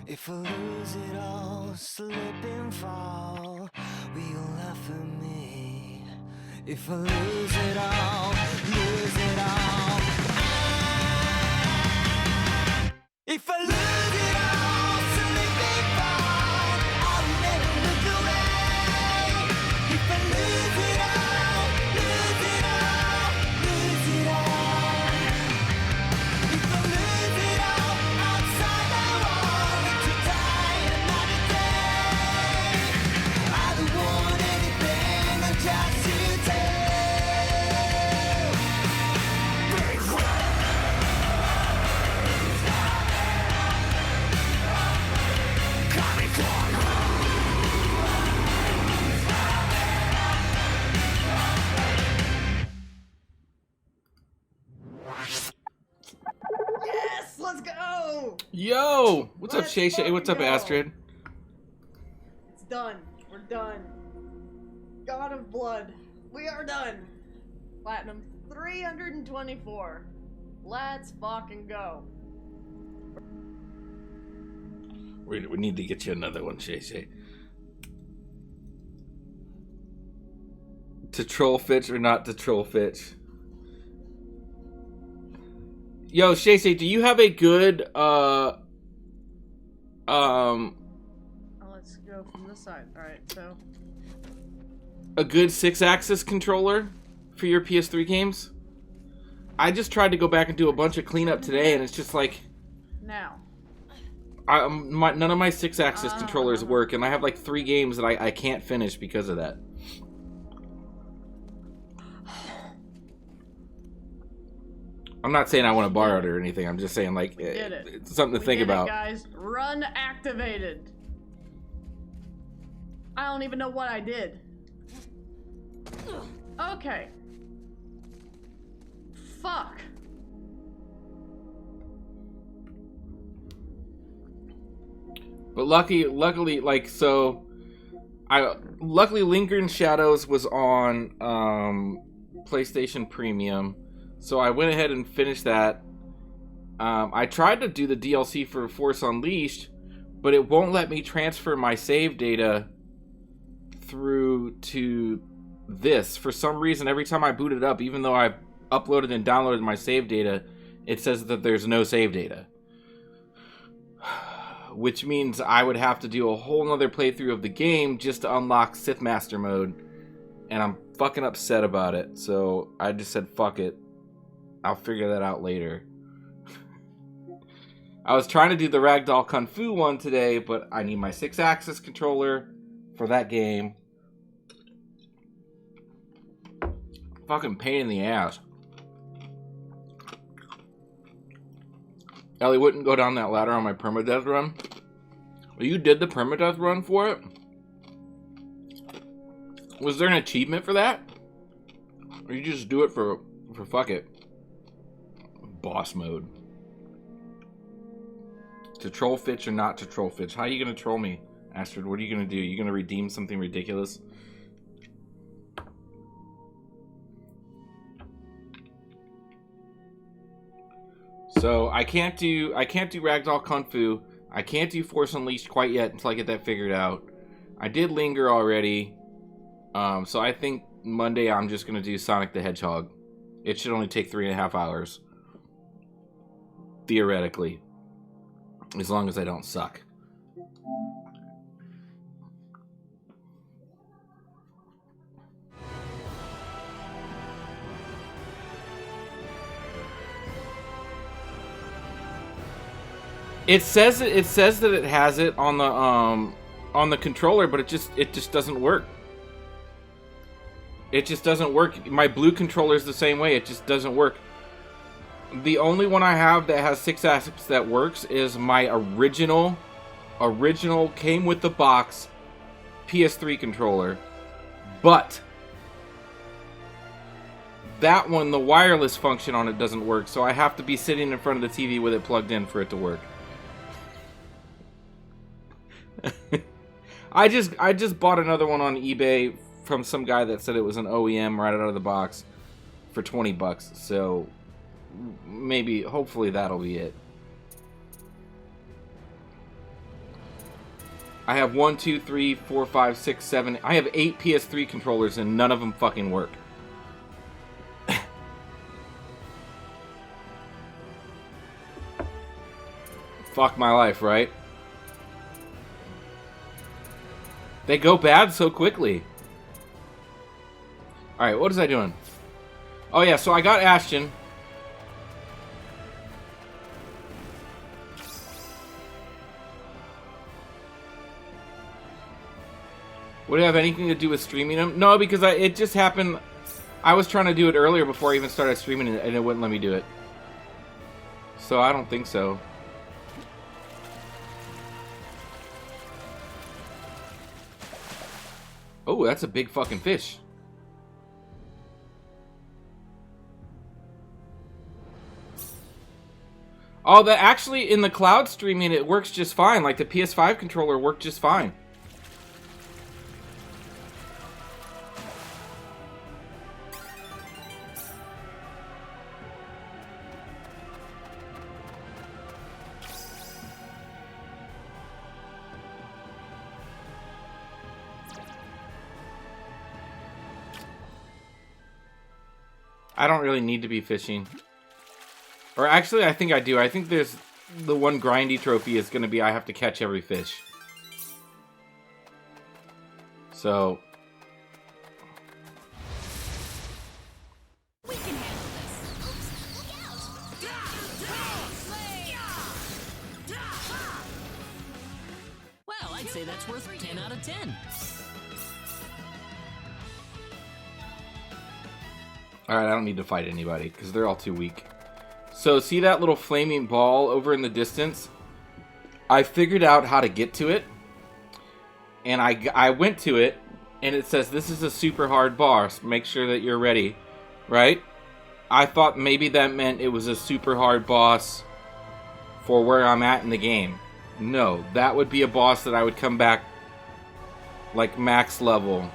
If I lose it all, slip and fall, will you laugh at me? If I lose it all, if I lose it all, slip and fall, I'll never look away. If I lose it all, lose it all, lose it all. If I lose it all, outside the wall, to die another day. I don't want anything, I just you take. Yes, let's go. Yo, what's up, Let's Shay Shay? What's up, fucking go. Astrid? It's done. We're done. God of Blood. We are done. Platinum 324. Let's fucking go. We need to get you another one, Shay Shay. To troll Fitch or not to troll Fitch? Yo, Shay Shay, do you have a good Oh, let's go from this side. Alright, so. a good 6-axis controller for your PS3 games? I just tried to go back and do a bunch of cleanup today, and it's just like Now. none of my 6-axis controllers work, and I have like 3 games that I can't finish because of that. I'm not saying I want to borrow it or anything. I'm just saying, like, did it. it's something to We think did about. it, guys. Run activated. I don't even know what I did. Okay. Fuck. But luckily, like, so, luckily Lingering Shadows was on PlayStation Premium, so I went ahead and finished that. I tried to do the DLC for Force Unleashed, but it won't let me transfer my save data through to this. For some reason, every time I boot it up, even though I've uploaded and downloaded my save data, it says that there's no save data. Which means I would have to do a whole nother playthrough of the game just to unlock Sith Master mode. And I'm fucking upset about it. So I just said, fuck it. I'll figure that out later. I was trying to do the Ragdoll Kung Fu one today, but I need my 6-axis controller for that game. Fucking pain in the ass. Ellie wouldn't go down that ladder on my permadeath run. Well, you did the permadeath run for it? Was there an achievement for that? Or you just do it for fuck it? Boss mode. To troll Fitch or not to troll Fitch? How are you gonna troll me, Astrid? What are you gonna do? You gonna redeem something ridiculous? So I can't do Ragdoll Kung Fu. I can't do Force Unleashed quite yet until I get that figured out. I did Linger already. So I think Monday I'm just gonna do Sonic the Hedgehog. It should only take 3.5 hours. Theoretically. As long as I don't suck. It says that it has it on the controller, but it just doesn't work. It just doesn't work. My blue controller is the same way. It just doesn't work. The only one I have that has 6-axis that works is my original came with the box PS3 controller. But that one, the wireless function on it doesn't work, so I have to be sitting in front of the TV with it plugged in for it to work. I just bought another one on eBay from some guy that said it was an OEM right out of the box for $20, so maybe, hopefully that'll be it. I have 1, 2, 3, 4, 5, 6, 7. I have 8 PS3 controllers and none of them fucking work. Fuck my life, right? They go bad so quickly. Alright, what was I doing? Oh yeah, so I got Ashton. Would it have anything to do with streaming them? No, because it just happened. I was trying to do it earlier before I even started streaming it, and it wouldn't let me do it. So I don't think so. Oh, that's a big fucking fish. Oh, that actually in the cloud streaming it works just fine. Like the PS5 controller worked just fine. I don't really need to be fishing. Or actually, I think I do. I think there's the one grindy trophy is going to be I have to catch every fish. So... We can handle this. Oops, look out! Well, I'd say that's worth 10 out of 10. Alright, I don't need to fight anybody, because they're all too weak. So, see that little flaming ball over in the distance? I figured out how to get to it. And I went to it, and it says, this is a super hard boss. Make sure that you're ready. Right? I thought maybe that meant it was a super hard boss for where I'm at in the game. No, that would be a boss that I would come back, like, max level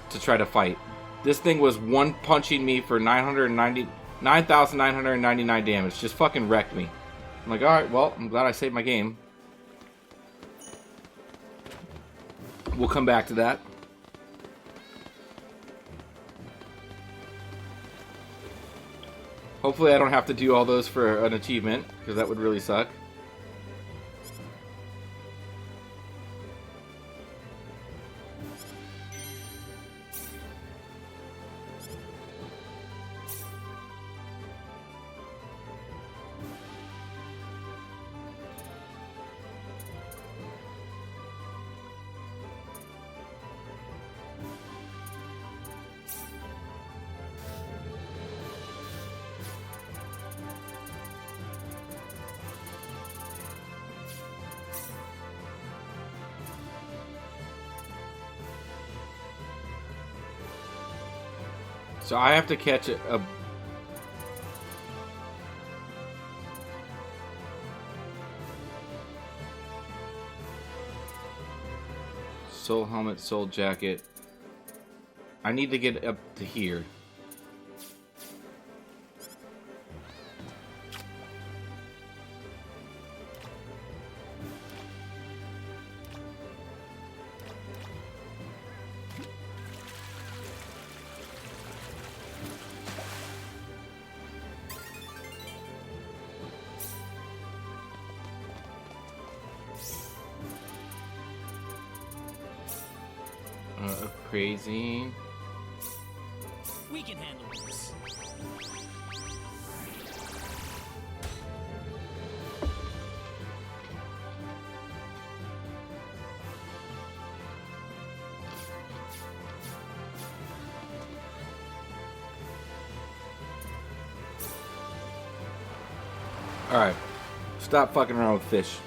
to try to fight. This thing was one punching me for 9,999 damage. Just fucking wrecked me. I'm like, alright, well, I'm glad I saved my game. We'll come back to that. Hopefully I don't have to do all those for an achievement, because that would really suck. So I have to catch a soul helmet, soul jacket. I need to get up to here. Crazy. We can handle this. Alright. Stop fucking around with fish.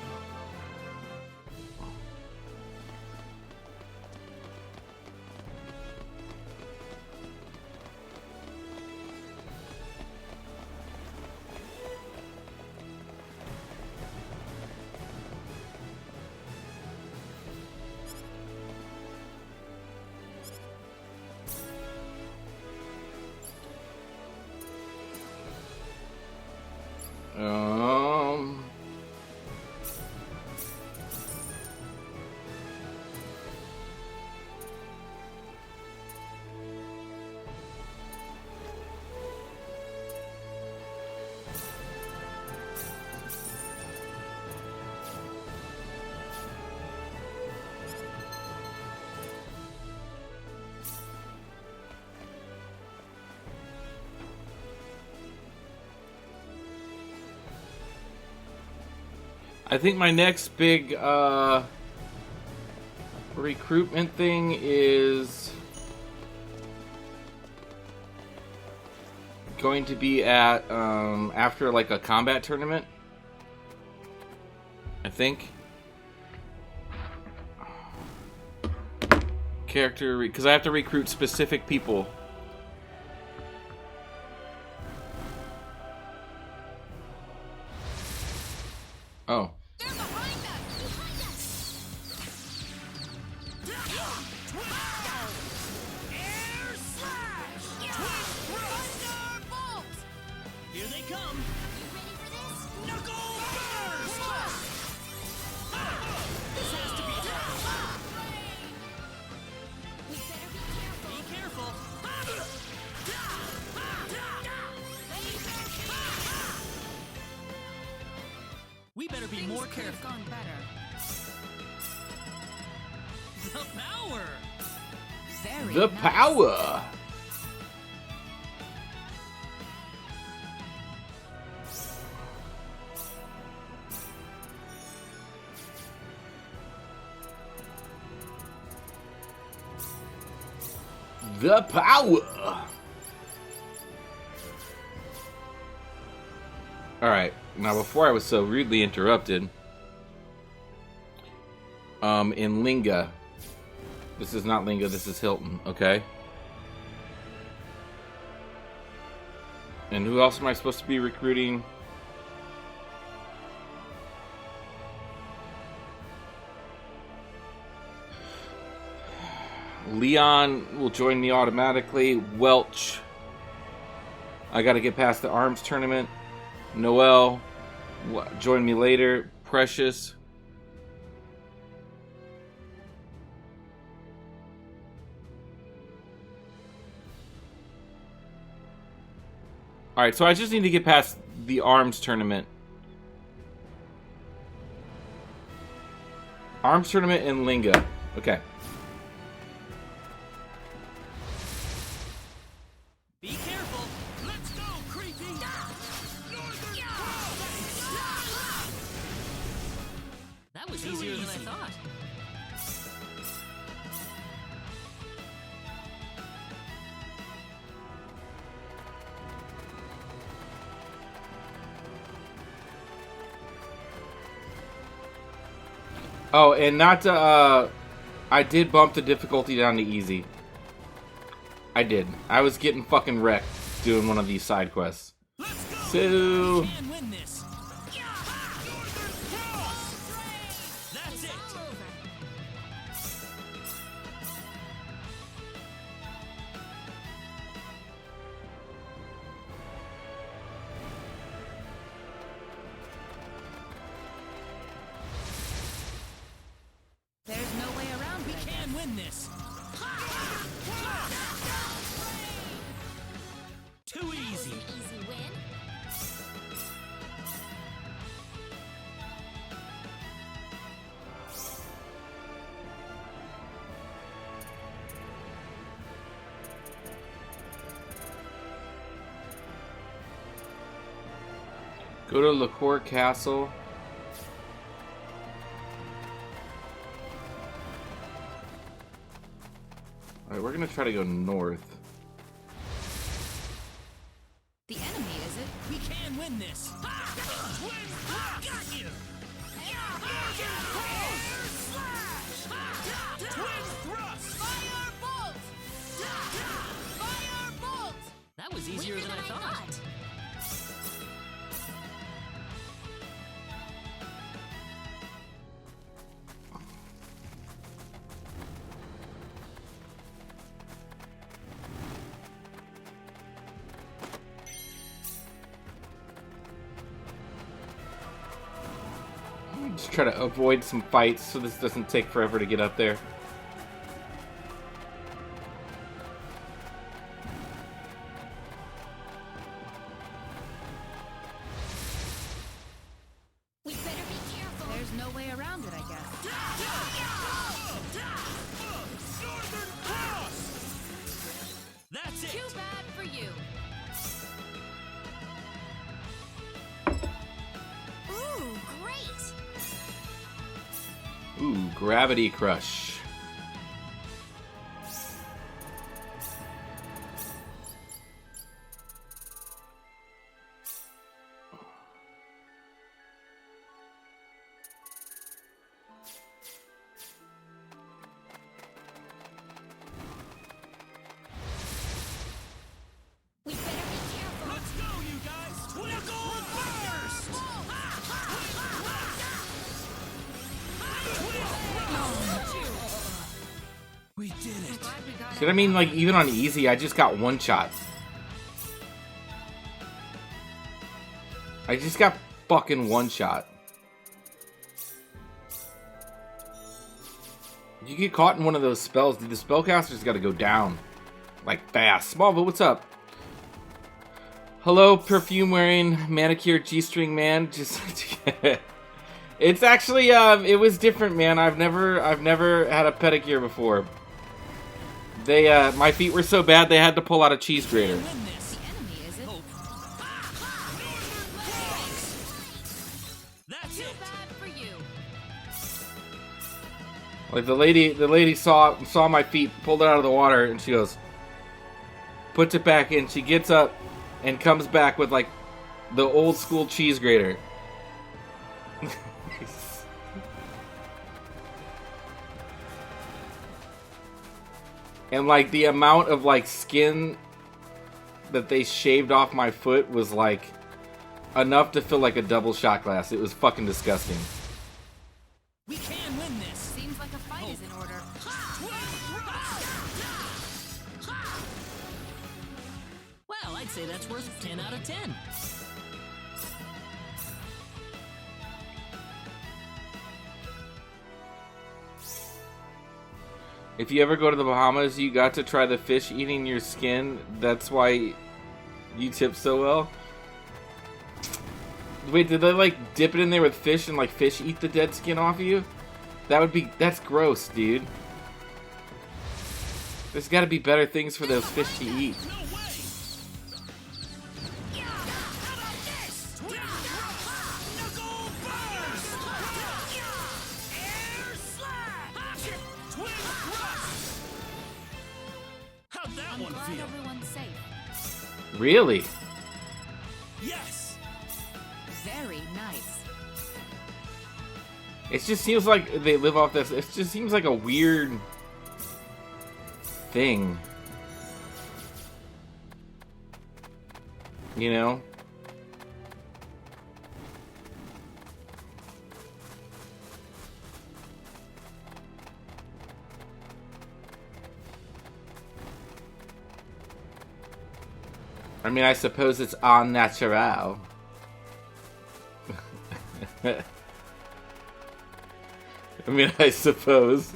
I think my next big recruitment thing is going to be at after like a combat tournament, I think. Character, because I have to recruit specific people. Oh. They're behind us! Behind us! Air slash! Thunderbolt! Here they come. You ready for this? Knuckle burst! This has to be tough. We better be careful. Be careful. We better be more careful. Gone better. The power. Very The nice. power. The power. All right. Now, before I was so rudely interrupted, in Linga, this is not Linga, this is Hilton, okay? And who else am I supposed to be recruiting? Leon will join me automatically. Welch, I gotta get past the arms tournament. Noel, join me later. Precious. Alright, so I just need to get past the arms tournament. Arms tournament in Linga. Okay. Be careful. Let's go, creepy. Northern That was easier than I thought. Oh, and not to, I did bump the difficulty down to easy. I did. I was getting fucking wrecked doing one of these side quests. Let's go. So, We can win this. Northern Cross. That's it. There's no way around We it. can win this. Too easy. Easy win. go to Lacour Castle. Alright, we're gonna try to go north. The enemy, is it? We can win this. Got you. Twin thrust. Firebolt! Firebolt! That was easier than I thought. Just try to avoid some fights so this doesn't take forever to get up there. We better be careful. There's no way around it, I guess. Northern Cross. That's it. Too bad for you. Ooh, great! Gravity Crush. Let's go, you guys! Twinkle burst! We did it. Shit, I mean, like, even on easy, I just got one shot. I just got fucking one shot. You get caught in one of those spells, dude, the spellcaster's gotta go down. Like, fast. Smallville, what's up? Hello, perfume-wearing, manicured G-string man. Just... It's actually, it was different, man. I've never had a pedicure before. They, my feet were so bad they had to pull out a cheese grater. Win this. The enemy, is it? That's Too it. bad for you. Like the lady saw my feet, pulled it out of the water, and she goes, puts it back in. She gets up and comes back with like the old school cheese grater. And like the amount of like skin that they shaved off my foot was like enough to fill like a double shot glass. It was fucking disgusting. We can win this. Seems like a fight is in order. Well, I'd say that's worth 10 out of 10. If you ever go to the Bahamas, you got to try the fish eating your skin. That's why you tip so well. Wait, did they like dip it in there with fish and like fish eat the dead skin off of you? That's gross, dude. There's gotta be better things for those fish to eat. No way. How about this? Knuckle burst. Air slap. Twin thrust. How'd that I'm one glad feel? everyone's safe. Really? Yes. Very nice. It just seems like they live off this. It just seems like a weird thing. You know? I mean, I suppose it's en natural. I mean, I suppose.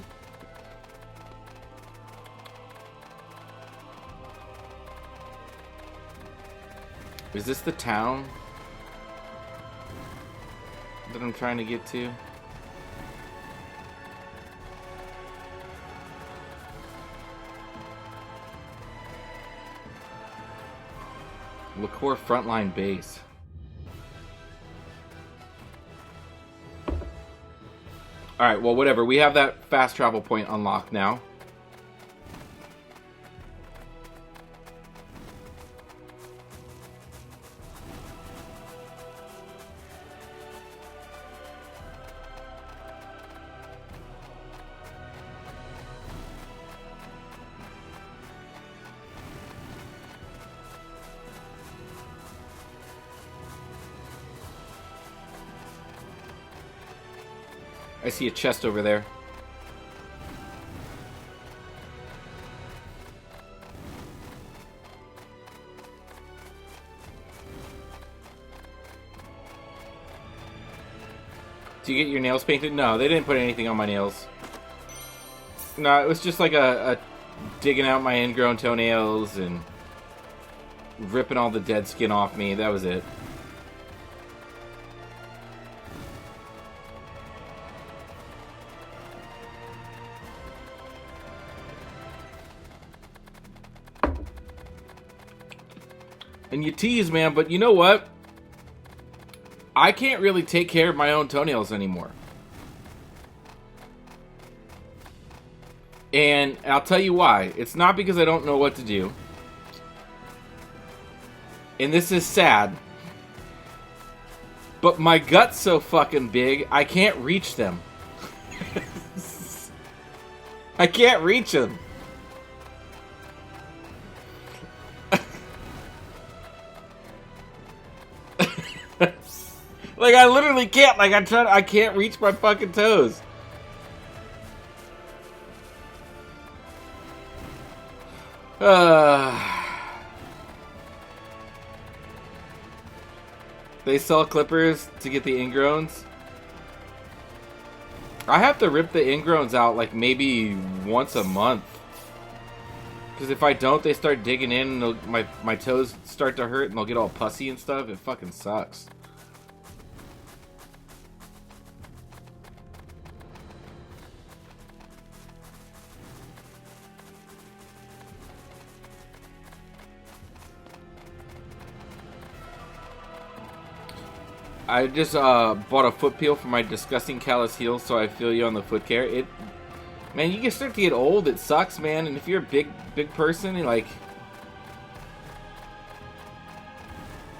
Is this the town that I'm trying to get to? LaCour Frontline Base. Alright, well, whatever. We have that fast travel point unlocked now. I see a chest over there. Do you get your nails painted? No, they didn't put anything on my nails. No, it was just like a digging out my ingrown toenails and ripping all the dead skin off me. That was it. And you tease, man, but you know what? I can't really take care of my own toenails anymore. And I'll tell you why. It's not because I don't know what to do. And this is sad. But my gut's so fucking big, I can't reach them. I can't reach them. Like, I literally can't. Like, I can't reach my fucking toes. They sell clippers to get the ingrowns. I have to rip the ingrowns out like maybe once a month. Because if I don't, they start digging in and my toes start to hurt and they'll get all pussy and stuff. It fucking sucks. I just bought a foot peel for my disgusting callous heels, so I feel you on the foot care. Man, you can start to get old. It sucks, man. And if you're a big person, like,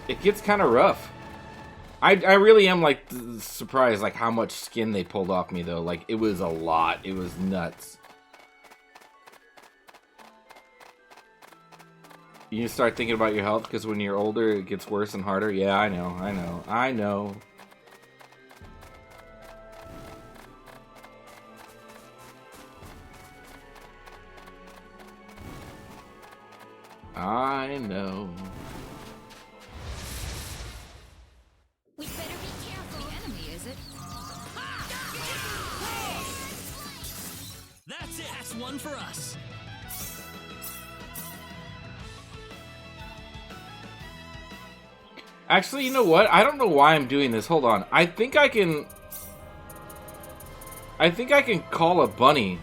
it gets kind of rough. I really am like surprised, like how much skin they pulled off me though. Like it was a lot. It was nuts. You start thinking about your health because when you're older, it gets worse and harder. Yeah, I know. I know. We better be careful. The enemy, is it? That's it. That's one for us. Actually, you know what? I don't know why I'm doing this. Hold on. I think I can call a bunny.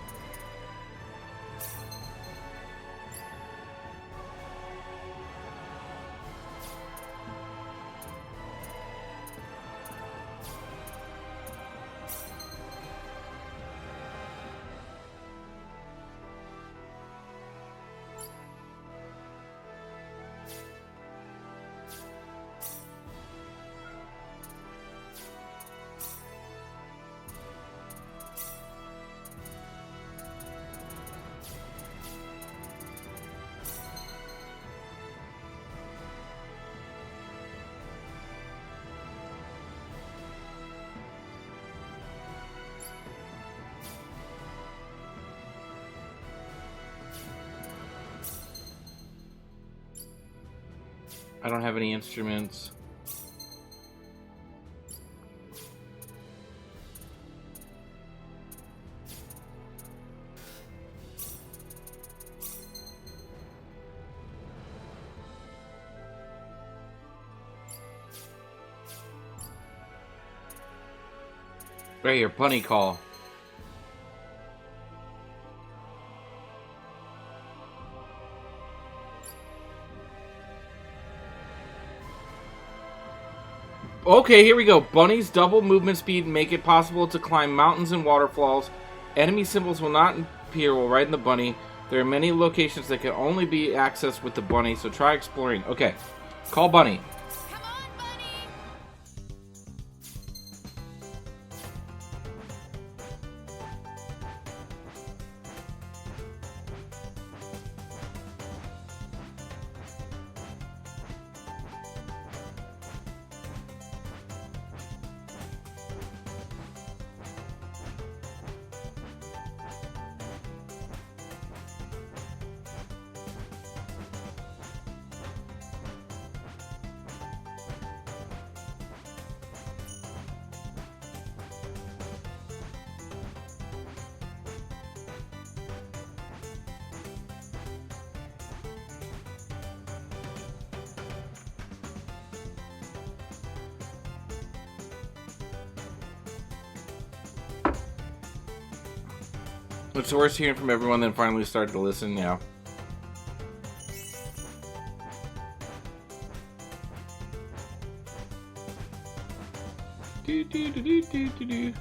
I don't have any instruments. Right here, bunny call. Okay, here we go. Bunnies double movement speed make it possible to climb mountains and waterfalls. Enemy symbols will not appear while riding the bunny. There are many locations that can only be accessed with the bunny, so try exploring. Okay, call bunny. Come on, bunny! It's worth hearing from everyone, then finally started to listen. Yeah. Do, do, do, do, do, do, do.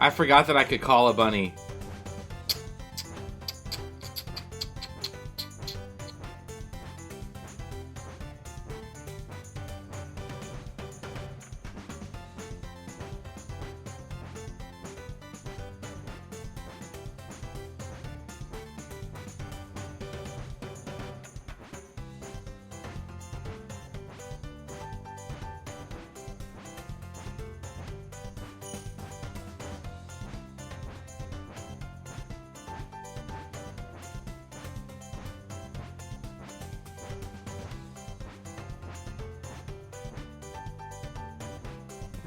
I forgot that I could call a bunny.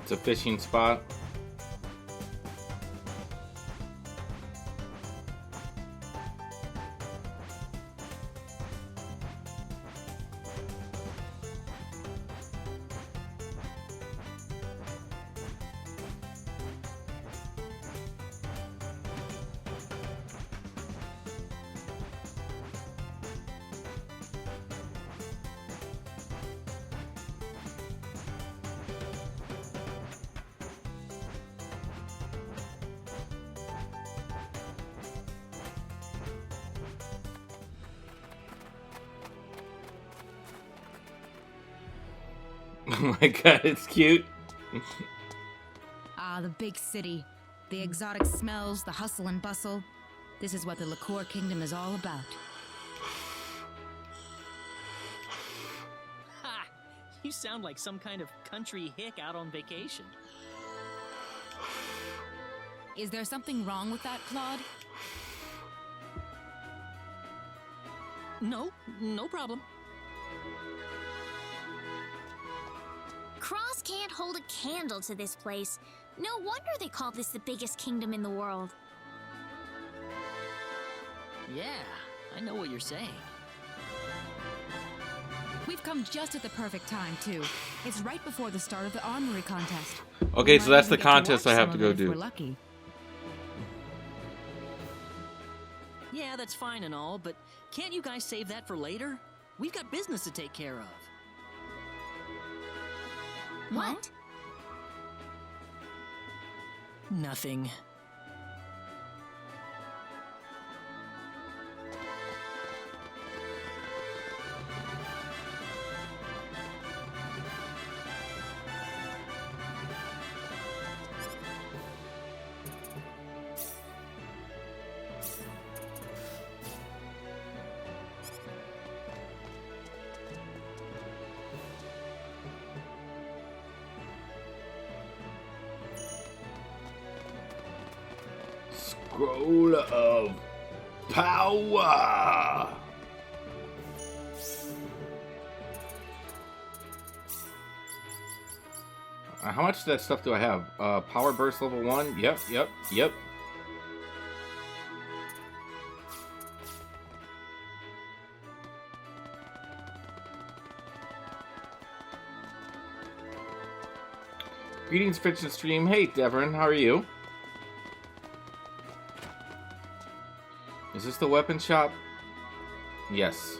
It's a fishing spot. Oh my god, it's cute. Ah, the big city. The exotic smells, the hustle and bustle. This is what the Liqueur Kingdom is all about. Ha! You sound like some kind of country hick out on vacation. Is there something wrong with that, Claude? No, no problem. Cross can't hold a candle to this place. No wonder they call this the biggest kingdom in the world. Yeah, I know what you're saying. We've come just at the perfect time, too. It's right before the start of the armory contest. Okay, We so might that's even the get to contest watch I have some to of go it if do. We're lucky. Yeah, that's fine and all, but can't you guys save that for later? We've got business to take care of. What? Nothing. Scroll of power. How much of that stuff do I have? Power burst level 1. Yep. Greetings, Fitch and Stream. Hey, Devon, how are you? Is this the weapon shop? Yes.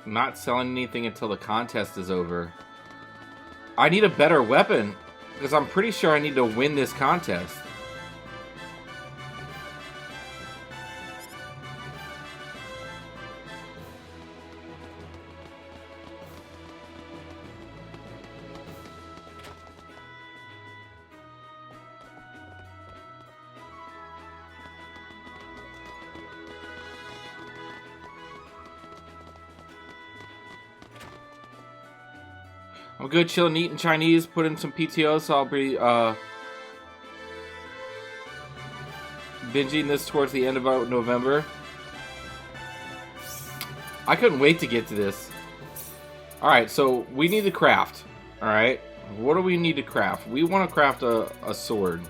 Not selling anything until the contest is over. I need a better weapon, because I'm pretty sure I need to win this contest. I'm good, chilling, eating Chinese, put in some PTO, so I'll be binging this towards the end of November. I couldn't wait to get to this. Alright, so we need to craft. Alright, what do we need to craft? We want to craft a sword.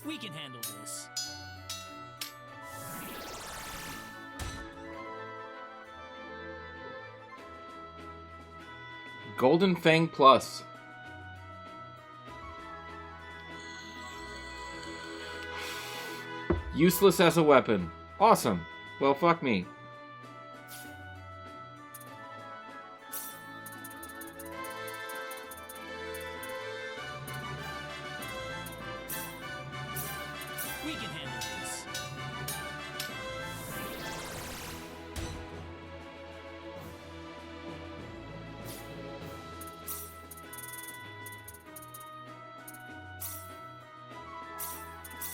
We can handle this. Golden Fang Plus. Useless as a weapon. Awesome. Well, fuck me. We can handle this.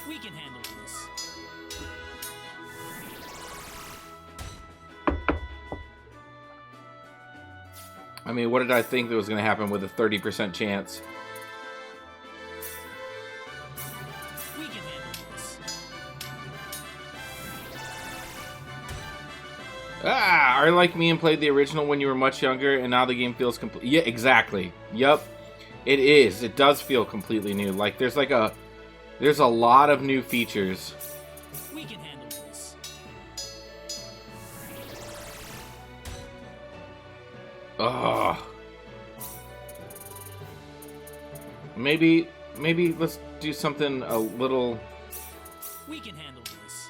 We can handle this. I mean, what did I think that was going to happen with a 30% chance? We can handle this. Ah, are you like me and played the original when you were much younger, and now the game feels complete? Yeah, exactly. Yep, it is. It does feel completely new. Like there's a lot of new features. We can handle this. Ugh. Maybe let's do something a little. We can handle this.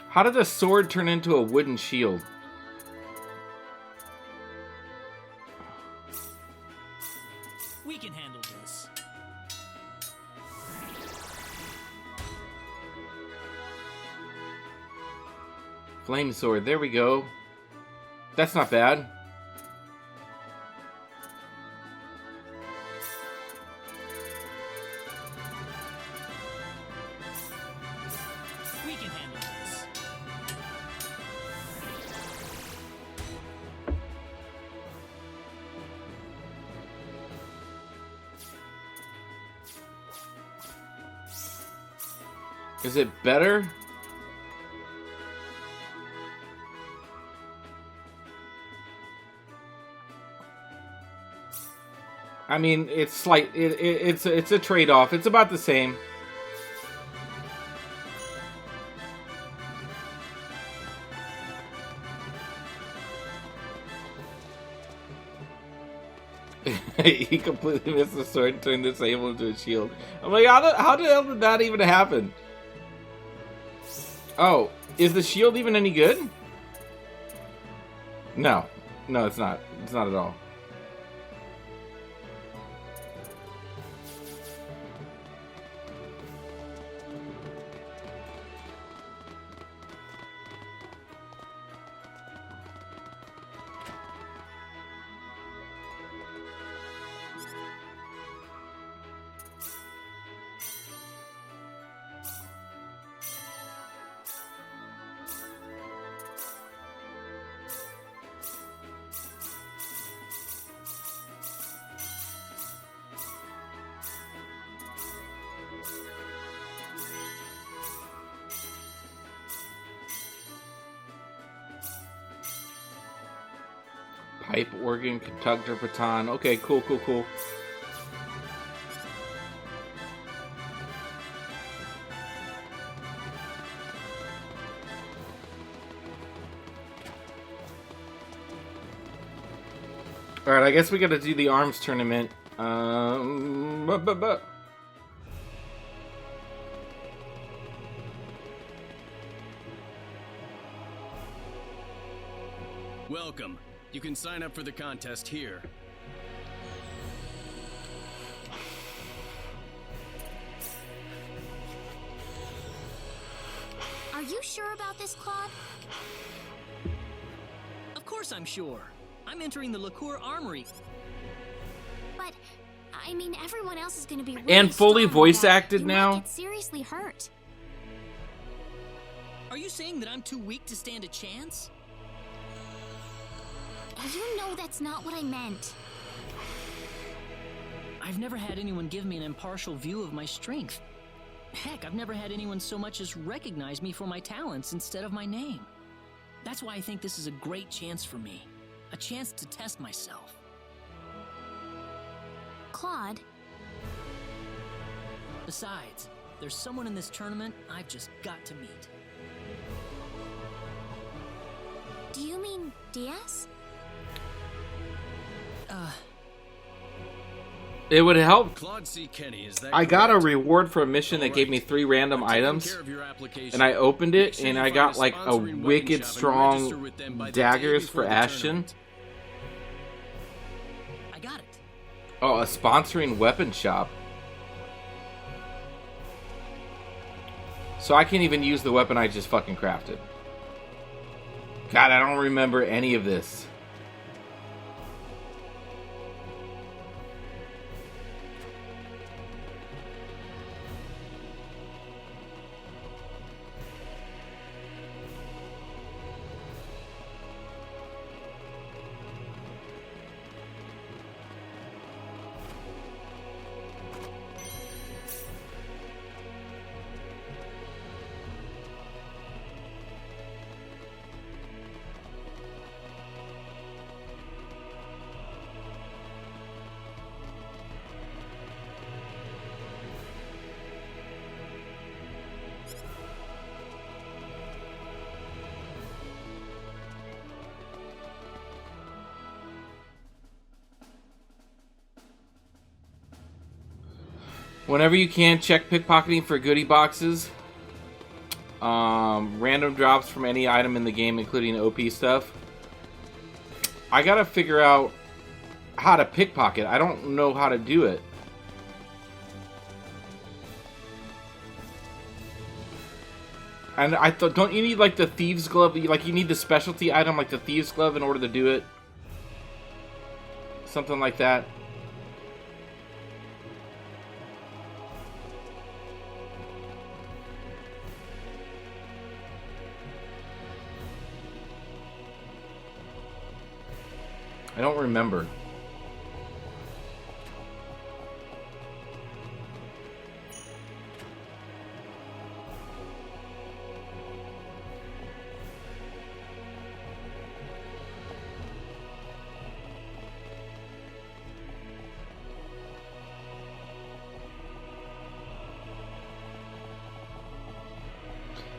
How did a sword turn into a wooden shield? We can handle this. Flame sword. There we go. That's not bad. We can handle this. Is it better? I mean, it's slight. It's a trade-off. It's about the same. He completely missed the sword and turned the sable into a shield. I'm like, how the hell did that even happen? Oh, is the shield even any good? No. No, it's not. It's not at all. Pipe, organ, conductor, baton. Okay, cool. Alright, I guess we gotta do the arms tournament. Welcome. You can sign up for the contest here. Are you sure about this, Claude? Of course I'm sure. I'm entering the Liqueur Armory. But, I mean, everyone else is going to be really And fully strong voice with that. acted You now? might get seriously hurt. Are you saying that I'm too weak to stand a chance? You know that's not what I meant. I've never had anyone give me an impartial view of my strength. Heck, I've never had anyone so much as recognize me for my talents instead of my name. That's why I think this is a great chance for me. A chance to test myself. Claude, Besides, there's someone in this tournament I've just got to meet. do you mean Diaz? It would help. Claude C. Kenny, is that I got a correct? reward for a mission that gave me 3 random I'm taking items, care of your application. and I opened it, Make sure and you I find got a like a sponsoring weapon wicked shop and register with them strong by the day daggers before for the Ashen. tournament. I got it. Oh, a sponsoring weapon shop. So I can't even use the weapon I just fucking crafted. God, I don't remember any of this. Whenever you can, check pickpocketing for goodie boxes. Random drops from any item in the game, including OP stuff. I gotta figure out how to pickpocket. I don't know how to do it. And I thought, don't you need like the thieves glove? Like you need the specialty item like the thieves glove in order to do it? Something like that. I don't remember.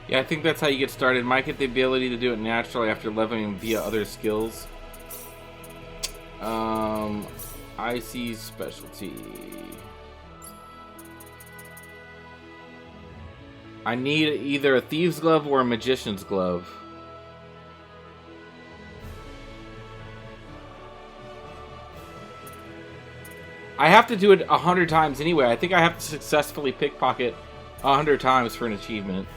Yeah, I think that's how you get started. Might get the ability to do it naturally after leveling via other skills. IC specialty. I need either a thieves glove or a magician's glove. I have to do it 100 times anyway. I think I have to successfully pickpocket 100 times for an achievement.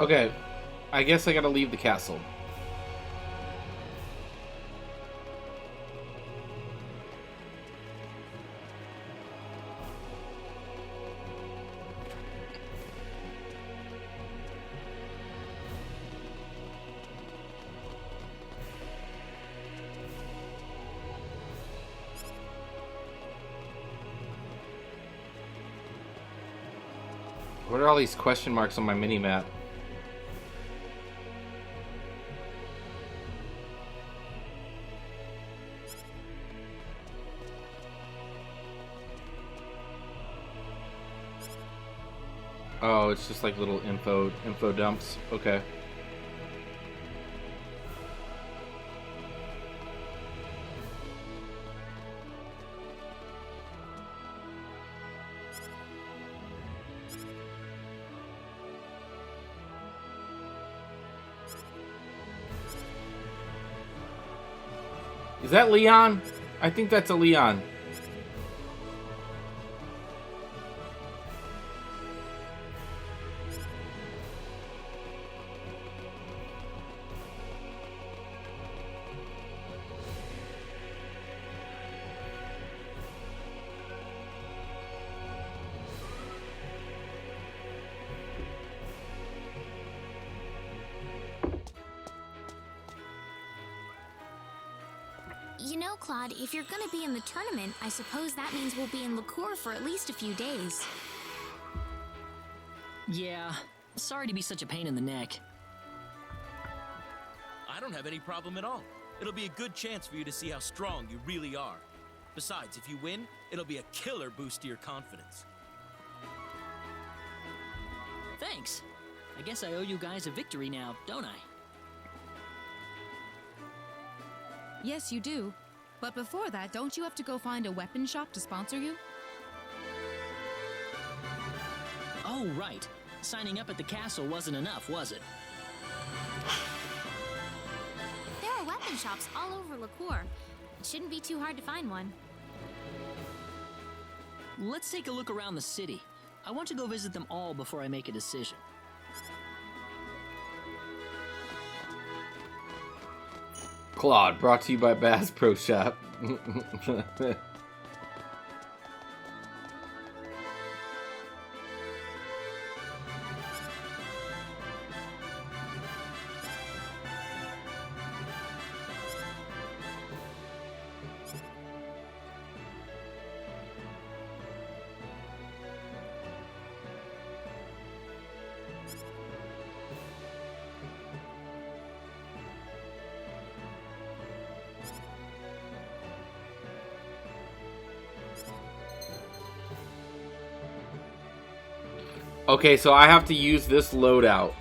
Okay, I guess I gotta leave the castle. What are all these question marks on my mini-map? Oh, it's just like little info dumps. Okay. Is that Leon? I think that's a Leon. You know, Claude, if you're gonna be in the tournament, I suppose that means we'll be in Liqueur for at least a few days. Yeah, sorry to be such a pain in the neck. I don't have any problem at all. It'll be a good chance for you to see how strong you really are. Besides, if you win, it'll be a killer boost to your confidence. Thanks. I guess I owe you guys a victory now, don't I? Yes, you do. But before that, don't you have to go find a weapon shop to sponsor you? Oh, right. Signing up at the castle wasn't enough, was it? There are weapon shops all over Liqueur. It shouldn't be too hard to find one. Let's take a look around the city. I want to go visit them all before I make a decision. Claude, brought to you by Bass Pro Shop. Okay, so I have to use this loadout.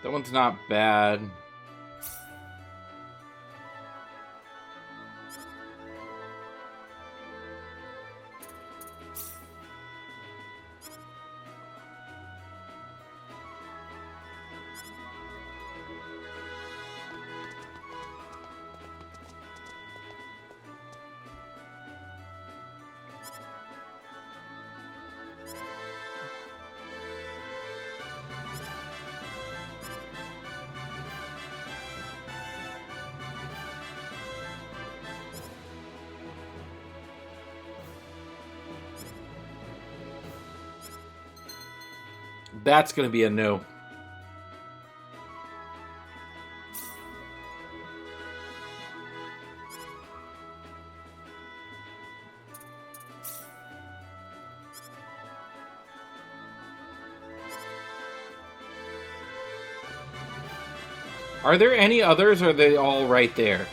That one's not bad. That's gonna be a no. Are there any others, or are they all right there?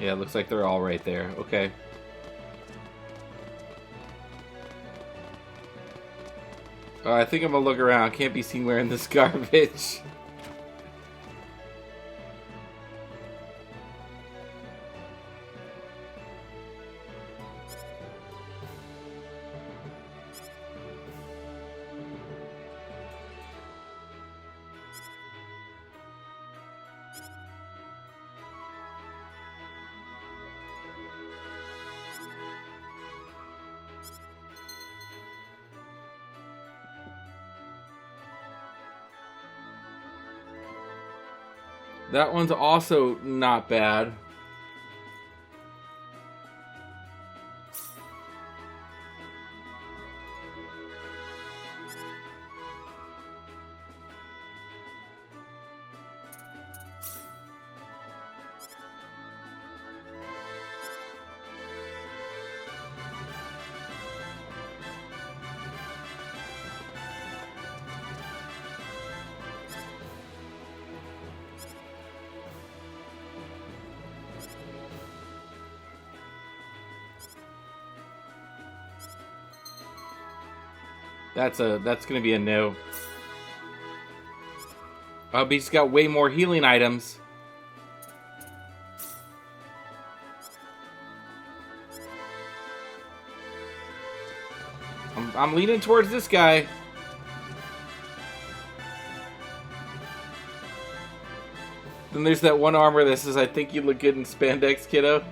Yeah, it looks like they're all right there. Okay. I think I'm gonna look around. Can't be seen wearing this garbage. That one's also not bad. That's gonna be a no. Oh, but he's got way more healing items. I'm leaning towards this guy. Then there's that one armor that says, "I think you look good in spandex, kiddo."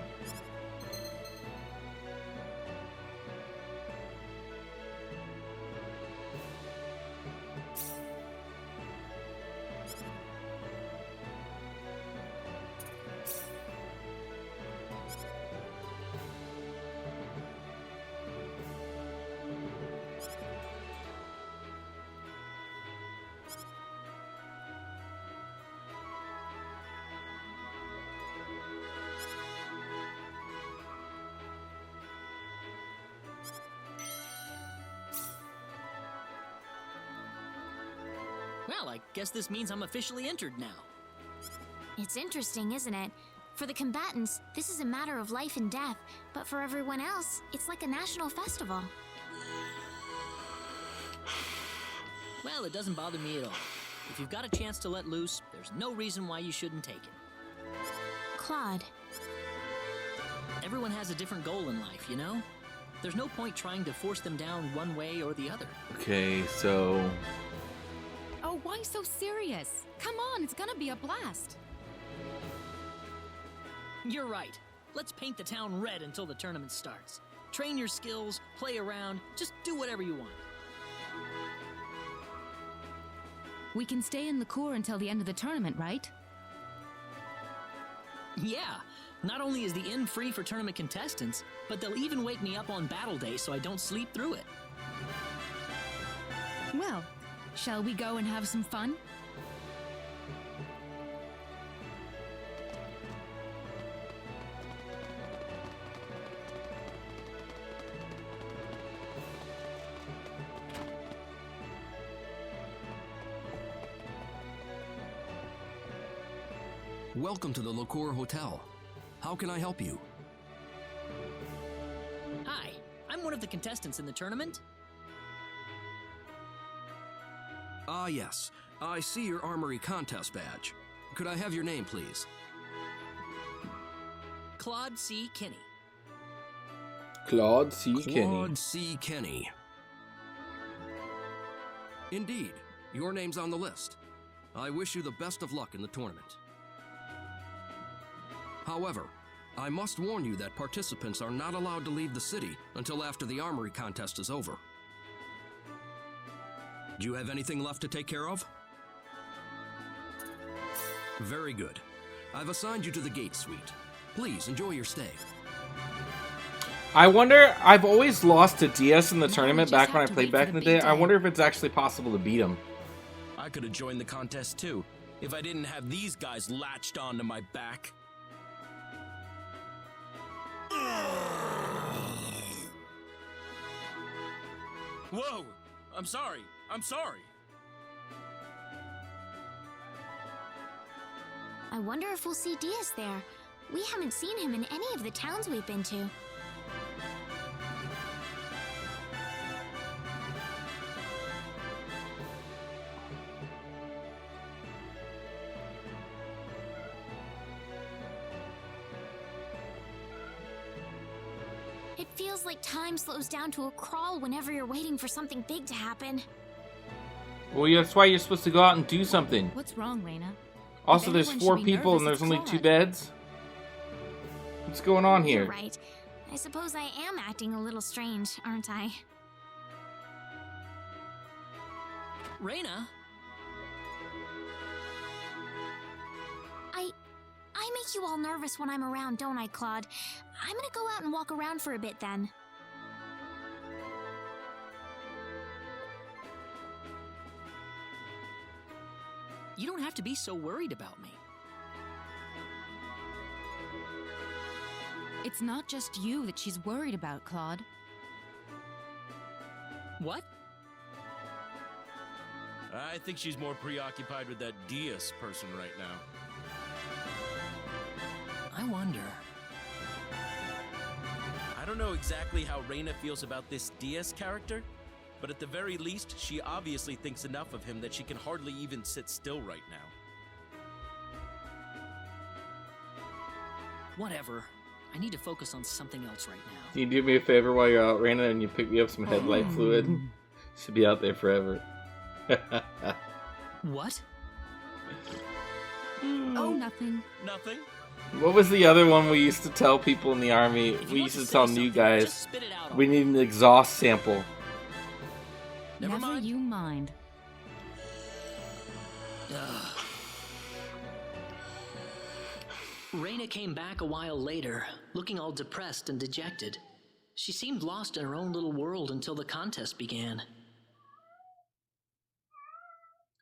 Well, I guess this means I'm officially entered now. It's interesting, isn't it? For the combatants, this is a matter of life and death, but for everyone else, it's like a national festival. Well, it doesn't bother me at all. If you've got a chance to let loose, there's no reason why you shouldn't take it. Claude. Everyone has a different goal in life, you know? There's no point trying to force them down one way or the other. Okay, so Oh, why so serious? Come on, it's gonna be a blast. You're right. Let's paint the town red until the tournament starts. Train your skills, play around, just do whatever you want. We can stay in Licour until the end of the tournament, right? Yeah, not only is the inn free for tournament contestants, but they'll even wake me up on battle day so I don't sleep through it. Well, shall we go and have some fun? Welcome to the Licour Hotel. How can I help you? Hi, I'm one of the contestants in the tournament. Ah, yes. I see your armory contest badge. Could I have your name, please? Claude C. Kinney. Claude C. Kinney. Claude C. Kinney. Indeed, your name's on the list. I wish you the best of luck in the tournament. However, I must warn you that participants are not allowed to leave the city until after the armory contest is over. Do you have anything left to take care of? Very good. I've assigned you to the gate suite. Please enjoy your stay. I wonder, I've always lost to DS in the Now we tournament just back when I have to played wait for back in the the day. big I day. wonder if it's actually possible to beat him. I could have joined the contest too, if I didn't have these guys latched onto my back. Whoa! I'm sorry. I'm sorry. I wonder if we'll see Diaz there. We haven't seen him in any of the towns we've been to. It feels like time slows down to a crawl whenever you're waiting for something big to happen. Well, yeah, that's why you're supposed to go out and do something. What's wrong, Reina? Also, there's anyone 4 should be people and nervous, there's it's only 2 Claude. beds. What's going on You're here? right. I suppose I am acting a little strange, aren't I? Reina? make you all nervous when I'm around, don't I, Claude? I'm gonna go out and walk around for a bit then. You don't have to be so worried about me. It's not just you that she's worried about, Claude. What? I think she's more preoccupied with that Diaz person right now. I wonder. I don't know exactly how Reina feels about this Diaz character, but at the very least, she obviously thinks enough of him that she can hardly even sit still right now. Whatever. I need to focus on something else right now. Can you do me a favor while you're out, Raina, and you pick me up some headlight fluid? Should be out there forever. What? Oh, nothing. Nothing? What was the other one we used to tell people in the army? If you We want used to say tell new something, guys, just spit it out we on me. need an exhaust sample. Never mind. you mind. Ugh. Reina came back a while later, looking all depressed and dejected. She seemed lost in her own little world until the contest began.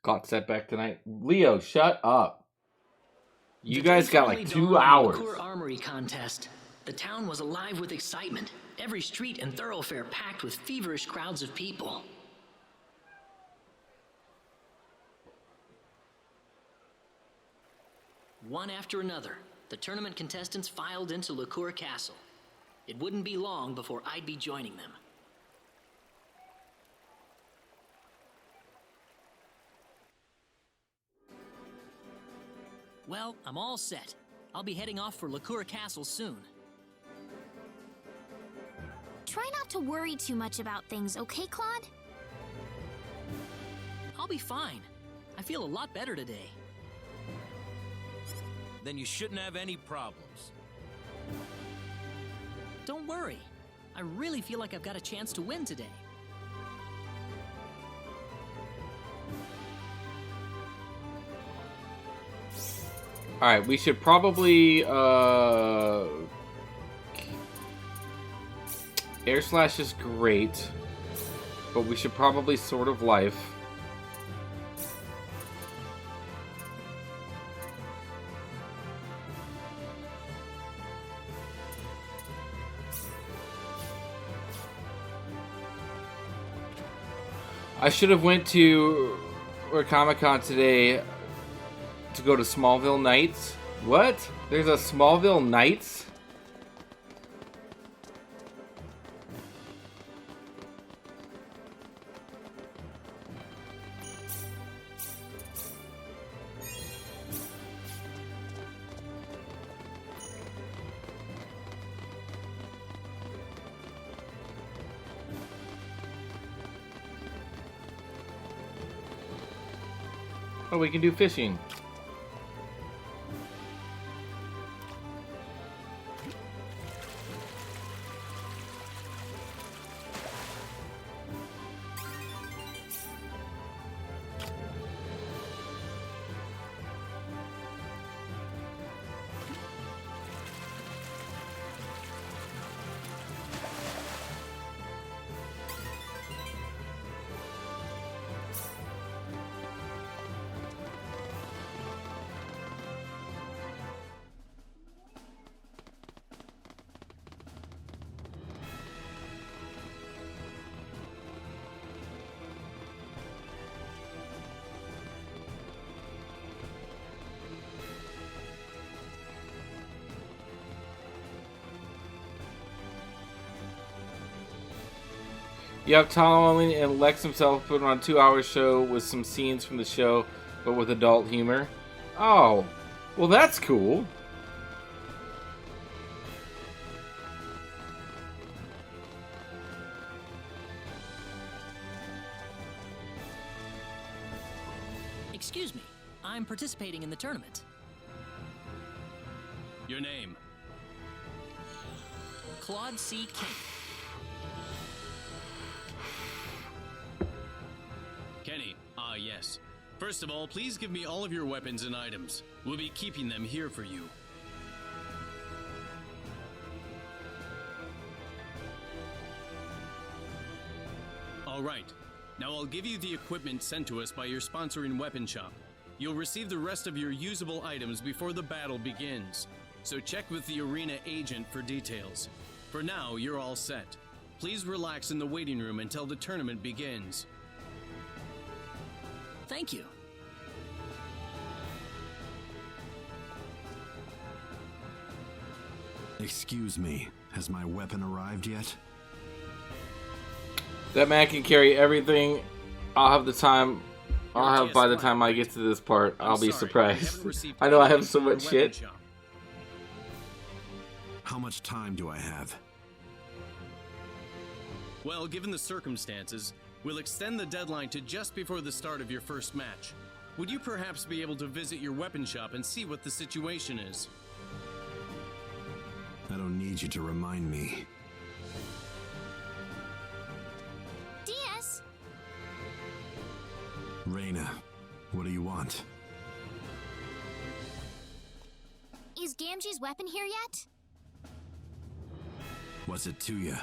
Got set back tonight. Leo, shut up. You The guys day got finally like dawned 2 on the hours. Liqueur Armory contest. The town was alive with excitement. Every street and thoroughfare packed with feverish crowds of people. One after another, the tournament contestants filed into Liqueur Castle. It wouldn't be long before I'd be joining them. Well, I'm all set. I'll be heading off for Liqueur Castle soon. Try not to worry too much about things, okay, Claude? I'll be fine. I feel a lot better today. Then you shouldn't have any problems. Don't worry. I really feel like I've got a chance to win today. Alright, we should probably, Air Slash is great, but we should probably Sword of Life. I should have went to Comic-Con today to go to Smallville Nights. What? There's a Smallville Nights? Oh, we can do fishing. Yep, Tom and Lex himself put on a 2-hour show with some scenes from the show, but with adult humor. Oh, well that's cool. Excuse me, I'm participating in the tournament. Your name? Claude C. King. Kenny. Ah, yes. First of all, please give me all of your weapons and items. We'll be keeping them here for you. Alright, now I'll give you the equipment sent to us by your sponsoring weapon shop. You'll receive the rest of your usable items before the battle begins, so check with the arena agent for details. For now, you're all set. Please relax in the waiting room until the tournament begins. Thank you. Excuse me, has my weapon arrived yet? That man can carry everything. I'll have the time. I'll have by the time I get to this part. I'll be surprised. I know I have so much shit. How much time do I have? Well, given the circumstances, we'll extend the deadline to just before the start of your first match. Would you perhaps be able to visit your weapon shop and see what the situation is? I don't need you to remind me. DS! Reina, what do you want? Is Gamgee's weapon here yet? What's it to you?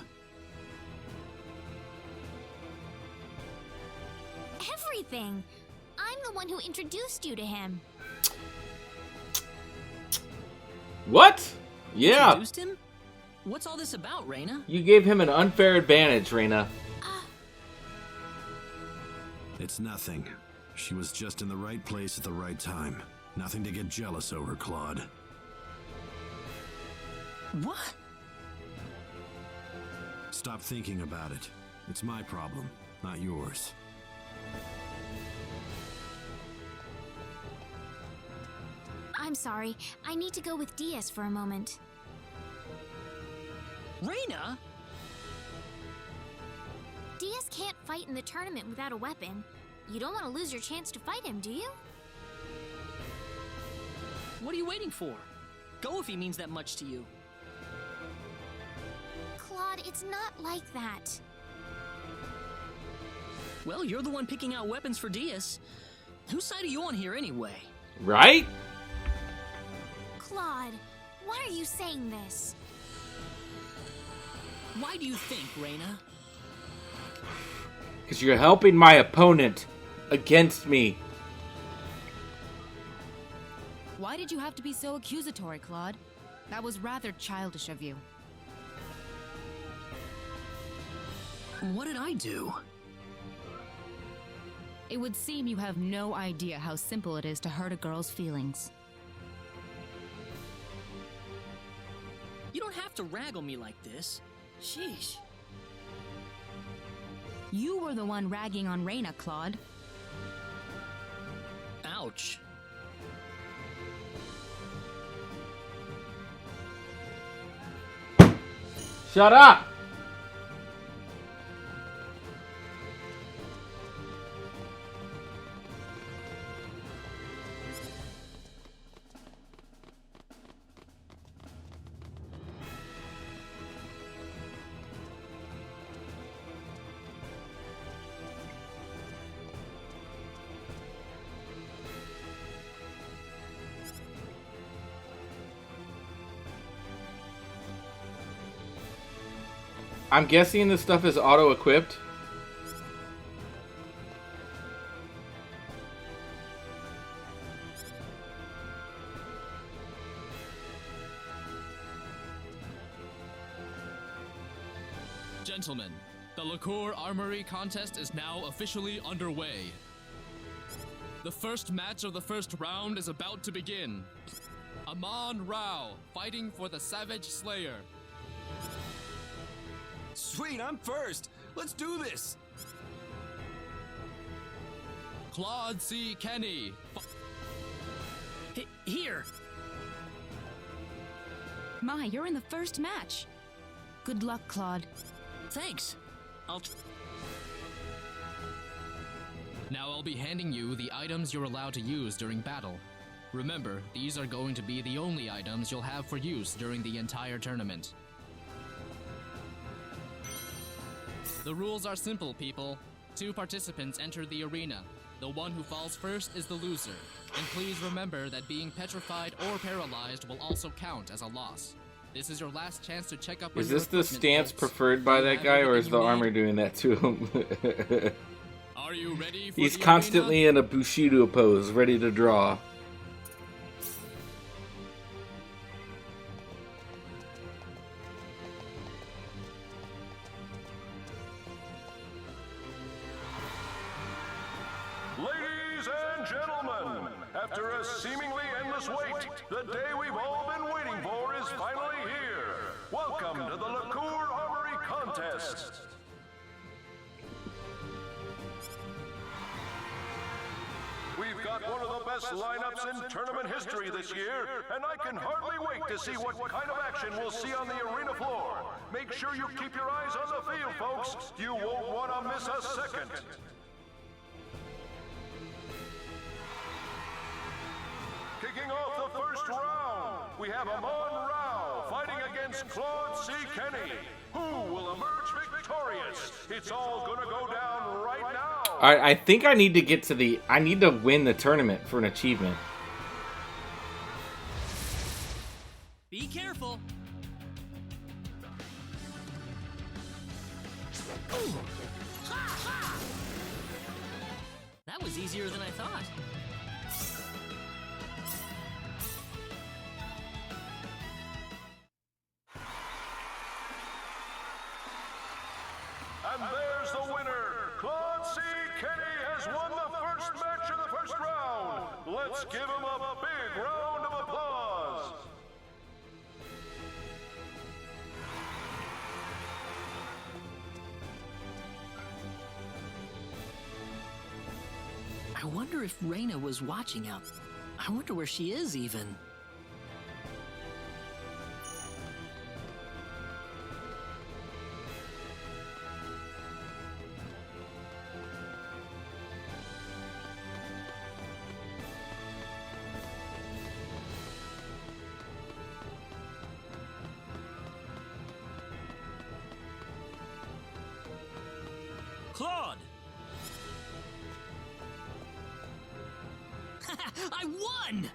Everything! I'm the one who introduced you to him. What? Yeah. Introduced him? What's all this about, Reina? You gave him an unfair advantage, Reina. It's nothing. She was just in the right place at the right time. Nothing to get jealous over, Claude. What? Stop thinking about it. It's my problem, not yours. I'm sorry. I need to go with DS for a moment. Reina? DS can't fight in the tournament without a weapon. You don't want to lose your chance to fight him, do you? What are you waiting for? Go if he means that much to you. Claude, it's not like that. Well, you're the one picking out weapons for Diaz. Whose side are you on here anyway? Right? Claude, why are you saying this? Why do you think, Reina? Because you're helping my opponent against me. Why did you have to be so accusatory, Claude? That was rather childish of you. What did I do? It would seem you have no idea how simple it is to hurt a girl's feelings. You don't have to raggle me like this. Sheesh. You were the one ragging on Reina, Claude. Ouch. Shut up! I'm guessing this stuff is auto-equipped. Gentlemen, the Liqueur Armory contest is now officially underway. The first match of the first round is about to begin. Amon Rao fighting for the Savage Slayer. Sweet, I'm first! Let's do this! Claude C. Kenny. Here! My, you're in the first match. Good luck, Claude. Thanks. Now I'll be handing you the items you're allowed to use during battle. Remember, these are going to be the only items you'll have for use during the entire tournament. The rules are simple, people. 2 participants enter the arena. The one who falls first is the loser. And please remember that being petrified or paralyzed will also count as a loss. This is your last chance to check up on Is your this the equipment, stance folks. preferred by Do you that have guy, or everything is the you need? armor doing that to him? Are you ready for He's the constantly in a Bushido pose, ready to draw. Ladies and gentlemen, after a seemingly endless wait, the day we've all been waiting for is finally here. Welcome to the Liqueur Armory Contest. We've got one of the best lineups in tournament history this year, and I can hardly wait to see what kind of action we'll see on the arena floor. Make sure you keep your eyes on the field, folks. You won't want to miss a second. Kicking off the first round, we have Amon Rao fighting against Claude C. Kenny. Who will emerge victorious? It's all gonna go down right now. I think I need to get to the... I need to win the tournament for an achievement. Be careful. That was easier than I thought. And there's the winner. Claude C. Kenny has won the first match of the first round. Let's give him a big round of applause. I wonder if Reina was watching out. I wonder where she is even. Claude! I won!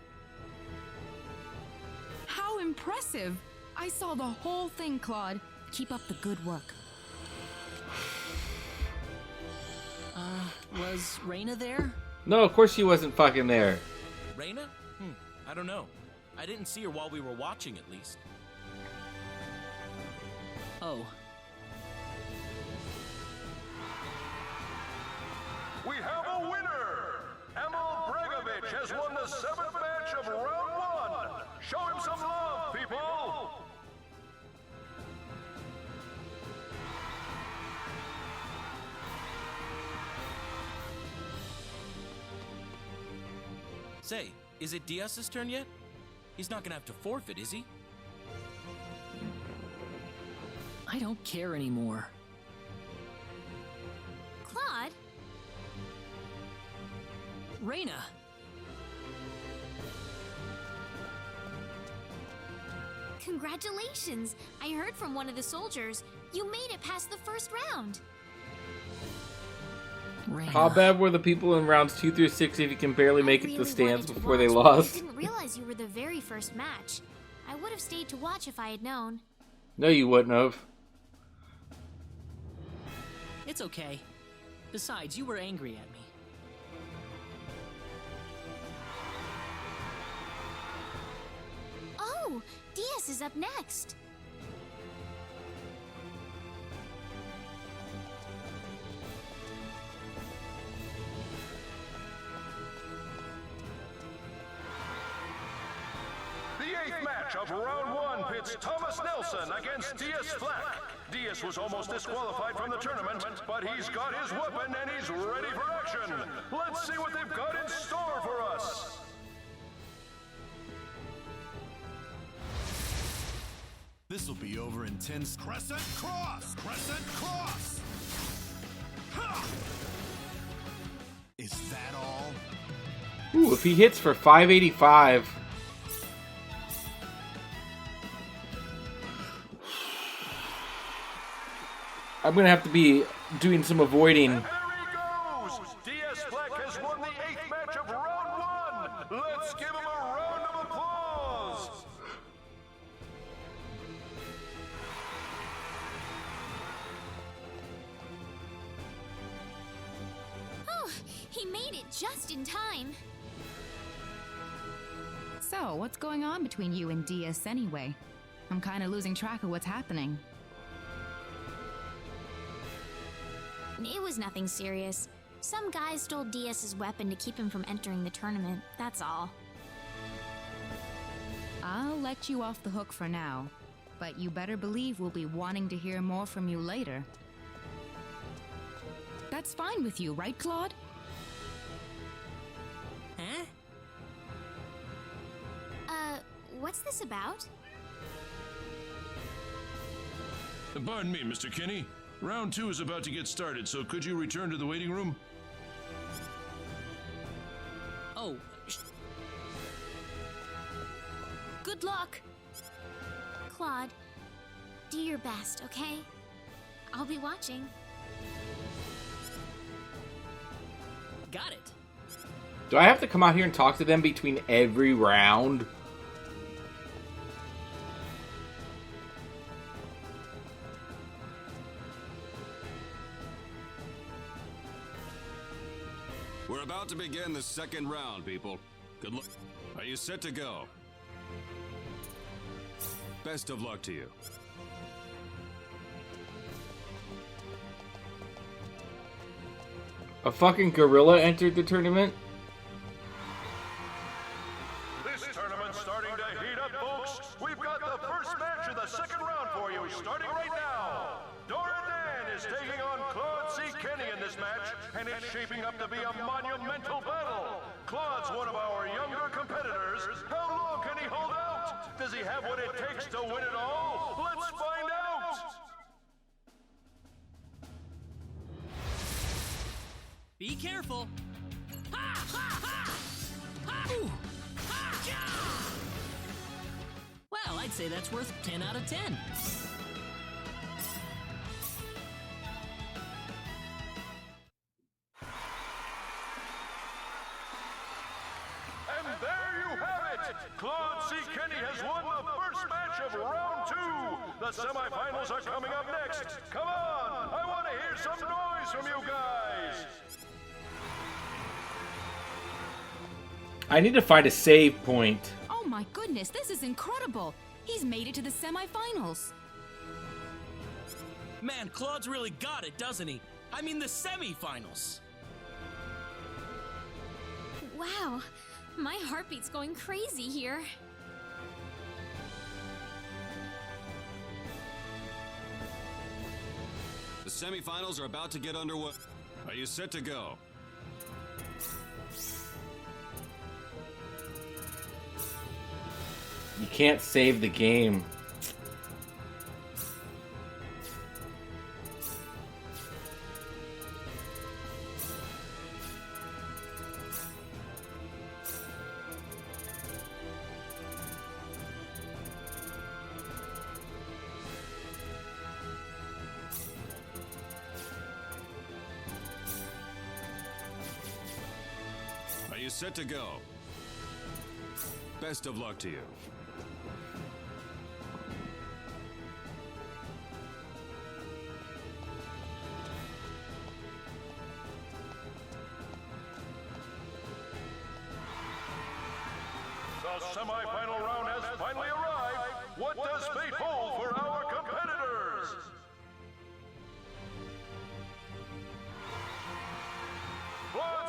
How impressive! I saw the whole thing, Claude. Keep up the good work. Was Reina there? No, of course she wasn't fucking there. Reina? I don't know. I didn't see her while we were watching, at least. Oh. We have a winner! Emil Bregovic has won the 7th match of round 1. Show him some love, people! Say, is it Diaz's turn yet? He's not gonna have to forfeit, is he? I don't care anymore. Claude? Reina! Congratulations! I heard from one of the soldiers. You made it past the first round. Reina. How bad were the people in rounds 2 through 6 if you can barely make it to really stands wanted to before they watch, but lost? I didn't realize you were the very first match. I would have stayed to watch if I had known. No, you wouldn't have. It's okay. Besides, you were angry at me. Oh, Diaz is up next. The 8th match of round 1 pits Thomas Nelson against Diaz Flack. Diaz was almost disqualified from the tournament, but he's got his weapon and he's ready for action. Let's see what they've got in store for us. This'll be over in 10 Crescent Cross! Crescent Cross! Ha! Is that all? Ooh, if he hits for 585... I'm gonna have to be doing some avoiding. And there he goes! Diaz Flack has won the 8th match of round 1. Let's give him a round of applause. He made it just in time. So, what's going on between you and Diaz anyway? I'm kind of losing track of what's happening. It was nothing serious. Some guy stole Diaz's weapon to keep him from entering the tournament, that's all. I'll let you off the hook for now, but you better believe we'll be wanting to hear more from you later. That's fine with you, right, Claude? Huh? What's this about? Pardon me, Mr. Kinney. Round 2 is about to get started, so could you return to the waiting room? Oh. Good luck! Claude, do your best, okay? I'll be watching. Got it. Do I have to come out here and talk to them between every round? We're about to begin the second round, people. Good luck. Are you set to go? Best of luck to you. A fucking gorilla entered the tournament? This tournament's starting to heat up, folks. We've got the first match of the second round for you, starting right now. Dora Dan is taking on Claude C. Kenny in this match, and it's shaping up to be a monumental battle. Claude's one of our younger competitors. How long can he hold out? Does he have what it takes to win it all? Let's find out! Be careful. Ha! Ha! Ha! Ha! Ooh. Ha! Yeah! Well, I'd say that's worth 10 out of 10. And there you have it! Claude C. Kenny has won the first match of round 2. The semifinals are coming up next. Come on! I want to hear some noise from you guys! I need to find a save point. Oh my goodness, this is incredible! He's made it to the semifinals. Man, Claude's really got it, doesn't he? I mean the semifinals. Wow, my heartbeat's going crazy here. The semifinals are about to get underway. Are you set to go? You can't save the game. Are you set to go? Best of luck to you. The semi-final round has finally arrived. What does fate hold for our competitors?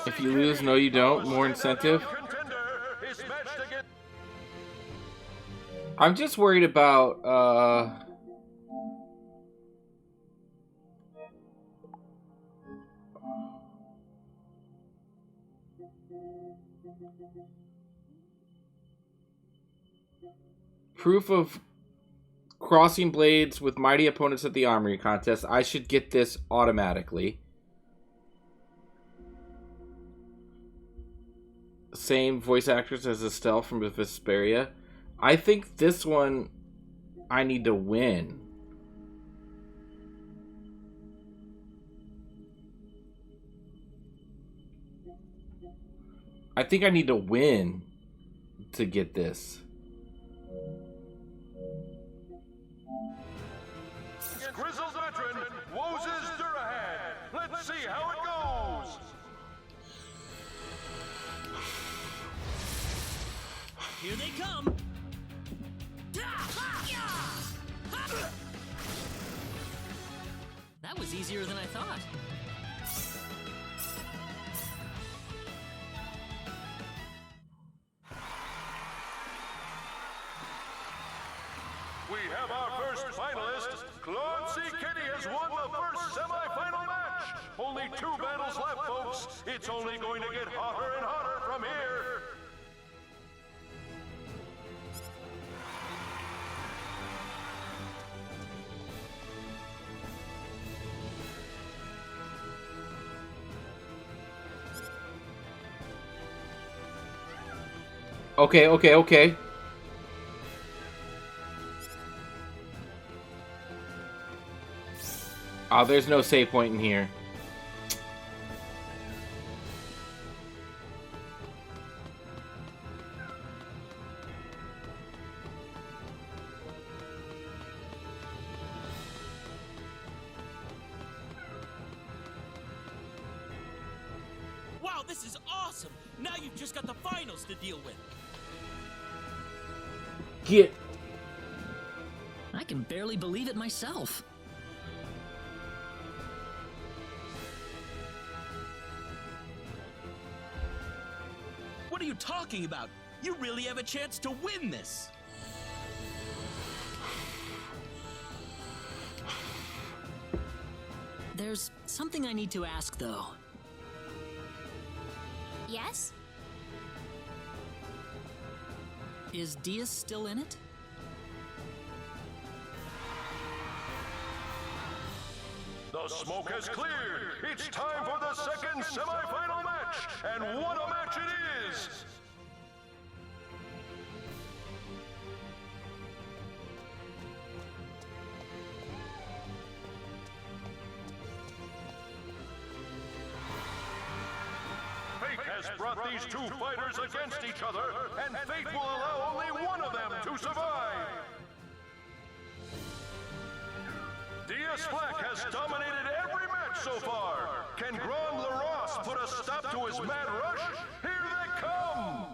If you lose, no you don't. More incentive. I'm just worried about, proof of crossing blades with mighty opponents at the armory contest. I should get this automatically. Same voice actress as Estelle from Vesperia. I think this one I need to win. I think I need to win to get this. Grizzled veteran, Woses Durahan. Let's see how it goes. Here they come! That was easier than I thought. We have our first finalist. Claude C. Kitty has won the first semi-final match. Only 2 battles left, folks. It's only going to get hotter and hotter from here. Okay. Oh, there's no save point in here. Wow, this is awesome! Now you've just got the finals to deal with. Get. I can barely believe it myself. What are you talking about? You really have a chance to win this! There's something I need to ask, though. Yes? Is Diaz still in it? The smoke has cleared. It's time for the second semi-final match. And what a match it is! Fate has brought these 2 fighters against each other, and fate will allow only one of them to survive. Diaz Black has dominated every match so far. Can Grand Laros put a stop to his mad rush? Here they come!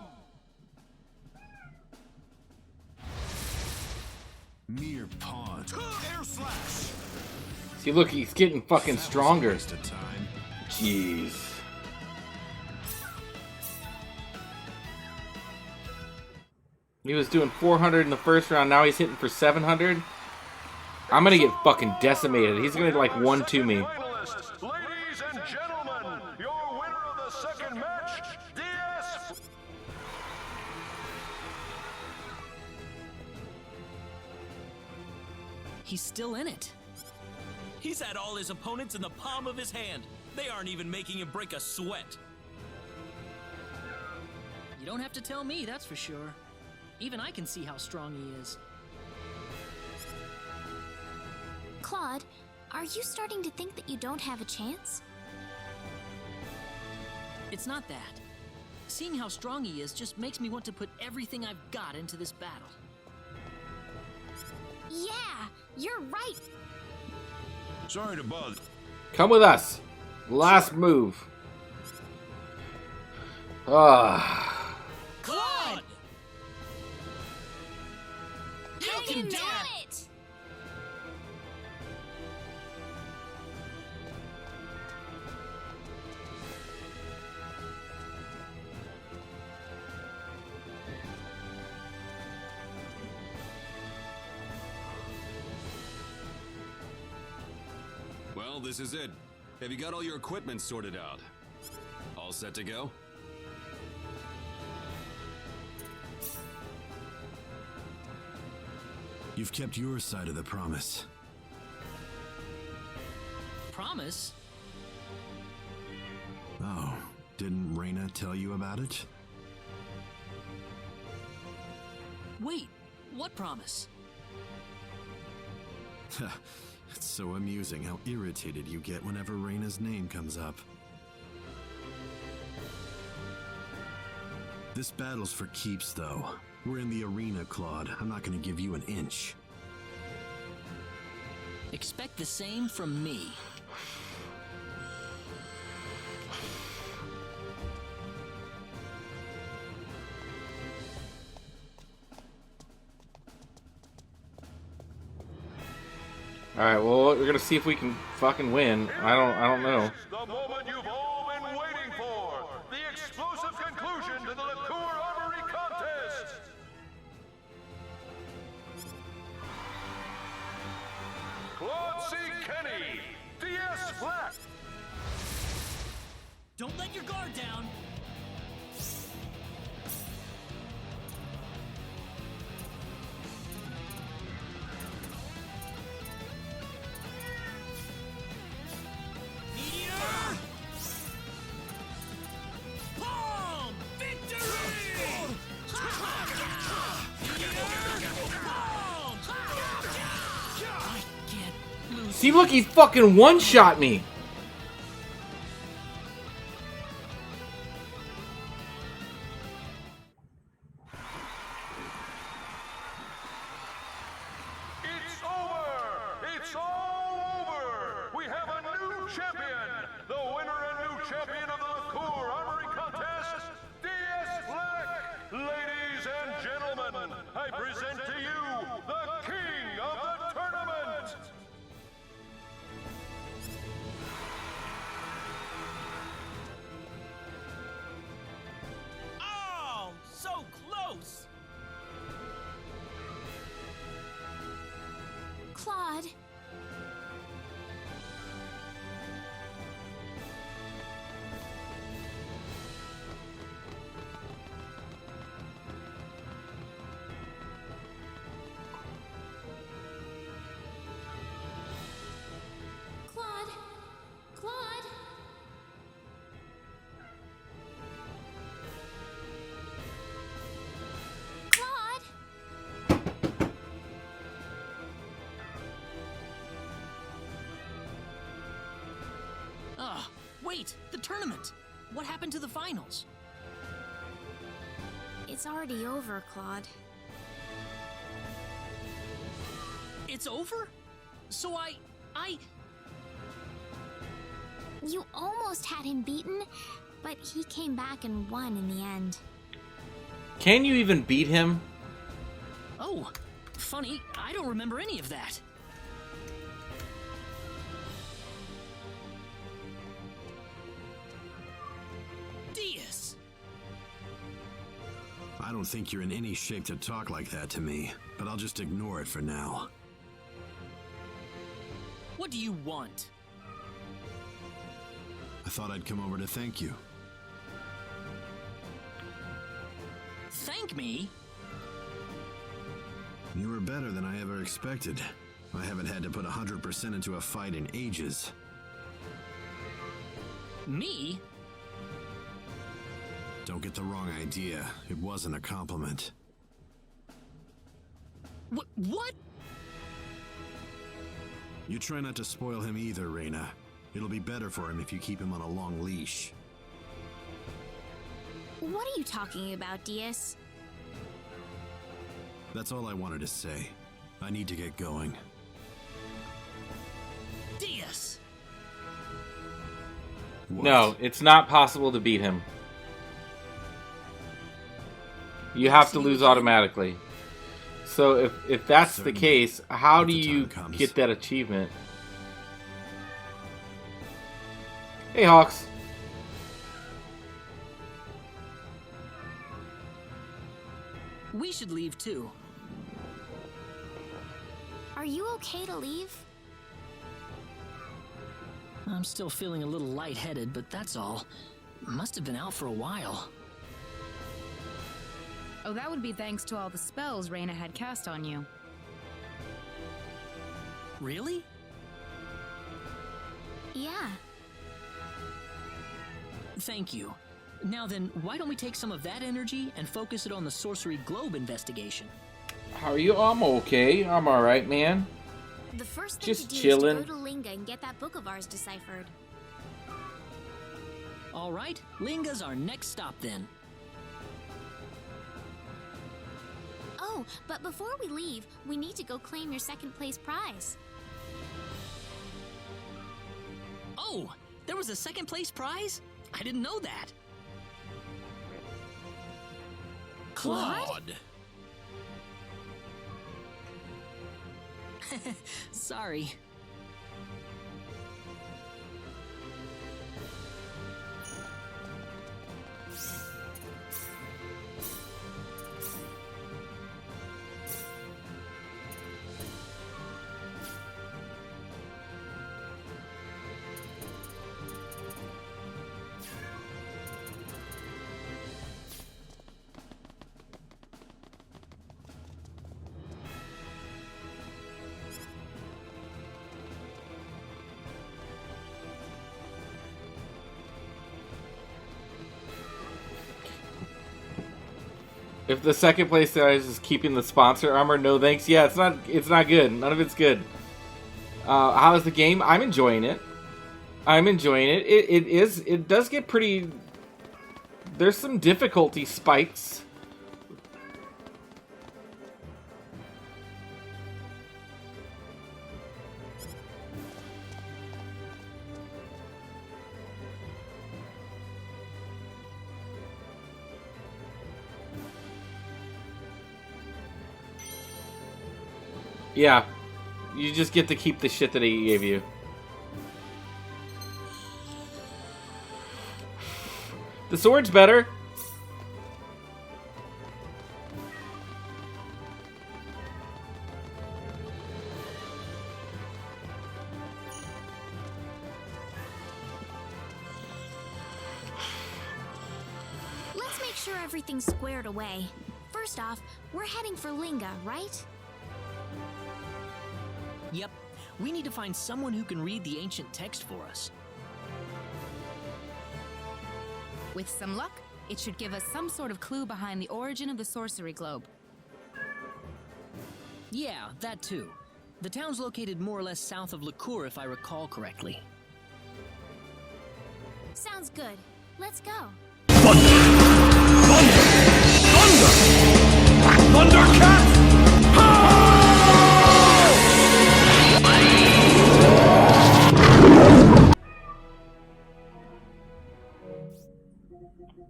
Mere pawns. Air slash! See, look, he's getting fucking stronger. Waste of time. Jeez. He was doing 400 in the first round, now he's hitting for 700. I'm gonna get fucking decimated. He's gonna like 1-2 me. Ladies and gentlemen, your winner of the second match, Diaz. He's still in it. He's had all his opponents in the palm of his hand. They aren't even making him break a sweat. You don't have to tell me, that's for sure. Even I can see how strong he is. Claude, are you starting to think that you don't have a chance? It's not that. Seeing how strong he is just makes me want to put everything I've got into this battle. Yeah, you're right. Sorry to bother. Come with us. Last move. Ah. Claude! You can do it! Well, this is it. Have you got all your equipment sorted out? All set to go? You've kept your side of the promise. Promise? Oh, didn't Reyna tell you about it? Wait, what promise? It's so amusing how irritated you get whenever Reyna's name comes up. This battle's for keeps, though. We're in the arena, Claude. I'm not gonna give you an inch. Expect the same from me. Alright, well, we're gonna see if we can fucking win. I don't know. The moment you've all been waiting for. The explosive conclusion to the Liqueur Armory contest. Claude C. Kenny, DS Black. Don't let your guard down. Meteor! Palm! Victory! See, look, he fucking one-shot me. It's over! It's all over! We have a new champion! The winner and new champion of the Liqueur Armory contest, DS Black! Ladies and gentlemen, I present to you the king of the tournament! Oh, so close! Claude. Claude. Claude. Claude. Ah, wait, the tournament. What happened to the finals? It's already over, Claude. It's over? So I... You almost had him beaten, but he came back and won in the end. Can you even beat him? Oh, funny, I don't remember any of that. Diaz! I don't think you're in any shape to talk like that to me, but I'll just ignore it for now. What do you want? I thought I'd come over to thank you. Thank me? You were better than I ever expected. I haven't had to put 100% into a fight in ages. Me? Don't get the wrong idea. It wasn't a compliment. What? You try not to spoil him either, Reina. It'll be better for him if you keep him on a long leash. What are you talking about, Diaz? That's all I wanted to say. I need to get going. Diaz! What? No, it's not possible to beat him. You have to lose automatically. So if that's the case, how do you get that achievement? Hey, Hawks. We should leave too. Are you okay to leave? I'm still feeling a little lightheaded, but that's all. Must have been out for a while. Oh, that would be thanks to all the spells Reina had cast on you. Really? Yeah. Thank you. Now then, why don't we take some of that energy and focus it on the Sorcery Globe investigation? How are you? I'm okay. I'm alright, man. The first thing Just to do chillin'. is to go to Linga and get that book of ours deciphered. All right, Linga's our next stop then. Oh, but before we leave, we need to go claim your second place prize. Oh, there was a second place prize? I didn't know that. Claude? Sorry. If the second place prize is keeping the sponsor armor, no thanks. Yeah, it's not good. None of it's good. How is the game? I'm enjoying it. It does get pretty... There's some difficulty spikes. Yeah, you just get to keep the shit that he gave you. The sword's better. Let's make sure everything's squared away. First off, we're heading for Linga, right? Yep. We need to find someone who can read the ancient text for us. With some luck, it should give us some sort of clue behind the origin of the sorcery globe. Yeah, that too. The town's located more or less south of LaCour, if I recall correctly. Sounds good. Let's go. Thundercat!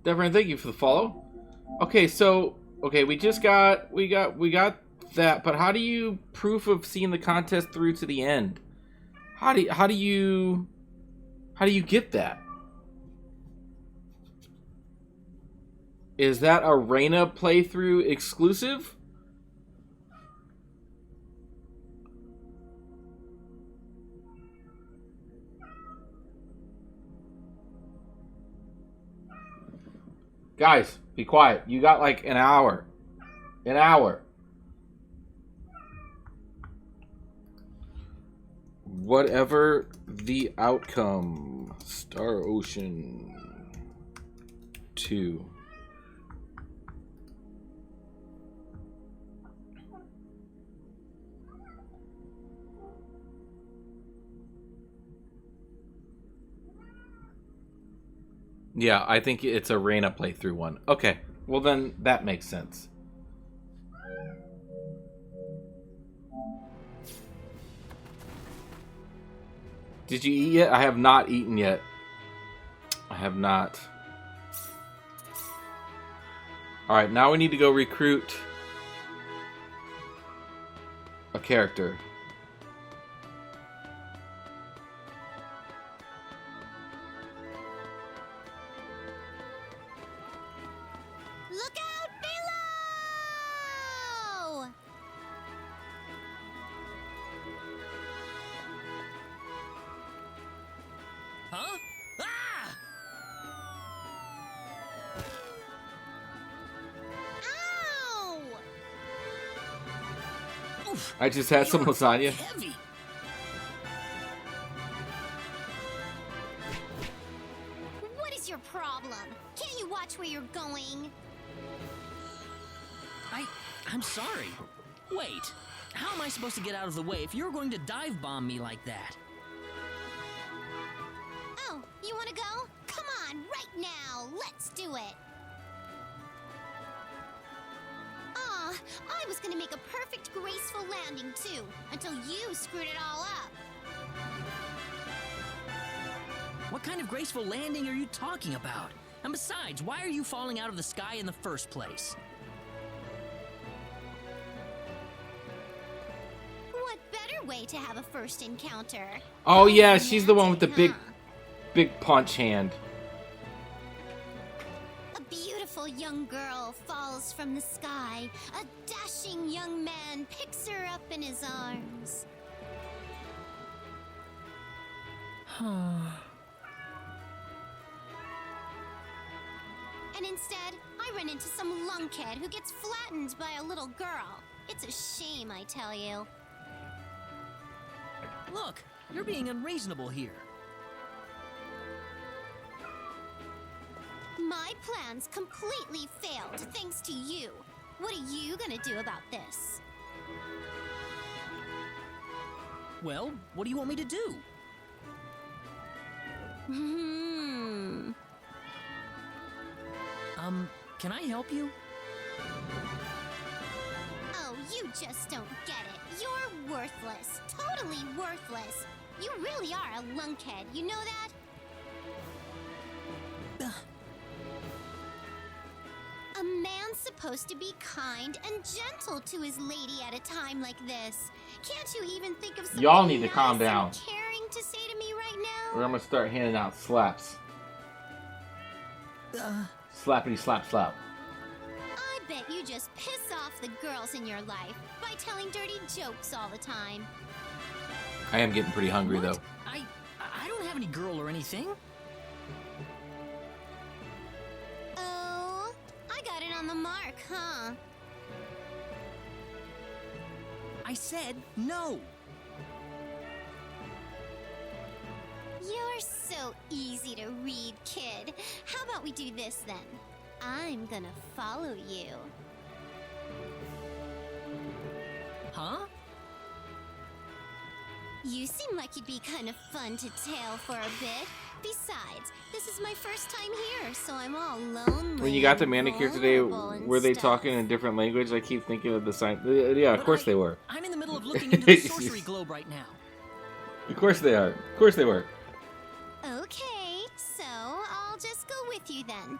Devin, thank you for the follow. Okay, so we got that, but how do you proof of seeing the contest through to the end? How do you get that? Is that a Reina playthrough exclusive? Guys, be quiet. You got like an hour. An hour. Whatever the outcome. Star Ocean 2. Yeah, I think it's a Reina playthrough one. Okay, well then that makes sense. Did you eat yet? I have not eaten yet. I have not. Alright, now we need to go recruit a character. Look out below! Huh? Ah! Ow! Oof, I just had some lasagna. heavy. What is your problem? Can't you watch where you're going? I'm sorry. Wait, how am I supposed to get out of the way if you're going to dive bomb me like that? Oh, you wanna go? Come on, right now! Let's do it! Aw, I was gonna make a perfect, graceful landing too, until you screwed it all up. What kind of graceful landing are you talking about? And besides, why are you falling out of the sky in the first place? What better way to have a first encounter? Oh yeah, she's the one with the big punch hand. A beautiful young girl falls from the sky. A dashing young man picks her up in his arms. And instead, I run into some lunkhead who gets flattened by a little girl. It's a shame, I tell you. Look, you're being unreasonable here. My plans completely failed thanks to you. What are you gonna do about this? Well, what do you want me to do? Can I help you? Oh, you just don't get it. You're worthless. Totally worthless. You really are a lunkhead, you know that? A man's supposed to be kind and gentle to his lady at a time like this. Can't you even think of something Y'all need to nice calm and down. caring to say to me right now? Or I'm gonna start handing out slaps. Slappity slap slap. I bet you just piss off the girls in your life by telling dirty jokes all the time. I am getting pretty hungry though. I don't have any girl or anything. Oh, I got it on the mark, huh? I said no. You're so easy to read, kid. How about we do this then? I'm gonna follow you. Huh? You seem like you'd be kind of fun to tail for a bit. Besides, this is my first time here, so I'm all lonely. When you got the and manicure today, vulnerable and were they stuff. talking in a different language? I keep thinking of the sign. Yeah, of course they were. I'm in the middle of looking into the sorcery globe right now. Of course they are. Of course they were. Okay, so I'll just go with you then.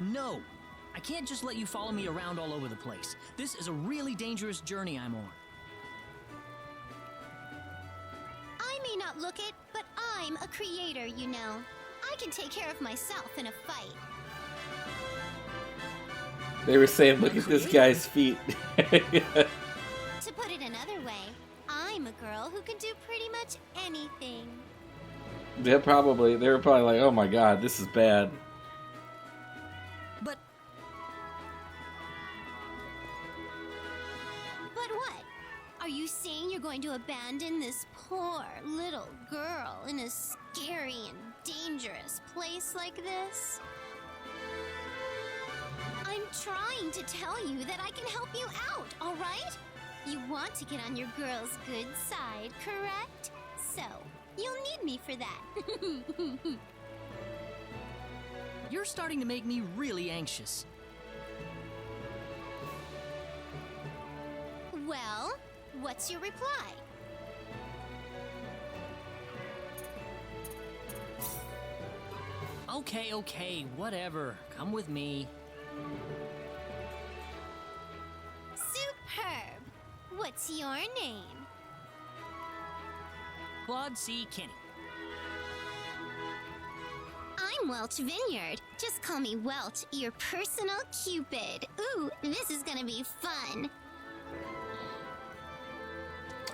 No. I can't just let you follow me around all over the place. This is a really dangerous journey I'm on. I may not look it, but I'm a creator, you know. I can take care of myself in a fight. They were saying, look at this guy's feet. To put it another way, I'm a girl who can do pretty much anything. They were probably like, oh my god, this is bad. But what? Are you saying you're going to abandon this poor little girl in a scary and dangerous place like this? I'm trying to tell you that I can help you out, all right? You want to get on your girl's good side, correct? So, you'll need me for that. you're starting to make me really anxious. Well, what's your reply? Okay, whatever. Come with me. Superb! What's your name? Claude C. Kenny. I'm Welch Vineyard. Just call me Welch, your personal Cupid. Ooh, this is gonna be fun.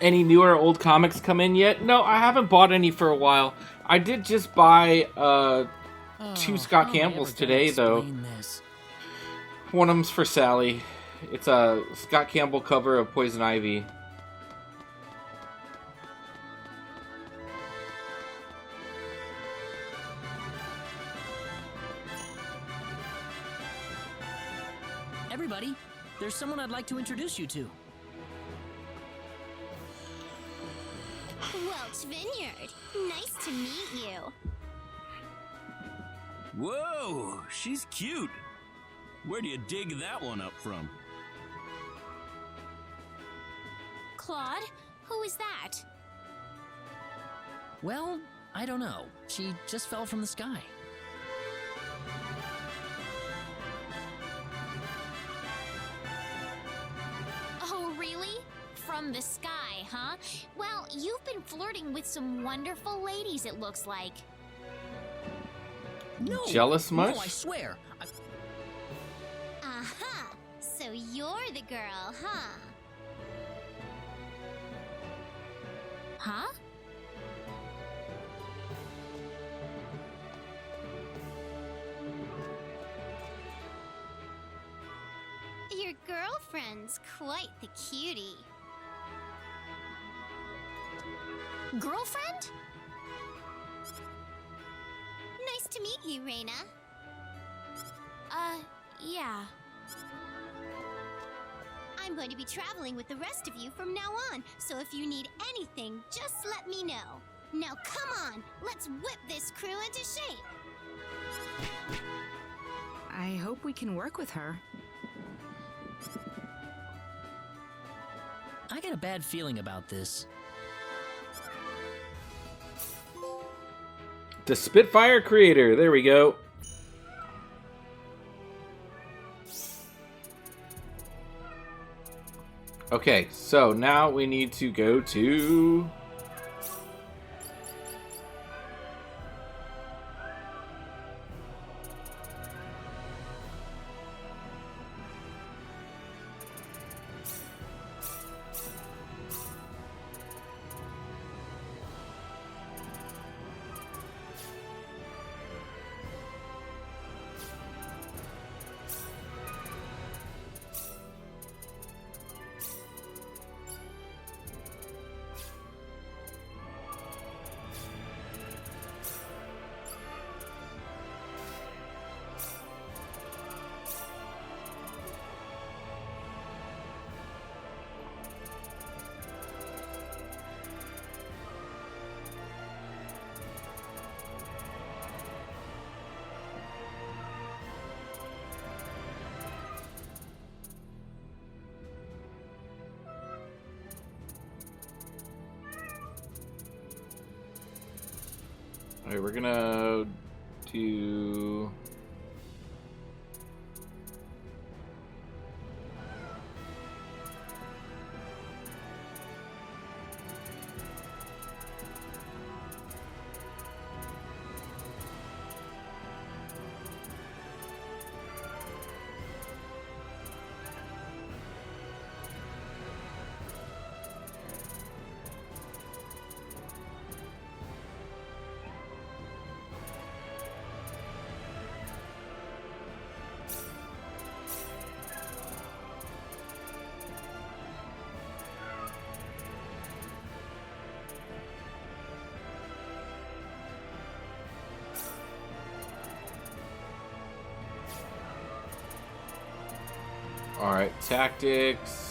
Any newer or old comics come in yet? No, I haven't bought any for a while. I did just buy two Scott Campbells today, though. One of them's for Sally. It's a Scott Campbell cover of Poison Ivy. Everybody, there's someone I'd like to introduce you to. Welch Vineyard. Nice to meet you. Whoa, she's cute. Where do you dig that one up from? Claude, who is that? Well, I don't know. She just fell from the sky. Oh, really? From the sky, huh? Well, you've been flirting with some wonderful ladies, it looks like. No, Jealous much? No, I swear. Aha! So you're the girl, huh? Huh? Your girlfriend's quite the cutie. Girlfriend? Nice to meet you, Reina. Yeah. I'm going to be traveling with the rest of you from now on, so if you need anything, just let me know. Now come on, let's whip this crew into shape. I hope we can work with her. I got a bad feeling about this. The Spitfire creator. There we go. Okay, so now we need to go to... Alright, we're gonna do... Alright, tactics.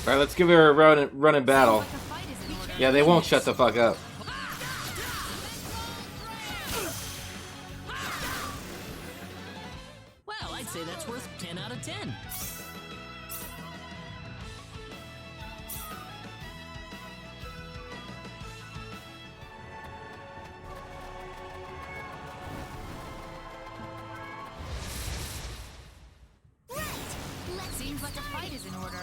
Alright, let's give her a run in battle. Yeah, they won't shut the fuck up. Well, I'd say that's worth 10 out of 10. Seems like a fight is in order.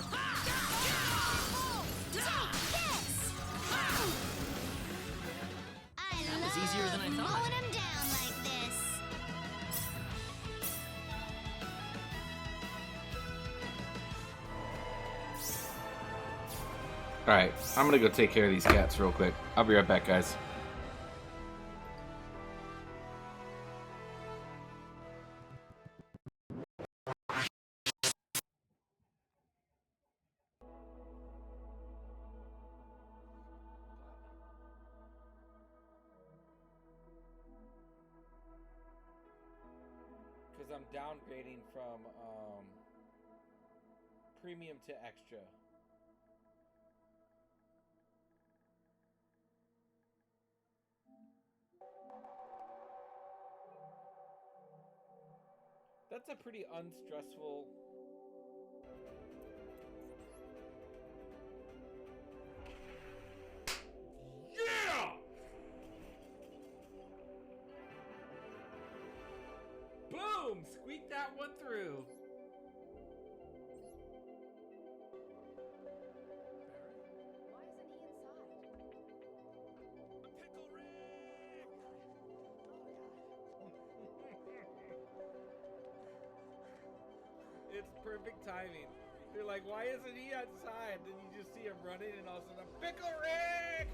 That was easier than I thought. Mowing 'em down like this. Alright, I'm gonna go take care of these cats real quick. I'll be right back, guys. Because I'm downgrading from premium to extra. That's a pretty unstressful. Yeah! Boom! Squeak that one through. Why isn't he inside? Pickle Rick! It's perfect timing. They're like, why isn't he outside? Then you just see him running, and all of a sudden, Pickle Rick!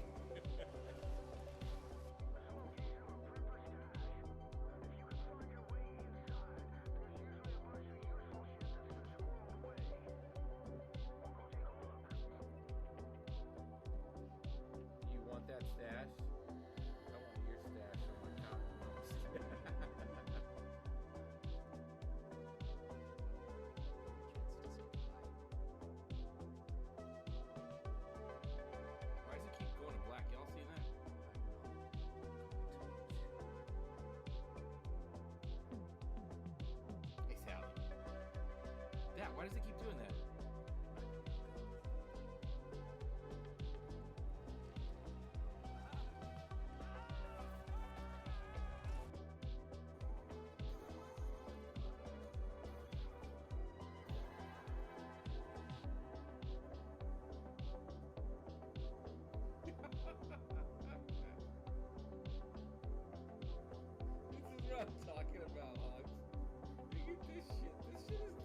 You want that stash? I want your stash. I want Cottonmouth's Why does it keep going to black? Y'all see that? Hey, Sally. Dad, why does it keep doing that? This is what I'm talking about, Hogs. Look at this shit.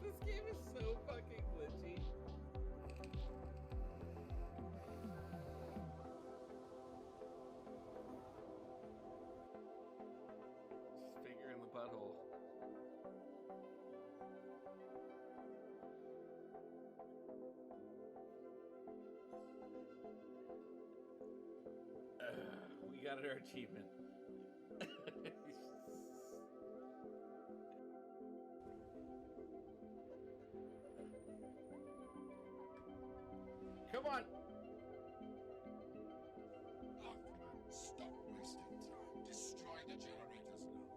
This game is so fucking glitchy. Just finger in the butthole. We got our achievement. Come on. Stop wasting time. Destroy the generators now.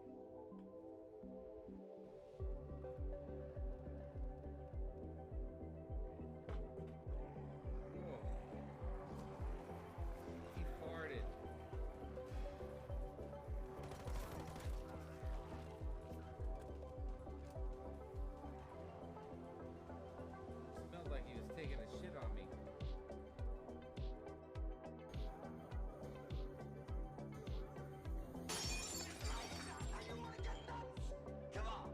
He farted. Smelled like he was taking a shit on me. Come on.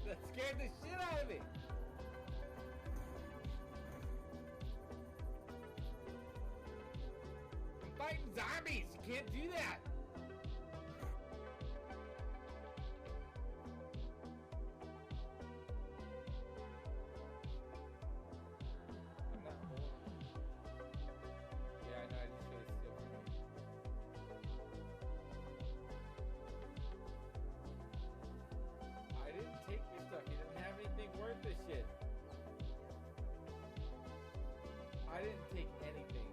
That scared the shit out of me. I'm fighting zombies. You can't do that. I'm not holding. Yeah, I know. I just really steal from him. I didn't take your stuff. You didn't have anything worth this shit. I didn't take anything.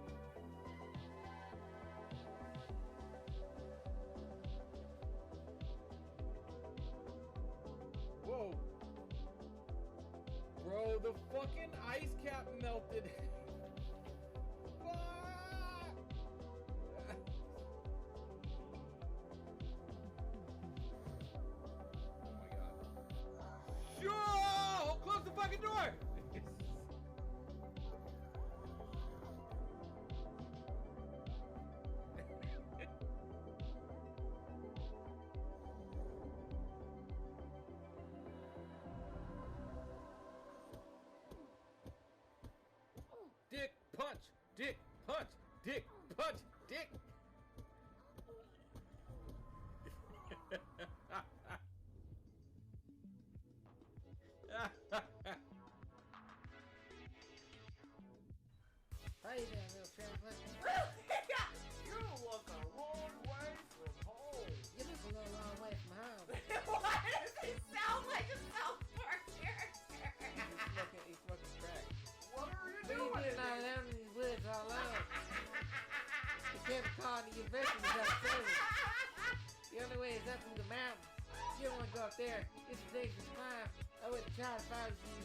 Whoa. Bro, the fucking ice cap melted. Fuck! Oh my god. Sure! Close the fucking door! Dick punch! Dick punch! Dick punch! Dick! How you doing, little translation? You look a long way from home. You look a little long way from home. can't call any investment without saving. The only way is up through the mountains. You don't want to go up there. It's a dangerous climb. I wouldn't try if I was you.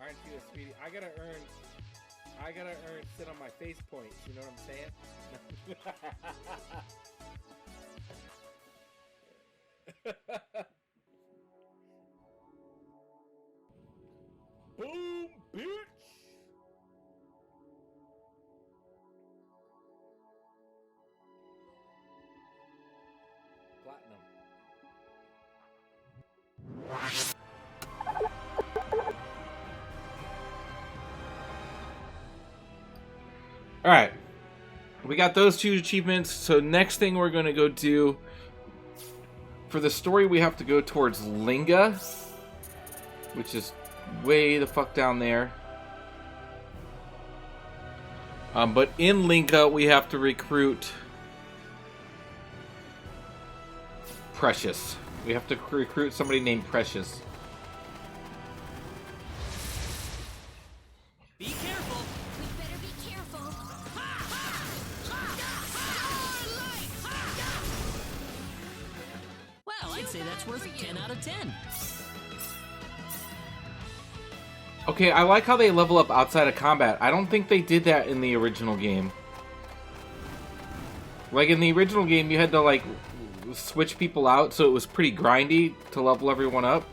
Aren't you a sweetie? I gotta earn sit on my face points, you know what I'm saying? Boom, bitch! Platinum. Alright. We got those 2 achievements. So next thing we're going to go do... For the story, we have to go towards Linga. Which is way the fuck down there. But in Linga, we have to recruit... Precious. We have to recruit somebody named Precious. Be careful. We better be careful. Well, I'd say that's worth 10 out of 10. Okay, I like how they level up outside of combat. I don't think they did that in the original game. Like, in the original game, you had to, like, switch people out, so it was pretty grindy to level everyone up.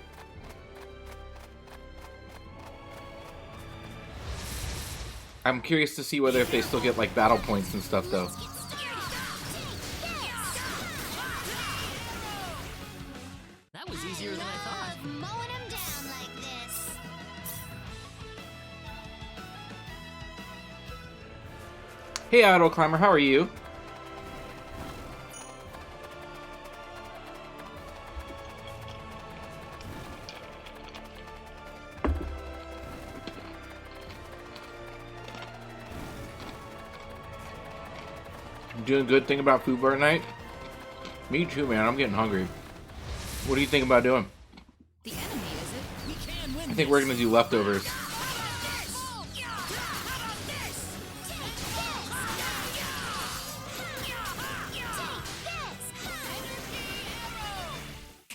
I'm curious to see whether if they still get, like, battle points and stuff, though. That was easier than I thought. Mowing them down like this. Hey, Auto Climber, how are you? Doing good thing about food bar night? Me too, man. I'm getting hungry. What do you think about doing? The enemy, is it? We can win. I think we're gonna do leftovers.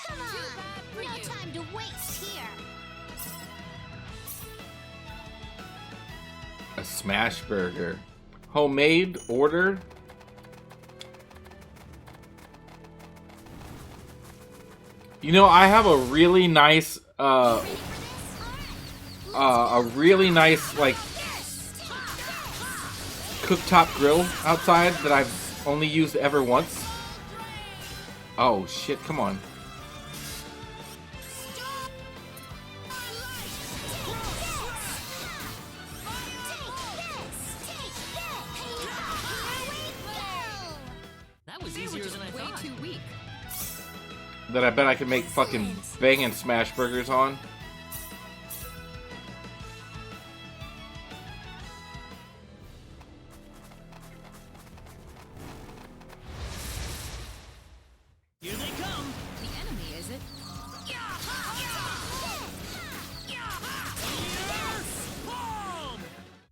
Come on. No time to waste here. A smash burger. Homemade order. You know, I have a really nice, like, cooktop grill outside that I've only used ever once. Oh, shit, come on. That was easier than I thought. Way too weak. That I bet I could make fucking banging smash burgers on. Here they come. The enemy, is it?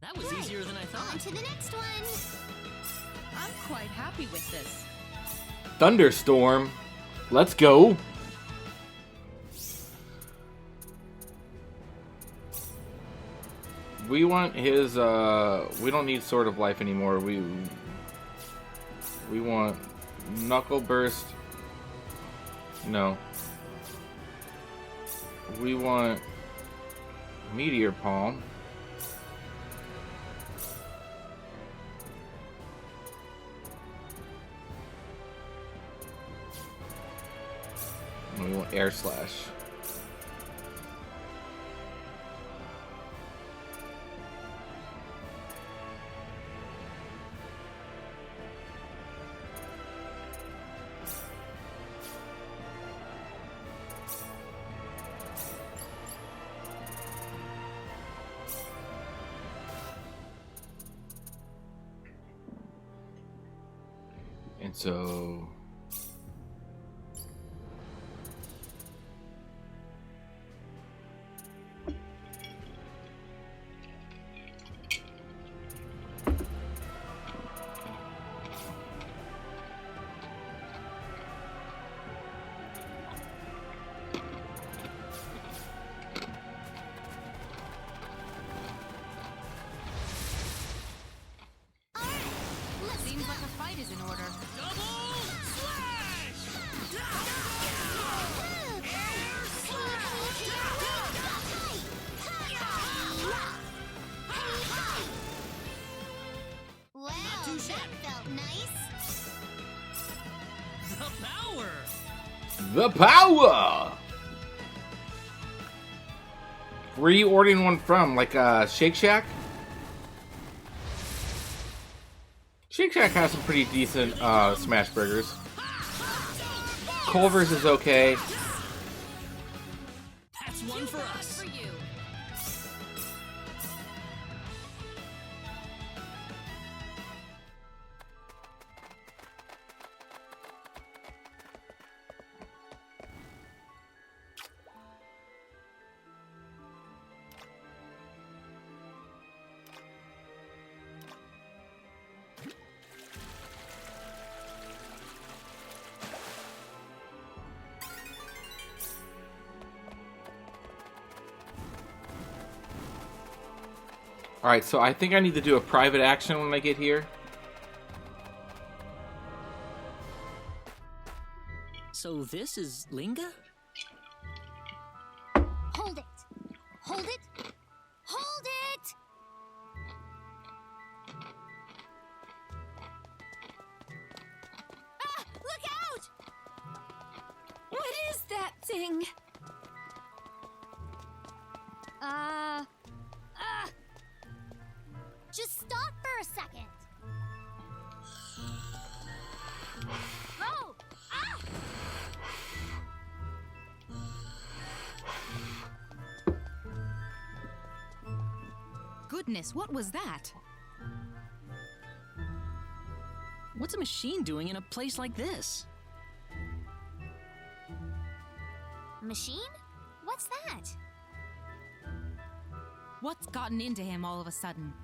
That was easier than I On thought. to the next one. I'm quite happy with this. Thunderstorm. Let's go. We want his, we don't need Sword of Life anymore. We want Knuckle Burst. No. We want Meteor Palm. And we want Air Slash. And so order. Well, that felt nice. The power! The power! Where are you ordering one from? Like Shake Shack? Shake Shack has some pretty decent smash burgers. Culver's is okay. That's one for us. For you. Alright, so I think I need to do a private action when I get here. So this is Linga? Hold it. Hold it. Hold it! Ah! Look out! What is that thing? Just stop for a second. Oh! Ah! Goodness, what was that? What's a machine doing in a place like this? Machine? What's that? What's gotten into him all of a sudden?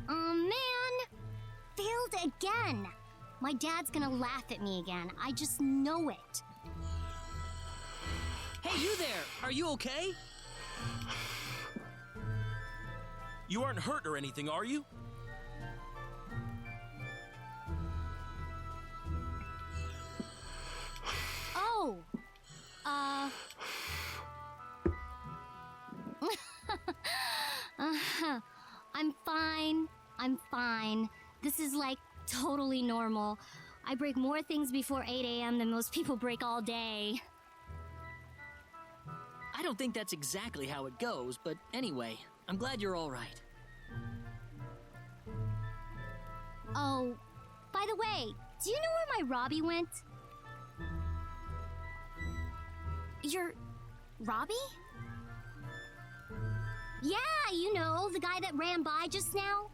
Oh man! Failed again! My dad's gonna laugh at me again. I just know it. Hey, you there! Are you okay? You aren't hurt or anything, are you? Oh! I'm fine. I'm fine. This is like totally normal. I break more things before 8 a.m. than most people break all day. I don't think that's exactly how it goes, but anyway, I'm glad you're all right. Oh, by the way, do you know where my Robbie went? Your Robbie? Yeah, you know, the guy that ran by just now.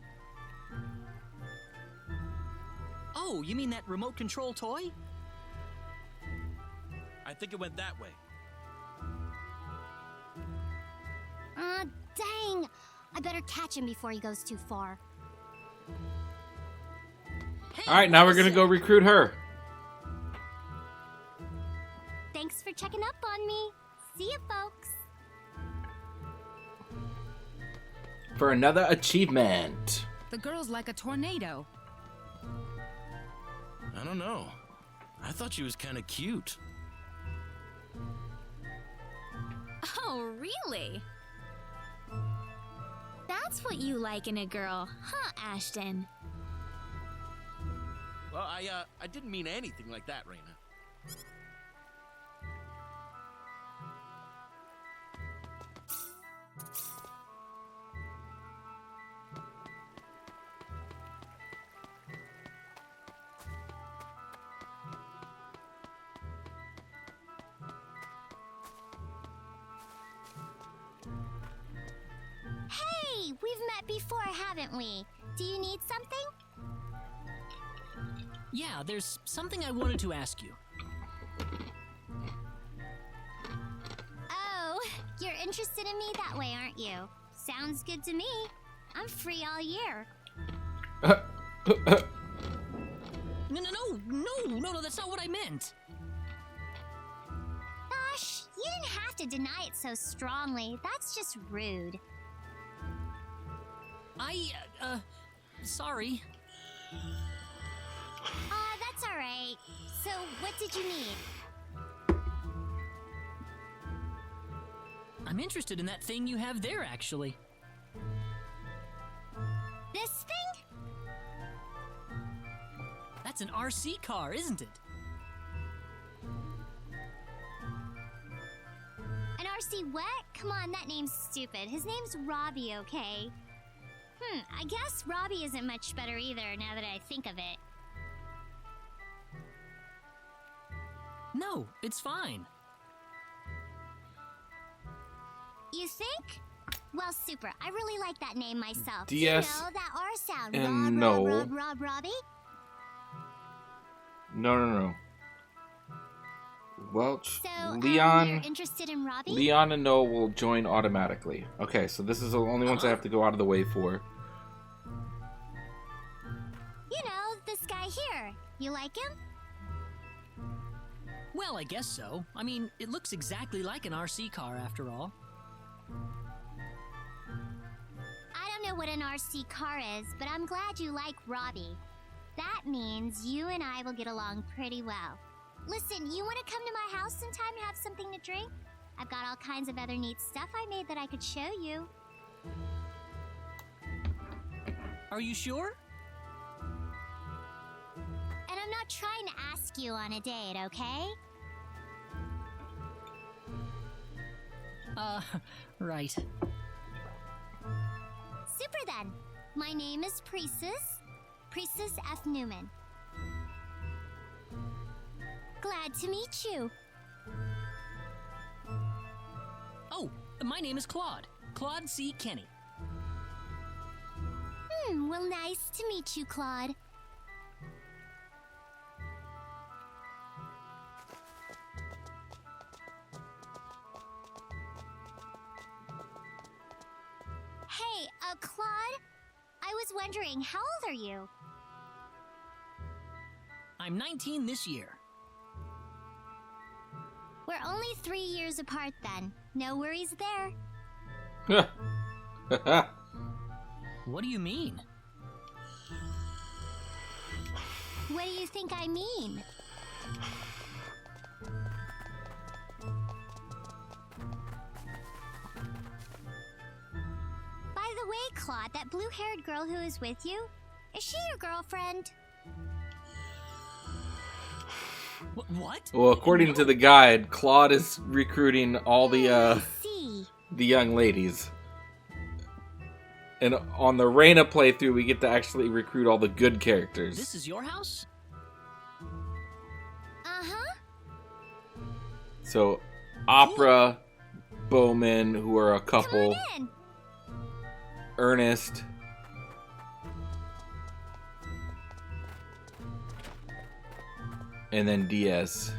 Oh, you mean that remote control toy? I think it went that way. Dang! I better catch him before he goes too far. Hey, Alright, now we're gonna go recruit her. Thanks for checking up on me. See ya, folks. For another achievement. The girl's like a tornado. I don't know. I thought she was kind of cute. Oh, really? That's what you like in a girl, huh, Ashton? Well, I didn't mean anything like that, Raina. Hey, we've met before, haven't we? Do you need something? Yeah, there's something I wanted to ask you. Oh, you're interested in me that way, aren't you? Sounds good to me. I'm free all year. No, that's not what I meant. Gosh, you didn't have to deny it so strongly. That's just rude. Sorry. That's alright. So, what did you need? I'm interested in that thing you have there, actually. This thing? That's an RC car, isn't it? An RC what? Come on, that name's stupid. His name's Robbie, okay? I guess Robbie isn't much better either, now that I think of it. No, it's fine. You think? Well, super. I really like that name myself. DS You know, that R sound. and no. Robbie? No. Welch, So, Leon, you're interested in Robbie? Leon and Noah will join automatically. Okay, so this is the only ones I have to go out of the way for. You know, this guy here. You like him? Well, I guess so. I mean, it looks exactly like an RC car, after all. I don't know what an RC car is, but I'm glad you like Robbie. That means you and I will get along pretty well. Listen, you want to come to my house sometime and have something to drink? I've got all kinds of other neat stuff I made that I could show you. Are you sure? And I'm not trying to ask you on a date, okay? Right. Super then. My name is Priestess F. Newman. Glad to meet you. Oh, my name is Claude. Claude C. Kenny. Well, nice to meet you, Claude. Hey, Claude? I was wondering, how old are you? I'm 19 this year. We're only 3 years apart then. No worries there. What do you mean? What do you think I mean? By the way, Claude, that blue-haired girl who is with you, is she your girlfriend? What? Well, according to the guide, Claude is recruiting all the young ladies. And on the Reina playthrough, we get to actually recruit all the good characters. This is your house? Uh-huh. So, Opera, Bowman, who are a couple, Ernest, and then DS.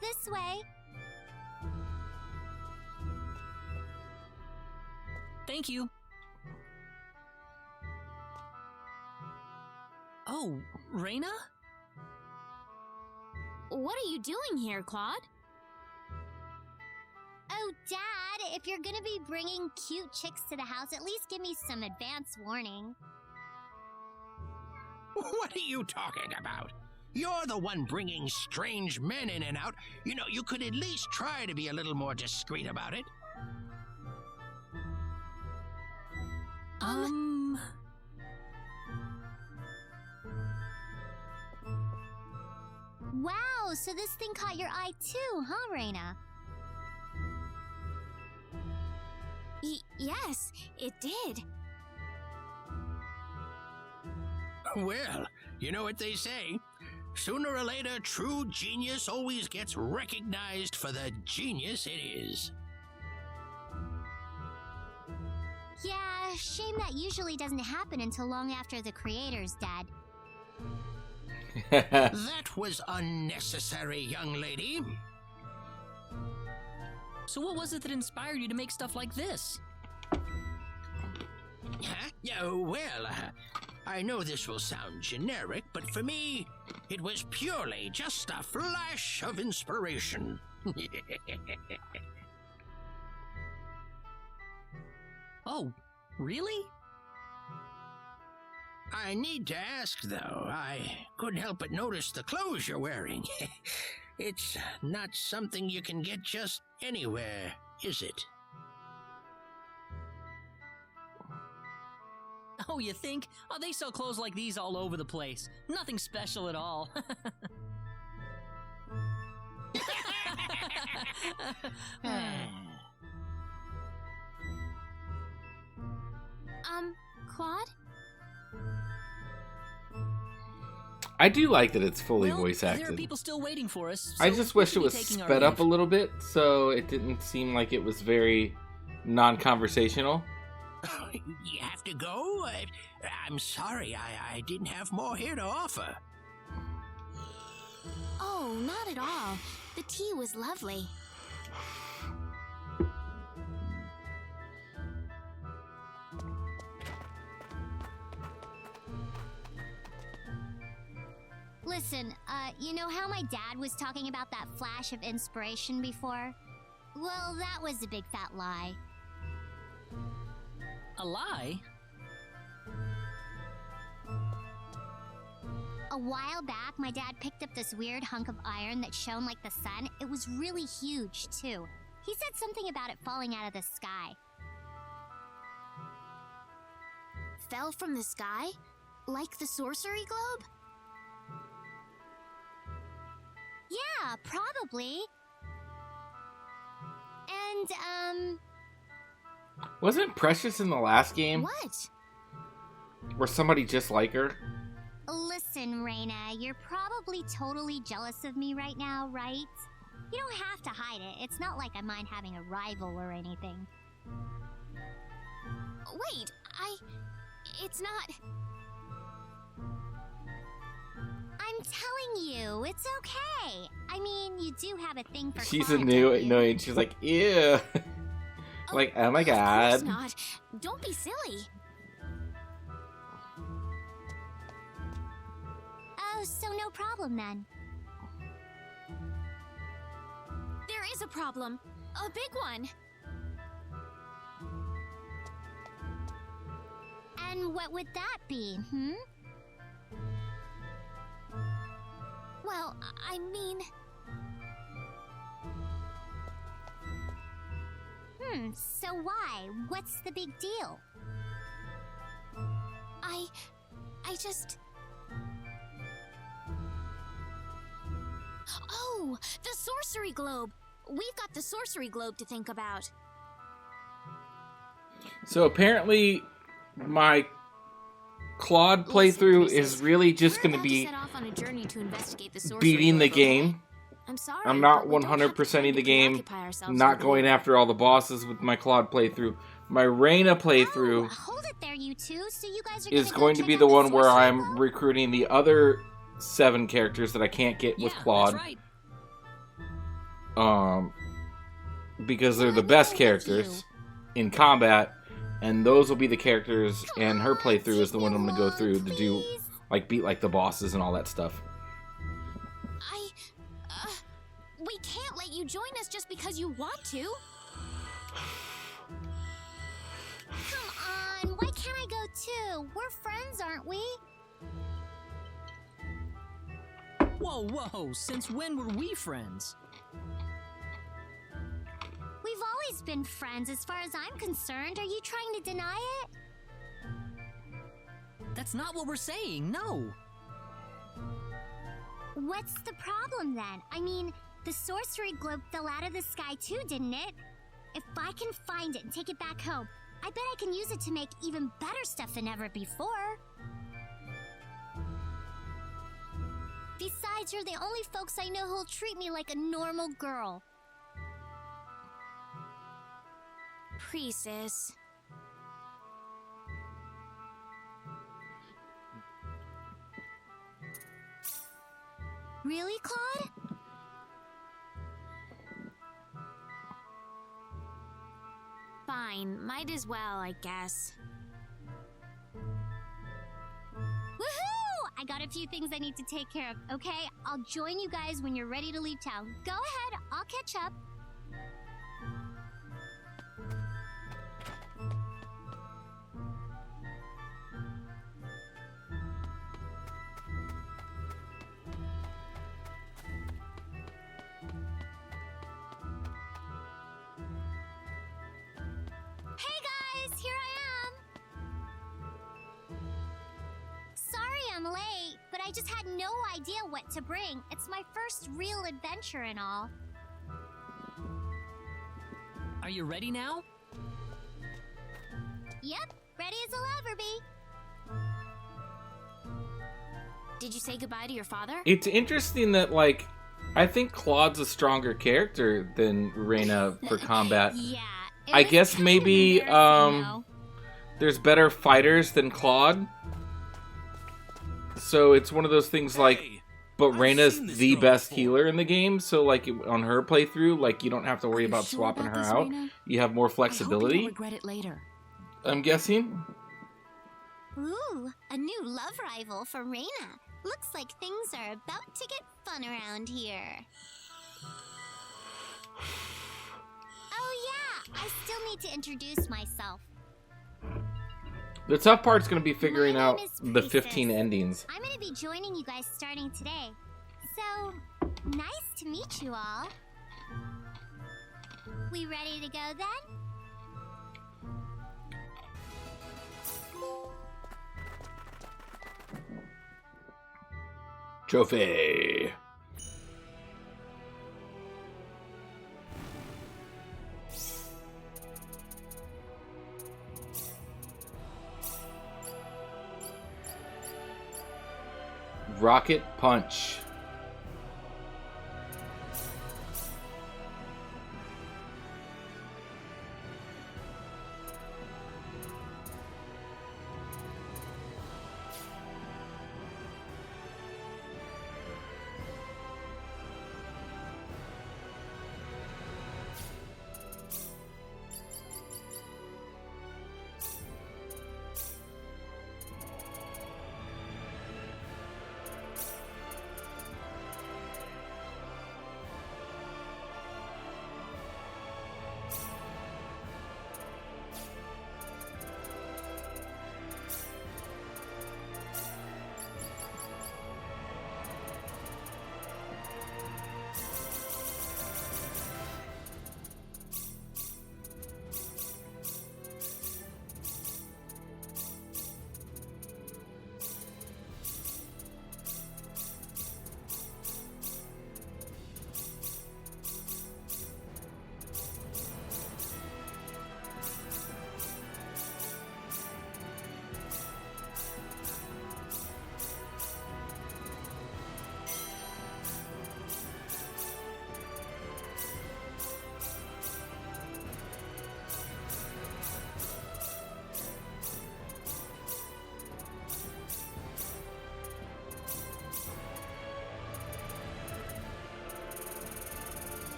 This way. Thank you. Oh, Reina? What are you doing here, Claude? Oh, Dad, if you're gonna be bringing cute chicks to the house, at least give me some advance warning. What are you talking about? You're the one bringing strange men in and out. You know, you could at least try to be a little more discreet about it. Wow, so this thing caught your eye too, huh, Reina? Yes, it did. Well, you know what they say. Sooner or later, true genius always gets recognized for the genius it is. Yeah, shame that usually doesn't happen until long after the creator's dead. That was unnecessary, young lady. So what was it that inspired you to make stuff like this? Huh? Yeah, well, I know this will sound generic, but for me, it was purely just a flash of inspiration. Oh, really? I need to ask, though. I couldn't help but notice the clothes you're wearing. It's not something you can get just anywhere, is it? Oh, you think? Oh, they sell clothes like these all over the place. Nothing special at all. Claude? I do like that it's fully voice There are acted. people still waiting for us. I so just we wish should it be was taking our sped up a leave. little bit so it didn't seem like it was very non-conversational. You have to go? I'm sorry, I didn't have more here to offer. Oh, not at all. The tea was lovely. Listen, you know how my dad was talking about that flash of inspiration before? Well, that was a big fat lie. A lie? A while back, my dad picked up this weird hunk of iron that shone like the sun. It was really huge, too. He said something about it falling out of the sky. Fell from the sky? Like the sorcery globe? Yeah, probably. And, Wasn't Precious in the last game? What? Where somebody just like her? Listen, Reina, you're probably totally jealous of me right now, right? You don't have to hide it. It's not like I mind having a rival or anything. Wait, it's not... I'm telling you, it's okay. I mean, you do have a thing for She's Claude, a new, don't you? no, and she's like, ew. Like, oh my Of course god. not. Don't be silly. Oh, so no problem then. There is a problem. A big one. And what would that be, hmm? Well, I mean... So why? What's the big deal? I just... Oh, the sorcery globe! We've got the sorcery globe to think about. So apparently, my Claude playthrough is really just going to be Set off on a journey to investigate the sorcery beating the globe, game. I'm sorry. I'm not but we don't have 100%ing the game, preoccupy ourselves not with going it. after all the bosses with my Claude playthrough. My Reina playthrough Hold it there, you two. So you guys are is gonna go going to check be out the one where sorcery I'm globe? recruiting the other 7 characters that I can't get with Claude. That's right. Because they're the best characters in combat, and those will be the characters, and her playthrough is the one I'm going to go through to do, like, beat, like, the bosses and all that stuff. We can't let you join us just because you want to. Come on, why can't I go too? We're friends, aren't we? Whoa, whoa, since when were we friends? We've always been friends as far as I'm concerned. Are you trying to deny it? That's not what we're saying, no. What's the problem then? I mean, the sorcery globe fell out of the sky too, didn't it? If I can find it and take it back home, I bet I can use it to make even better stuff than ever before. Besides, you're the only folks I know who'll treat me like a normal girl. Priestess. Really, Claude? Fine, might as well, I guess. Woohoo! I got a few things I need to take care of, okay? I'll join you guys when you're ready to leave town. Go ahead, I'll catch up. Hey guys, here I am! Sorry I'm late, but I just had no idea what to bring. It's my first real adventure and all. Are you ready now? Yep, ready as I'll ever be. Did you say goodbye to your father? It's interesting that, like, I think Claude's a stronger character than Reina for combat. Yeah. I guess maybe there's better fighters than Claude. So it's one of those things like, but Reina's the best healer in the game, so like on her playthrough, like you don't have to worry about swapping her out. You have more flexibility. Regret it later. I'm guessing. Ooh, a new love rival for Reina. Looks like things are about to get fun around here. Oh yeah, I still need to introduce myself. The tough part's going to be figuring My out name is the Priestess. 15 endings. I'm gonna be joining you guys starting today. So, nice to meet you all. We ready to go then? Trophy. Rocket Punch.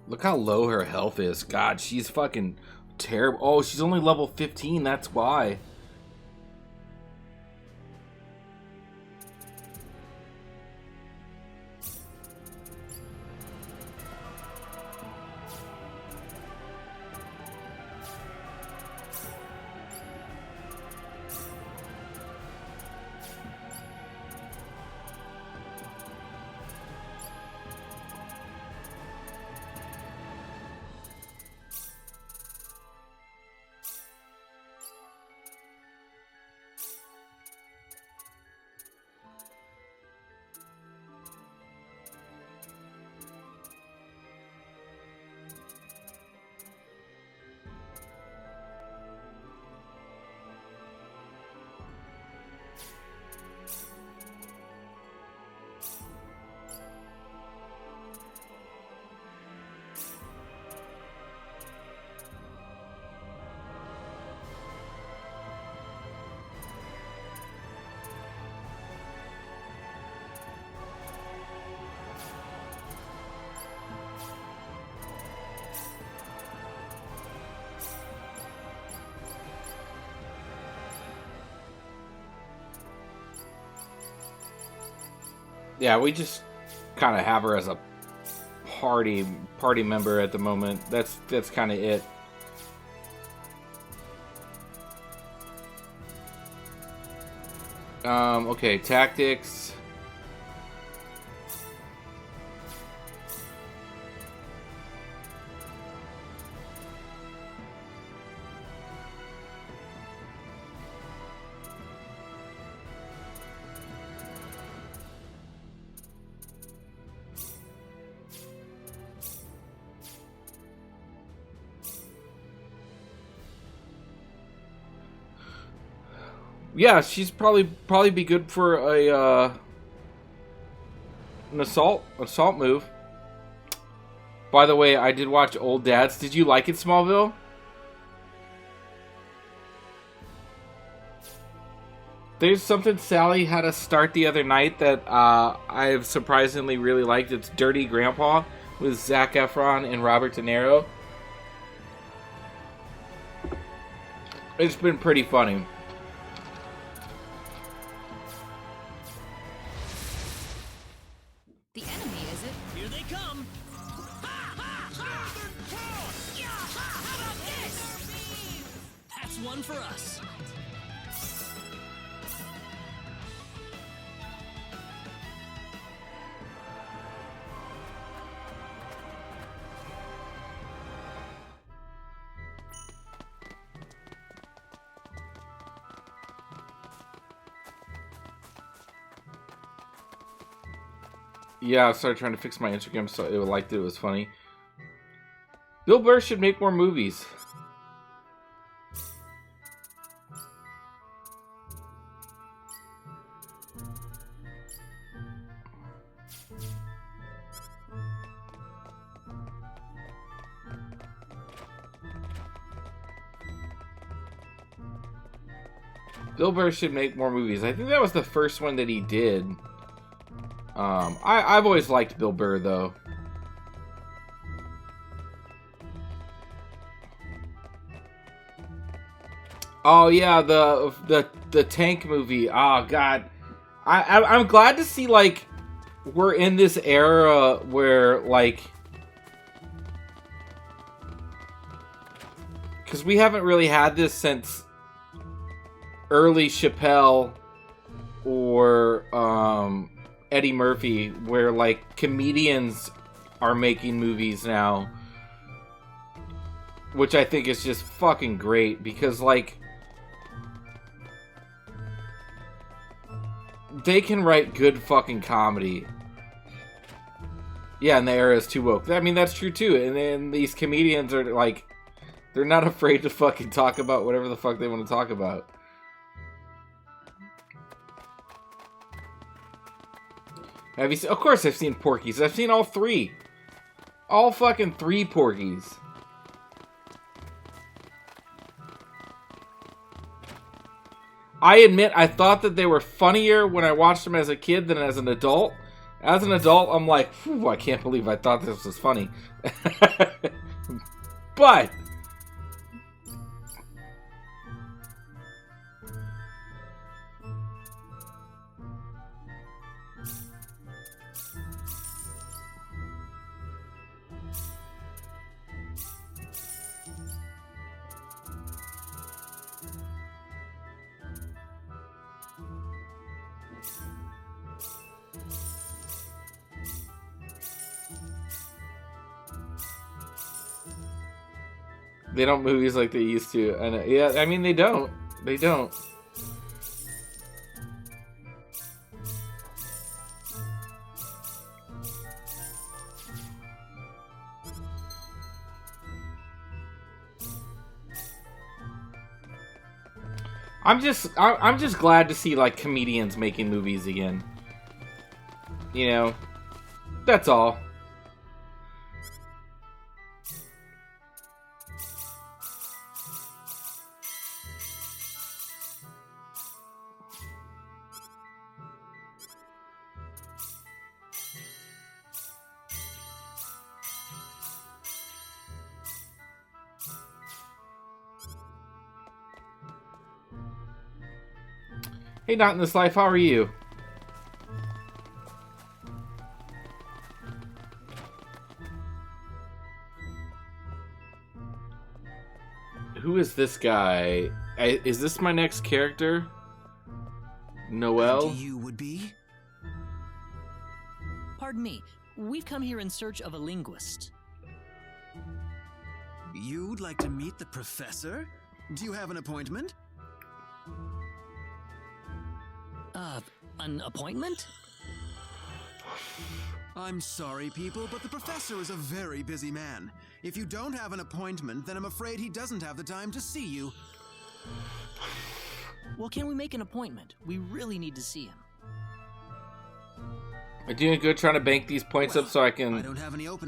Look how low her health is. God, she's fucking terrible. Oh, she's only level 15, that's why. Yeah, we just kind of have her as a party member at the moment. That's kind of it. Okay, tactics. Yeah, she's probably be good for a an assault move. By the way, I did watch Old Dads. Did you like it, Smallville? There's something Sally had us start the other night that I've surprisingly really liked. It's Dirty Grandpa with Zac Efron and Robert De Niro. It's been pretty funny. The enemy, is it? Here they come. That's one for us. Yeah, I started trying to fix my Instagram so it liked it was funny. Bill Burr should make more movies. Bill Burr should make more movies. I think that was the first one that he did. I've always liked Bill Burr, though. Oh yeah, the tank movie. Oh god, I'm glad to see like we're in this era where like, because we haven't really had this since early Chappelle or Eddie Murphy, where like comedians are making movies now, which I think is just fucking great because like they can write good fucking comedy. Yeah, and the era is too woke. I mean, that's true too. And then these comedians are like, they're not afraid to fucking talk about whatever the fuck they want to talk about. Have you seen? Of course I've seen Porky's. I've seen all three. All fucking three Porky's. I admit I thought that they were funnier when I watched them as a kid than as an adult. As an adult, I'm like, I can't believe I thought this was funny. But they don't movies like they used to. And yeah, I mean, they don't. They don't. I'm just glad to see like comedians making movies again. You know, that's all. Hey, Not in This Life, how are you? Who is this guy? Is this my next character? Noel? You would be? Pardon me. We've come here in search of a linguist. You'd like to meet the professor? Do you have an appointment? An appointment? I'm sorry, people, but the professor is a very busy man. If you don't have an appointment, then I'm afraid he doesn't have the time to see you. Well, can we make an appointment? We really need to see him. I'm doing good trying to bank these points up so I can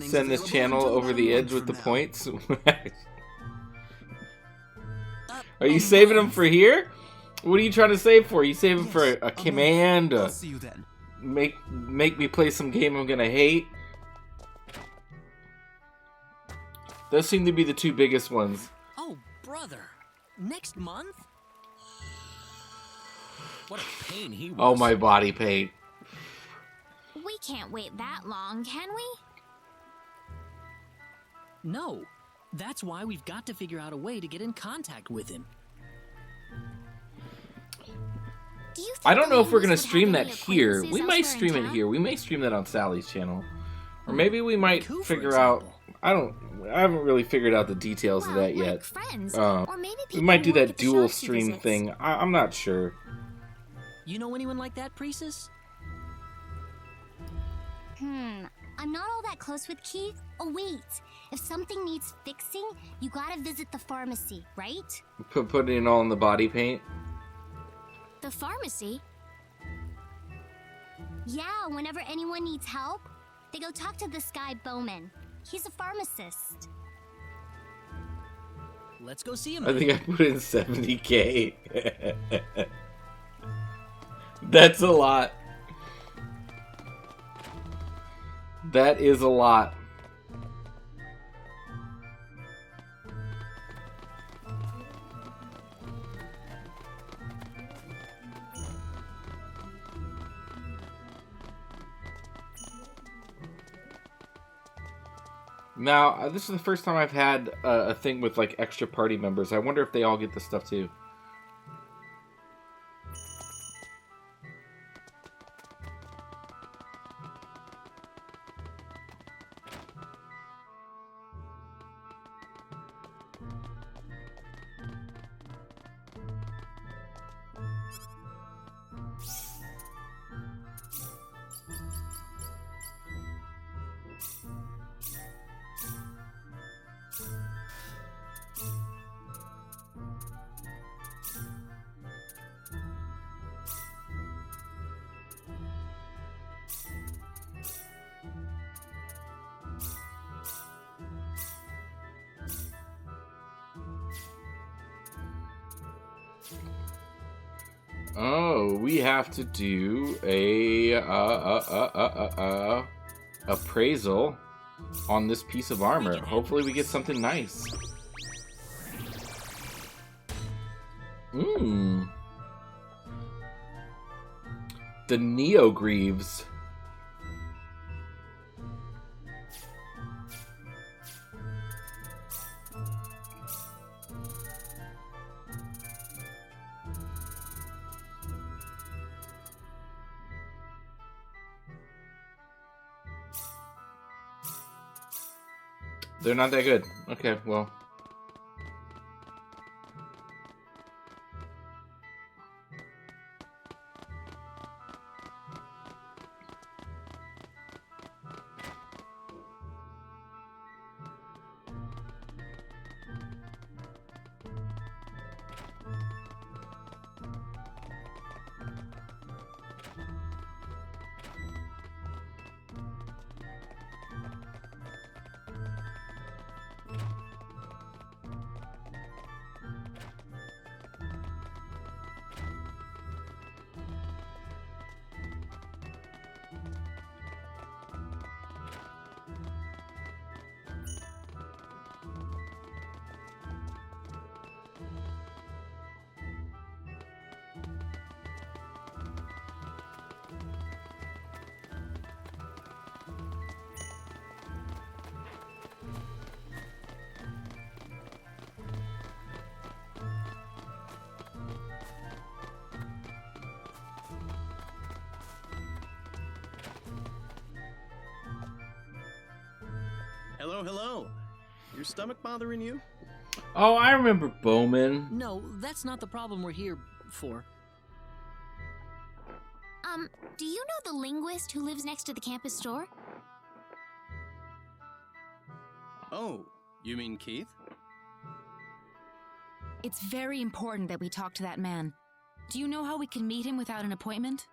send this channel over the edge with the points. Are you saving them for here? What are you trying to save for? Are you saving for a command? I'll see you then. Make me play some game I'm gonna hate? Those seem to be the two biggest ones. Oh, brother. Next month? What a pain he was. Oh, my body paint. We can't wait that long, can we? No. That's why we've got to figure out a way to get in contact with him. I don't know if we're gonna stream that here. We might stream it here. We may stream that on Sally's channel, or maybe we might figure out. I haven't really figured out the details of that yet. We might do that dual stream thing. I'm not sure. You know anyone like that, Priestess? I'm not all that close with Keith. Oh, wait. If something needs fixing, you gotta visit the pharmacy, right? Put it all in the body paint. The pharmacy? Yeah, whenever anyone needs help, they go talk to this guy Bowman. He's a pharmacist. Let's go see him. I think I put in 70K. That's a lot. That is a lot. Now, this is the first time I've had a thing with like extra party members. I wonder if they all get this stuff too. Oh, we have to do a appraisal on this piece of armor. Hopefully we get something nice. The Neogreaves. They're not that good. Okay, well. Hello, hello. Your stomach bothering you? Oh, I remember Bowman. No, that's not the problem we're here for. Do you know the linguist who lives next to the campus store? Oh, you mean Keith? It's very important that we talk to that man. Do you know how we can meet him without an appointment?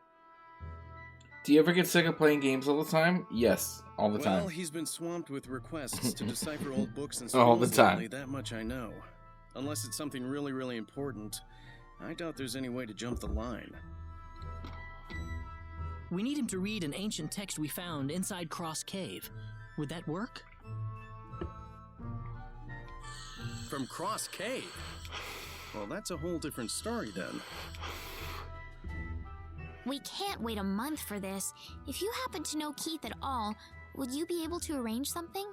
Do you ever get sick of playing games all the time? Yes, all the time. Well, he's been swamped with requests to decipher old books and All the schools time. lately, that much I know. Unless it's something really, really important, I doubt there's any way to jump the line. We need him to read an ancient text we found inside Cross Cave. Would that work? From Cross Cave? Well, that's a whole different story then. We can't wait a month for this. If you happen to know Keith at all, would you be able to arrange something?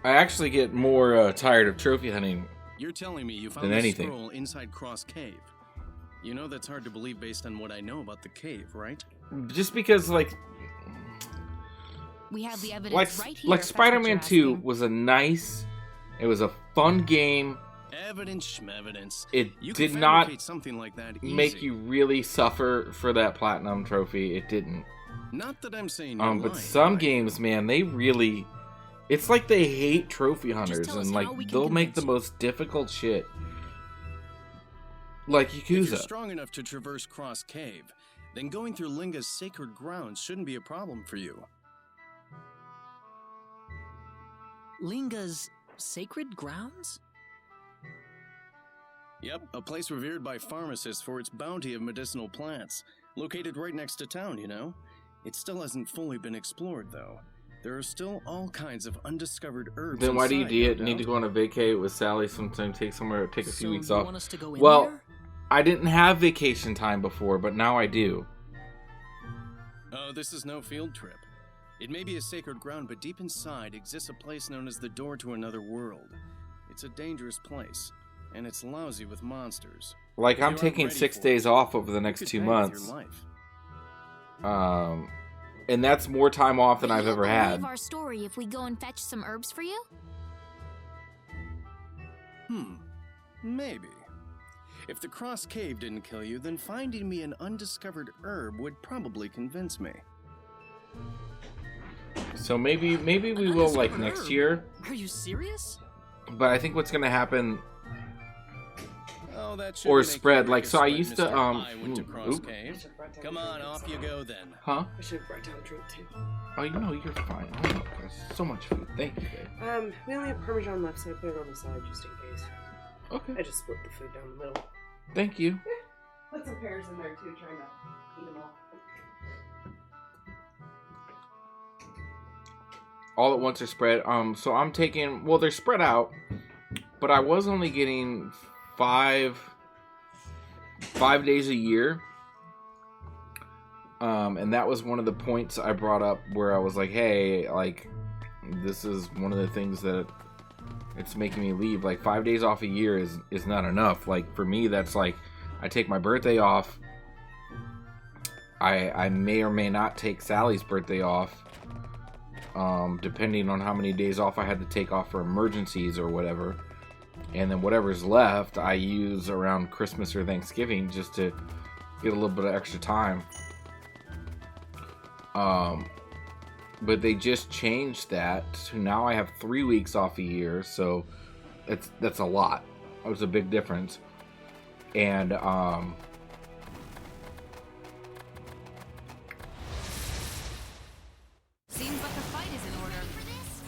I actually get more tired of trophy hunting. You're telling me you Than found a anything. scroll inside Cross Cave. You know that's hard to believe based on what I know about the cave, right? Just because, like, We have the evidence like, right here. like if that's what Spider-Man you're 2 asking. was it was a fun game. Evidence schmevidence. It You did can not fabricate something like that easy. make you really suffer for that platinum trophy. It didn't. Not that I'm saying you're But lying, some right? games, man, they really, it's like they hate trophy hunters, tell us and how like we can they'll make the convince most difficult shit. Like If you're Yakuza. strong enough to traverse Cross Cave, then going through Linga's sacred grounds shouldn't be a problem for you. Linga's sacred grounds? Yep, a place revered by pharmacists for its bounty of medicinal plants. Located right next to town, you know? It still hasn't fully been explored, though. There are still all kinds of undiscovered herbs Then why do you inside, no need to doubt. go on a vacay with Sally sometime, take a few So weeks you off? want us to go in Well, there? I didn't have vacation time before, but now I do. Oh, this is no field trip. It may be a sacred ground, but deep inside exists a place known as the Door to Another World. It's a dangerous place, and it's lousy with monsters. Like, If I'm you aren't taking ready 6 for days it, off over the you next could 2 pay with months. your life. And that's more time off than Will I've you ever had. believe our story if we go and fetch some herbs for you? Maybe. If the Cross Cave didn't kill you, then finding me an undiscovered herb would probably convince me. So maybe we will, like, next year. Are you serious? But I think what's gonna happen, Oh, that should or make spread, you like, break a so I sweat, used to, Mr. I went to ooh, Cross oop. Cave. Come on, off you go then. Huh? I should have brought down drink too. Oh, you know, you're fine. Oh, there's so much food. Thank you, babe. We only have Parmesan left, so I put it on the side just in case. Okay. I just split the food down the middle. Thank you. Put some pears in there too, trying to eat them all. All at once are spread. So I'm taking, well, they're spread out, but I was only getting five days a year. And that was one of the points I brought up where I was like, hey, like, this is one of the things that it's making me leave. Like, 5 days off a year is not enough. Like, for me, that's like, I take my birthday off. I may or may not take Sally's birthday off. Depending on how many days off I had to take off for emergencies or whatever. And then whatever's left, I use around Christmas or Thanksgiving just to get a little bit of extra time. But they just changed that to now I have 3 weeks off a year, so that's a lot. It was a big difference. And Seems like the fight is in order.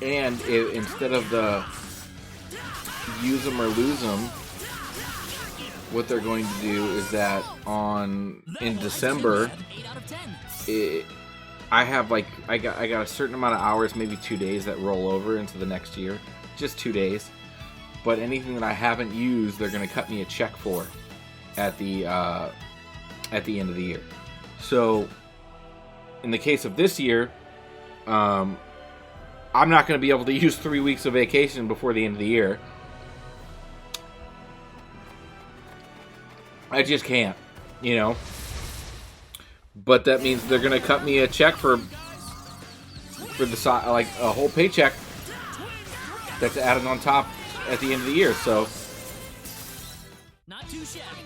and instead of the use them or lose them, what they're going to do is that in December, I have like I got a certain amount of hours, maybe 2 days that roll over into the next year, just 2 days. But anything that I haven't used, they're going to cut me a check for at the end of the year. So in the case of this year, I'm not going to be able to use 3 weeks of vacation before the end of the year. I just can't, you know. But that means they're going to cut me a check for the like a whole paycheck that's added on top at the end of the year. So Not too shabby.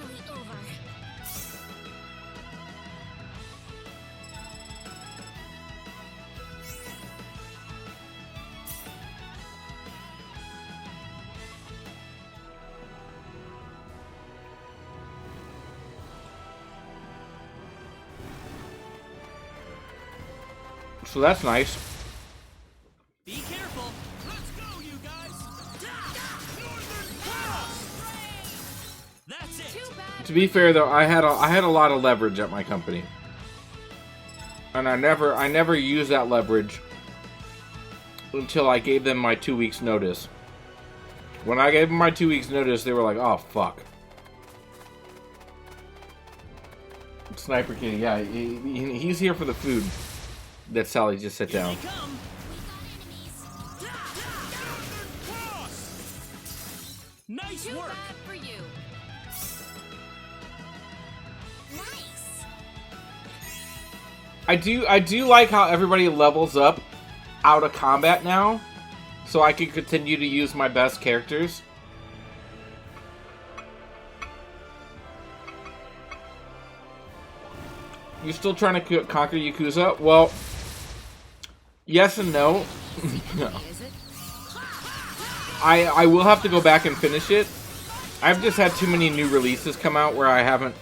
so that's nice. Be careful. Let's go, you guys. That's it. To be fair though, I had a lot of leverage at my company, and I never used that leverage until I gave them my 2 weeks notice. When I gave them my 2 weeks notice, they were like, "Oh fuck." Sniper King, yeah, he's here for the food. That Sally just sit down. Nice work for you. Nice. I do like how everybody levels up out of combat now, so I can continue to use my best characters. You still trying to conquer Yakuza? Well, yes and no. No. I will have to go back and finish it. I've just had too many new releases come out where I haven't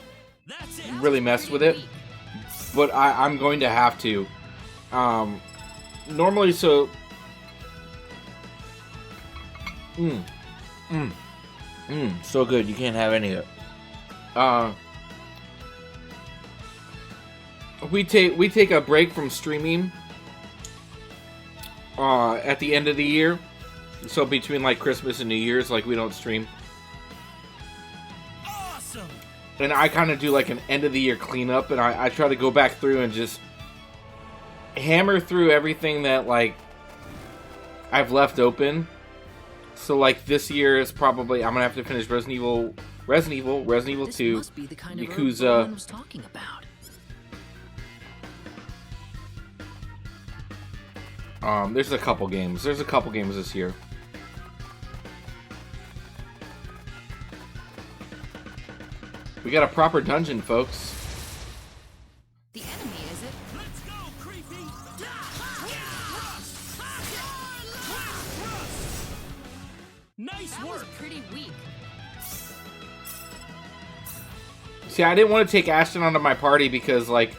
really messed with it. But I'm going to have to. Normally, so... so good. You can't have any of it. We take a break from streaming at the end of the year. So between like Christmas and New Year's, like we don't stream. Awesome. And I kind of do like an end of the year cleanup, and I try to go back through and just hammer through everything that like I've left open. So like this year is probably I'm gonna have to finish Resident Evil 2, Must be the kind of herb Yakuza. Roland was talking about. There's a couple games. There's a couple games this year. We got a proper dungeon, folks. The enemy, is it? Let's go, creepy. Nice That was work. pretty weak. See, I didn't want to take Ashton onto my party because, like...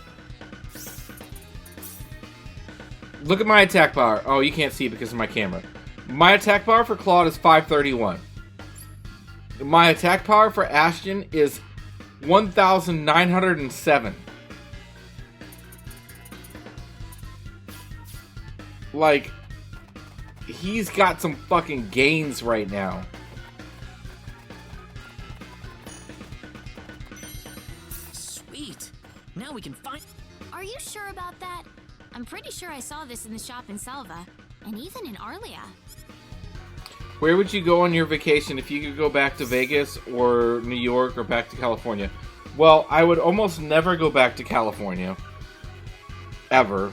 Look at my attack power. Oh, you can't see it because of my camera. My attack power for Claude is 531. My attack power for Ashton is 1,907. Like, he's got some fucking gains right now. Sweet. Now we can find. Are you sure about that? I'm pretty sure I saw this in the shop in Salva, and even in Arlia. Where would you go on your vacation if you could go back to Vegas or New York or back to California? Well, I would almost never go back to California. Ever.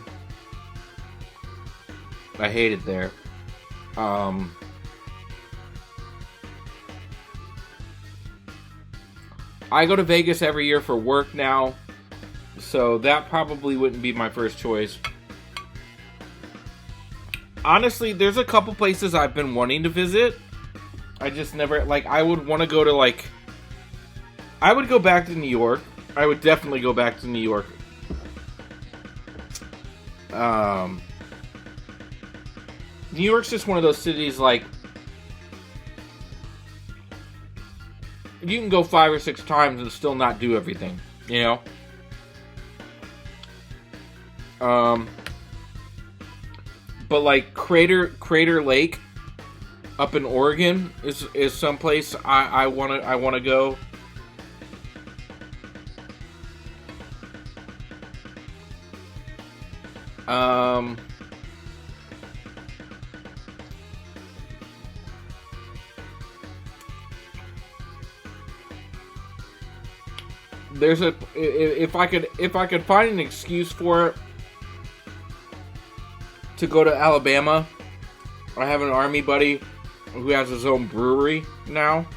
I hate it there. I go to Vegas every year for work now, so that probably wouldn't be my first choice. Honestly, there's a couple places I've been wanting to visit. I just never, like, I would want to go to, like... I would go back to New York. I would definitely go back to New York. New York's just one of those cities, like... You can go 5 or 6 times and still not do everything, you know? But like Crater Lake up in Oregon is someplace I wanna go. There's a if I could find an excuse for it to go to Alabama. I have an army buddy who has his own brewery now.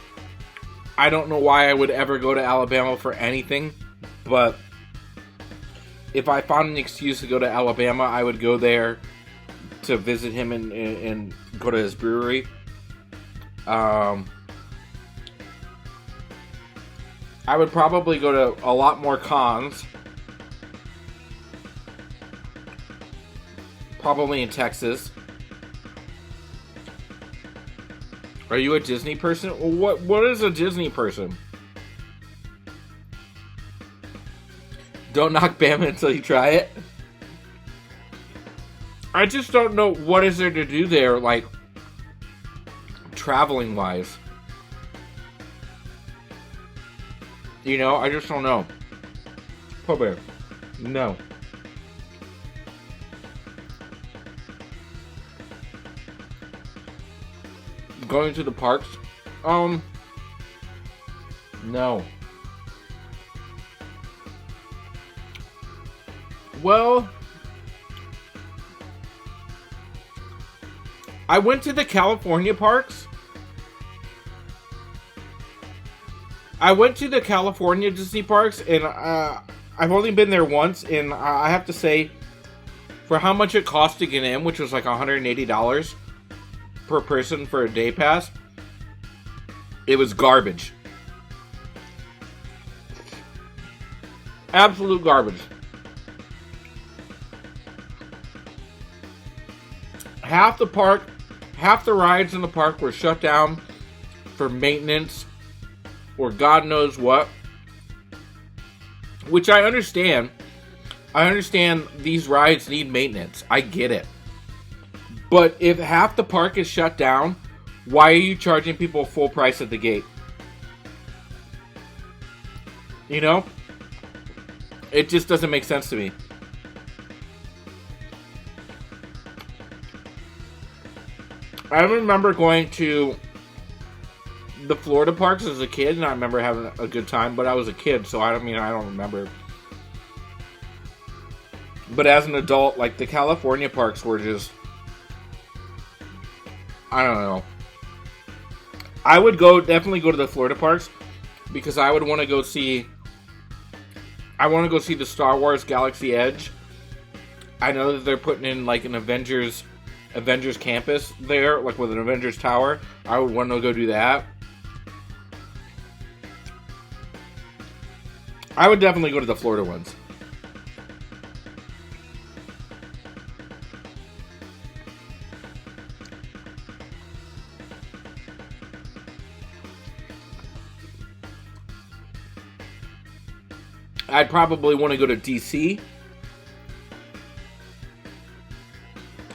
I don't know why I would ever go to Alabama for anything, but if I found an excuse to go to Alabama, I would go there to visit him and go to his brewery. I would probably go to a lot more cons. Probably in Texas. Are you a Disney person? What is a Disney person? Don't knock Bama until you try it. I just don't know what is there to do there, like, traveling wise. You know, I just don't know. Poor Bear. No. Going to the parks? No. Well, I went to the California parks. I went to the California Disney parks, and I've only been there once, and I have to say, for how much it cost to get in, which was like $180 per person for a day pass, it was garbage. Absolute garbage. Half the rides in the park were shut down for maintenance or God knows what. Which I understand. I understand these rides need maintenance. I get it. But if half the park is shut down, why are you charging people full price at the gate? You know? It just doesn't make sense to me. I remember going to the Florida parks as a kid, and I remember having a good time, but I was a kid, so I don't remember. But as an adult, like, the California parks were just, I don't know. I would definitely go to the Florida parks, because I would want to go see the Star Wars Galaxy Edge. I know that they're putting in, like, an Avengers campus there, like with an Avengers tower. I would want to go do that. I would definitely go to the Florida ones. I'd probably want to go to DC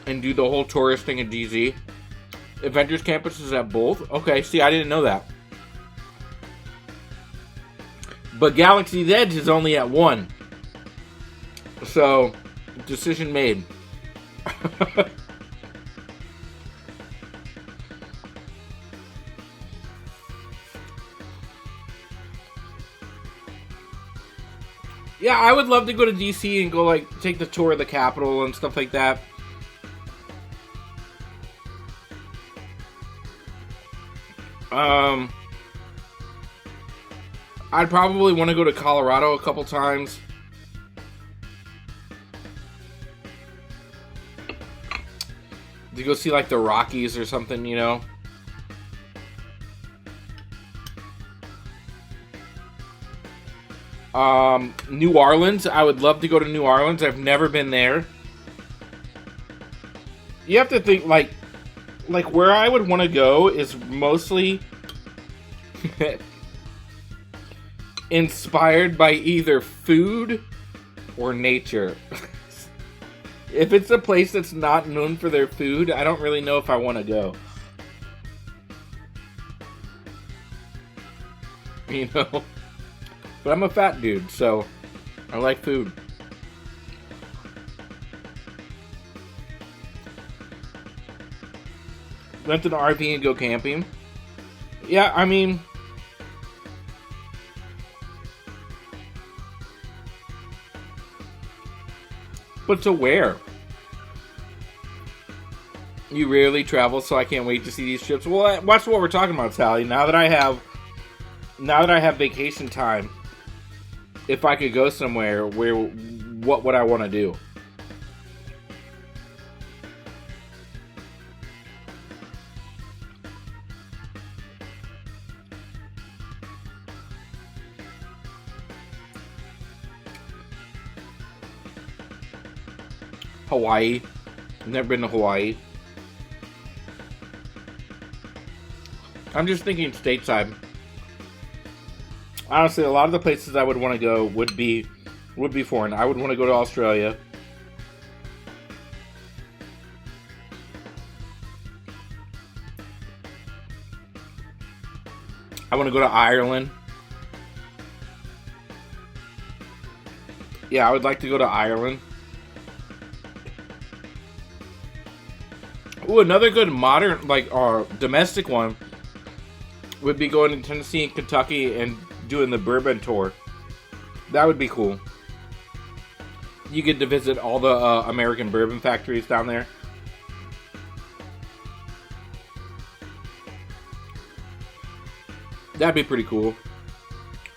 and do the whole tourist thing in DC. Avengers Campus is at both? Okay, see, I didn't know that. But Galaxy's Edge is only at one. So, decision made. Yeah, I would love to go to DC and go, like, take the tour of the Capitol and stuff like that. I'd probably want to go to Colorado a couple times. To go see, like, the Rockies or something, you know? New Orleans. I would love to go to New Orleans. I've never been there. You have to think, like where I would want to go is mostly inspired by either food or nature. If it's a place that's not known for their food, I don't really know if I want to go. You know? But I'm a fat dude, so I like food. Rent an RV and go camping. Yeah, I mean, but to where? You rarely travel, so I can't wait to see these trips. Well, watch what we're talking about, Sally. Now that I have vacation time, if I could go somewhere, what would I want to do? Hawaii. Never been to Hawaii. I'm just thinking stateside. Honestly, a lot of the places I would want to go would be foreign. I would want to go to Australia. I want to go to Ireland. Yeah, I would like to go to Ireland. Ooh, another good modern, like, domestic one would be going to Tennessee and Kentucky and doing the bourbon tour. That would be cool. You get to visit all the American bourbon factories down there. That'd be pretty cool.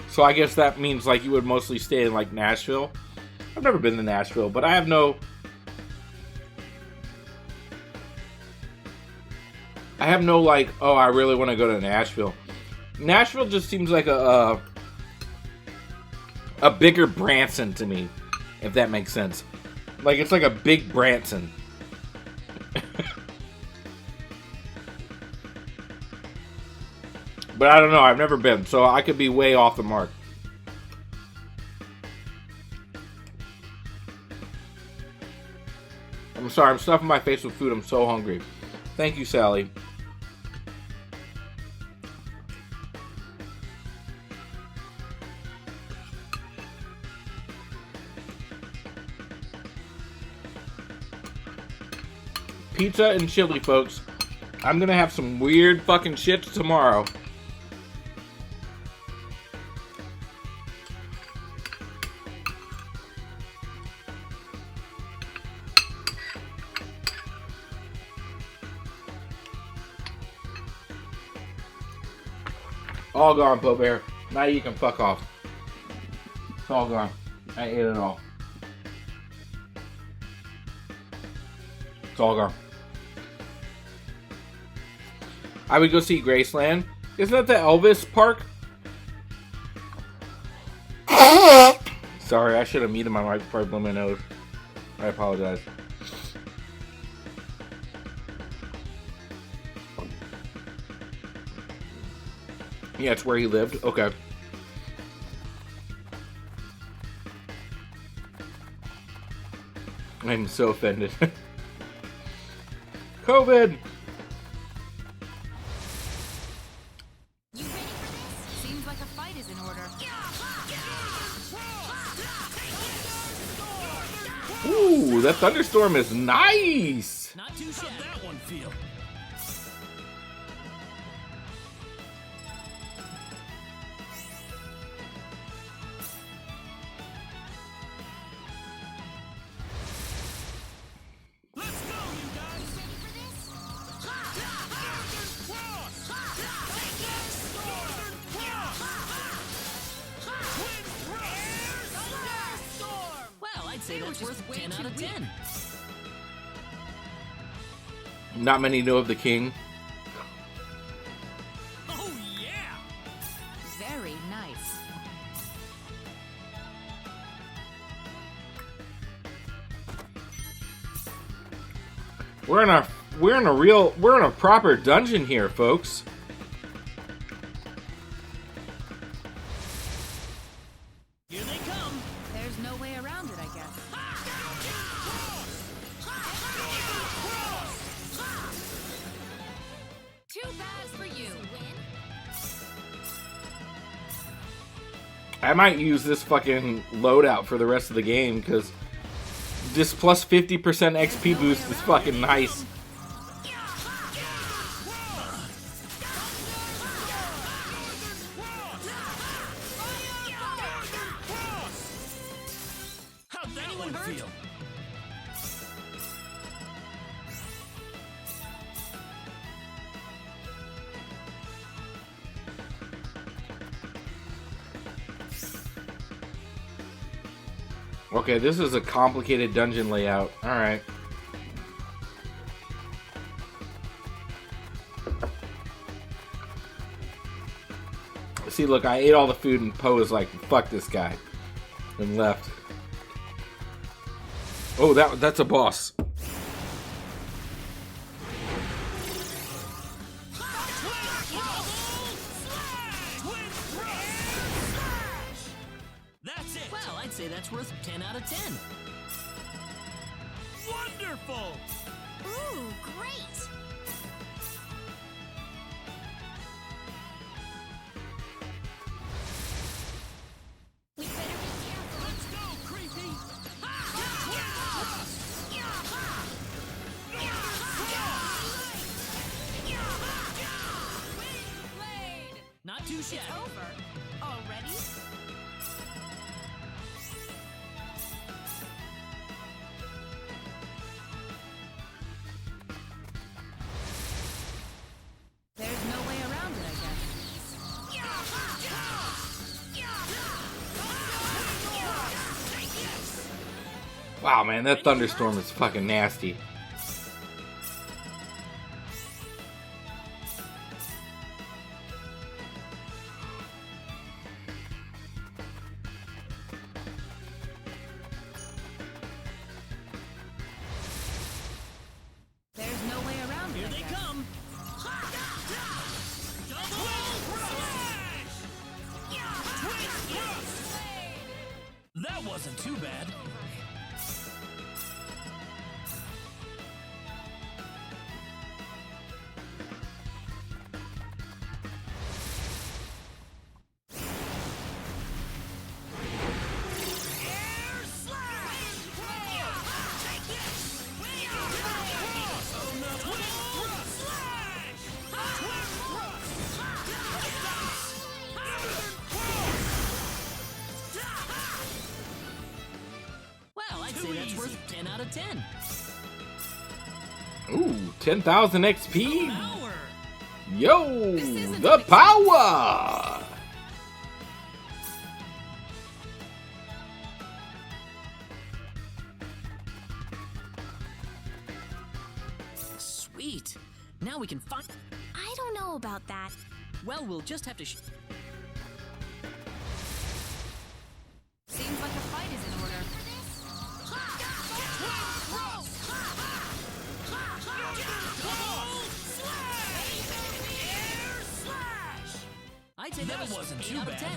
So I guess that means, like, you would mostly stay in, like, Nashville. I've never been to Nashville, but I have no like, oh, I really want to go to Nashville. Nashville just seems like a bigger Branson to me, if that makes sense. Like, it's like a big Branson. But I don't know, I've never been, so I could be way off the mark. I'm sorry, I'm stuffing my face with food, I'm so hungry. Thank you, Sally. Pizza and chili, folks. I'm gonna have some weird fucking shit tomorrow. All gone, Poe Bear. Now you can fuck off. It's all gone. I ate it all. It's all gone. I would go see Graceland. Isn't that the Elvis park? Sorry, I should have muted my mic before I blew my nose. I apologize. Yeah, it's where he lived. Okay. I'm so offended. COVID! You ready for this? Seems like a fight is in order. Ooh, that thunderstorm is nice! Not too shabby. How'd that one feel? Say that's worth 10 out of 10. Not many know of the king. Oh yeah! Very nice. We're in a proper dungeon here, folks. Here they come. There's no way around it, I guess. Too bad for you. I might use this fucking loadout for the rest of the game, because this plus 50% XP boost is fucking nice. How'd that one feel? Okay, this is a complicated dungeon layout. Alright. See, look, I ate all the food and Poe was like, fuck this guy. And left. Oh, that's a boss. That's it. Well, I'd say that's worth 10 out of 10. Wonderful! Ooh, great! We better be careful. Let's go, creepy! Not too shabby. It's over. Already? There's no way around it, I guess. Wow, man, that thunderstorm is fucking nasty. There's no way around it, Here I they guess. come. That wasn't too bad. Well, I'd say that's worth 10 out of 10. Ooh, 10,000 XP. Power. Yo, the power. Sweet. Now we can find. I don't know about that. Well, we'll just have to. Seems like a fight is in order. I'd say that wasn't too bad. 10.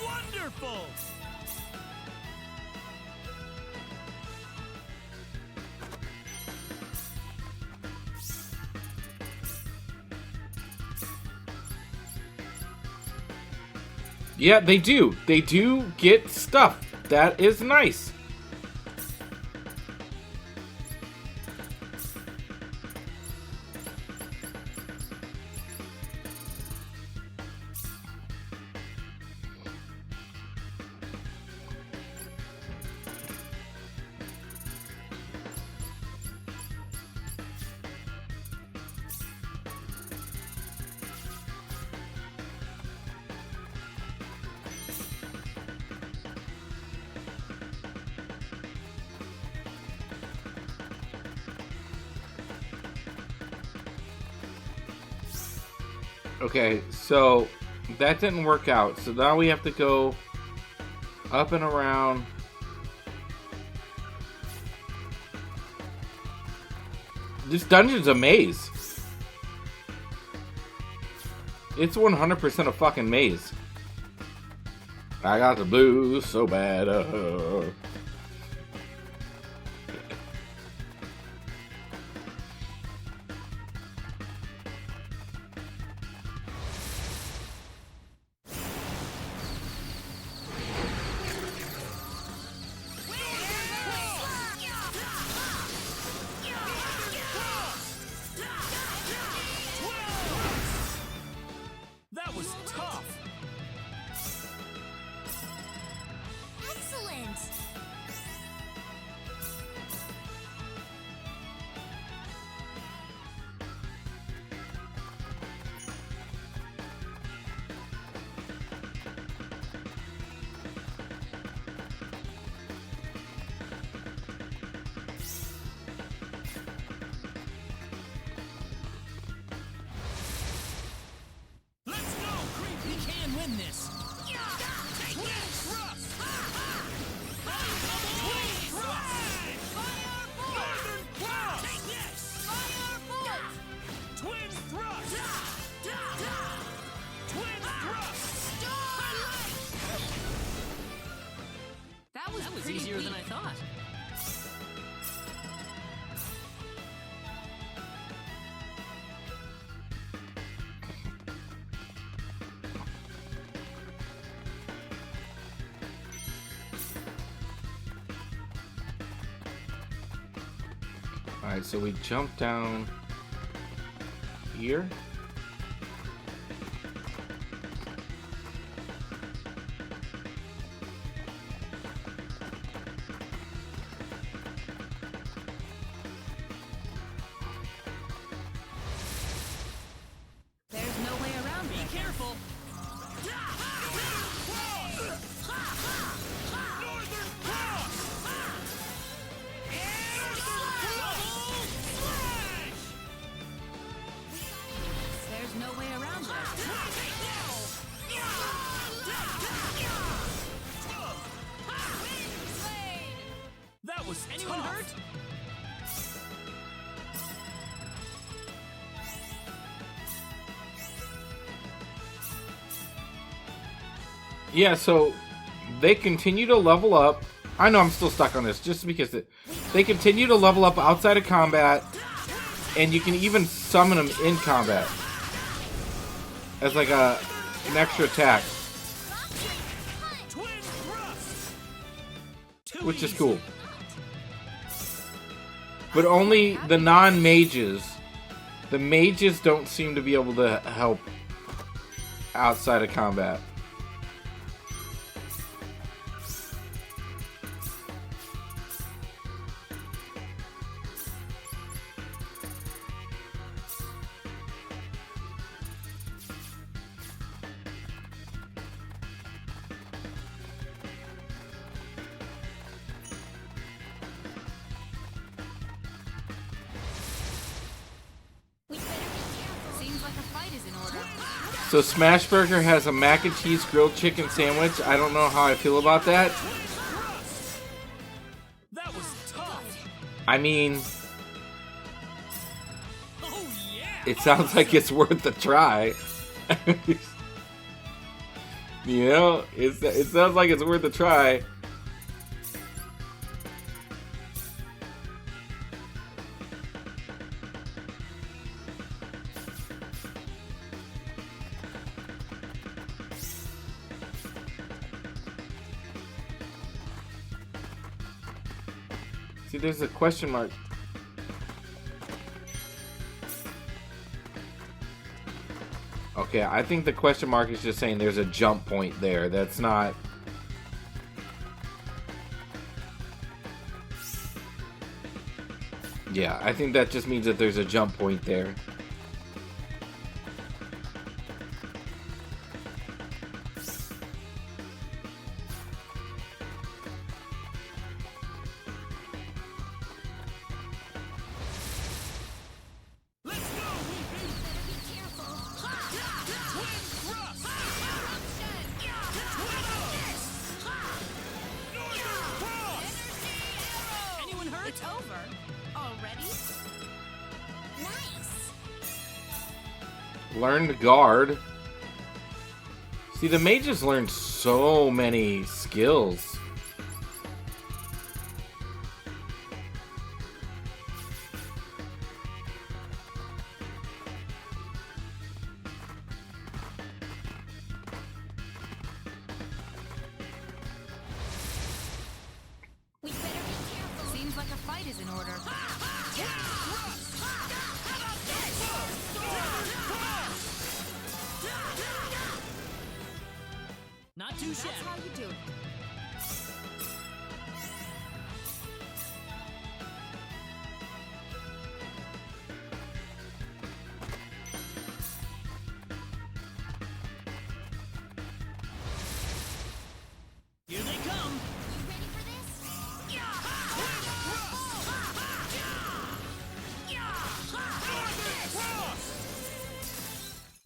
Wonderful! Yeah, they do. They do get stuff. That is nice. Okay, so that didn't work out. So now we have to go up and around. This dungeon's a maze. It's 100% a fucking maze. I got the blues so bad. That was tough! Excellent! Alright, so we jump down here. There's no way around it. Be careful. There's no way around it. That was anyone hurt? Yeah, so they continue to level up. I know I'm still stuck on this just because they continue to level up outside of combat, and you can even summon them in combat as like an extra attack, which is cool. But only the non-mages. The mages don't seem to be able to help outside of combat. Seems like a fight is in order. So Smashburger has a mac and cheese grilled chicken sandwich. I don't know how I feel about that. That was tough. I mean, Oh yeah. it sounds like it's worth a try. You know, it sounds like it's worth a try. See, there's a question mark. Okay, I think the question mark is just saying there's a jump point there. That's not... Yeah, I think that just means that there's a jump point there. Anyone hurt? It's over. Already? Nice. Learn to guard. See, the mages learned so many skills. We better be careful. Seems like a fight is in order. Not too That's shabby. how you do it. Here they come. You ready for this?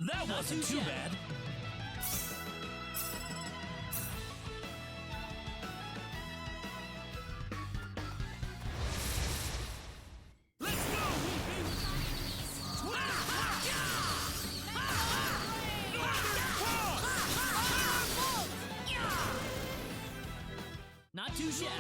That wasn't too bad. Not too shabby.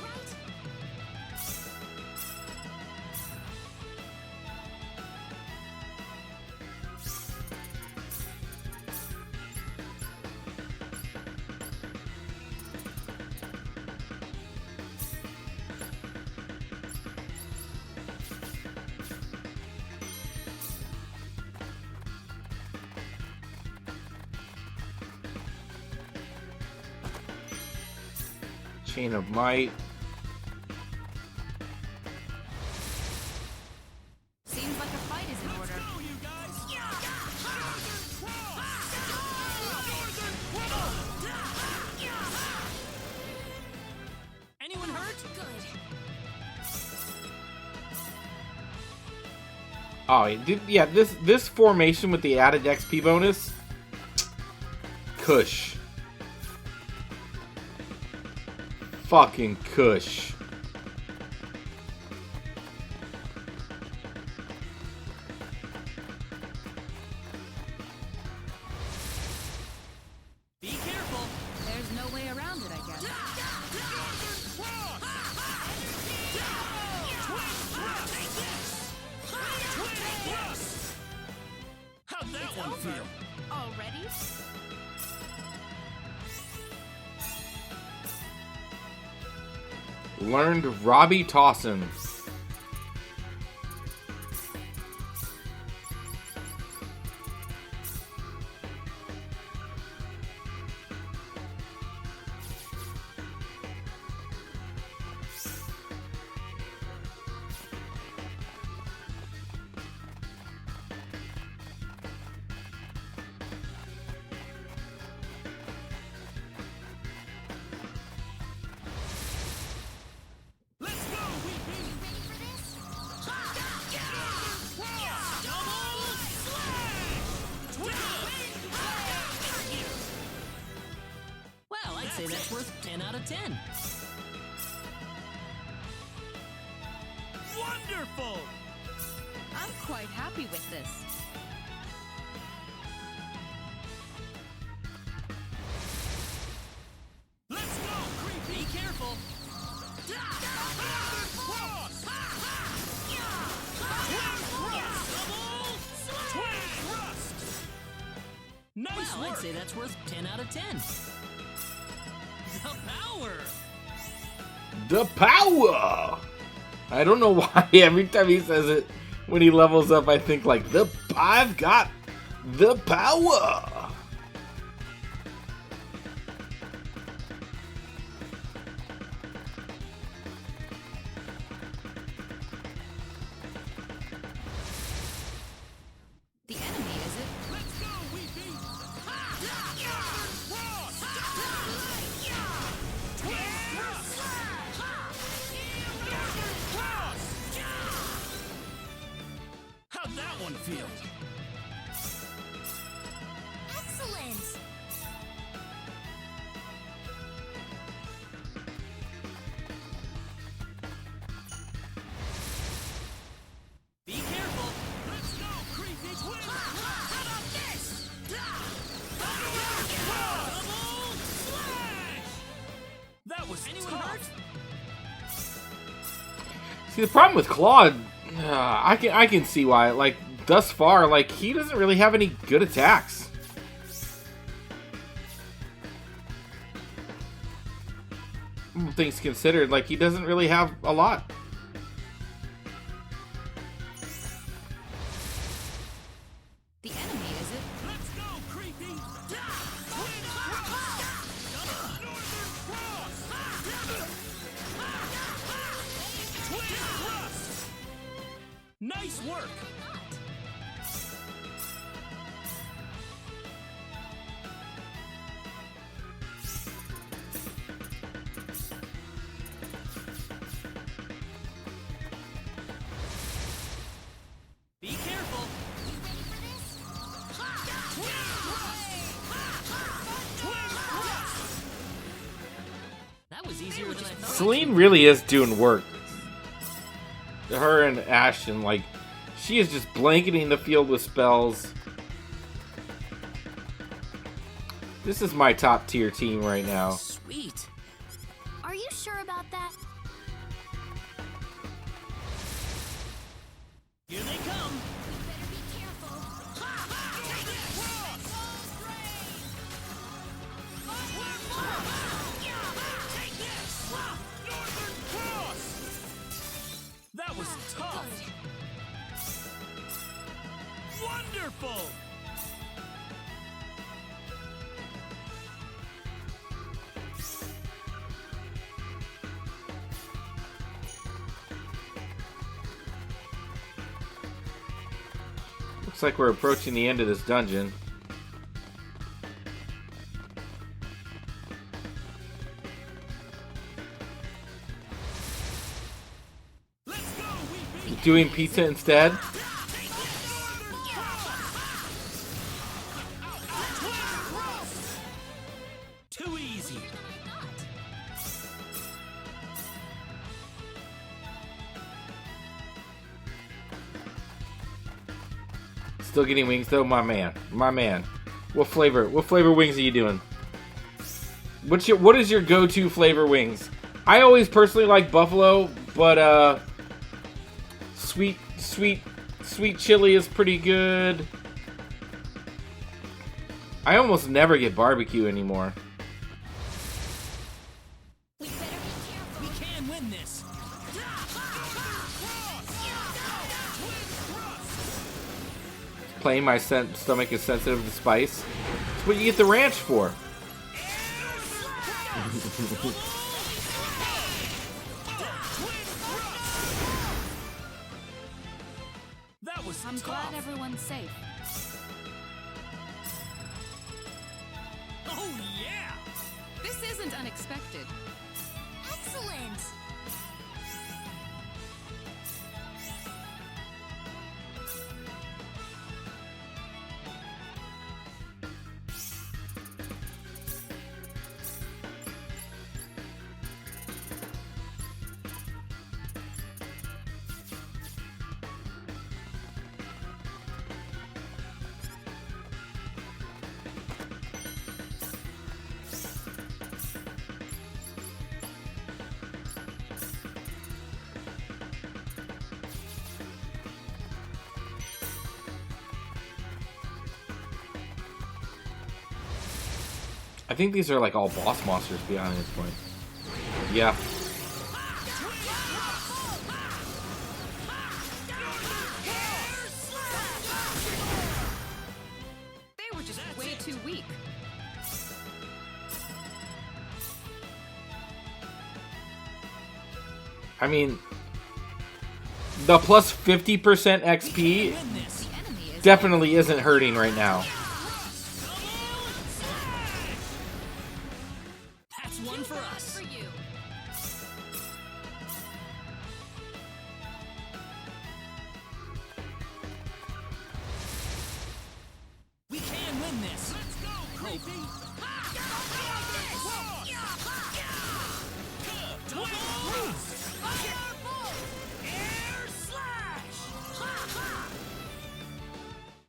Chain of Might. Seems like a fight is in order. Anyone hurt? Good. Oh, yeah, this formation with the added XP bonus, Kush. Fucking Kush. Be careful. There's no way around it, I guess. How'd that one feel? Already? Learned Robbie Tossin. Well, I'd say that's worth 10 out of 10. Wonderful! I'm quite happy with this. Let's go, creepy! Be careful. Nice Well, I'd work! say that's worth 10 out of 10. The power! The power! I don't know why every time he says it, when he levels up, I think like, I've got the power! The enemy, is it? Let's go, Weepy! How'd that one feel? Excellent! Be careful. Let's go, creepy! How about this? That was Anyone tough. hurt? See, the problem with Claude, I can see why. Like, thus far, like, he doesn't really have any good attacks. Things considered, like, he doesn't really have a lot. The enemy, is it? Let's go, creepy! Nice work! Be careful. That was easier than I thought. Celine really is doing work. Her and Ashton, like, she is just blanketing the field with spells. This is my top tier team right now. Sweet. Are you sure about that? Here they come. Better be careful. That was tough! Wonderful! Looks like we're approaching the end of this dungeon. Doing pizza instead? Too easy. Still getting wings though, my man. My man. What flavor wings are you doing? What is your go-to flavor wings? I always personally like buffalo, but sweet chili is pretty good. I almost never get barbecue anymore. We can win this. Plain, my stomach is sensitive to spice. That's what you get the ranch for. That was I'm tough. glad everyone's safe. Oh yeah! This isn't unexpected. Excellent! I think these are like all boss monsters beyond this point. Yeah. They were just way too weak. I mean, the plus 50% XP definitely isn't hurting right now. That's one for us. We can win this. Let's go, creepy.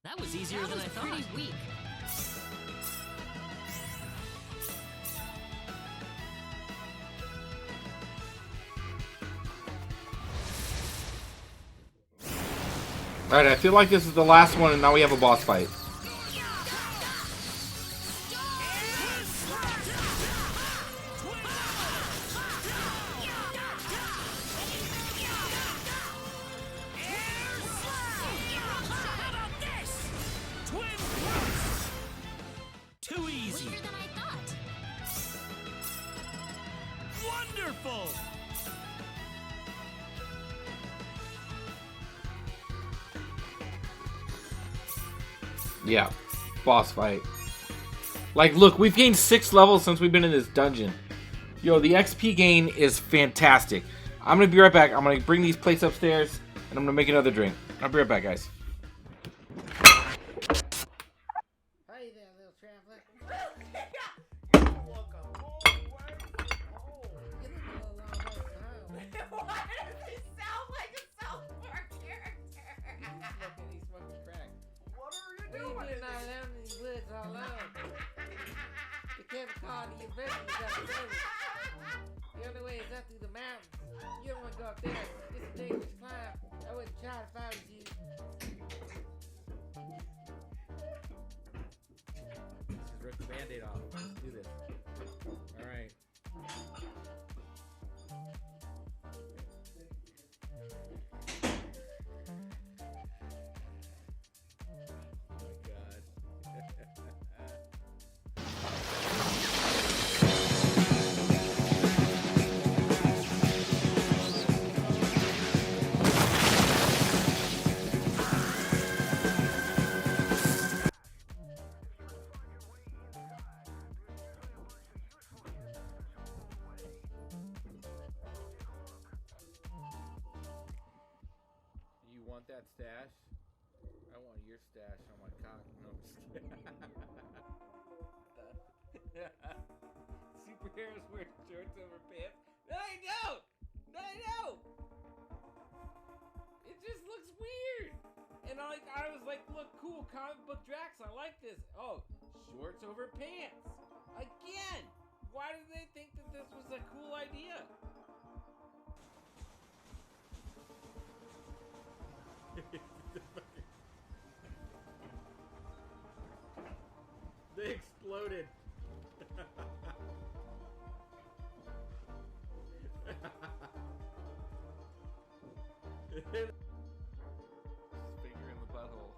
That was easier than I thought. Pretty weak. Alright, I feel like this is the last one and now we have a boss fight. Too easy. Wonderful. Yeah, boss fight. Like, look, we've gained 6 levels since we've been in this dungeon. Yo, the XP gain is fantastic. I'm gonna be right back. I'm gonna bring these plates upstairs, and I'm gonna make another drink. I'll be right back, guys. Hey there, little traveler. Why does he sound like a South Park character? He's smoking crack. What are you What doing? are you doing out there in these woods all alone? You can't call to your business up the road. The only way is up through the mountains. You don't want to go up there. It's a dangerous climb. I wouldn't try if I was you. Let's just rip the band-aid off. Let's do this. Alright. your stash on my cock. No, I'm just kidding. Superheroes wear shorts over pants. No, I don't. No, I don't. It just looks weird. And I was like, look, cool, comic book Drax. I like this. Oh, shorts over pants. Again. Why did they think that this was a cool idea? They exploded. Finger in the butthole.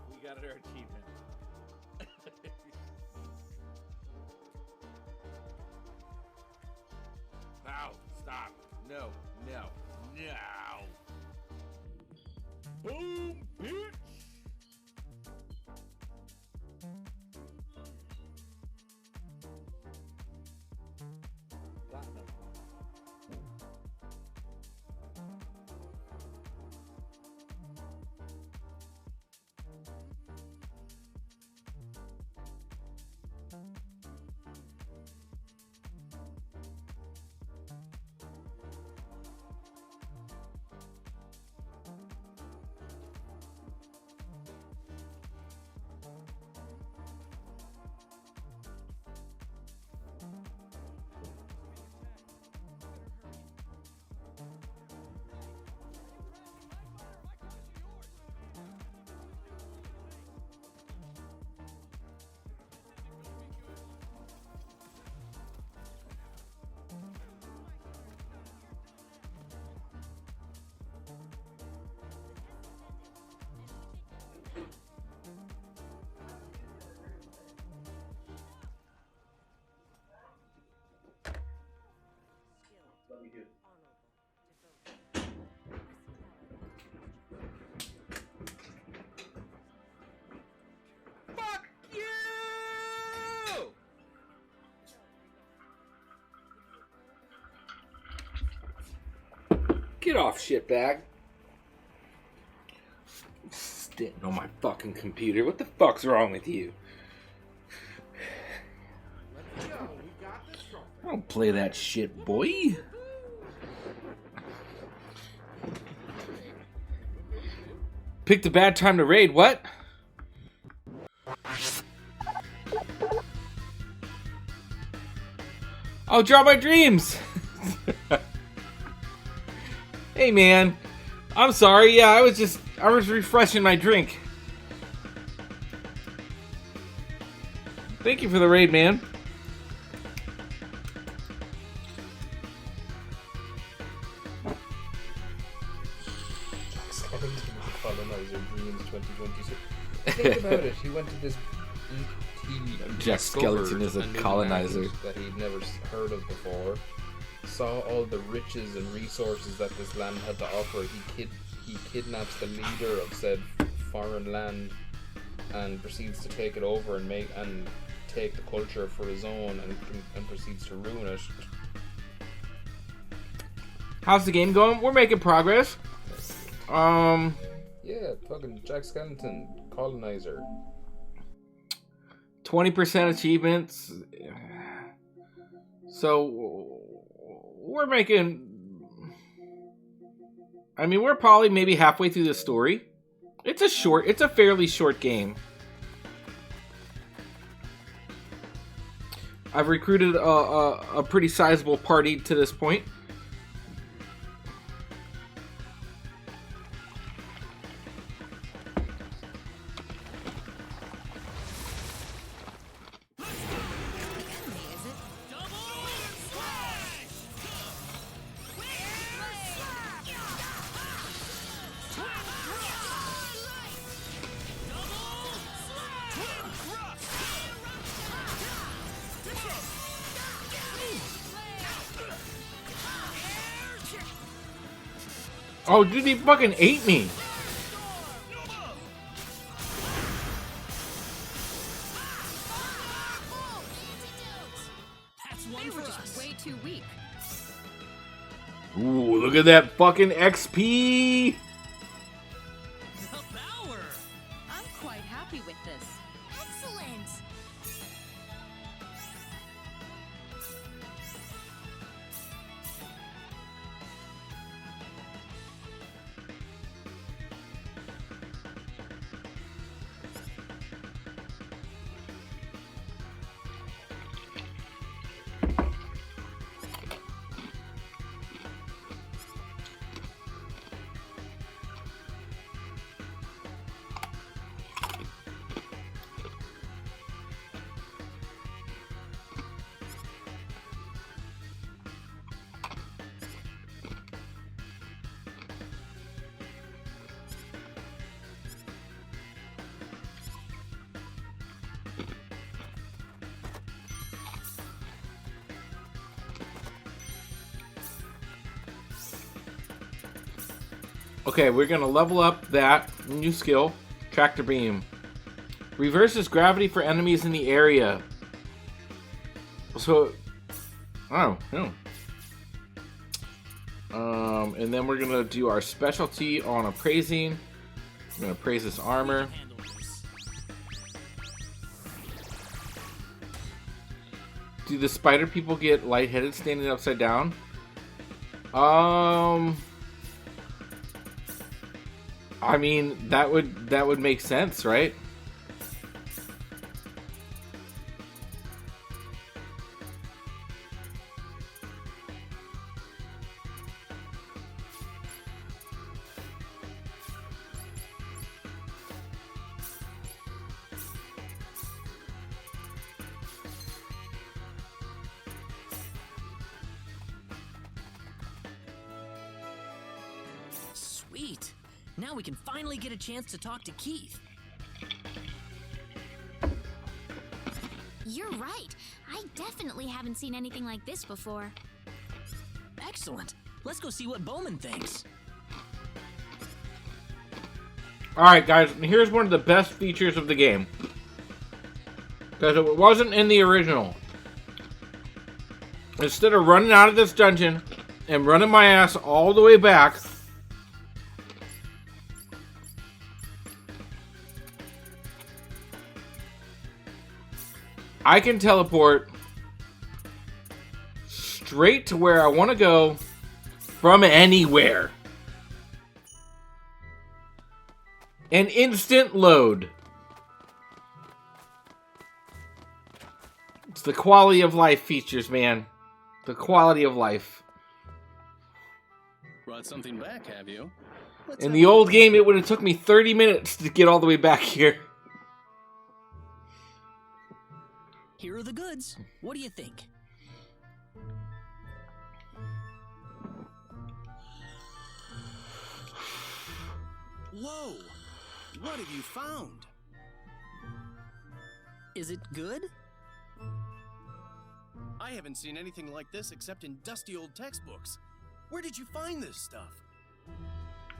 We got our achievement. Now, stop. No, no, no. Boom, bitch. Platinum. Let me do. Fuck you! Get off, shitbag. Sitting on my fucking computer. What the fuck's wrong with you? Let's go. We got this trophy. I don't play that shit, boy. Picked a bad time to raid. What? Oh, draw my dreams. Hey, man. I'm sorry. Yeah, I was refreshing my drink. Thank you for the raid, man. Colonizer Dreams 2026. Think about it. He went to this. Jack Skellington is a new colonizer land that he'd never heard of before. Saw all the riches and resources that this land had to offer. He kidnaps the leader of said foreign land and proceeds to take it over and take the culture for his own and proceeds to ruin it. How's the game going? We're making progress. Yeah, fucking Jack Skellington, colonizer. 20% achievements. So we're making. I mean, we're probably maybe halfway through the story. It's a fairly short game. I've recruited a pretty sizable party to this point. Oh, dude, he fucking ate me. one They for were just us. way too weak. Ooh, look at that fucking XP! The power! I'm quite happy with this. Excellent! Okay, we're gonna level up that new skill, Tractor Beam. Reverses gravity for enemies in the area. So, oh, no. And then we're gonna do our specialty on appraising. I'm gonna appraise this armor. Do the spider people get lightheaded standing upside down? I mean, that would make sense, right? Sweet. Now we can finally get a chance to talk to Keith. You're right. I definitely haven't seen anything like this before. Excellent. Let's go see what Bowman thinks. Alright guys, here's one of the best features of the game. Because it wasn't in the original. Instead of running out of this dungeon and running my ass all the way back, I can teleport straight to where I want to go from anywhere. An instant load. It's the quality of life features, man. The quality of life. Brought something back, have you? In the old game, it would have took me 30 minutes to get all the way back here. Here are the goods. What do you think? Whoa! What have you found? Is it good? I haven't seen anything like this except in dusty old textbooks. Where did you find this stuff?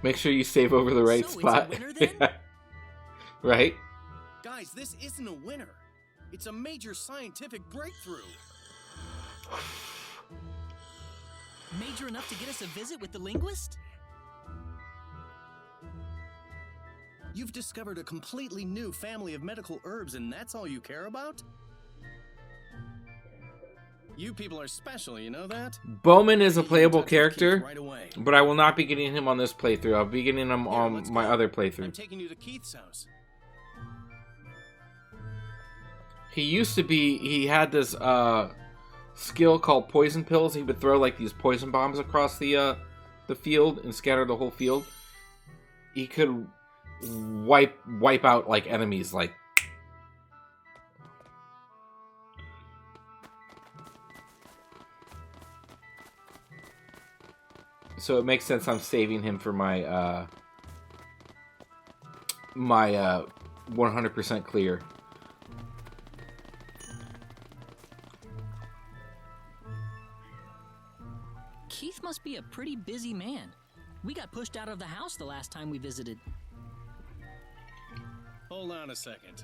Make sure you save over the right So it's a spot. winner then? Right? Guys, this isn't a winner. It's a major scientific breakthrough. Major enough to get us a visit with the linguist? You've discovered a completely new family of medical herbs, and that's all you care about? You people are special, you know that? Bowman is a playable character, right away. but I will not be getting him on this playthrough. I'll be getting him on my other I'm playthrough. taking you to Keith's house. He used to be, he had this skill called poison pills. He would throw like these poison bombs across the field and scatter the whole field. He could wipe out like enemies like. So it makes sense I'm saving him for my my 100% clear. Keith must be a pretty busy man. We got pushed out of the house the last time we visited. Hold on a second.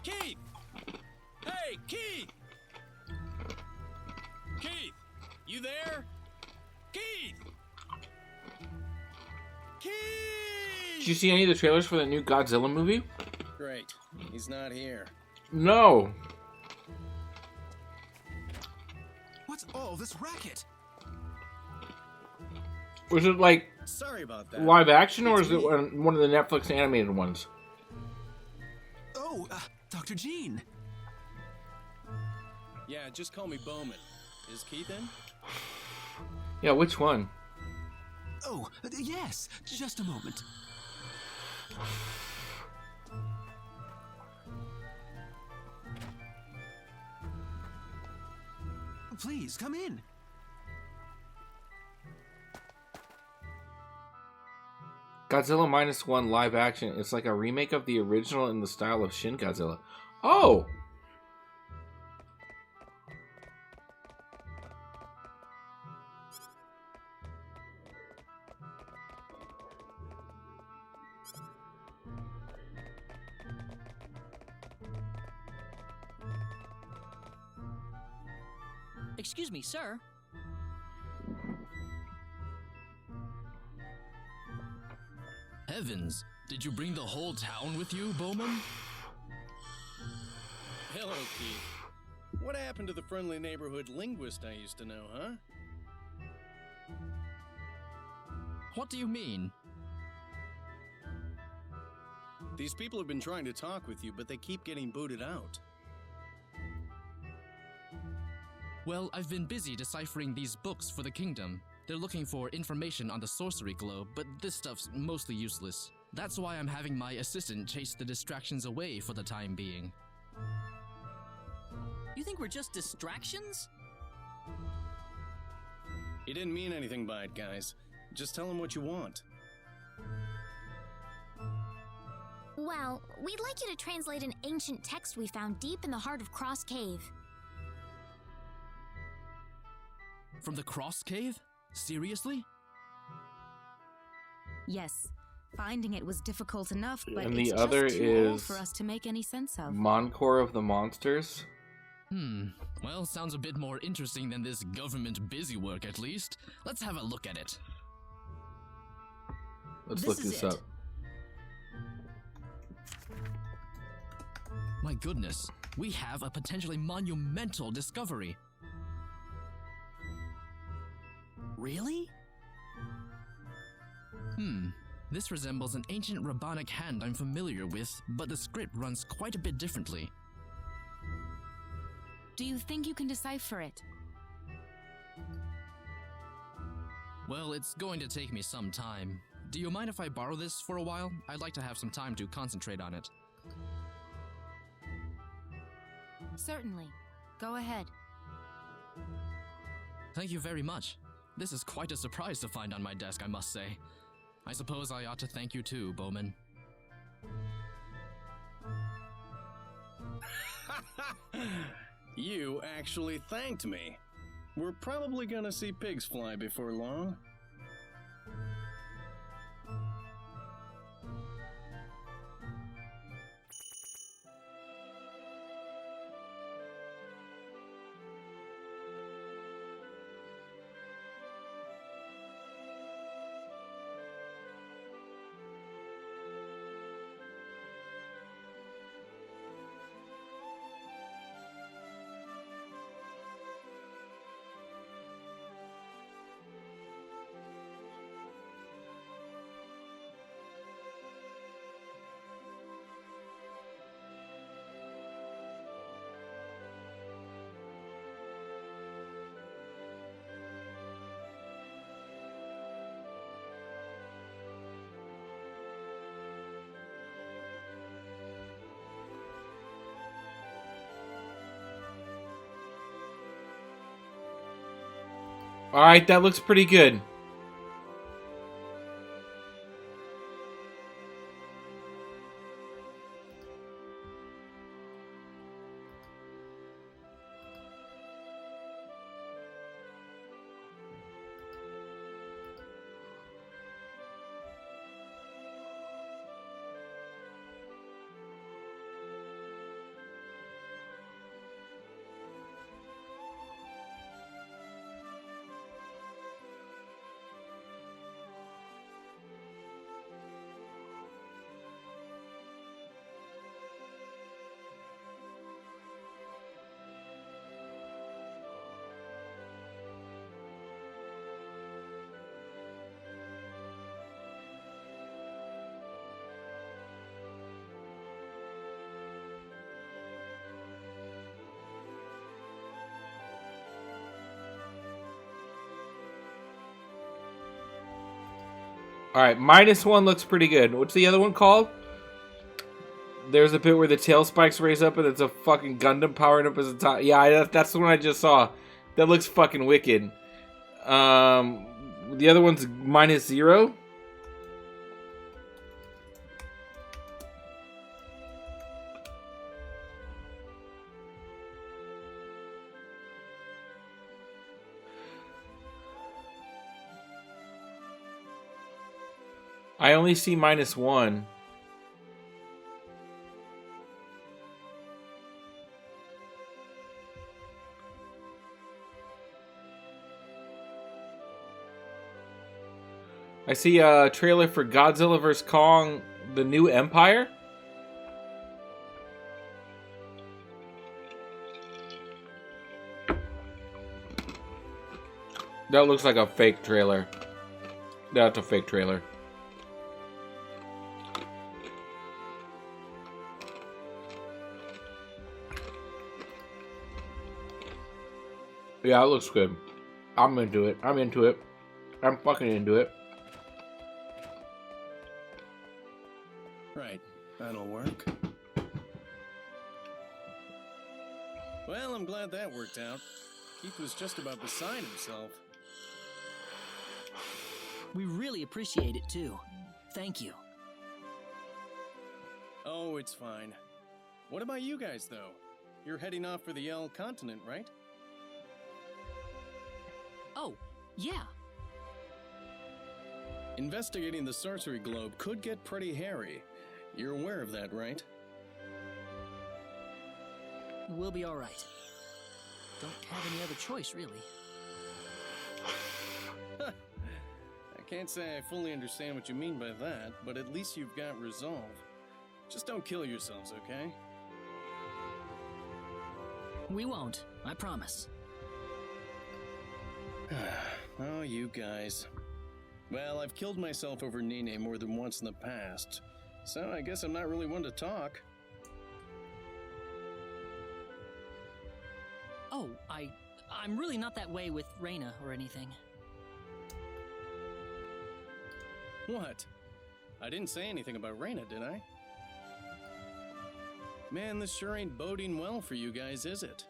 Keith! Hey, Keith! You there? Keith! Keith! Did you see any of the trailers for the new Godzilla movie? Great. He's not here. No. What's all this racket? Was it like Sorry about that. live action, or It's is it me. one of the Netflix animated ones? Oh, Dr. Jean. Yeah, just call me Bowman. Is Keith in? Yeah, which one? Oh, yes. Just a moment. Please, come in. Godzilla Minus One live action. It's like a remake of the original in the style of Shin Godzilla. Oh! Excuse me, sir. Heavens, did you bring the whole town with you, Bowman? Hello, Keith. What happened to the friendly neighborhood linguist I used to know, huh? What do you mean? These people have been trying to talk with you, but they keep getting booted out. Well, I've been busy deciphering these books for the kingdom. They're looking for information on the sorcery globe, but this stuff's mostly useless. That's why I'm having my assistant chase the distractions away for the time being. You think we're just distractions? He didn't mean anything by it, guys. Just tell him what you want. Well, we'd like you to translate an ancient text we found deep in the heart of Cross Cave. From the Cross Cave? Seriously? Yes. Finding it was difficult enough, but And it's the other just too old is for us to make any sense of. Moncore of the Monsters. Well, sounds a bit more interesting than this government busywork, at least. Let's have a look at it. Let's look this up. My goodness, we have a potentially monumental discovery. Really? This resembles an ancient rabbinic hand I'm familiar with, but the script runs quite a bit differently. Do you think you can decipher it? Well, it's going to take me some time. Do you mind if I borrow this for a while? I'd like to have some time to concentrate on it. Certainly. Go ahead. Thank you very much. This is quite a surprise to find on my desk, I must say. I suppose I ought to thank you too, Bowman. You actually thanked me. We're probably gonna see pigs fly before long. Alright, that looks pretty good. Alright, -1 looks pretty good. What's the other one called? There's a bit where the tail spikes raise up and it's a fucking Gundam powering up as a top. Yeah, that's the one I just saw. That looks fucking wicked. The other one's -0. I only see -1. I see a trailer for Godzilla vs. Kong, The New Empire. That looks like a fake trailer. That's a fake trailer. Yeah, it looks good. I'm into it. I'm into it. I'm fucking into it. Right, that'll work. Well, I'm glad that worked out. Keith was just about beside himself. We really appreciate it too. Thank you. Oh, it's fine. What about you guys, though? You're heading off for the L continent, right? Oh, yeah. Investigating the sorcery globe could get pretty hairy. You're aware of that, right? We'll be all right. Don't have any other choice, really. I can't say I fully understand what you mean by that, but at least you've got resolve. Just don't kill yourselves, okay? We won't, I promise. Oh, you guys. Well, I've killed myself over Nene more than once in the past, so I guess I'm not really one to talk. Oh, I'm really not that way with Reina or anything. What? I didn't say anything about Reina, did I? Man, this sure ain't boding well for you guys, is it?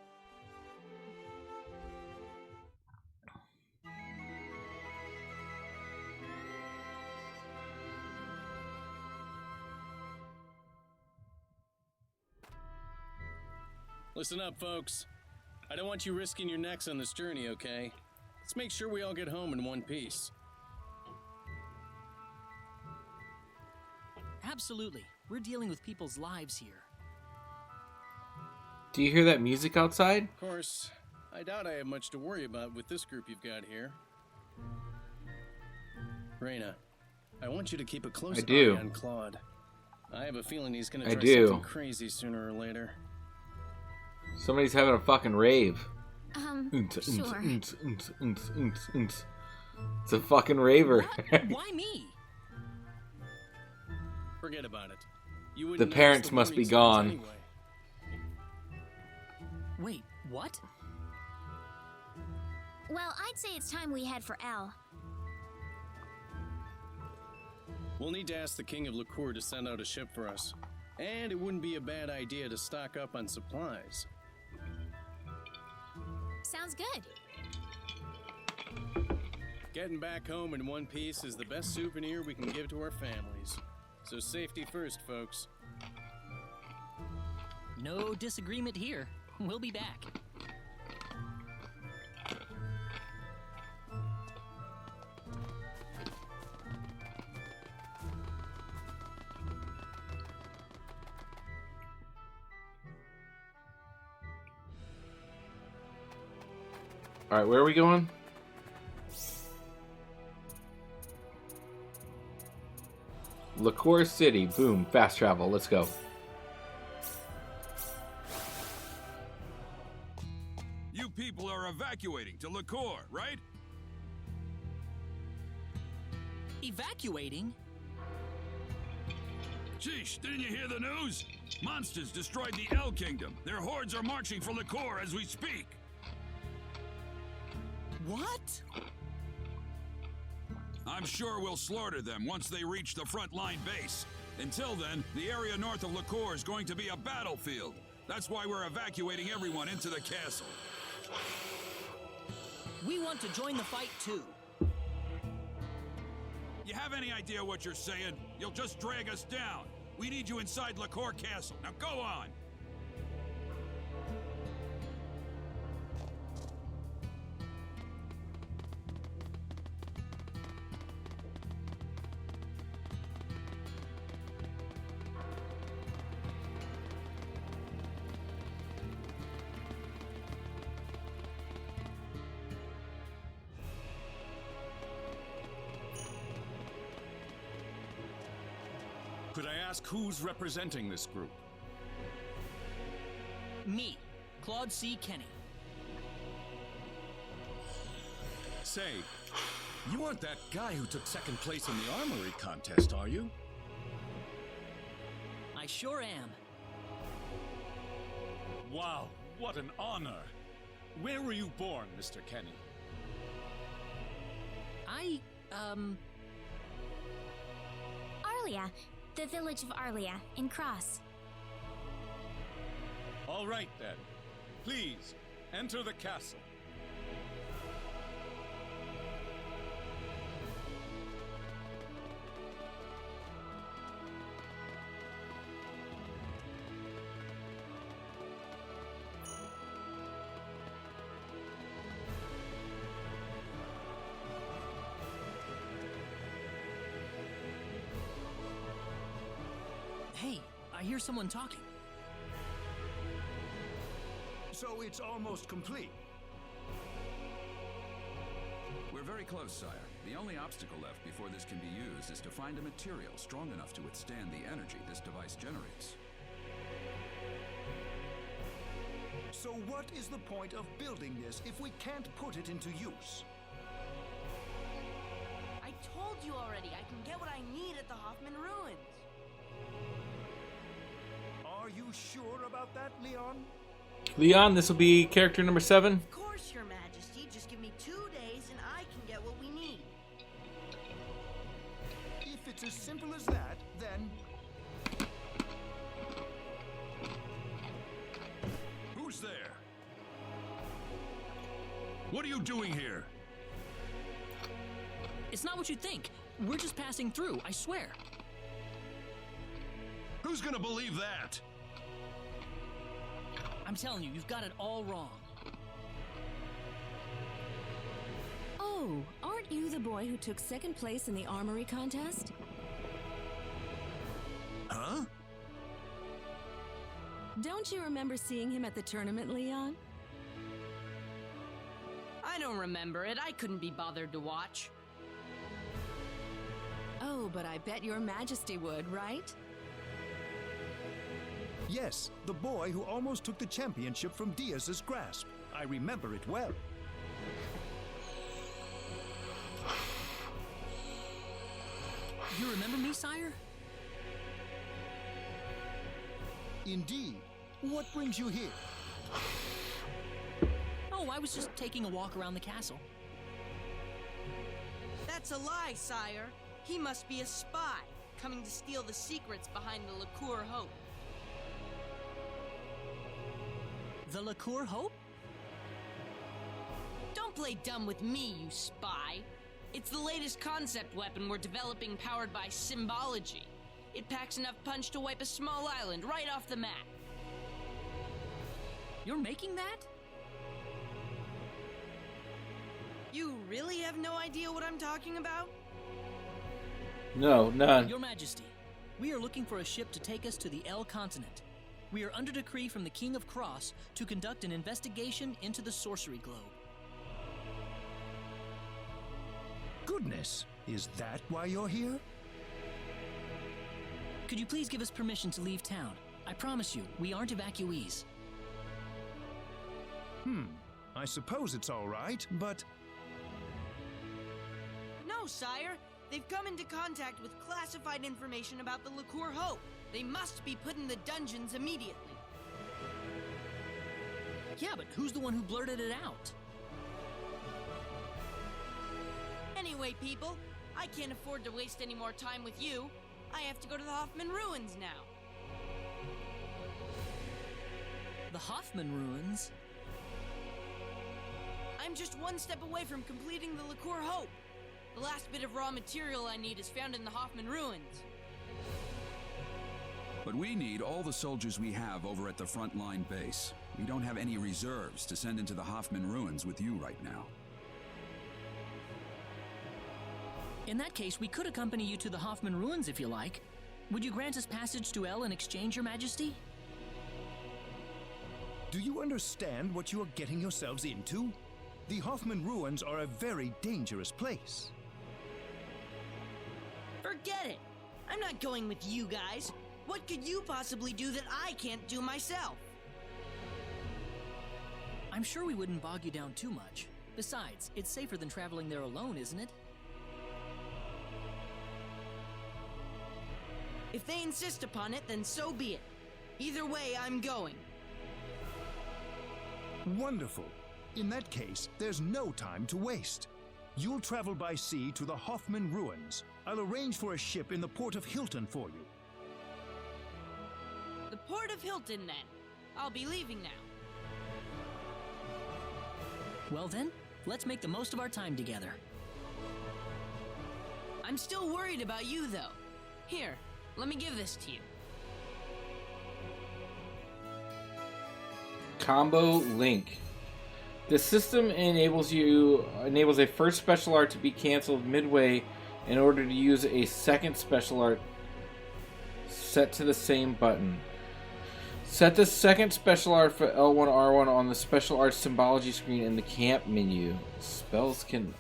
Listen up, folks. I don't want you risking your necks on this journey, okay? Let's make sure we all get home in one piece. Absolutely. We're dealing with people's lives here. Do you hear that music outside? Of course, I doubt I have much to worry about with this group you've got here. Reina, I want you to keep a close eye on Claude. I have a feeling he's gonna try something crazy sooner or later. Somebody's having a fucking rave. Sure. It's a fucking raver. Why me? Forget about it. You wouldn't The notice parents the must be warning signs gone. anyway. Wait, what? Well, I'd say it's time we head for L. We'll need to ask the King of Liqueur to send out a ship for us. And it wouldn't be a bad idea to stock up on supplies. Sounds good. Getting back home in one piece is the best souvenir we can give to our families. So safety first, folks. No disagreement here. We'll be back. Alright, where are we going? Liqueur City. Boom. Fast travel. Let's go. You people are evacuating to Liqueur, right? Evacuating? Sheesh, didn't you hear the news? Monsters destroyed the L Kingdom. Their hordes are marching for Liqueur as we speak. What? I'm sure we'll slaughter them once they reach the front line base. Until then, the area north of Liqueur is going to be a battlefield. That's why we're evacuating everyone into the castle. We want to join the fight too. You have any idea what you're saying? You'll just drag us down. We need you inside Liqueur Castle. Now go on! Could I ask who's representing this group? Me, Claude C. Kenny. Say, you aren't that guy who took second place in the armory contest, are you? I sure am. Wow, what an honor. Where were you born, Mr. Kenny? Arlia, the village of Arlia, in Cross. All right then. Please, enter the castle. Hey, I hear someone talking. So it's almost complete. We're very close, sire. The only obstacle left before this can be used is to find a material strong enough to withstand the energy this device generates. So what is the point of building this if we can't put it into use? I told you already, I can get what I need at the Hoffman Ruins. Are you sure about that, Leon? Leon, this will be character number 7. Of course, Your Majesty. Just give me 2 days and I can get what we need. If it's as simple as that, then... Who's there? What are you doing here? It's not what you think. We're just passing through, I swear. Who's gonna believe that? I'm telling you, you've got it all wrong. Oh, aren't you the boy who took second place in the armory contest? Huh? Don't you remember seeing him at the tournament, Leon? I don't remember it. I couldn't be bothered to watch. Oh, but I bet Your Majesty would, right? Yes, the boy who almost took the championship from Diaz's grasp. I remember it well. You remember me, sire? Indeed. What brings you here? Oh, I was just taking a walk around the castle. That's a lie, sire. He must be a spy, coming to steal the secrets behind the Liqueur Hope. The Liqueur Hope? Don't play dumb with me, you spy. It's the latest concept weapon we're developing powered by symbology. It packs enough punch to wipe a small island right off the map. You're making that? You really have no idea what I'm talking about? No, none. Your Majesty, we are looking for a ship to take us to the L continent. We are under decree from the King of Cross to conduct an investigation into the sorcery globe. Goodness, is that why you're here? Could you please give us permission to leave town? I promise you, we aren't evacuees. I suppose it's all right, but... No, sire. They've come into contact with classified information about the Liqueur Hope. They must be put in the dungeons immediately. Yeah, but who's the one who blurted it out? Anyway, people, I can't afford to waste any more time with you. I have to go to the Hoffman Ruins now. The Hoffman Ruins? I'm just one step away from completing the Liqueur Hope. The last bit of raw material I need is found in the Hoffman Ruins. But we need all the soldiers we have over at the frontline base. We don't have any reserves to send into the Hoffman Ruins with you right now. In that case, we could accompany you to the Hoffman Ruins if you like. Would you grant us passage to El in exchange, Your Majesty? Do you understand what you are getting yourselves into? The Hoffman Ruins are a very dangerous place. Forget it! I'm not going with you guys. What could you possibly do that I can't do myself? I'm sure we wouldn't bog you down too much. Besides, it's safer than traveling there alone, isn't it? If they insist upon it, then so be it. Either way, I'm going. Wonderful. In that case, there's no time to waste. You'll travel by sea to the Hoffman Ruins. I'll arrange for a ship in the port of Hilton for you. The port of Hilton, then. I'll be leaving now. Well then, let's make the most of our time together. I'm still worried about you, though. Here, let me give this to you. Combo Link. The system enables a first special art to be canceled midway in order to use a second special art set to the same button. Set the second special art for L1R1 on the special art symbology screen in the camp menu. Spells can...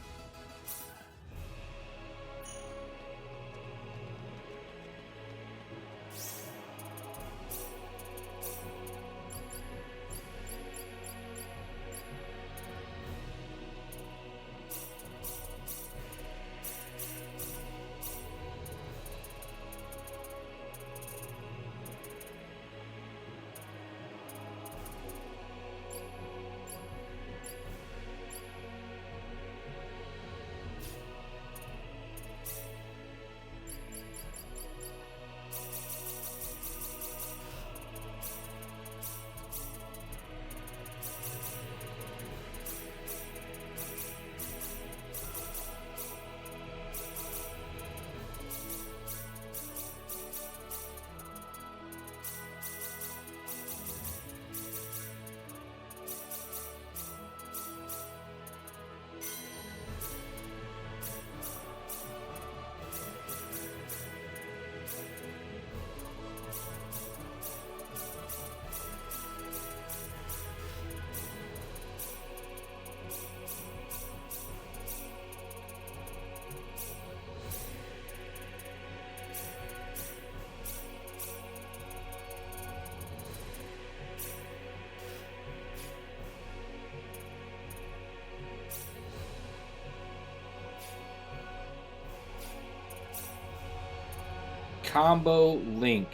Combo Link.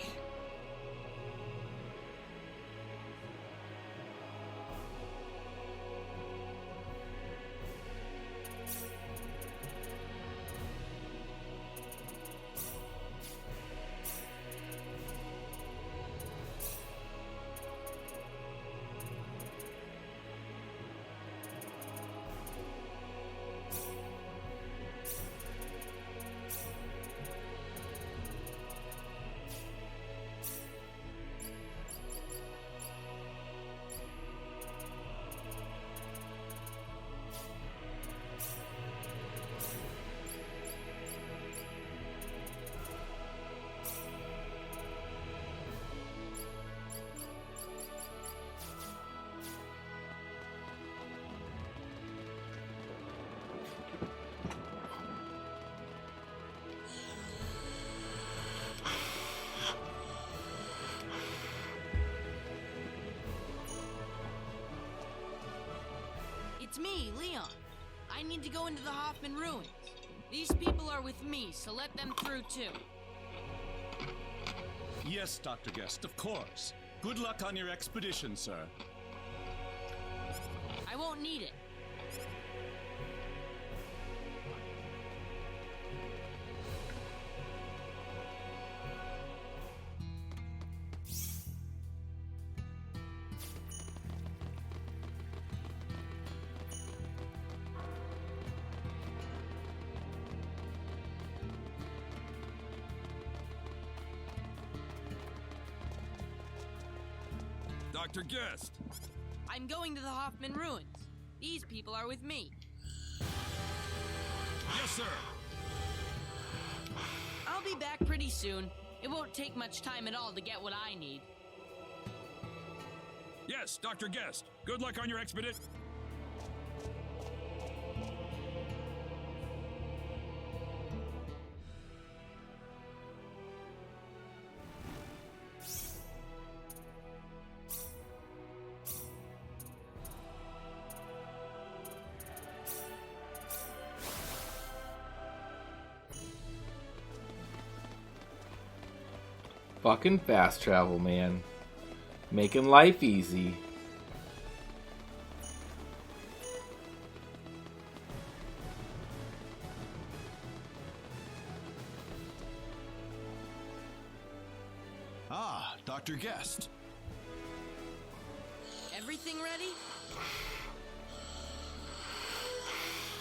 It's me, Leon. I need to go into the Hoffman Ruins. These people are with me, so let them through too. Yes, Dr. Guest, of course. Good luck on your expedition, sir. I won't need it. Dr. Guest. I'm going to the Hoffman Ruins. These people are with me. Yes, sir. I'll be back pretty soon. It won't take much time at all to get what I need. Yes, Dr. Guest. Good luck on your expedition. Fucking fast travel, man. Making life easy. Ah, Dr. Guest. Everything ready?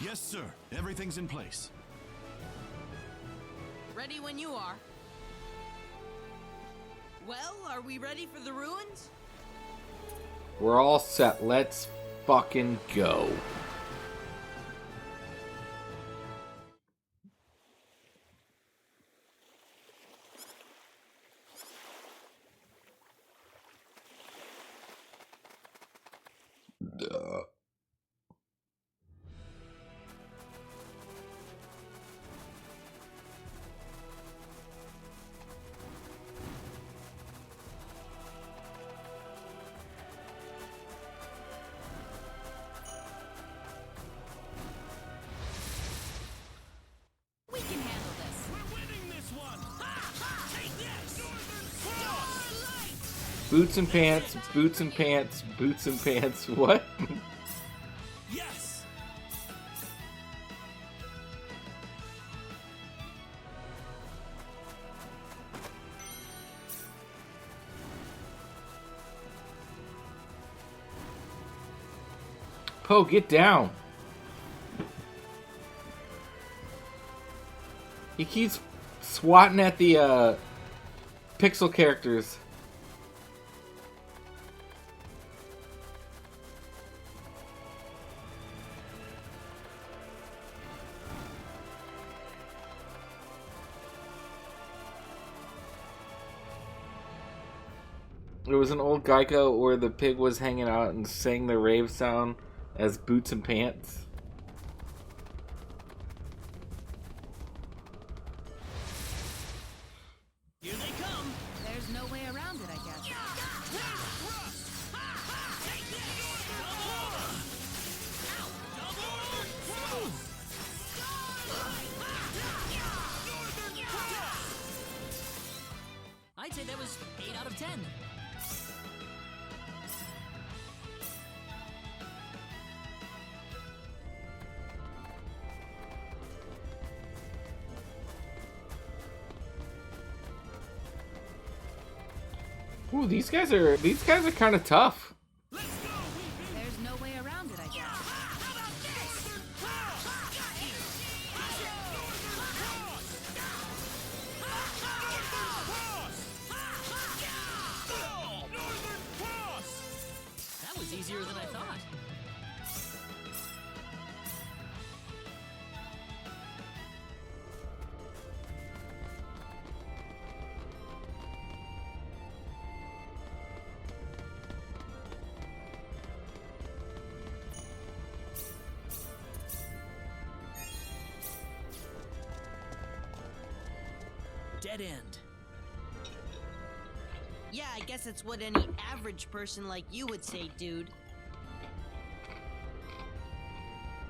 Yes, sir. Everything's in place. Ready when you are. Well, are we ready for the ruins? We're all set. Let's fucking go. We can handle this. We're winning this one. Take this. Boots and pants, boots and pants, boots and pants. What? Yes. Poe, get down. He keeps swatting at the pixel characters. There was an old Geico where the pig was hanging out and sang the rave sound as boots and pants. Here they come. There's no way around it, I guess. I'd say that was 8 out of 10. Ooh, these guys are kind of tough. There's no way around it, I guess. That was easier than I thought. Dead end. Yeah, I guess it's what any average person like you would say, dude.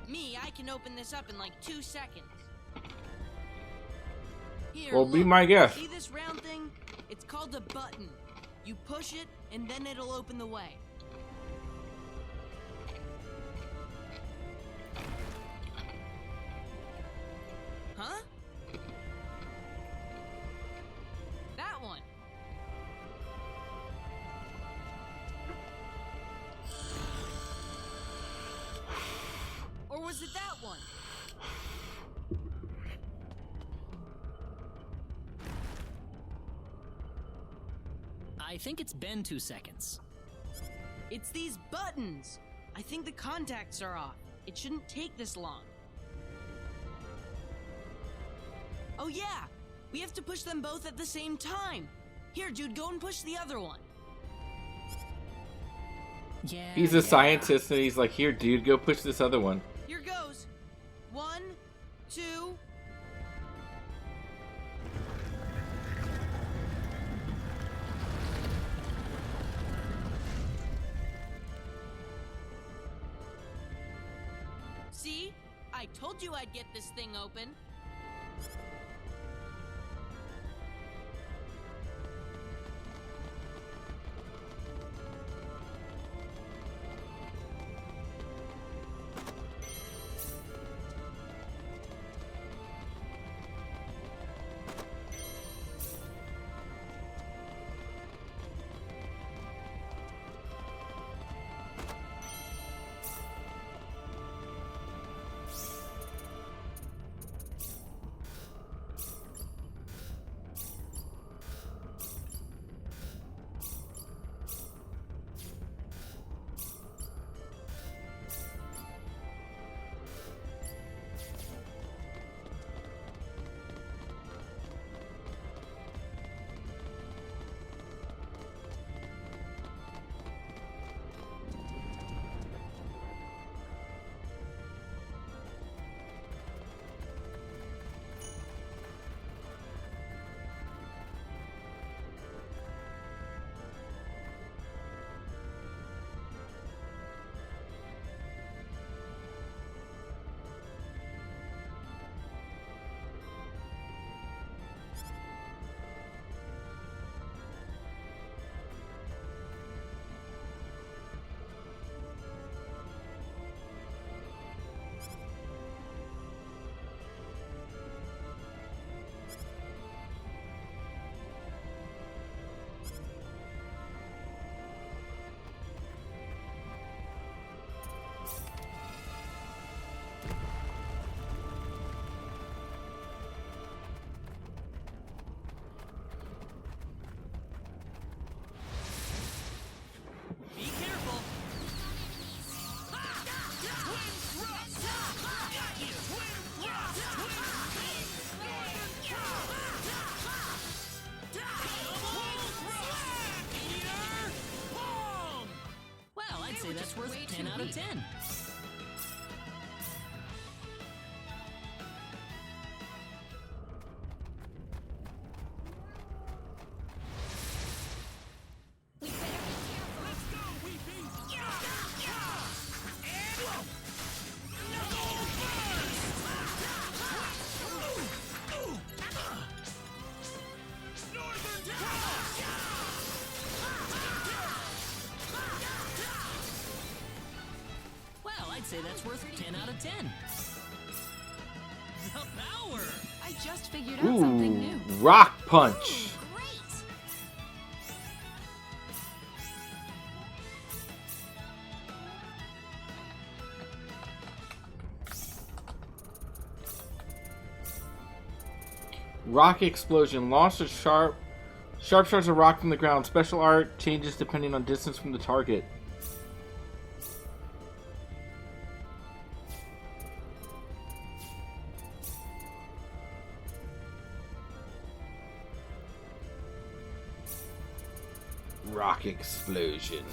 Me, I can open this up in like 2 seconds. Here, Well, be look. my guest. See this round thing? It's called a button. You push it, and then it'll open the way. Huh? That one. Or was it that one? I think it's been 2 seconds. It's these buttons! I think the contacts are off. It shouldn't take this long. Oh yeah! We have to push them both at the same time! Here, Jude, go and push the other one. Yeah. He's a scientist, and he's like, "Here, dude, go push this other one." Here goes. 1, 2... See? I told you I'd get this thing open. That's worth 10 out of 10. I'd say that's worth 10 out of 10. The power! I just figured out something new. Rock punch. Rock explosion. Launch a sharp shards of rock from the ground. Special art changes depending on distance from the target. Rock explosion.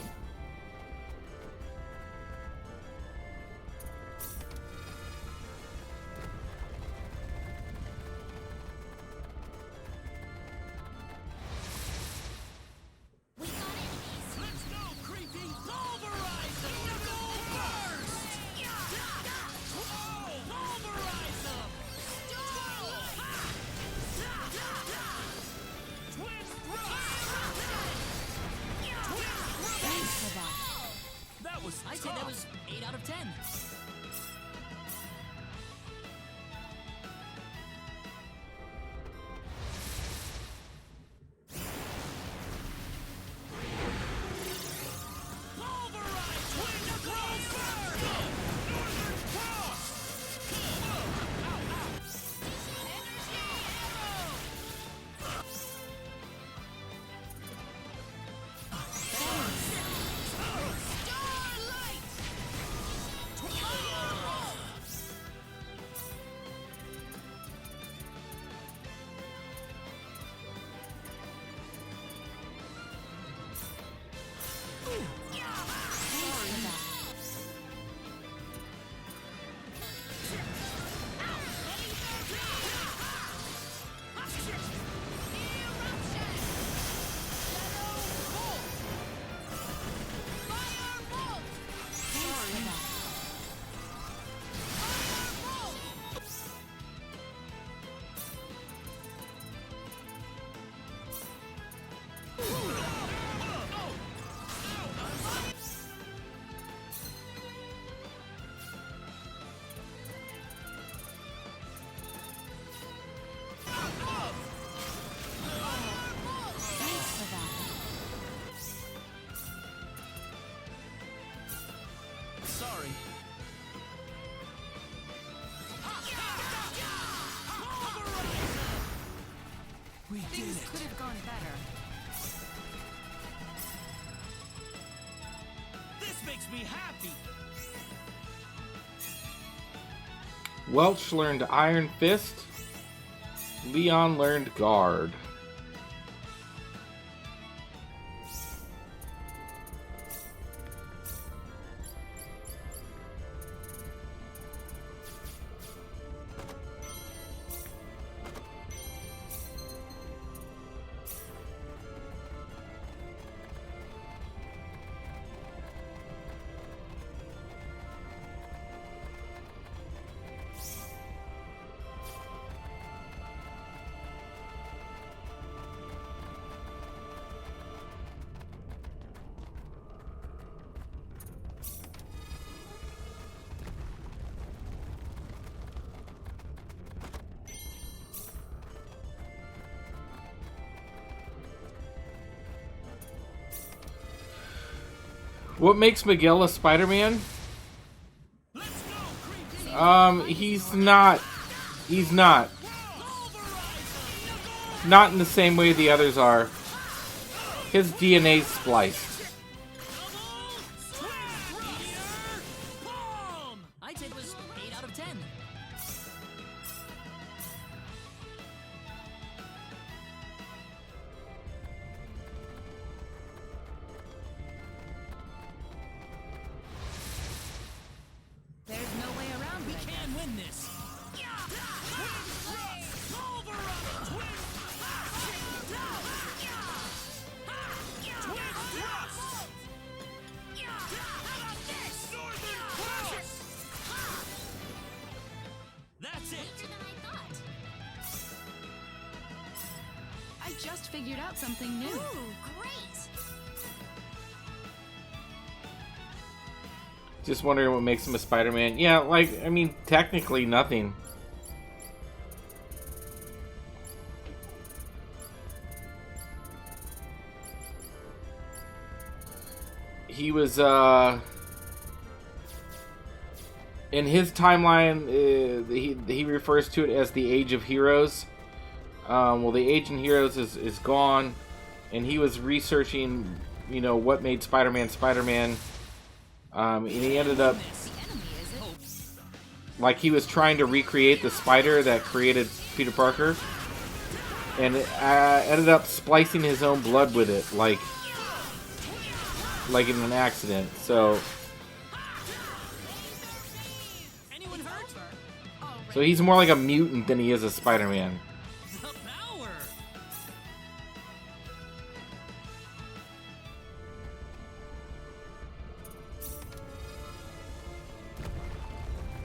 could have gone better. This makes me happy. Welch learned Iron Fist. Leon learned Guard. What makes Miguel a Spider-Man? He's not. He's not. Not in the same way the others are. His DNA's spliced. I'd say it was 8 out of 10. There's no way around it. We can win this. That's it. I just figured out something new. Ooh, great. Just wondering what makes him a Spider-Man. Yeah, like, I mean, technically nothing. He was, in his timeline, he refers to it as the Age of Heroes. Well, the Age of Heroes is gone, and he was researching, you know, what made Spider-Man Spider-Man. And he ended up, like, he was trying to recreate the spider that created Peter Parker, and ended up splicing his own blood with it, like in an accident. So he's more like a mutant than he is a Spider-Man.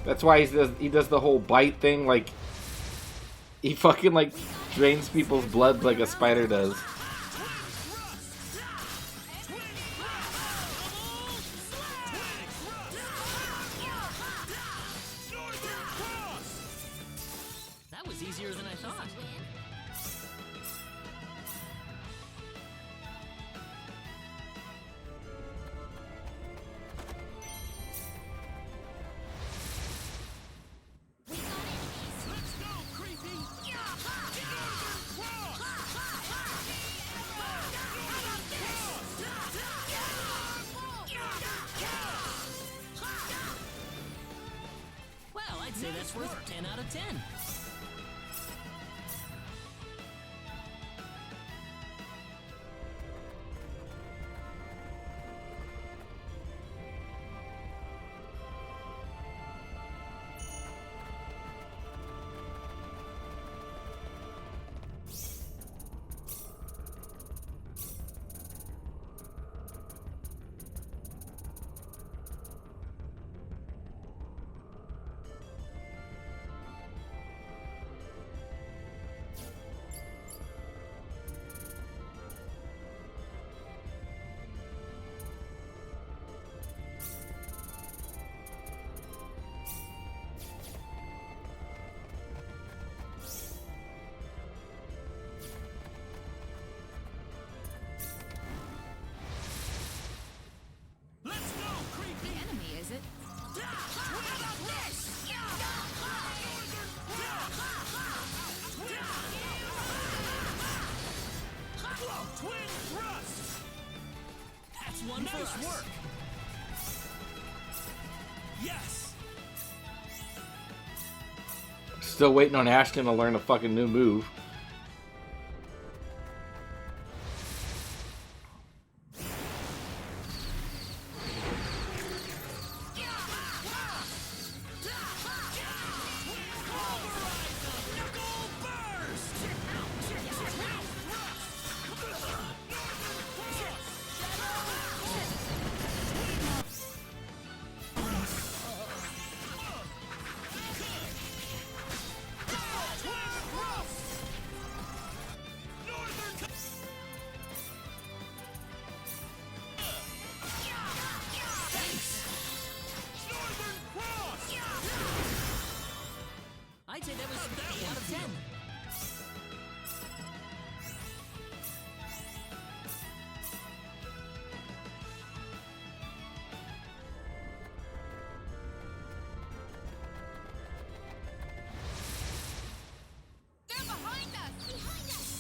That's why he does the whole bite thing, like he fucking like drains people's blood like a spider does. That was easier than I thought. Well, I'd say that's worth 10 out of 10. Nice work. Yes. Still waiting on Ashton to learn a fucking new move. I'd say that was 8 out of 10. They're behind us! Behind us!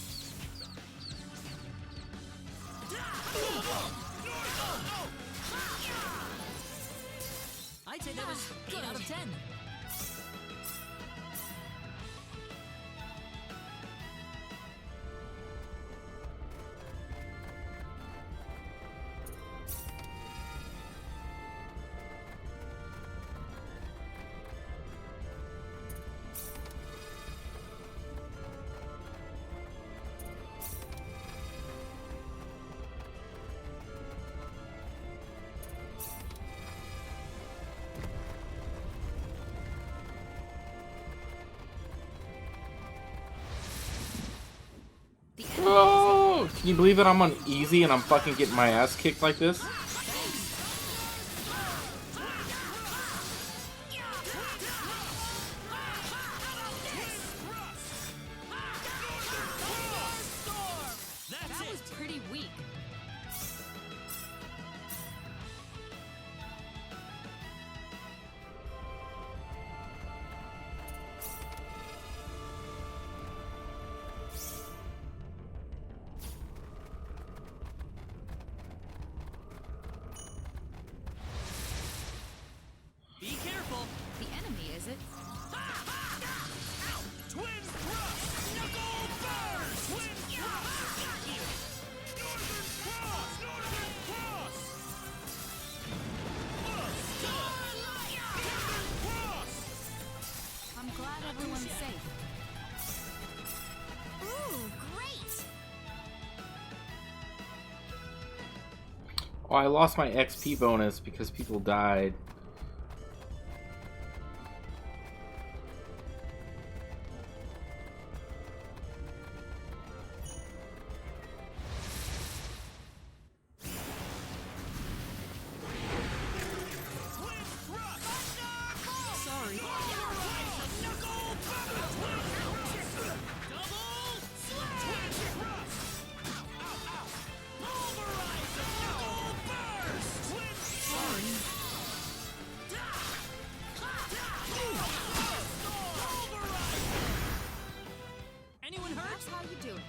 I'd say that was 8 out of 10. Oh, can you believe that I'm on easy and I'm fucking getting my ass kicked like this? That was pretty weak. Be careful. The enemy, is it? Twin thrust! Knuckle burst! Twin thrust! Northern cross! Northern cross! Northern cross! I'm glad everyone's safe. Ooh, great! Oh, I lost my XP bonus because people died. Sorry. Knuckle burst! Double slash! Twin thrust! Pulverize the knuckle burst! Twin sorry. Anyone hurt? That's how you do it.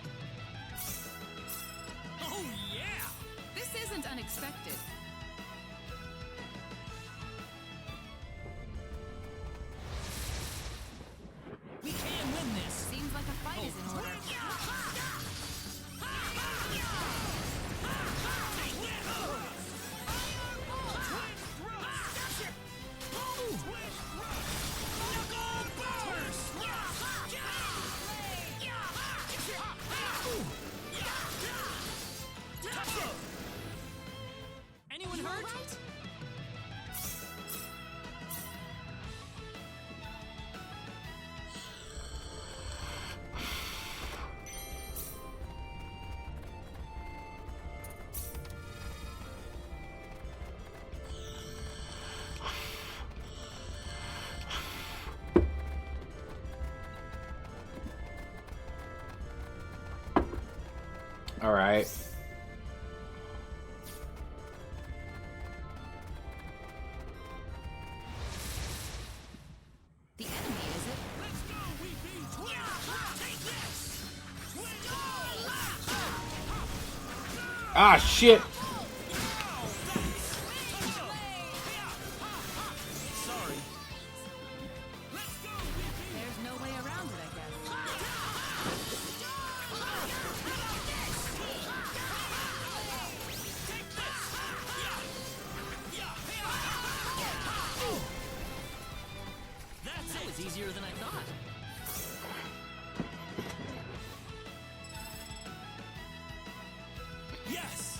Oh yeah! This isn't unexpected. We can win this. Seems like a fight is in order. Anyone hurt? All right. The enemy, is it? Let's go, Weepy! Take this! Ah, shit. was easier than I thought. Yes!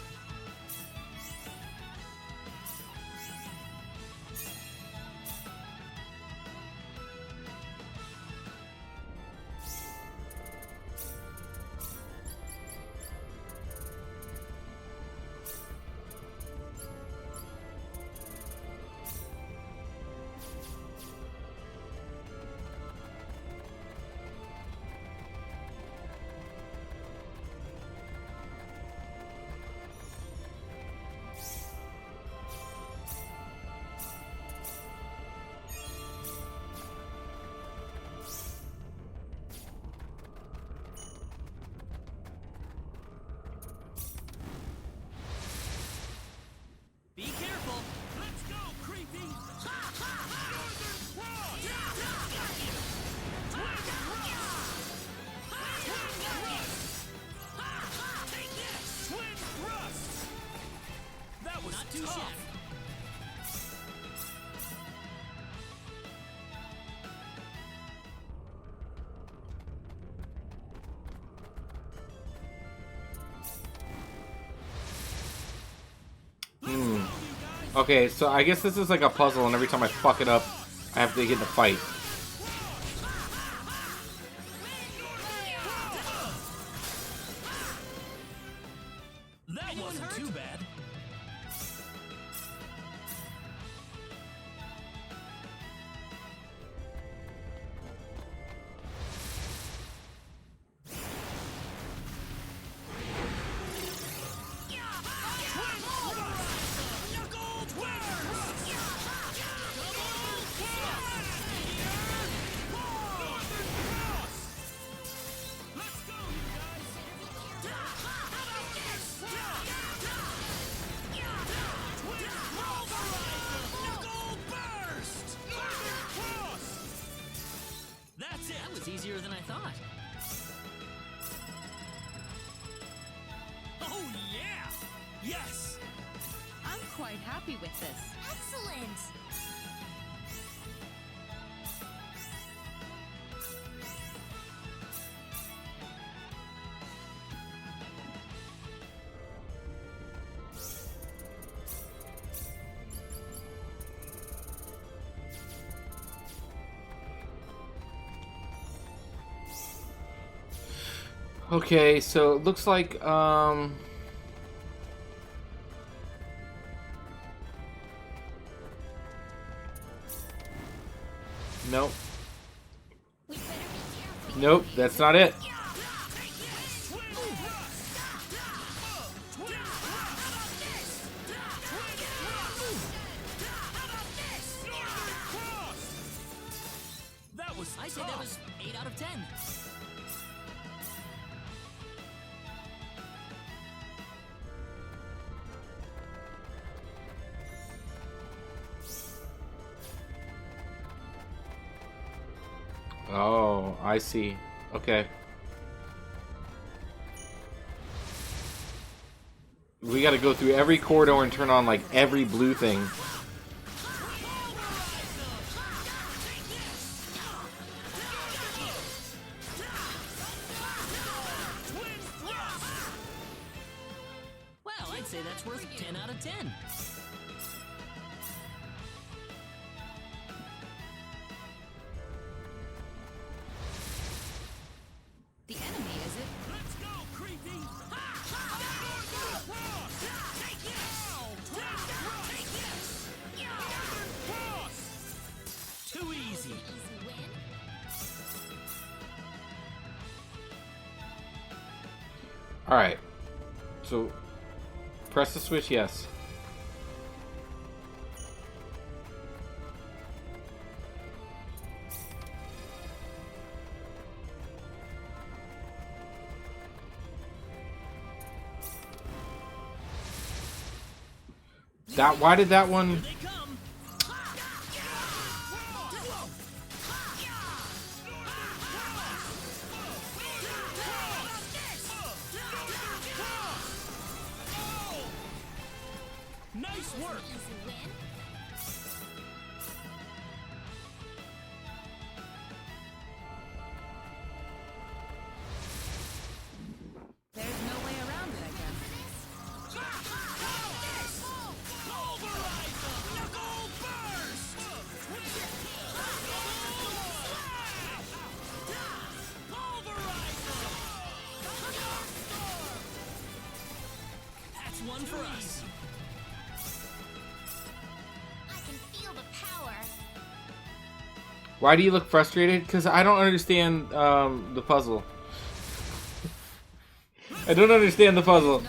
Be careful. Let's go, creepy! Northern Cross! Take this! Twin thrust! That was Not too tough. shabby. Okay, so I guess this is like a puzzle, and every time I fuck it up, I have to get in a fight. That wasn't too bad. That's it. That was easier than I thought. Oh yeah! Yes! I'm quite happy with this. Excellent! Okay, so it looks like, nope. Nope, that's not it. That was I say that was 8 out of 10. Oh, I see. Okay. We gotta go through every corridor and turn on, like, every blue thing. Well, I'd say that's worth 10 out of 10. The enemy, is it? Let's go, creepy! Northern Cross! Take this! Take this! Northern Cross! Too easy. Alright. So, press the switch, yes. That, why did that one... Nice work! Why do you look frustrated? Because I don't understand the puzzle. I don't understand the puzzle.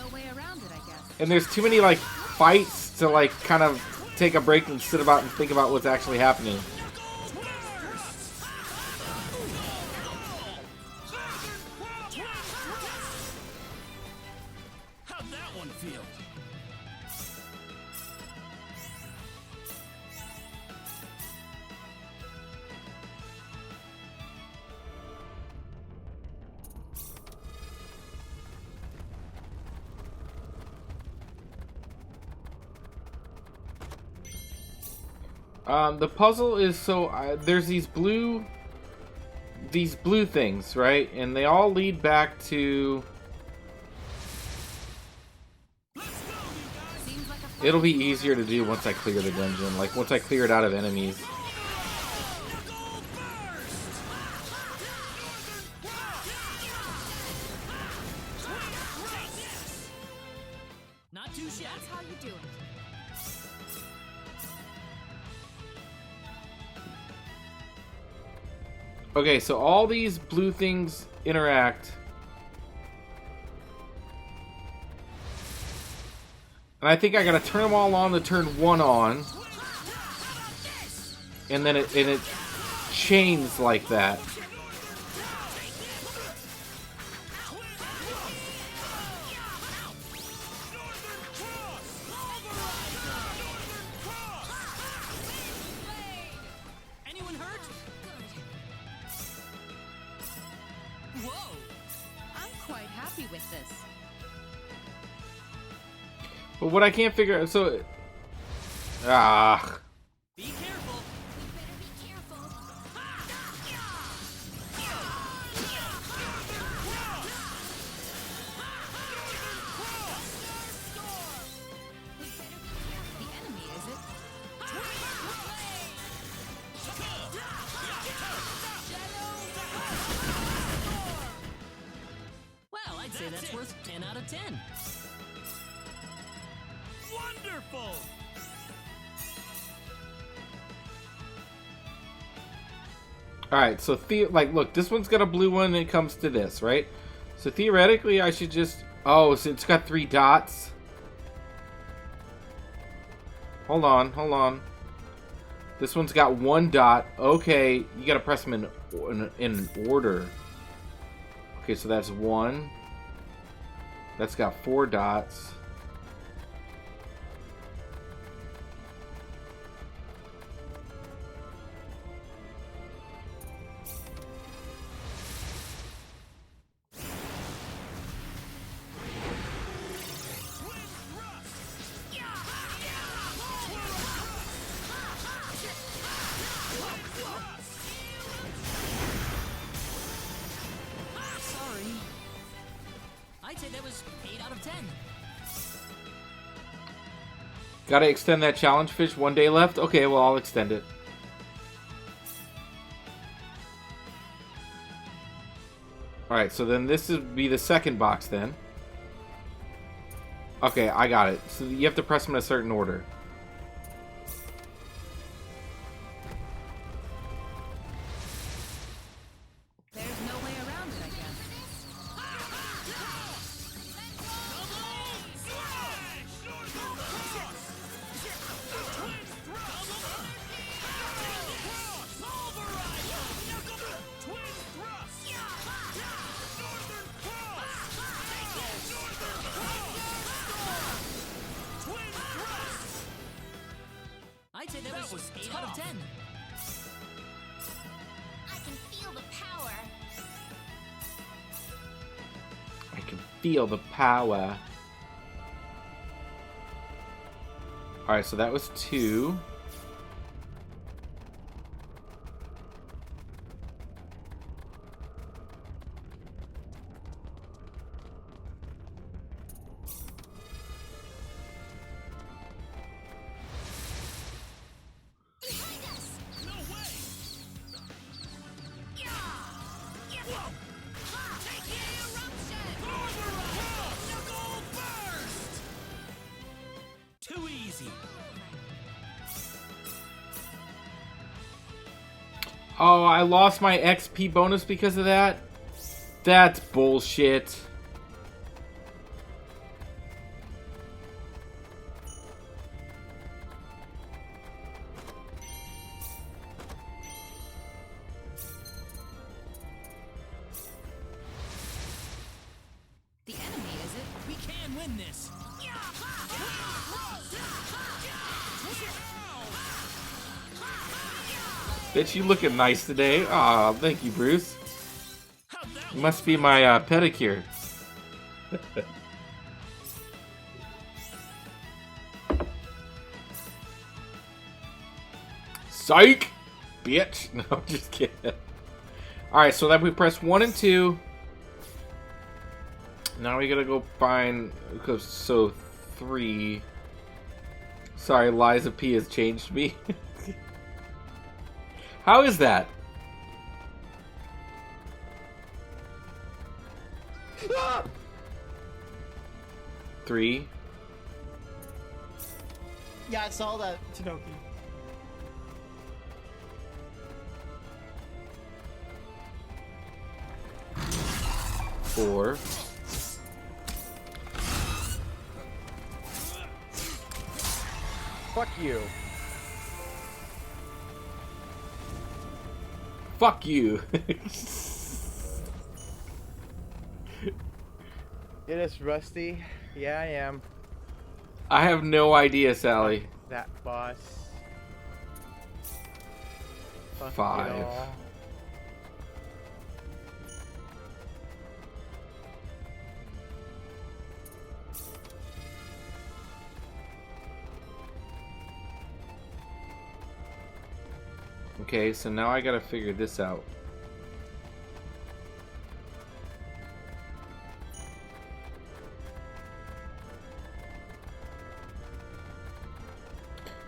And there's too many like fights to like kind of take a break and sit about and think about what's actually happening. How'd that one feel? The puzzle is so there's these blue things, right? And they all lead back to. It'll be easier to do once I clear the dungeon, like once I clear it out of enemies. Not too shabby. That's how you do it. Okay, so all these blue things interact. And I think I gotta turn them all on to turn one on. And then it chains like that. Anyone hurt? Whoa! I'm quite happy with this. But what I can't figure out, so... Be careful. The enemy, is it? Well, I'd say that's worth 10 out of 10. Wonderful! Alright, so like, look, this one's got a blue one and it comes to this, right? So theoretically, I should just... Oh, so it's got 3 dots. Hold on. This one's got 1 dot. Okay, you gotta press them in order. Okay, so that's 1. That's got 4 dots. Sorry. I'd say that was 8 out of 10. Gotta extend that challenge, Fish. 1 day left? Okay, well, I'll extend it. Alright, so then this would be the second box then. Okay, I got it. So you have to press them in a certain order. There's no way around it, I guess. I'd say that was 8 out of 10. I can feel the power. I can feel the power. Alright, so that was 2. Too easy. Oh, I lost my XP bonus because of that? That's bullshit. The enemy, is it? We can win this. Bitch, you looking nice today. Aw, thank you, Bruce. Must be my pedicure. Psych! Bitch! No, I'm just kidding. Alright, so then we press 1 and 2. Now we gotta go find... So, 3. Sorry, Liza P has changed me. How is that? Ah! 3. Yeah, I saw that, Tanoki. 4. Fuck you. Fuck you. It is Rusty. Yeah, I am. I have no idea, Sally. That boss. Fuck 5. it all. Okay, so now I gotta figure this out.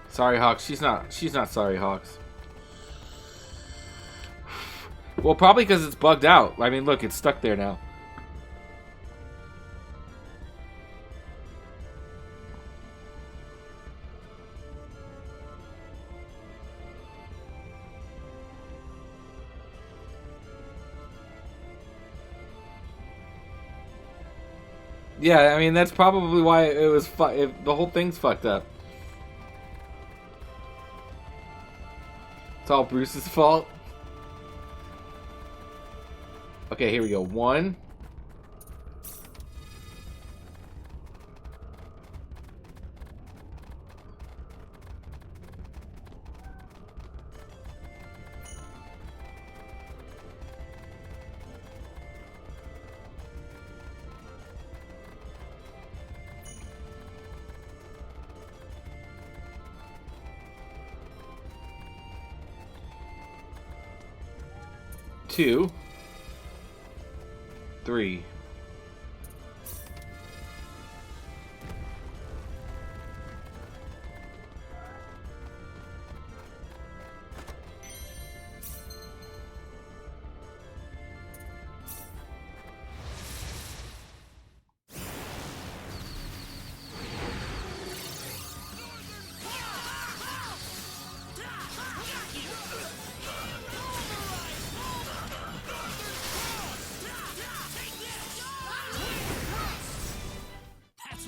Sorry, Hawks. She's not sorry, Hawks. Well, probably because it's bugged out. I mean, look, it's stuck there now. Yeah, I mean, that's probably why it was the whole thing's fucked up. It's all Bruce's fault. Okay, here we go. 1. 2. 3.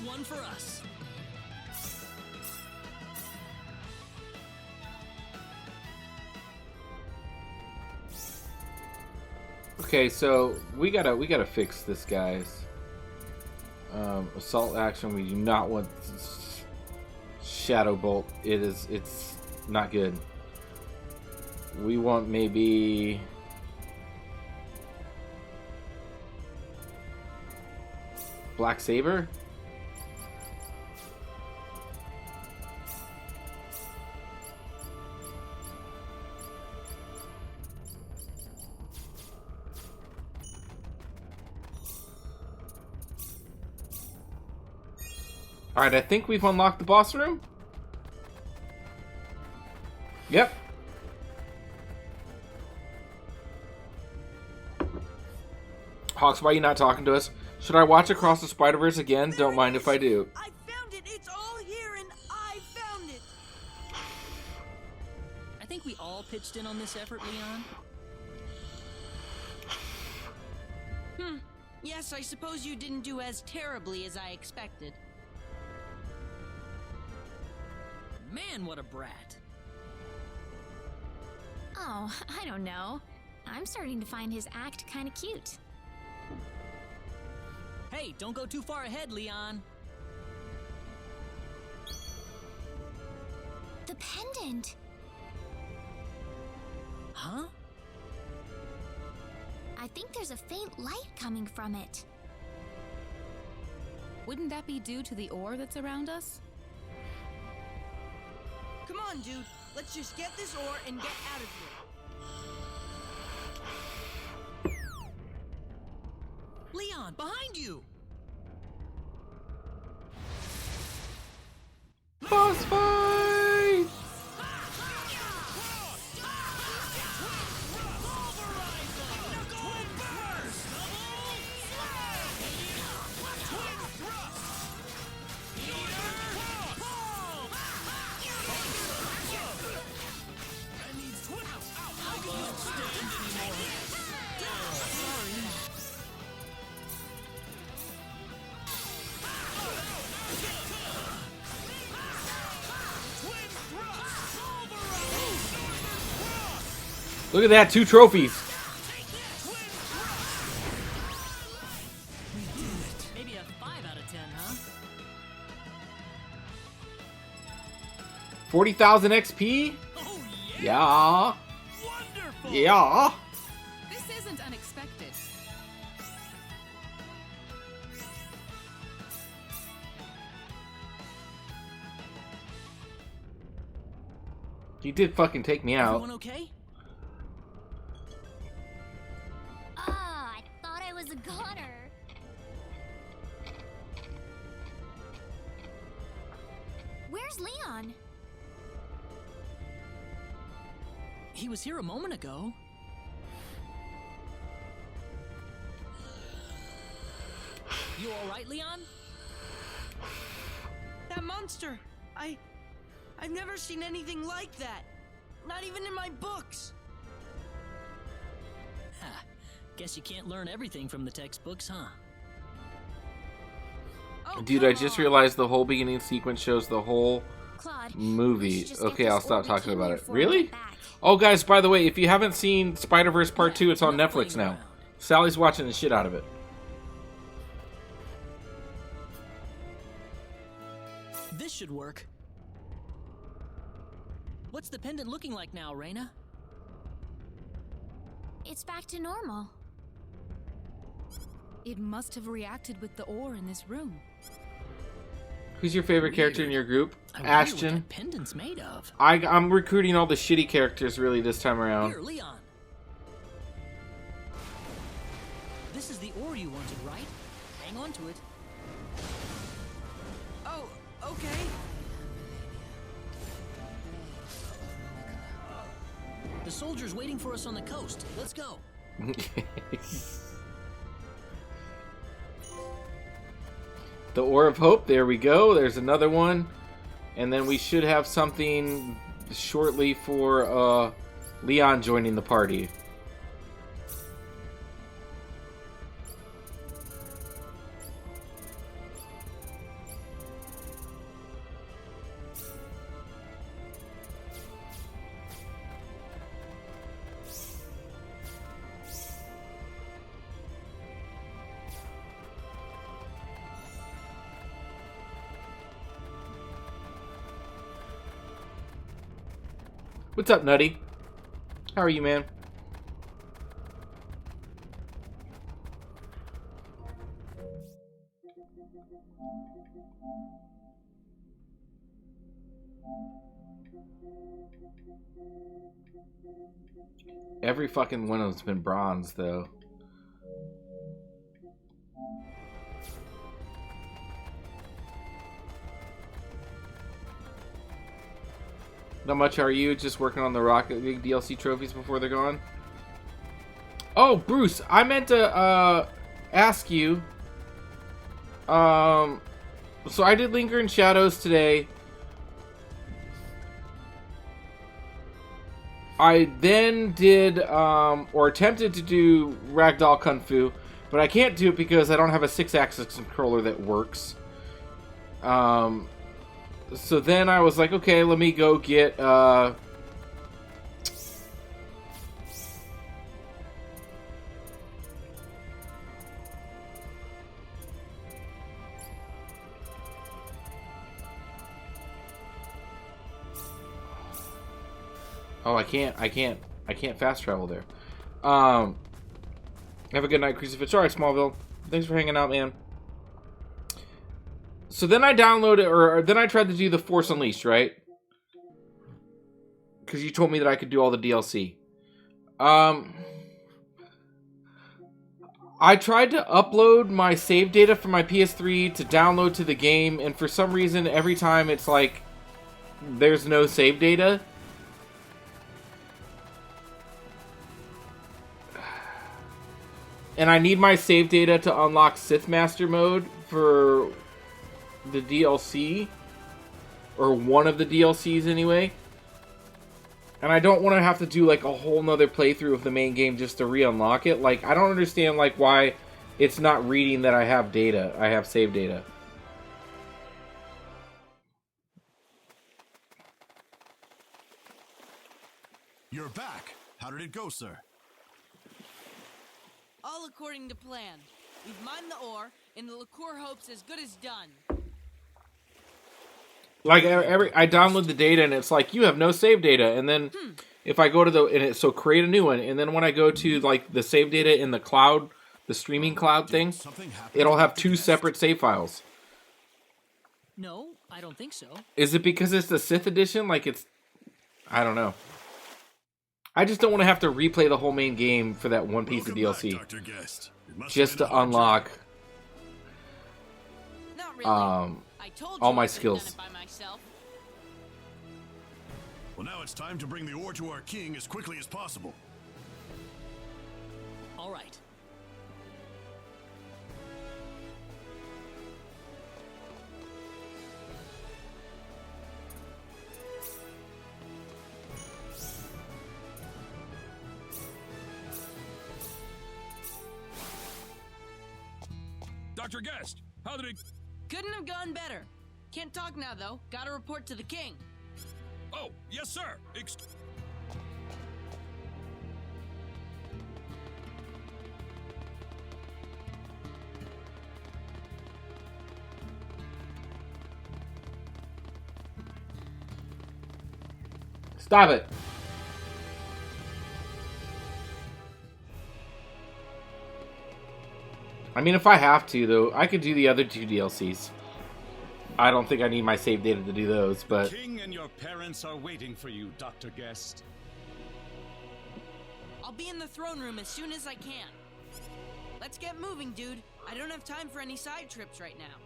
One for us. Okay, so we gotta fix this, guys. Assault action. We do not want Shadow Bolt. It's not good. We want maybe Black Saber. Alright, I think we've unlocked the boss room. Yep. Hawks, why are you not talking to us? Should I watch Across the Spider-Verse again? Don't mind if I do. I found it! It's all here and I found it! I think we all pitched in on this effort, Leon? Yes, I suppose you didn't do as terribly as I expected. Man, what a brat. Oh, I don't know. I'm starting to find his act kind of cute. Hey, don't go too far ahead, Leon. The pendant. Huh? I think there's a faint light coming from it. Wouldn't that be due to the ore that's around us? Come on, dude. Let's just get this ore and get out of here. Leon, behind you! Boss fight! Look at that, 2 trophies. Maybe a 5 out of 10, huh? 40,000 XP? Yeah. Yeah. This isn't unexpected. He did fucking take me out. Everyone okay? I thought I was a goner. Where's Leon? He was here a moment ago. You alright, Leon? That monster! I've never seen anything like that. Not even in my books. Ha. Guess you can't learn everything from the textbooks, huh? Oh, Dude, I just realized the whole beginning sequence shows the whole Claude, movie. Okay, I'll stop talking about it. before Really? we get back. Oh, guys, by the way, if you haven't seen Spider-Verse Part 2, it's on Netflix now. Sally's watching the shit out of it. This should work. What's the pendant looking like now, Reina? It's back to normal. It must have reacted with the ore in this room. Who's your favorite character in your group? I wonder what Ashton. that pendant's made of. I'm recruiting all the shitty characters really this time around. Here, Leon. This is the ore you wanted, right? Hang on to it. Oh, okay. The soldier's waiting for us on the coast. Let's go. The Ore of Hope, there we go. There's another one. And then we should have something shortly for Leon joining the party. What's up, Nutty? How are you, man? Every fucking one of them's been bronze, though. How much are you? Just working on the Rocket League DLC trophies before they're gone? Oh, Bruce, I meant to ask you. So I did Linger in Shadows today. I then did, or attempted to do Ragdoll Kung Fu, but I can't do it because I don't have a 6-axis controller that works. So then I was like, okay, let me go get, oh, I can't fast travel there. Have a good night, Crucifix. Alright, Smallville. Thanks for hanging out, man. So then I downloaded, or then I tried to do the Force Unleashed, right? Because you told me that I could do all the DLC. I tried to upload my save data from my PS3 to download to the game, and for some reason, every time it's like, there's no save data. And I need my save data to unlock Sith Master mode for the DLC. Or one of the DLCs anyway. And I don't want to have to do like a whole nother playthrough of the main game just to re-unlock it. Like, I don't understand like why it's not reading that I have data. I have save data. You're back. How did it go, sir? All according to plan. We've mined the ore, and the liqueur hope's as good as done. Like I download the data and it's like you have no save data, and then if I go to so create a new one, and then when I go to like the save data in the cloud, the streaming cloud thing, it'll have 2 separate save files. No, I don't think so. Is it because it's the Sith edition? Like it's, I don't know. I just don't want to have to replay the whole main game for that one piece of DLC. Dr. Guest. Just to unlock Not really. I told all you my I could've skills. done it by myself. Well, now it's time to bring the ore to our king as quickly as possible. All right. Dr. Guest, how did it... Couldn't have gone better. Can't talk now, though. Gotta report to the king. Oh, yes, sir. Stop it. I mean, if I have to, though, I could do the other 2 DLCs. I don't think I need my save data to do those, but... King and your parents are waiting for you, Dr. Guest. I'll be in the throne room as soon as I can. Let's get moving, dude. I don't have time for any side trips right now.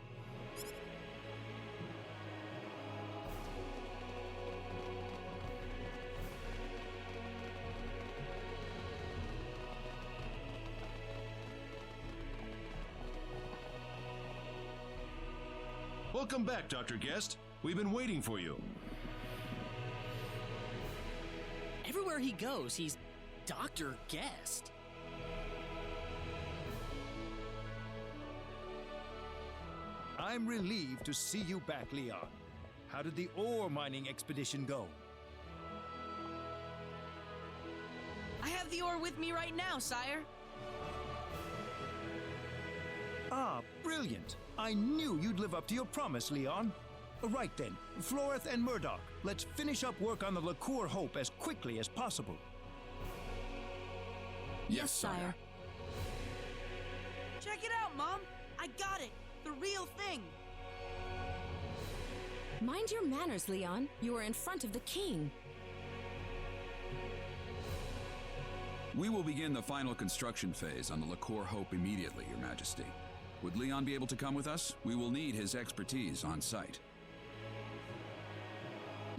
Welcome back, Dr. Guest. We've been waiting for you. Everywhere he goes, he's Dr. Guest. I'm relieved to see you back, Leon. How did the ore mining expedition go? I have the ore with me right now, sire. Ah, brilliant. I knew you'd live up to your promise, Leon. Right then, Floreth and Murdoch, let's finish up work on the liqueur hope as quickly as possible. Yes, sire. Check it out, Mom. I got it. The real thing. Mind your manners, Leon. You are in front of the king. We will begin the final construction phase on the liqueur hope immediately, Your Majesty. Would Leon be able to come with us? We will need his expertise on site.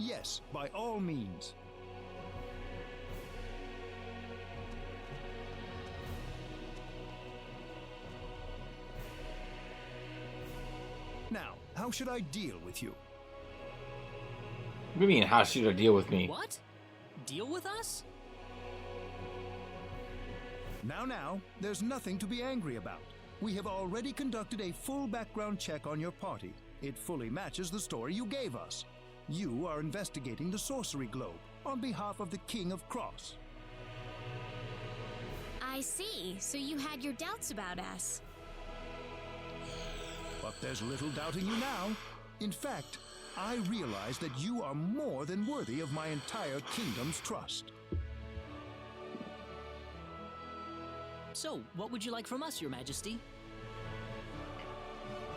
Yes, by all means. Now, how should I deal with you? What do you mean, how should I deal with me? What? deal with us? Now, there's nothing to be angry about. We have already conducted a full background check on your party. It fully matches the story you gave us. You are investigating the Sorcery Globe on behalf of the King of Cross. I see. So you had your doubts about us. But there's little doubting you now. In fact, I realize that you are more than worthy of my entire kingdom's trust. So, what would you like from us, Your Majesty?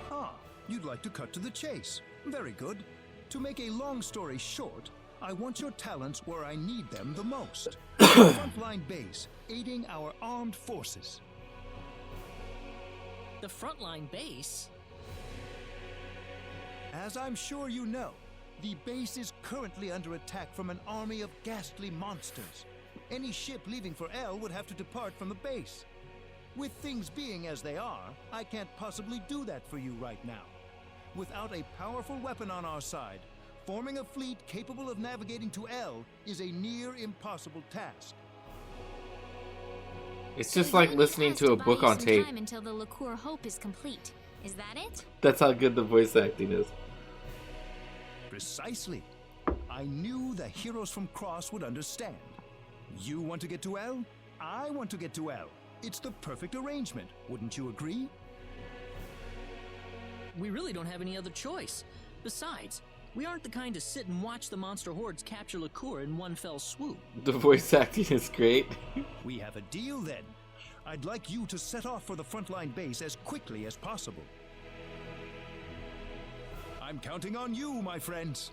Ah, you'd like to cut to the chase. Very good. To make a long story short, I want your talents where I need them the most. Frontline base, aiding our armed forces. The frontline base? As I'm sure you know, the base is currently under attack from an army of ghastly monsters. Any ship leaving for El would have to depart from the base. With things being as they are, I can't possibly do that for you right now. Without a powerful weapon on our side, forming a fleet capable of navigating to El is a near impossible task. It's just like listening to a book on tape. Time until the Liqueur Hope is complete. Is that it? That's how good the voice acting is. Precisely. I knew the heroes from Cross would understand. You want to get to El? I want to get to El. It's the perfect arrangement, wouldn't you agree? We really don't have any other choice. Besides, we aren't the kind to sit and watch the monster hordes capture Liqueur in one fell swoop. The voice acting is great. We have a deal then. I'd like you to set off for the frontline base as quickly as possible. I'm counting on you, my friends.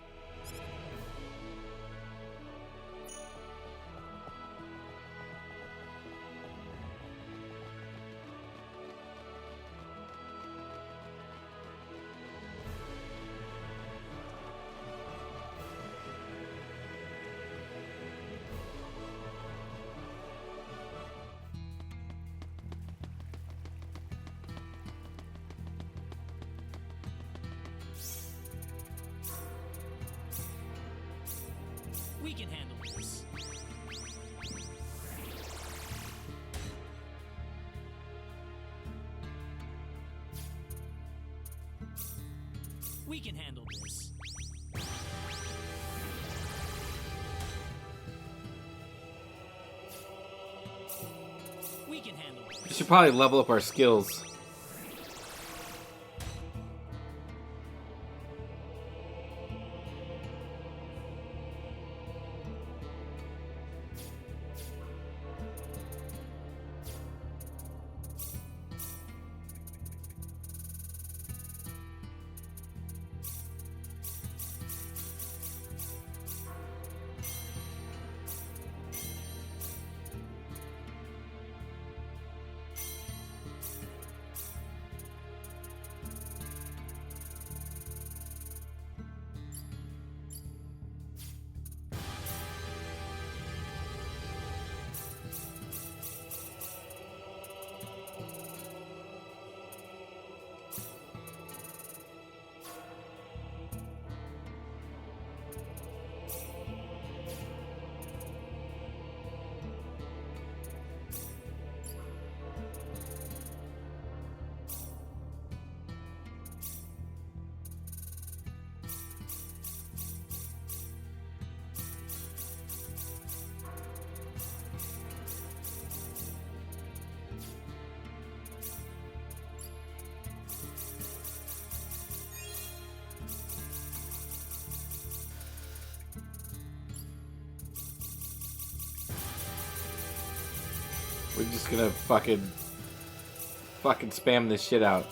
We can handle this. We can handle this. We can handle this. We should probably level up our skills. We're just gonna fucking spam this shit out.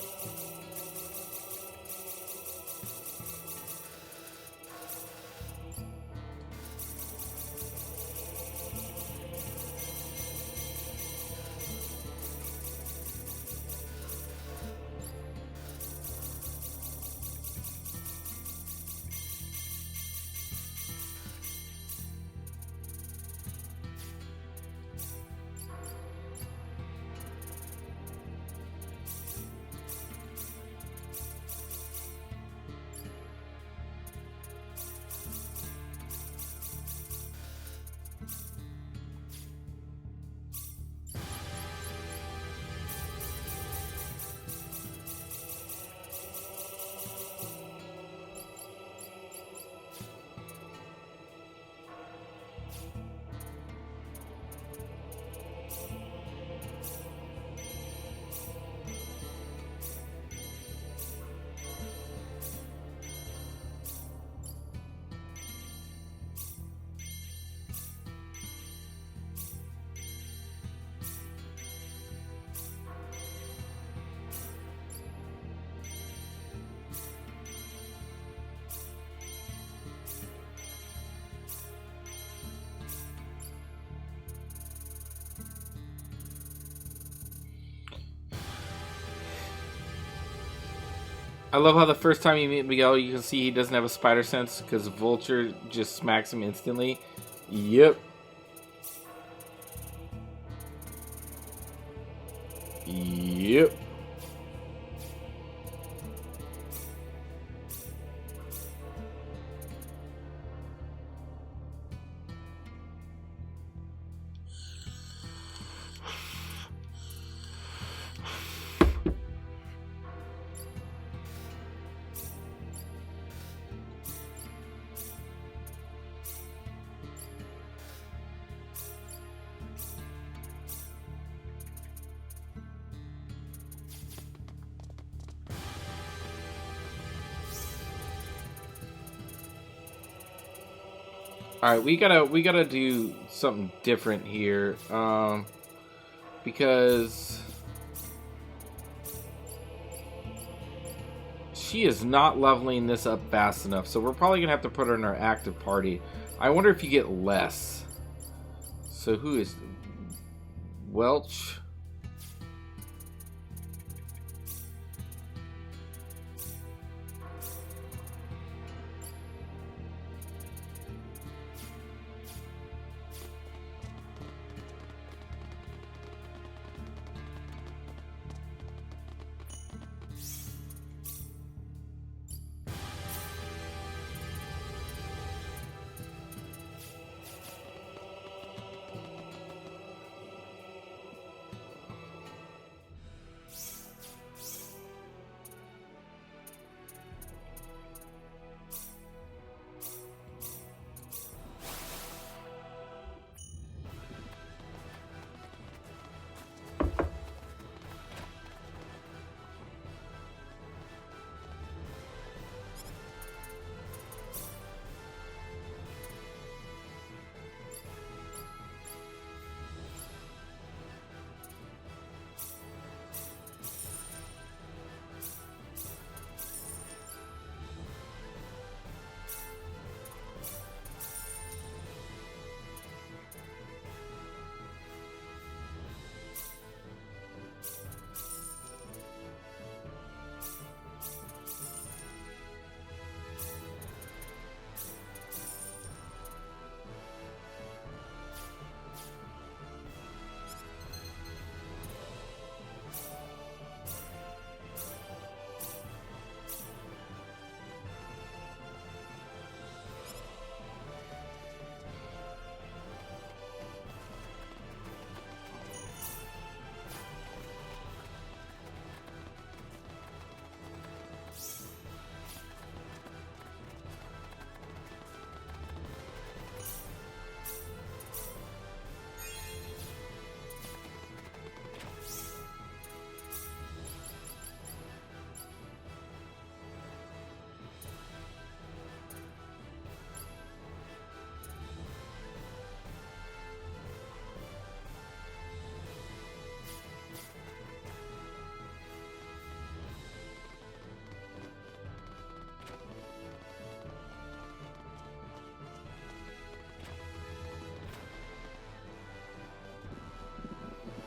I love how the first time you meet Miguel, you can see he doesn't have a spider sense because Vulture just smacks him instantly. Yep. Yep. All right, we gotta do something different here, because she is not leveling this up fast enough. So we're probably gonna have to put her in our active party. I wonder if you get less. So who is Welch?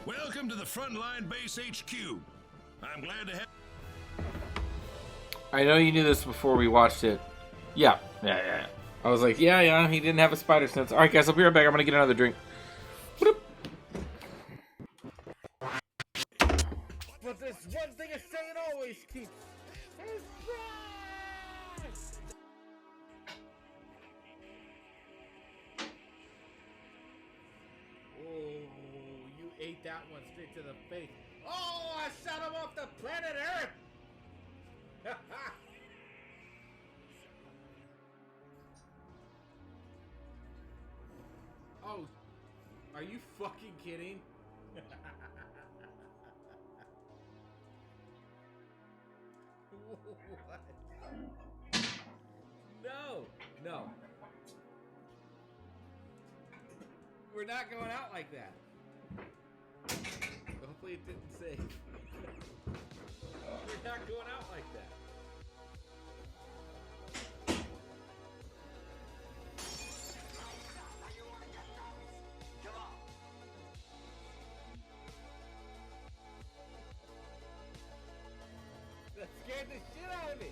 Welcome to the Frontline Base HQ. I'm glad to have... I know you knew this before we watched it. Yeah. I was like, yeah, he didn't have a spider sense. Alright guys, I'll be right back. I'm gonna get another drink. But this one thing is saying always keeps. Oh, you ate that one straight to the face. Oh, I shot him off the planet Earth! Oh, are you fucking kidding? What? No. We're not going out like that. Hopefully it didn't save. We're not going out like that. That scared the shit out of me.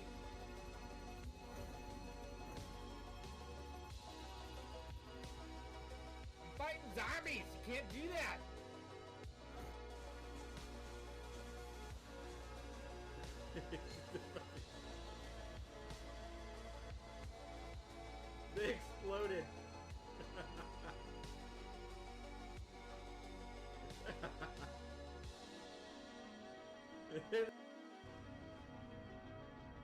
They exploded.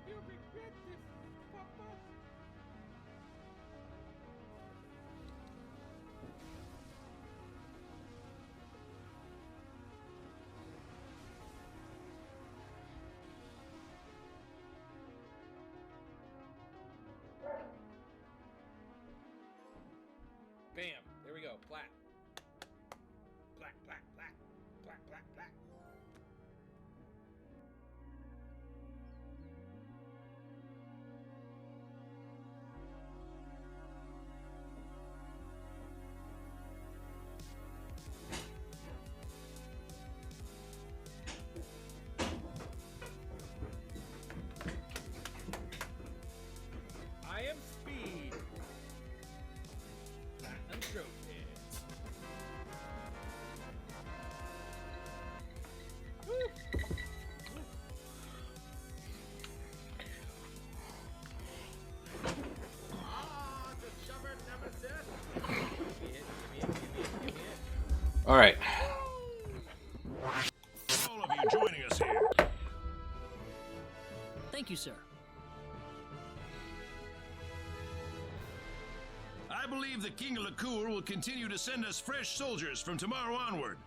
You regret this, Papa. Bam! There we go. Black. Black, black, black. Black, black, black. I am Speed. Platinum trophy. All right. All of you joining us here. Thank you, sir. I believe the King of Lacour will continue to send us fresh soldiers from tomorrow onward.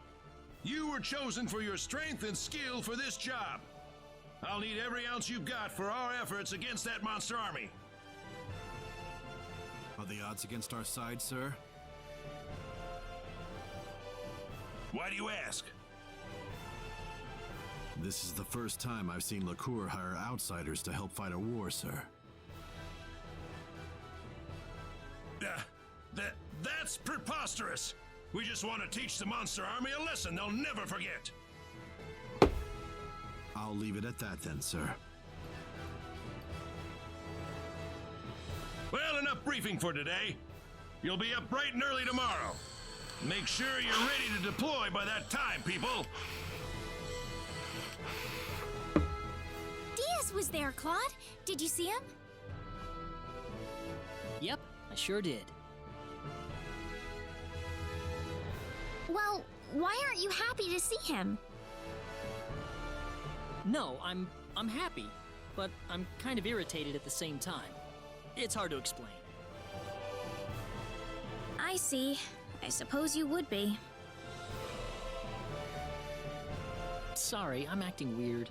You were chosen for your strength and skill for this job. I'll need every ounce you've got for our efforts against that monster army. Are the odds against our side, sir? Why do you ask? This is the first time I've seen Lacour hire outsiders to help fight a war, sir. That's preposterous! We just want to teach the monster army a lesson they'll never forget! I'll leave it at that then, sir. Well, enough briefing for today. You'll be up bright and early tomorrow. Make sure you're ready to deploy by that time, people! Diaz was there, Claude. Did you see him? Yep, I sure did. Well, why aren't you happy to see him? No, I'm happy, but I'm kind of irritated at the same time. It's hard to explain. I see. I suppose you would be. Sorry, I'm acting weird.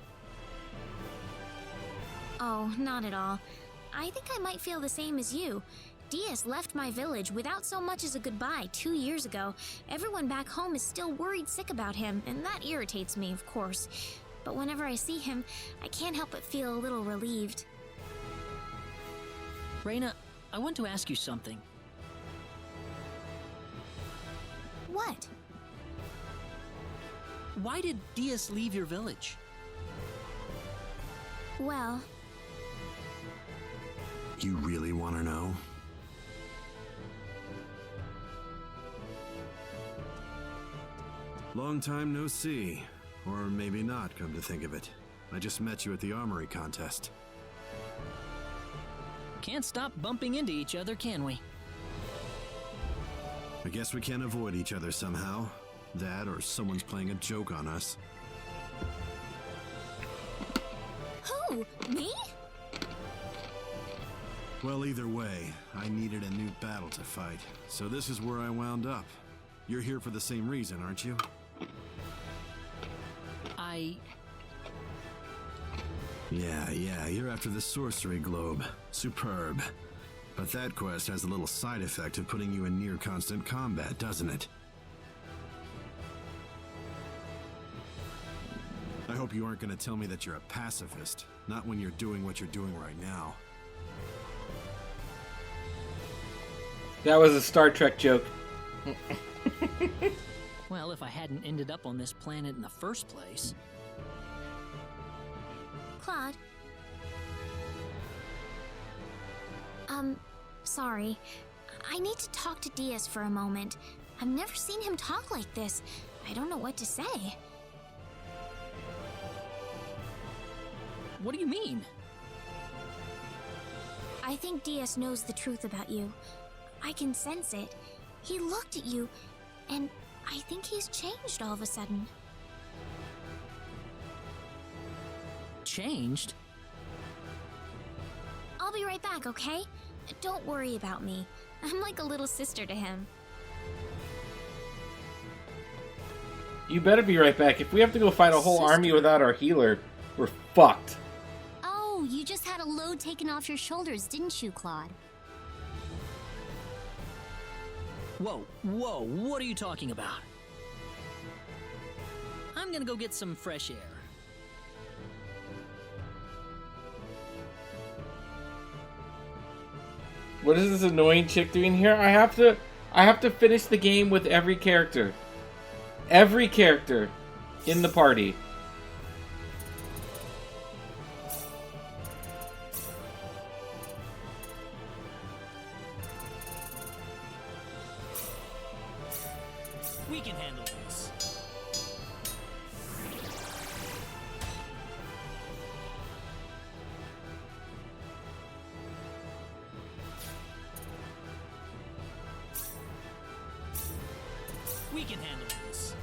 Oh, not at all. I think I might feel the same as you. Diaz left my village without so much as a goodbye 2 years ago. Everyone back home is still worried sick about him, and that irritates me, of course. But whenever I see him, I can't help but feel a little relieved. Reina, I want to ask you something. What? Why did Diaz leave your village? Well... You really want to know? Long time no see. Or maybe not, come to think of it. I just met you at the armory contest. Can't stop bumping into each other, can we? I guess we can't avoid each other somehow. That or someone's playing a joke on us. Who? Me? Well, either way, I needed a new battle to fight, so this is where I wound up. You're here for the same reason, aren't you? Yeah, you're after the sorcery globe. Superb. But that quest has a little side effect of putting you in near constant combat, doesn't it? I hope you aren't going to tell me that you're a pacifist, not when you're doing what you're doing right now. That was a Star Trek joke. Well, if I hadn't ended up on this planet in the first place. Claude? Sorry. I need to talk to Diaz for a moment. I've never seen him talk like this. I don't know what to say. What do you mean? I think Diaz knows the truth about you. I can sense it. He looked at you, and I think he's changed all of a sudden. Changed? I'll be right back, okay? Don't worry about me. I'm like a little sister to him. You better be right back. If we have to go fight a whole army without our healer, we're fucked. Oh, you just had a load taken off your shoulders, didn't you, Claude? Whoa, what are you talking about? I'm gonna go get some fresh air. What is this annoying chick doing here? I have to finish the game with every character. Every character in the party. We can handle this. We can handle this.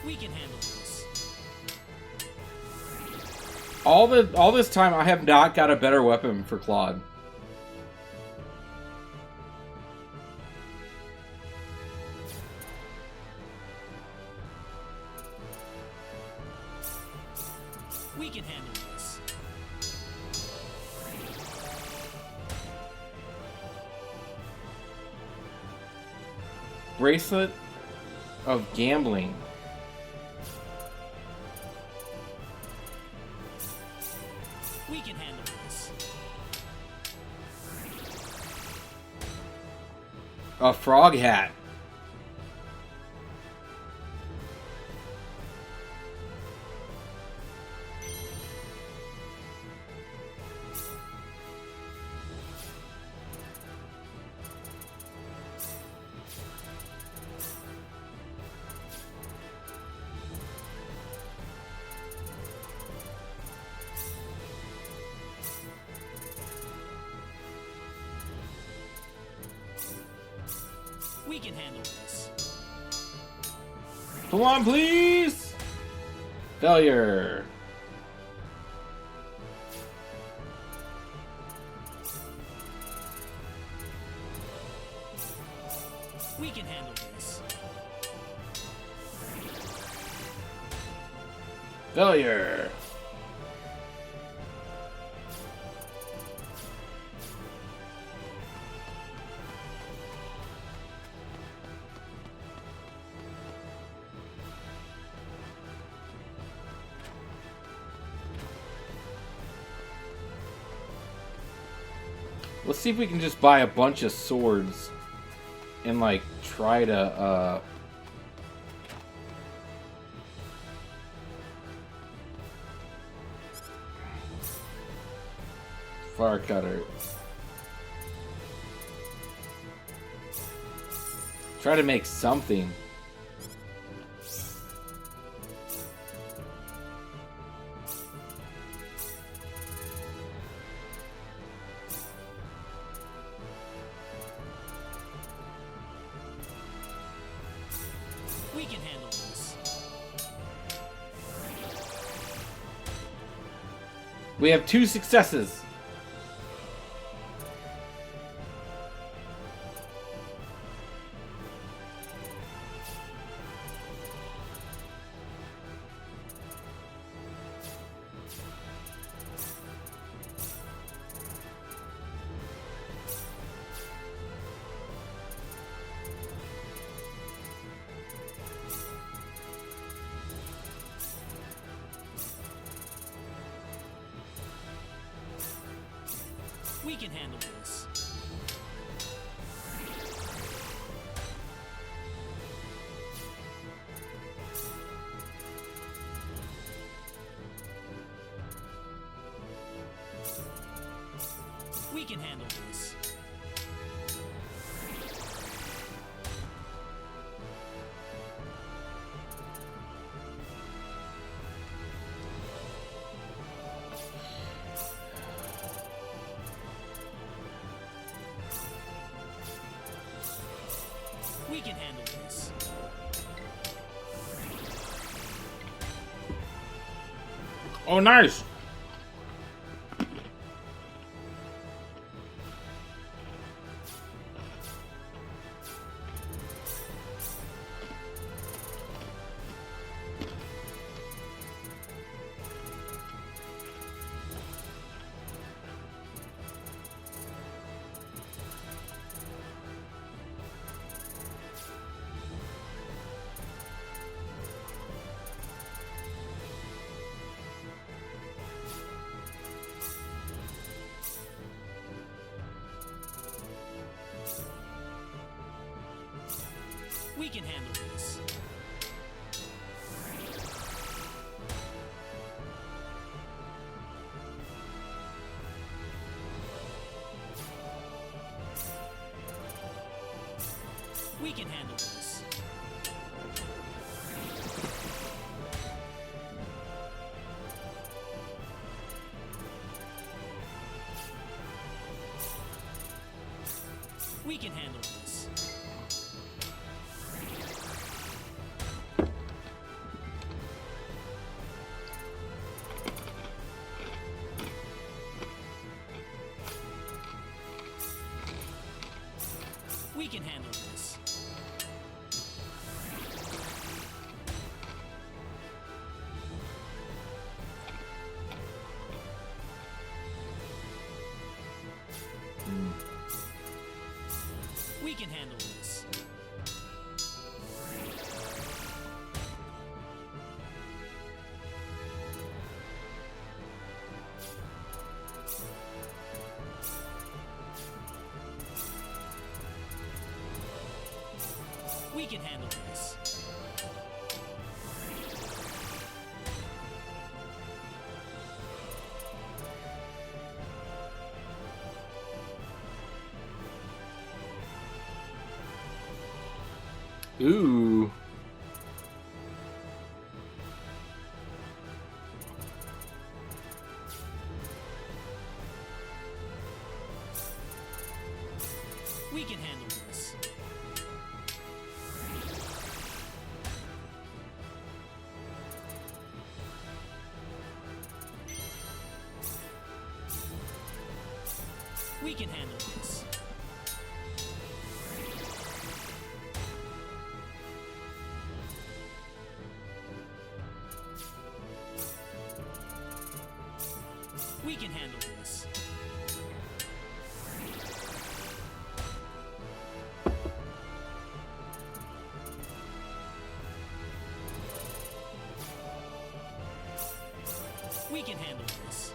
We can handle this. All this time, I have not got a better weapon for Claude. We can handle this. Bracelet of Gambling. We can handle this. A frog hat. We can handle this. Come on, please! Failure. We can handle this. Failure. Let's see if we can just buy a bunch of swords and like try to fire cutter. Try to make something. We can handle this. We have 2 successes. We can handle this. can handle this. We can handle this. Oh, nice. We can handle this. We can handle this. We can handle this. We can handle this. We can handle this. We can handle this. Ooh. We can handle this. We can handle this. We can handle this. We can handle this.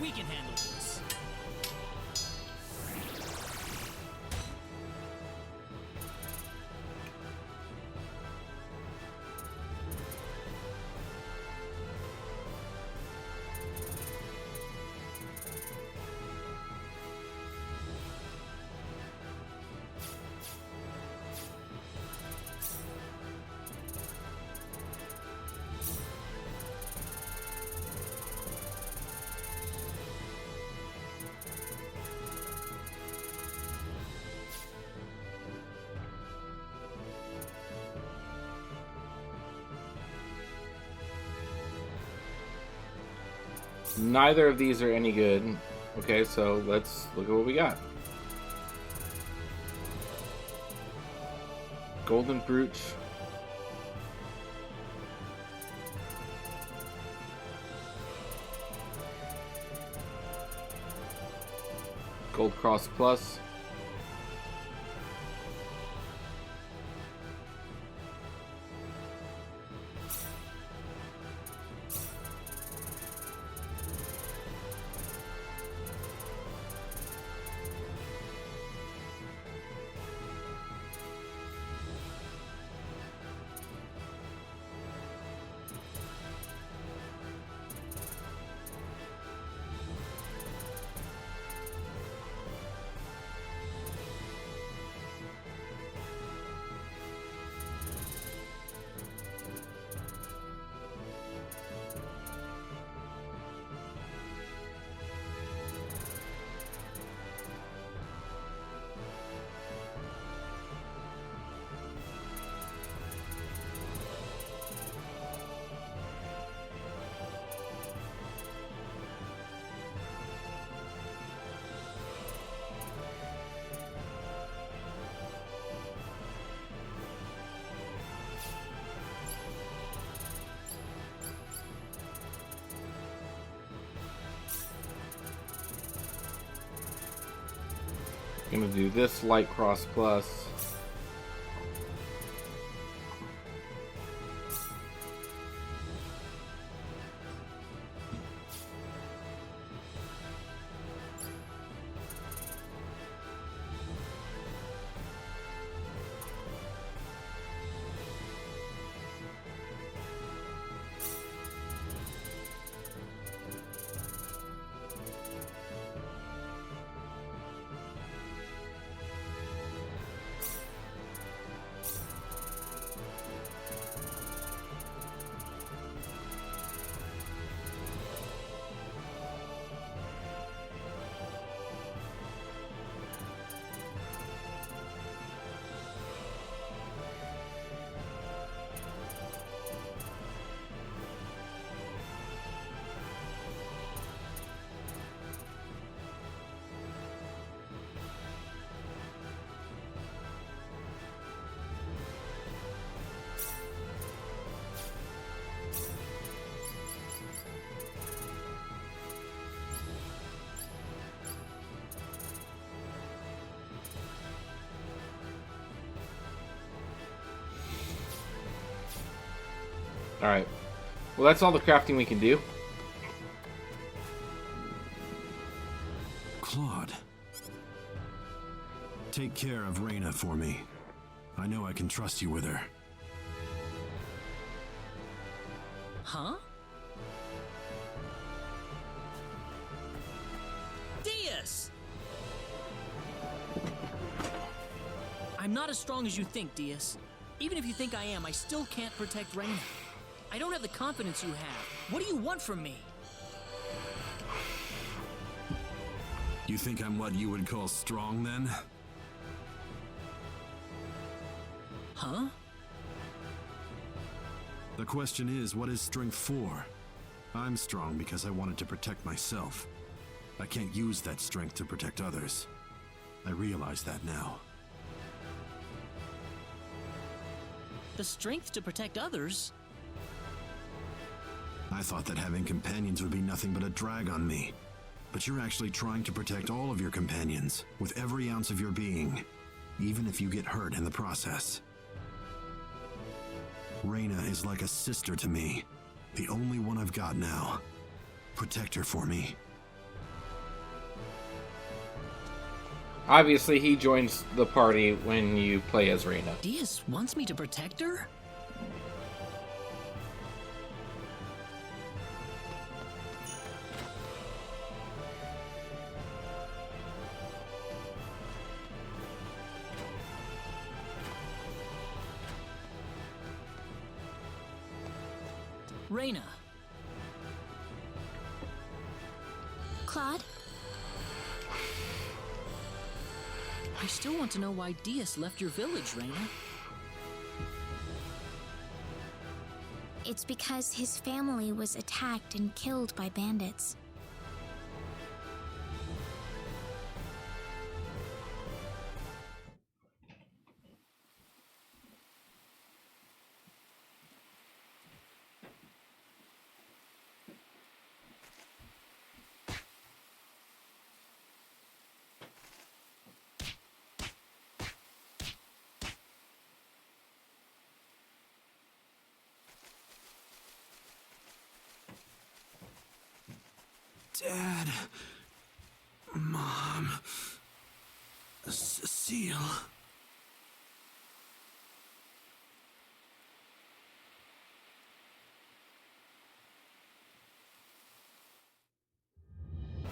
We can handle this. Neither of these are any good. Okay, so let's look at what we got. Golden Brooch. Gold Cross Plus. Gonna do this light cross plus. Alright. Well, that's all the crafting we can do. Claude. Take care of Reyna for me. I know I can trust you with her. Huh? Diaz! I'm not as strong as you think, Diaz. Even if you think I am, I still can't protect Reyna. I don't have the confidence you have. What do you want from me? You think I'm what you would call strong, then? Huh? The question is, what is strength for? I'm strong because I wanted to protect myself. I can't use that strength to protect others. I realize that now. The strength to protect others? I thought that having companions would be nothing but a drag on me. But you're actually trying to protect all of your companions, with every ounce of your being, even if you get hurt in the process. Reyna is like a sister to me, the only one I've got now. Protect her for me. Obviously, he joins the party when you play as Reyna. Diaz wants me to protect her? Reyna. Claude? I still want to know why Diaz left your village, Reyna. It's because his family was attacked and killed by bandits. Dad. Mom. Cecile.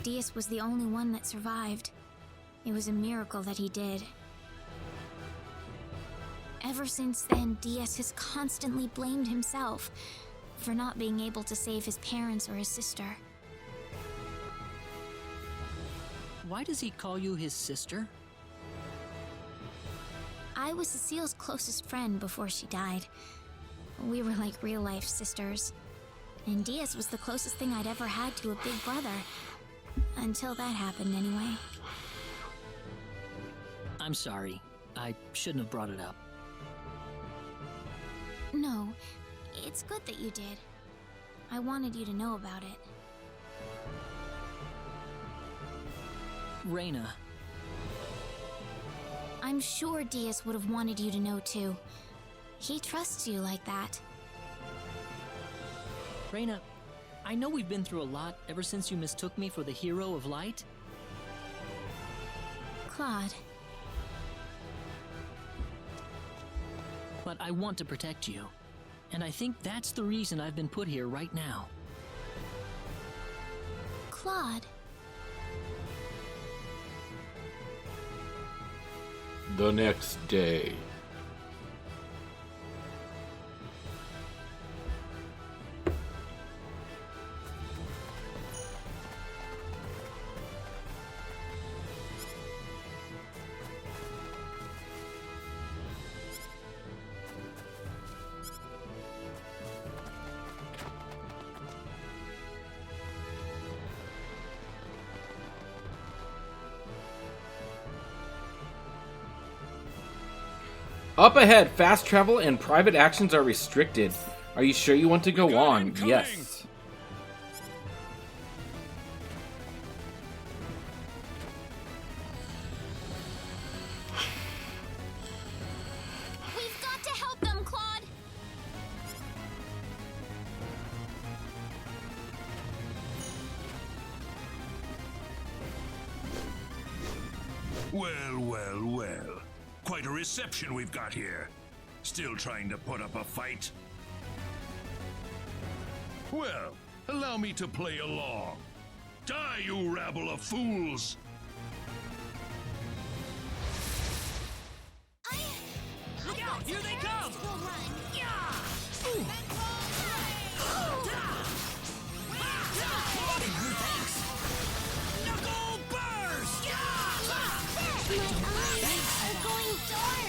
Diaz was the only one that survived. It was a miracle that he did. Ever since then, Diaz has constantly blamed himself for not being able to save his parents or his sister. Why does he call you his sister? I was Cecile's closest friend before she died. We were like real-life sisters. And Diaz was the closest thing I'd ever had to a big brother. Until that happened, anyway. I'm sorry. I shouldn't have brought it up. No, it's good that you did. I wanted you to know about it. Reyna. I'm sure Diaz would have wanted you to know too. He trusts you like that. Reyna, I know we've been through a lot ever since you mistook me for the hero of light. Claude. But I want to protect you. And I think that's the reason I've been put here right now. Claude. The next day. Up ahead, fast travel and private actions are restricted. Are you sure you want to go on? Yes. We've got to help them, Claude. Well, well, well. Quite a reception we've got here. Still trying to put up a fight? Well, allow me to play along. Die, you rabble of fools! Look out! Here they come! Thanks! Knuckle burst! My eyes are going dark.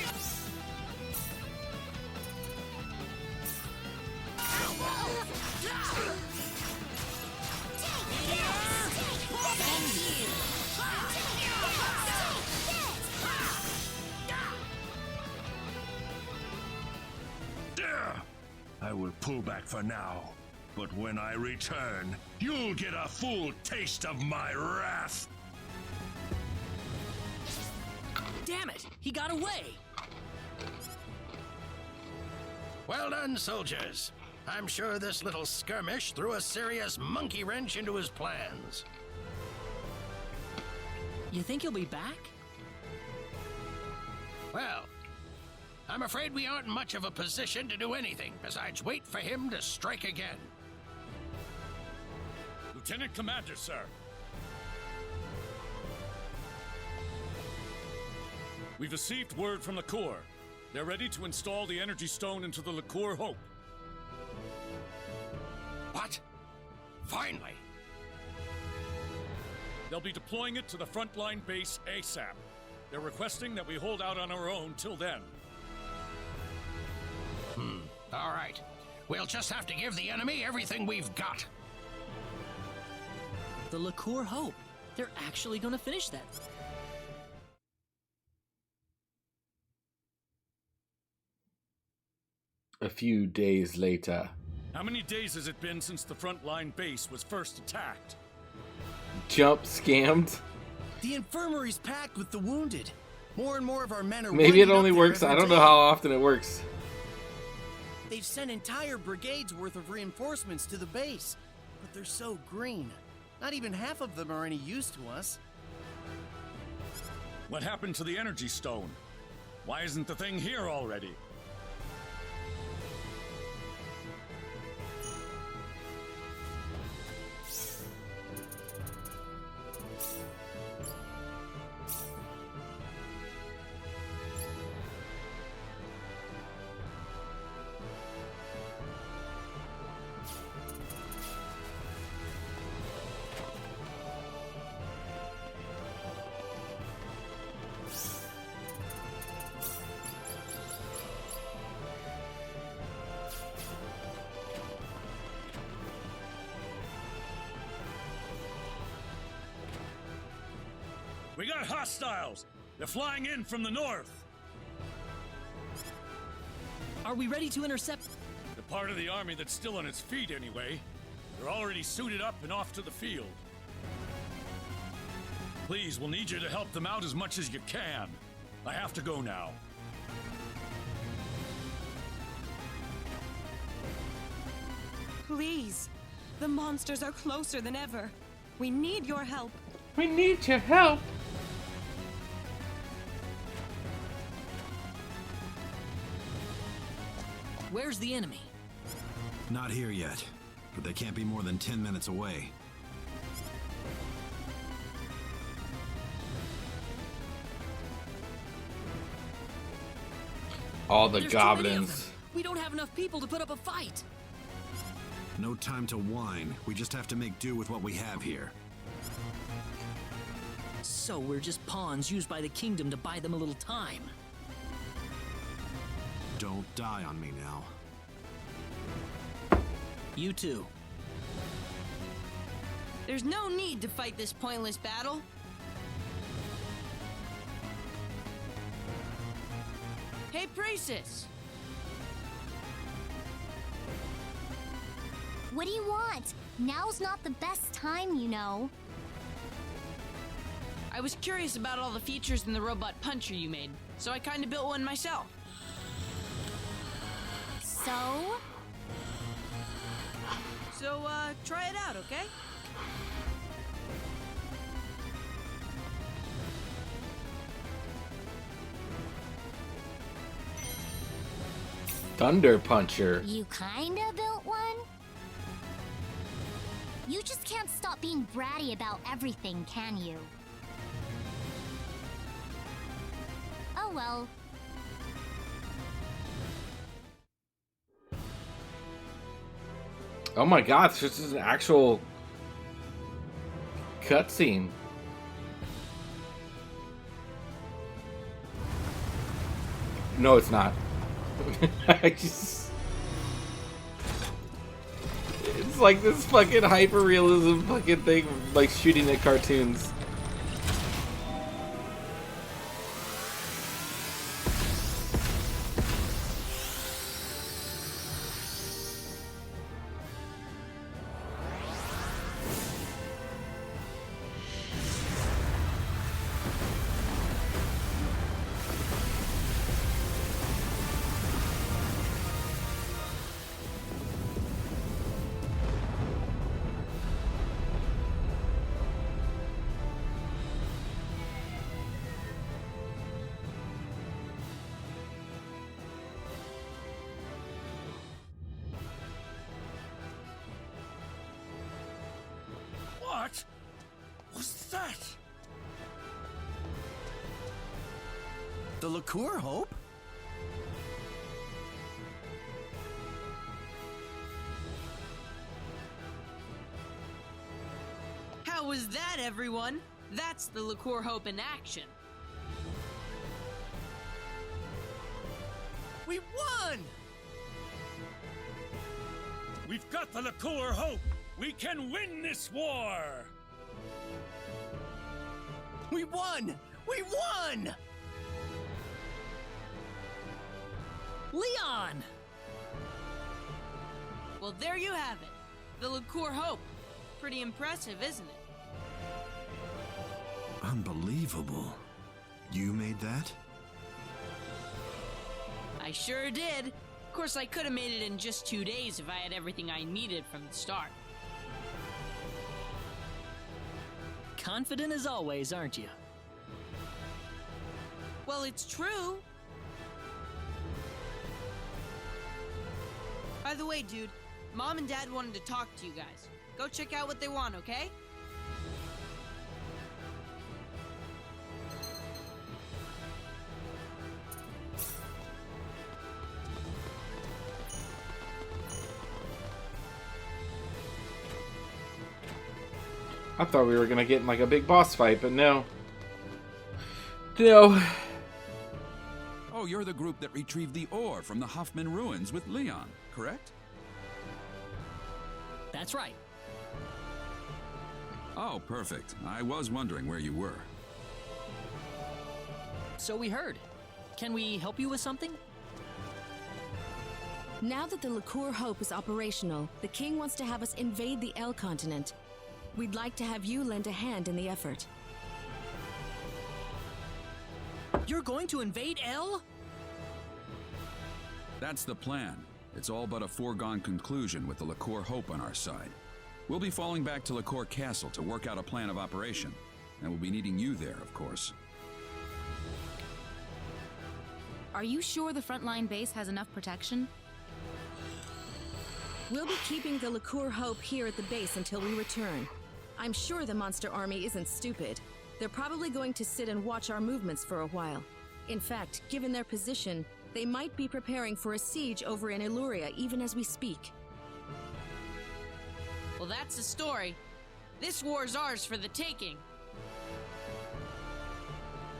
I will pull back for now, but when I return, you'll get a full taste of my wrath. Damn it! He got away! Well done, soldiers. I'm sure this little skirmish threw a serious monkey wrench into his plans. You think he'll be back? Well, I'm afraid we aren't much of a position to do anything besides wait for him to strike again. Lieutenant Commander, sir. We've received word from the Corps. They're ready to install the Energy Stone into the Licour Hope. What? Finally! They'll be deploying it to the frontline base ASAP. They're requesting that we hold out on our own till then. All right. We'll just have to give the enemy everything we've got. The Licour Hope. They're actually gonna finish that. A few days later. How many days has it been since the frontline base was first attacked? Jump scammed. The infirmary's packed with the wounded. More and more of our men are Maybe it winding only up there works. I every don't know day. how often it works. They've sent entire brigades worth of reinforcements to the base, but they're so green. Not even half of them are any use to us. What happened to the Energy Stone? Why isn't the thing here already? We got hostiles! They're flying in from the north! Are we ready to intercept? The part of the army that's still on its feet, anyway. They're already suited up and off to the field. Please, we'll need you to help them out as much as you can. I have to go now. Please. The monsters are closer than ever. We need your help. We need your help. Where's the enemy? Not here yet, but they can't be more than 10 minutes away. All the There's too many of goblins. them. We don't have enough people to put up a fight. No time to whine. We just have to make do with what we have here. So we're just pawns used by the kingdom to buy them a little time. Don't die on me now. You too. There's no need to fight this pointless battle. Hey, Praesus! What do you want? Now's not the best time, you know. I was curious about all the features in the robot puncher you made, so I kinda built one myself. So? So, try it out, okay? Thunder Puncher. You kinda built one? You just can't stop being bratty about everything, can you? Oh well. Oh my god, this is an actual cutscene. No, it's not. It's like this fucking hyper-realism fucking thing, like shooting at cartoons. What was that? The liqueur, Hope? How was that, everyone? That's the Liqueur Hope in action. We won! We've got the liqueur Hope. We can win this war. We won! We won! Leon! Well, there you have it. The Liqueur Hope. Pretty impressive, isn't it? Unbelievable. You made that? I sure did. Of course, I could have made it in just 2 days if I had everything I needed from the start. Confident as always, aren't you? Well, it's true. By the way, dude, Mom and Dad wanted to talk to you guys. Go check out what they want, okay? I thought we were gonna get in like a big boss fight, but no. No. Oh, you're the group that retrieved the ore from the Hoffman ruins with Leon, correct? That's right. Oh, perfect. I was wondering where you were. So we heard. Can we help you with something? Now that the Liqueur Hope is operational, the king wants to have us invade the El continent. We'd like to have you lend a hand in the effort. You're going to invade El? That's the plan. It's all but a foregone conclusion with the LaCour Hope on our side. We'll be falling back to LaCour Castle to work out a plan of operation, and we'll be needing you there, of course. Are you sure the frontline base has enough protection? We'll be keeping the LaCour Hope here at the base until we return. I'm sure the monster army isn't stupid. They're probably going to sit and watch our movements for a while. In fact, given their position, they might be preparing for a siege over in Illuria even as we speak. Well, that's the story. This war's ours for the taking.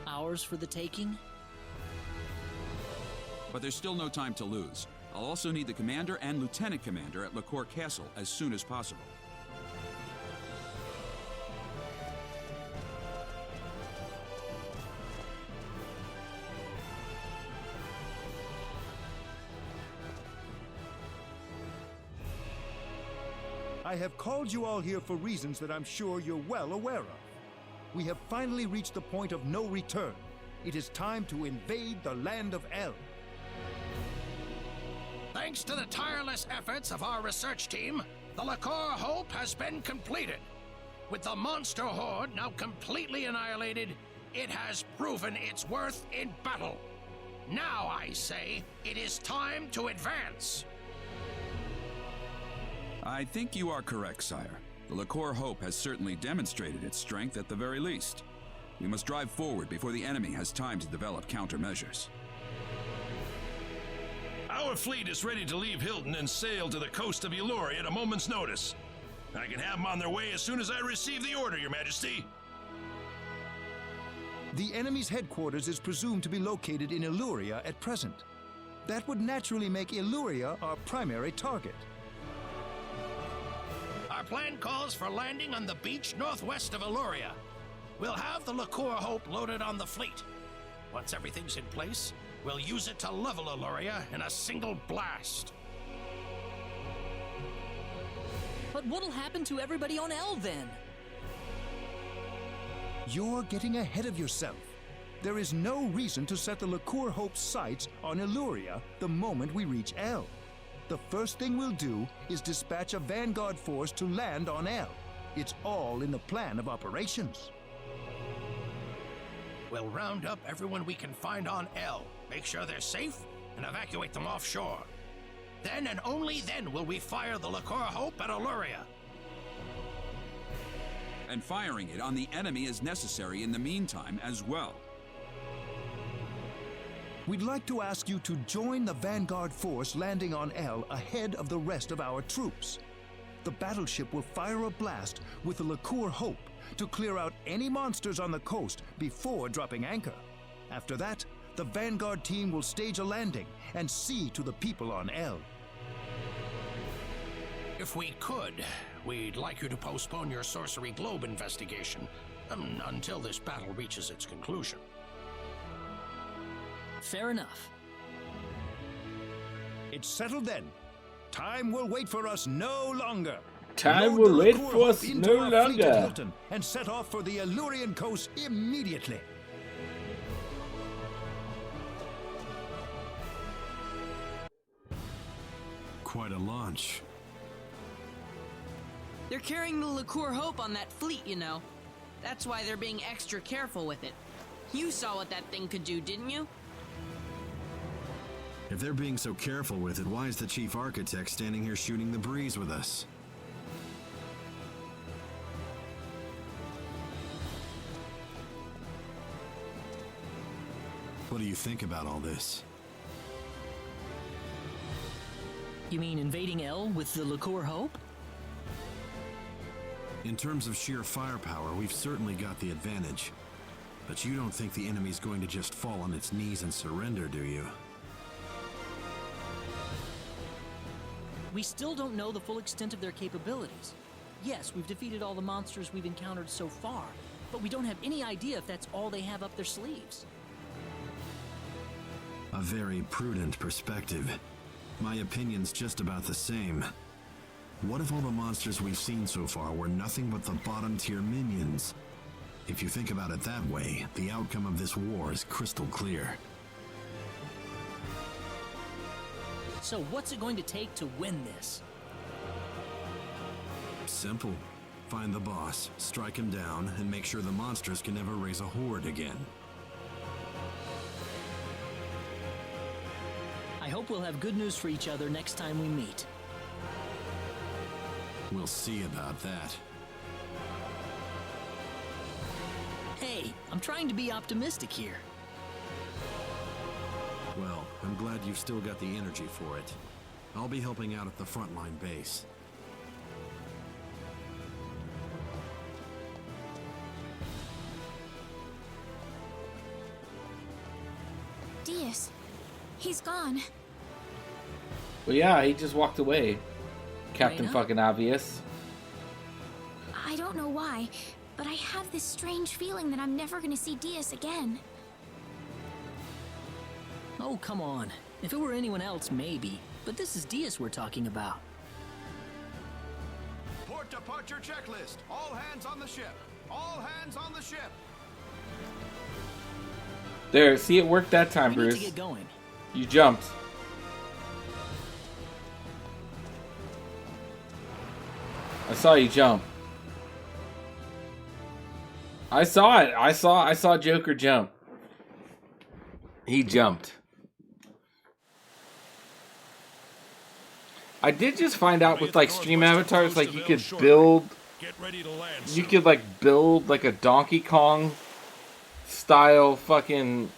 Ours for the taking? But there's still no time to lose. I'll also need the commander and lieutenant commander at LaCour Castle as soon as possible. I have called you all here for reasons that I'm sure you're well aware of. We have finally reached the point of no return. It is time to invade the land of El. Thanks to the tireless efforts of our research team, the LaCour Hope has been completed. With the monster horde now completely annihilated, it has proven its worth in battle. Now, I say, it is time to advance. I think you are correct, sire. The LaCour Hope has certainly demonstrated its strength at the very least. We must drive forward before the enemy has time to develop countermeasures. Our fleet is ready to leave Hilton and sail to the coast of Illuria at a moment's notice. I can have them on their way as soon as I receive the order, Your Majesty. The enemy's headquarters is presumed to be located in Illuria at present. That would naturally make Illuria our primary target. Our plan calls for landing on the beach northwest of Illuria. We'll have the LaCour Hope loaded on the fleet. Once everything's in place, we'll use it to level Illuria in a single blast. But what'll happen to everybody on El then? You're getting ahead of yourself. There is no reason to set the LaCour Hope's sights on Illuria the moment we reach El. The first thing we'll do is dispatch a vanguard force to land on El. It's all in the plan of operations. We'll round up everyone we can find on El, make sure they're safe, and evacuate them offshore. Then and only then will we fire the LaCour Hope at Illuria. And firing it on the enemy is necessary in the meantime as well. We'd like to ask you to join the vanguard force landing on El ahead of the rest of our troops. The battleship will fire a blast with the LaCour Hope to clear out any monsters on the coast before dropping anchor. After that, the vanguard team will stage a landing and see to the people on El. If we could, we'd like you to postpone your Sorcery Globe investigation until this battle reaches its conclusion. Fair enough. It's settled then. Time will wait for us no longer. Time Load will the wait LaCour for us Hope into no our fleet at longer. Hilton and set off for the Illurian coast immediately. Quite a launch. They're carrying the LaCour Hope on that fleet, you know. That's why they're being extra careful with it. You saw what that thing could do, didn't you? If they're being so careful with it, why is the chief architect standing here shooting the breeze with us? What do you think about all this? You mean invading El with the LaCour Hope? In terms of sheer firepower, we've certainly got the advantage. But you don't think the enemy's going to just fall on its knees and surrender, do you? We still don't know the full extent of their capabilities. Yes, we've defeated all the monsters we've encountered so far, but we don't have any idea if that's all they have up their sleeves. A very prudent perspective. My opinion's just about the same. What if all the monsters we've seen so far were nothing but the bottom-tier minions? If you think about it that way, the outcome of this war is crystal clear. So what's it going to take to win this? Simple. Find the boss, strike him down, and make sure the monsters can never raise a horde again. I hope we'll have good news for each other next time we meet. We'll see about that. Hey, I'm trying to be optimistic here. Well, I'm glad you've still got the energy for it. I'll be helping out at the frontline base. Diaz, he's gone. Well, yeah, he just walked away. Captain Reyna? fucking obvious. I don't know why, but I have this strange feeling that I'm never gonna see Diaz again. Oh, come on. If it were anyone else, maybe. But this is Diaz we're talking about. Port departure checklist. All hands on the ship. All hands on the ship. There, see, it worked that time, We need Bruce. to get going. You jumped. I saw you jump. I saw it. I saw Joker jump. He jumped. I did just find out with like stream avatars, like you could build. Get ready to land. You could like build like a Donkey Kong style fucking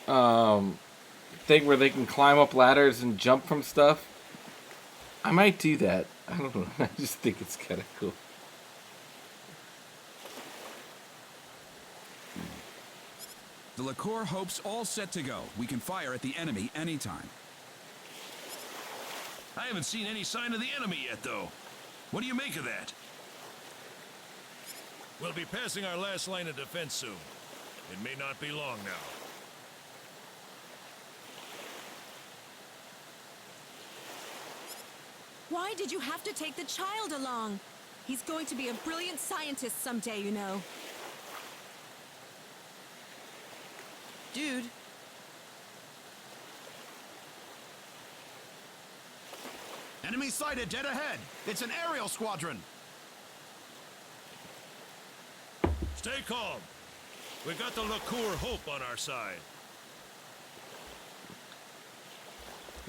thing where they can climb up ladders and jump from stuff. I might do that. I don't know. I just think it's kind of cool. The Liqueur Hope's all set to go. We can fire at the enemy anytime. I haven't seen any sign of the enemy yet, though. What do you make of that? We'll be passing our last line of defense soon. It may not be long now. Why did you have to take the child along? He's going to be a brilliant scientist someday, you know. Dude. Enemy sighted dead ahead. It's an aerial squadron. Stay calm. We got the Liqueur Hope on our side.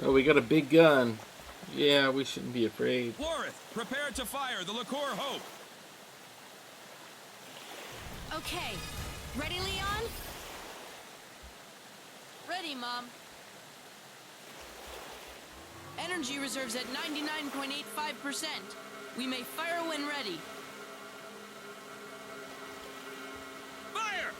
Oh, we got a big gun. Yeah, we shouldn't be afraid. Lorith, prepare to fire the Liqueur Hope. Okay. Ready, Leon? Ready, Mom. Energy reserves at 99.85%. We may fire when ready. Fire!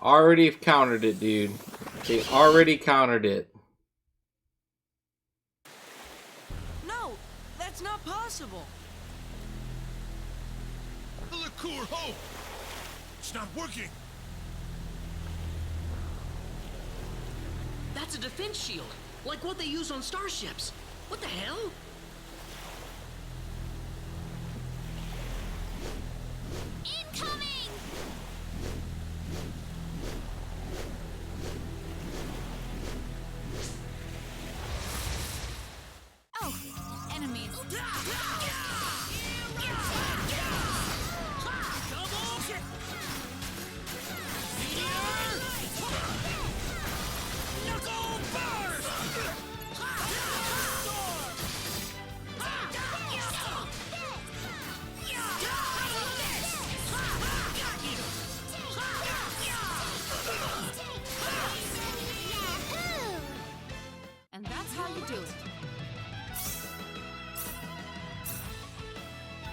Already countered it, dude. They already countered it. No, that's not possible. The Liqueur Hope! It's not working! That's a defense shield, like what they use on starships. What the hell? Incoming! Oh, enemies.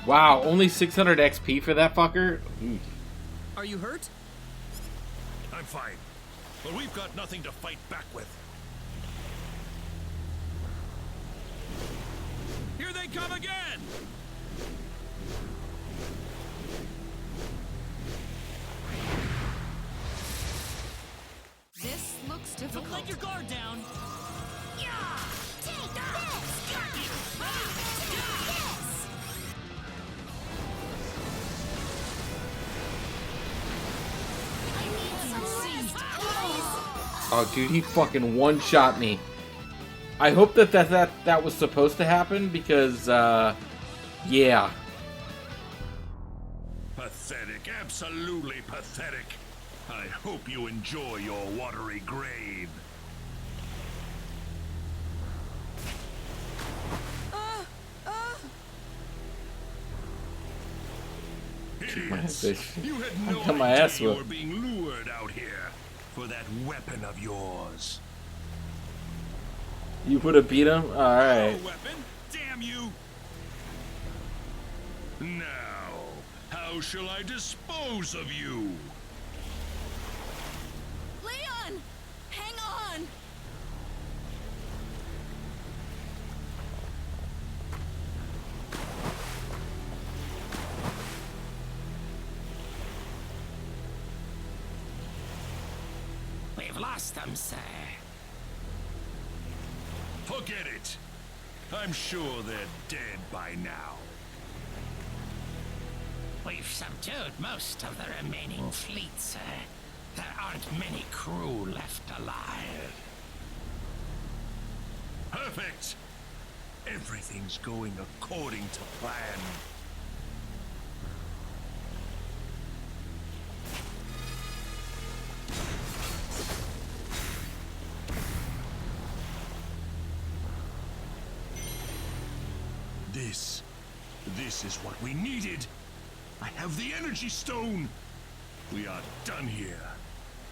Wow, only 600 XP for that fucker? Oof. Are you hurt? I'm fine, but we've got nothing to fight back with. Here they come again! This looks difficult. Don't let your guard down. Yeah! Take this! Take this! I need some rest, guys! Oh, dude, he fucking one-shot me. I hope that was supposed to happen because, yeah. Pathetic, absolutely pathetic. I hope you enjoy your watery grave. Idiots! You had no got my ass idea you whooped. were being lured out here for that weapon of yours. You would have beat him? Alright. Weapon? Damn you! Now, how shall I dispose of you? Leon! Hang on! We've lost them, sir. Forget it. I'm sure they're dead by now. We've subdued most of the remaining fleet, sir. There aren't many crew left alive. Perfect! Everything's going according to plan. This is what we needed. I have the energy stone. We are done here.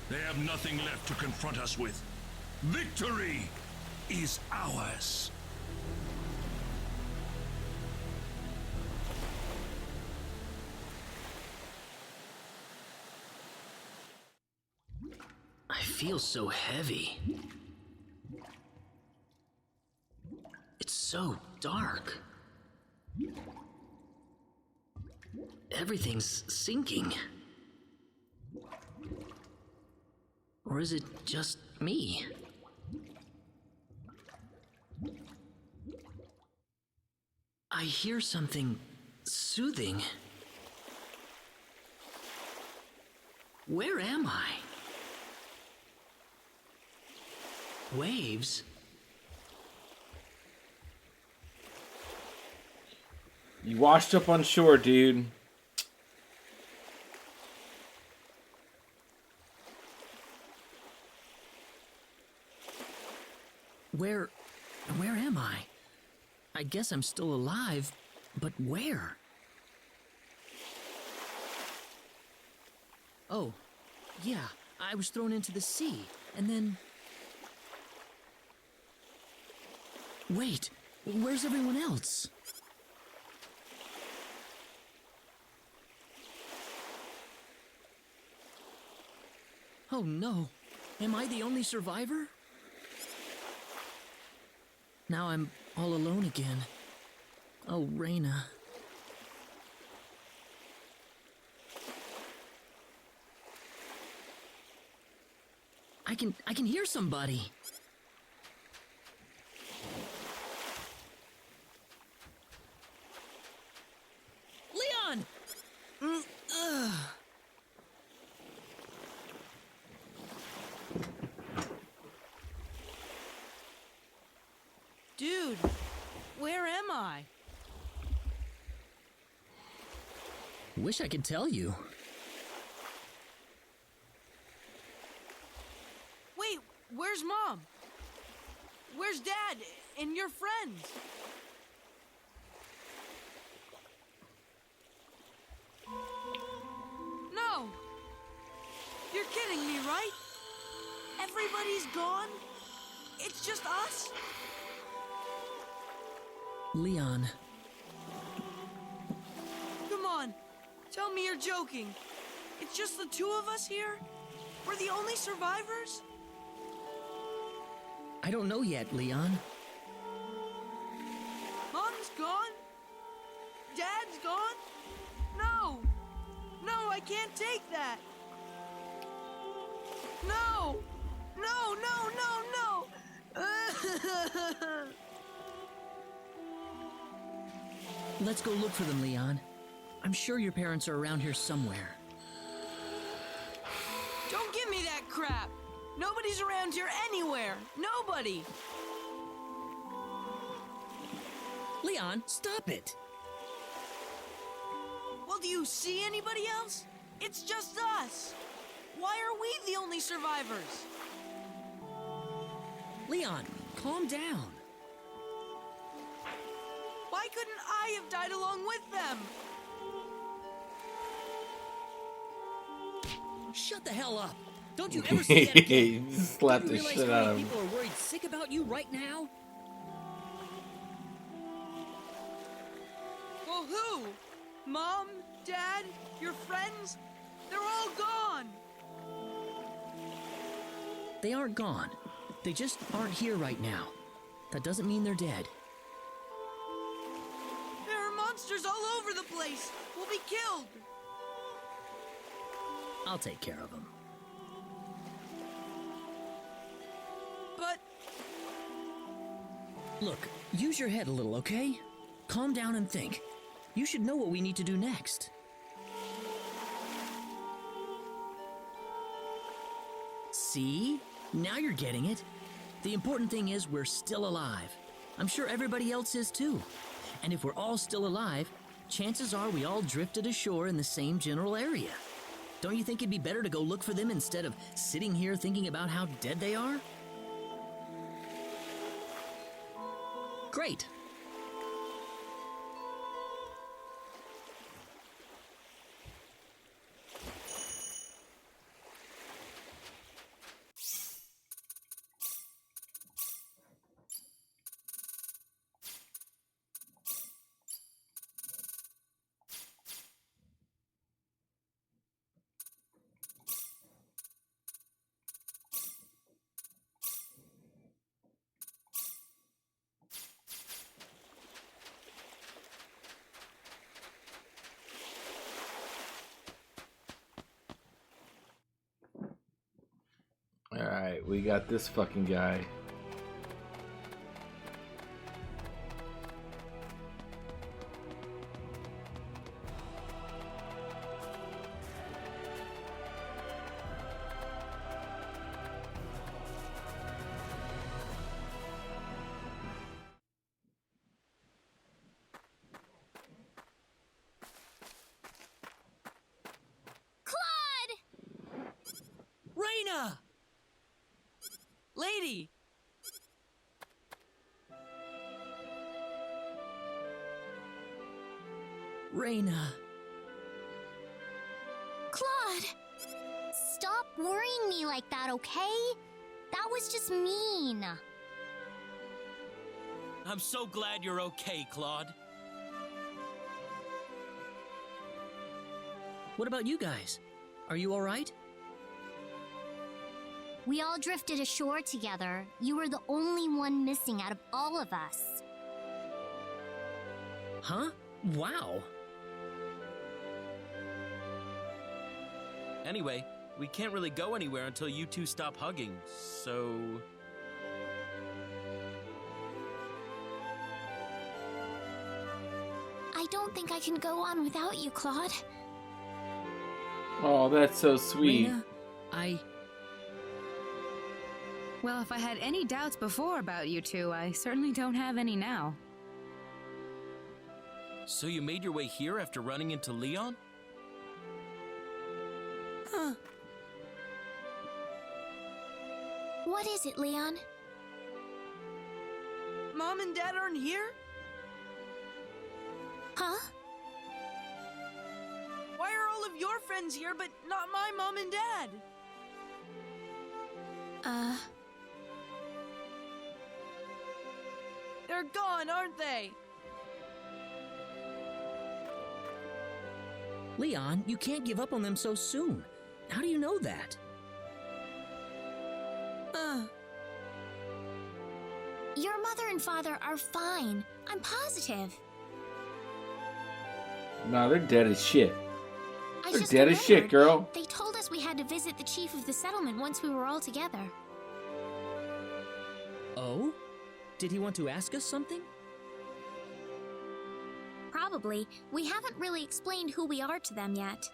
They have nothing left to confront us with. Victory is ours. I feel so heavy. It's so dark. Everything's sinking. Or is it just me? I hear something soothing. Where am I? Waves? You washed up on shore, dude. Where am I? I guess I'm still alive, but where? Oh, yeah, I was thrown into the sea, and then... Wait, where's everyone else? Oh no, am I the only survivor? Now I'm all alone again. Oh, Reyna. I can hear somebody. Leon! Dude, where am I? Wish I could tell you. Wait, where's Mom? Where's Dad and your friends? No! You're kidding me, right? Everybody's gone? It's just us? Leon. Tell me you're joking. It's just the two of us here? We're the only survivors? I don't know yet, Leon. Mom's gone? Dad's gone? No! No, I can't take that! No! No, no, no, no! Let's go look for them, Leon. I'm sure your parents are around here somewhere. Don't give me that crap! Nobody's around here anywhere! Nobody! Leon, stop it! Well, do you see anybody else? It's just us! Why are we the only survivors? Leon, calm down. Why couldn't I have died along with them? Shut the hell up! Don't you ever say that again! He slapped Do the you realize shit how out many of him. people are worried sick about you right now? Well, who? Mom? Dad? Your friends? They're all gone! They aren't gone. They just aren't here right now. That doesn't mean they're dead. There are monsters all over the place! We'll be killed! I'll take care of them. But... Look, use your head a little, okay? Calm down and think. You should know what we need to do next. See? Now you're getting it. The important thing is we're still alive. I'm sure everybody else is too. And if we're all still alive, chances are we all drifted ashore in the same general area. Don't you think it'd be better to go look for them instead of sitting here thinking about how dead they are? Great. Alright, we got this fucking guy. Raina! Lady! Raina. Claude! Stop worrying me like that, okay? That was just mean. I'm so glad you're okay, Claude. What about you guys? Are you alright? We all drifted ashore together. You were the only one missing out of all of us. Huh? Wow. Anyway, we can't really go anywhere until you two stop hugging, so... I don't think I can go on without you, Claude. Oh, that's so sweet. Raina, Well, if I had any doubts before about you two, I certainly don't have any now. So you made your way here after running into Leon? Huh. What is it, Leon? Mom and Dad aren't here? Huh? Why are all of your friends here, but not my mom and dad? They're gone, aren't they? Leon, you can't give up on them so soon. How do you know that? Your mother and father are fine. I'm positive. Nah, they're dead as shit. I They're just dead as shit, remembered. girl. They told us we had to visit the chief of the settlement once we were all together. Oh? Did he want to ask us something? Probably. We haven't really explained who we are to them yet.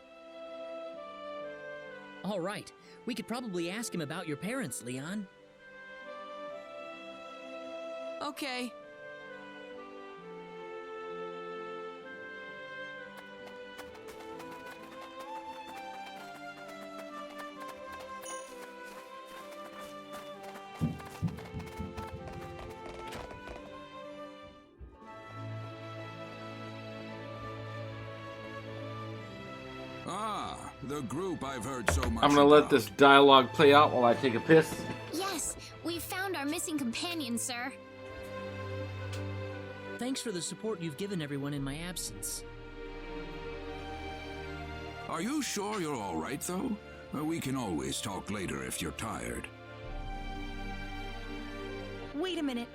All right. We could probably ask him about your parents, Leon. Okay. Ah, the group I've heard so much I'm gonna let this dialogue play out while I take a piss. Yes, we've found our missing companion, sir. Thanks for the support you've given everyone in my absence. Are you sure you're all right, though? We can always talk later if you're tired. Wait a minute.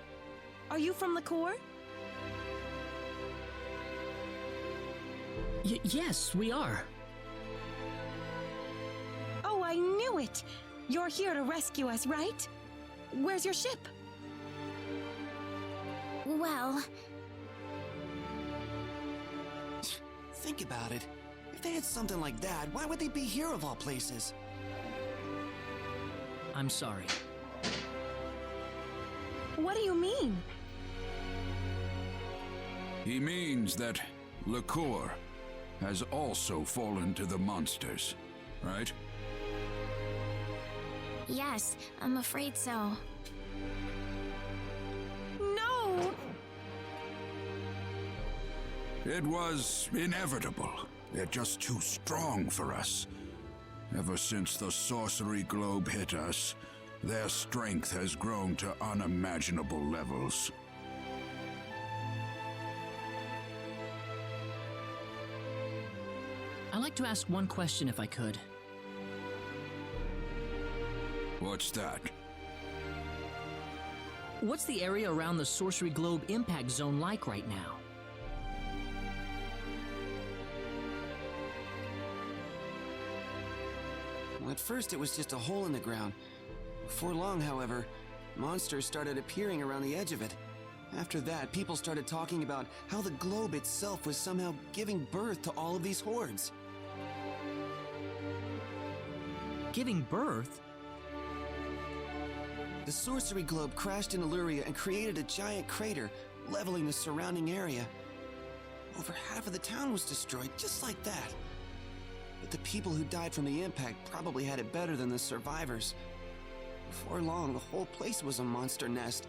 Are you from Liquor? Yes, we are. Oh, I knew it! You're here to rescue us, right? Where's your ship? Well... Think about it. If they had something like that, why would they be here of all places? I'm sorry. What do you mean? He means that Liquor has also fallen to the monsters, right? Yes, I'm afraid so. No! It was inevitable. They're just too strong for us. Ever since the sorcery globe hit us, their strength has grown to unimaginable levels. I'd like to ask one question if I could. What's that? What's the area around the Sorcery Globe impact zone like right now? Well, at first it was just a hole in the ground. Before long, however, monsters started appearing around the edge of it. After that, people started talking about how the globe itself was somehow giving birth to all of these hordes. Giving birth? The sorcery globe crashed in Illyria and created a giant crater, leveling the surrounding area. Over half of the town was destroyed, just like that. But the people who died from the impact probably had it better than the survivors. Before long, the whole place was a monster nest.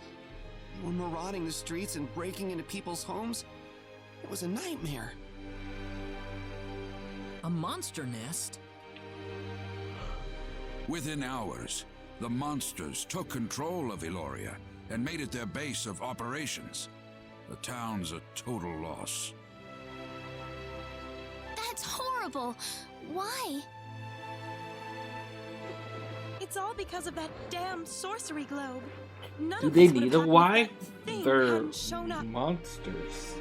They were marauding the streets and breaking into people's homes. It was a nightmare. A monster nest? Within hours, the monsters took control of Illyria and made it their base of operations. The town's a total loss. That's horrible. Why? It's all because of that damn sorcery globe. None Do of they us would need have a happened if why? that thing They're hadn't shown up. monsters.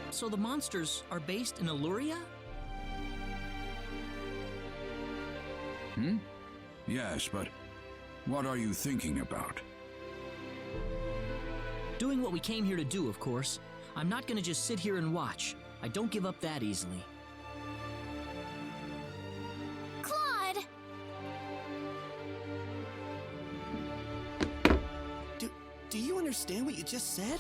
So the monsters are based in Illyria? Yes, but what are you thinking about? Doing what we came here to do, of course. I'm not gonna just sit here and watch. I don't give up that easily. Claude! Do you understand what you just said?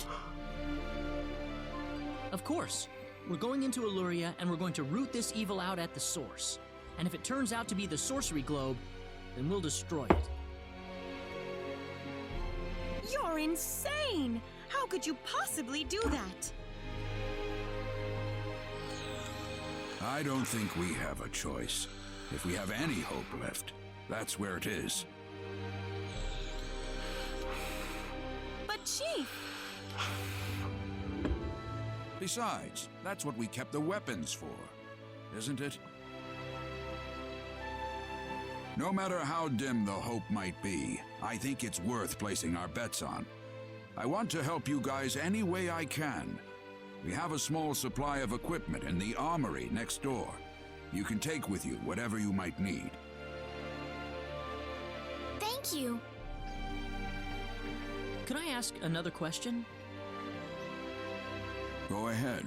Of course. We're going into Illyria and we're going to root this evil out at the source. And if it turns out to be the sorcery globe, then we'll destroy it. You're insane! How could you possibly do that? I don't think we have a choice. If we have any hope left, that's where it is. But Chief! Besides, that's what we kept the weapons for, isn't it? No matter how dim the hope might be, I think it's worth placing our bets on. I want to help you guys any way I can. We have a small supply of equipment in the armory next door. You can take with you whatever you might need. Thank you. Can I ask another question? Go ahead.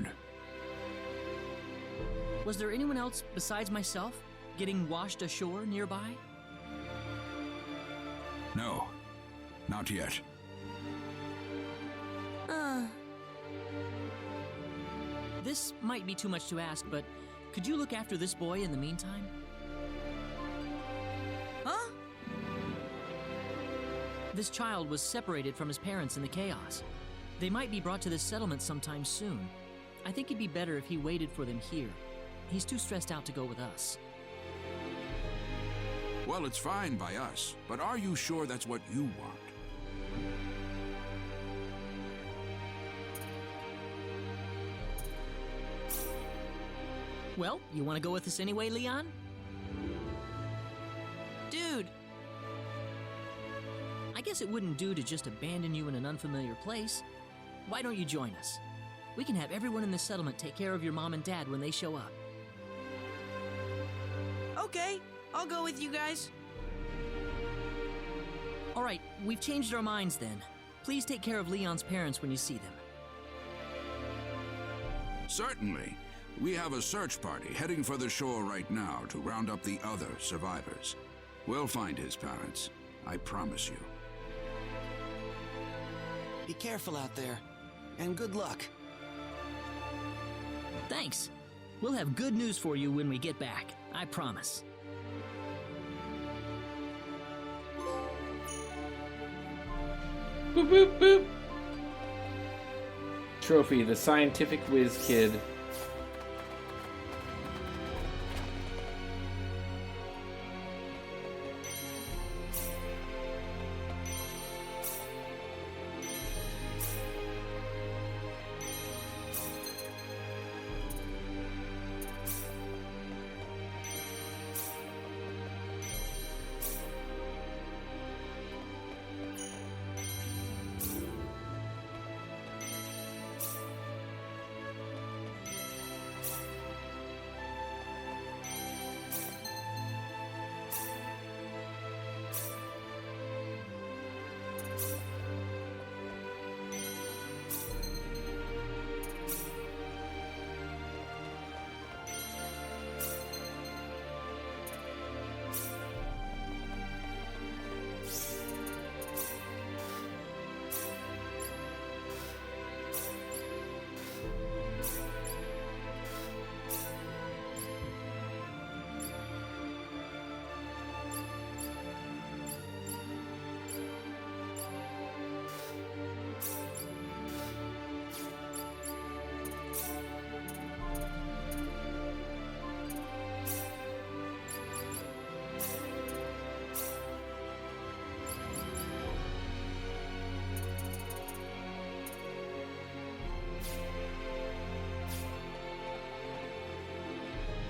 Was there anyone else besides myself getting washed ashore nearby? No, not yet. This might be too much to ask, but could you look after this boy in the meantime? Huh? This child was separated from his parents in the chaos. They might be brought to this settlement sometime soon. I think it'd be better if he waited for them here. He's too stressed out to go with us. Well, it's fine by us, but are you sure that's what you want? Well, you want to go with us anyway, Leon? Dude! I guess it wouldn't do to just abandon you in an unfamiliar place. Why don't you join us? We can have everyone in the settlement take care of your mom and dad when they show up. Okay, I'll go with you guys. All right, we've changed our minds then. Please take care of Leon's parents when you see them. Certainly. We have a search party heading for the shore right now to round up the other survivors. We'll find his parents. I promise you. Be careful out there, and good luck. Thanks. We'll have good news for you when we get back. I promise. Boop, boop, boop. Trophy, the scientific whiz kid.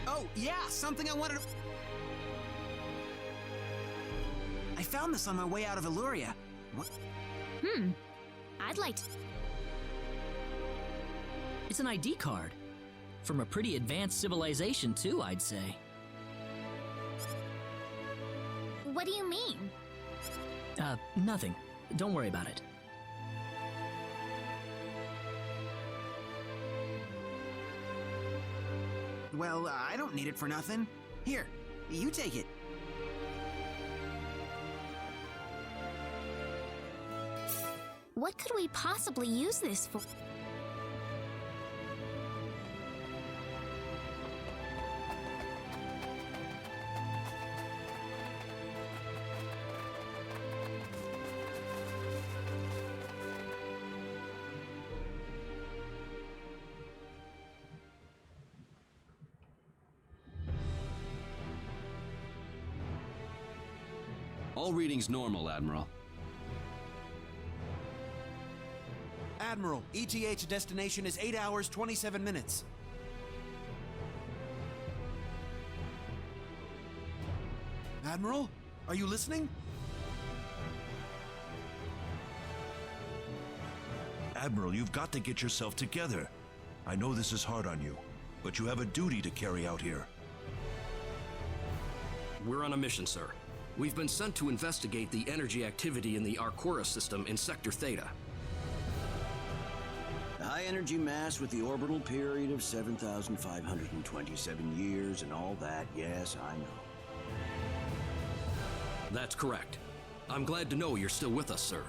Oh, yeah, something I wanted to... I found this on my way out of Illuria. What? I'd like to... It's an ID card. From a pretty advanced civilization, too, I'd say. What do you mean? Nothing. Don't worry about it. Well, I don't need it for nothing. Here, you take it. What could we possibly use this for? All readings normal, Admiral. Admiral, ETH destination is 8 hours, 27 minutes. Admiral, are you listening? Admiral, you've got to get yourself together. I know this is hard on you, but you have a duty to carry out here. We're on a mission, sir. We've been sent to investigate the energy activity in the Arcora system in Sector Theta. The high energy mass with the orbital period of 7,527 years and all that, yes, I know. That's correct. I'm glad to know you're still with us, sir.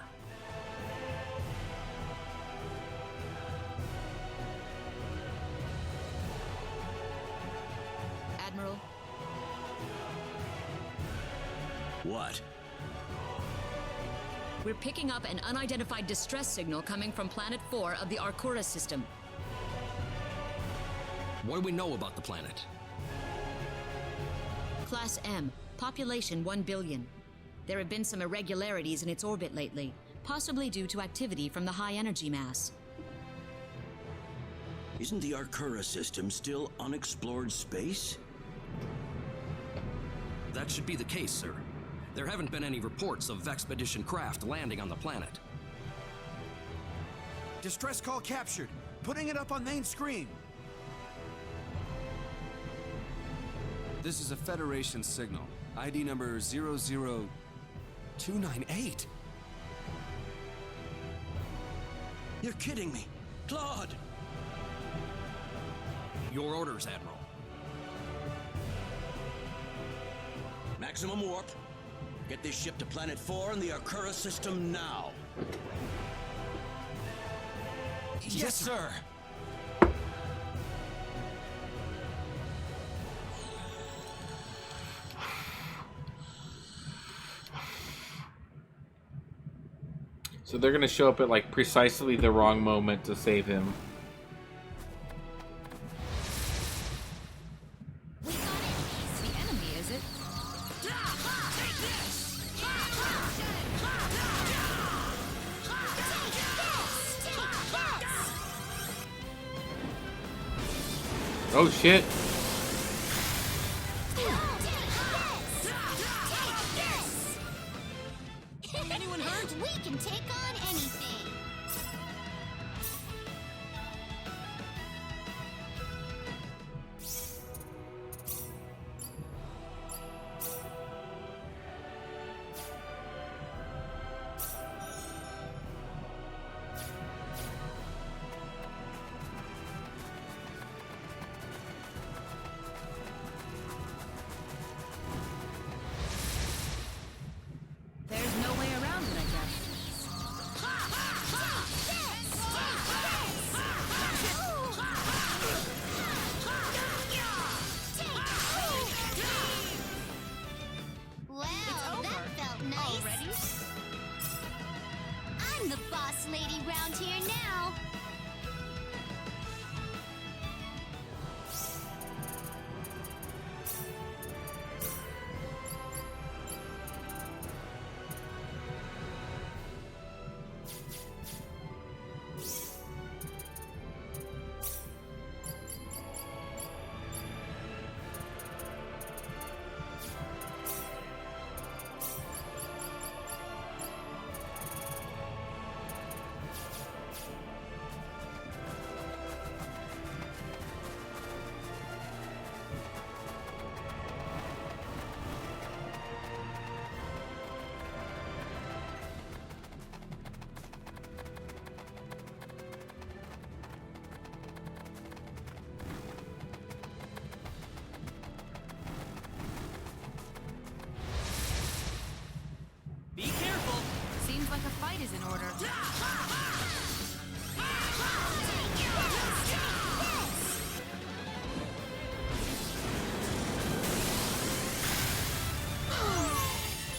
Admiral? What? We're picking up an unidentified distress signal coming from Planet 4 of the Arcora system. What do we know about the planet? Class M, population 1 billion. There have been some irregularities in its orbit lately, possibly due to activity from the high energy mass. Isn't the Arcura system still unexplored space? That should be the case, sir. There haven't been any reports of Vexpedition craft landing on the planet. Distress call captured. Putting it up on main screen. This is a Federation signal. ID number 00298. You're kidding me. Claude! Your orders, Admiral. Maximum warp. Get this ship to Planet 4 in the Arcura system now. Yes, sir. So they're gonna show up at like precisely the wrong moment to save him. The enemy, is it? Oh shit. Anyone hurt? We can take on anything. There's no way around it, I guess. Well, that felt nice. Already? I'm the boss lady round here now. Be careful. Seems like a fight is in order.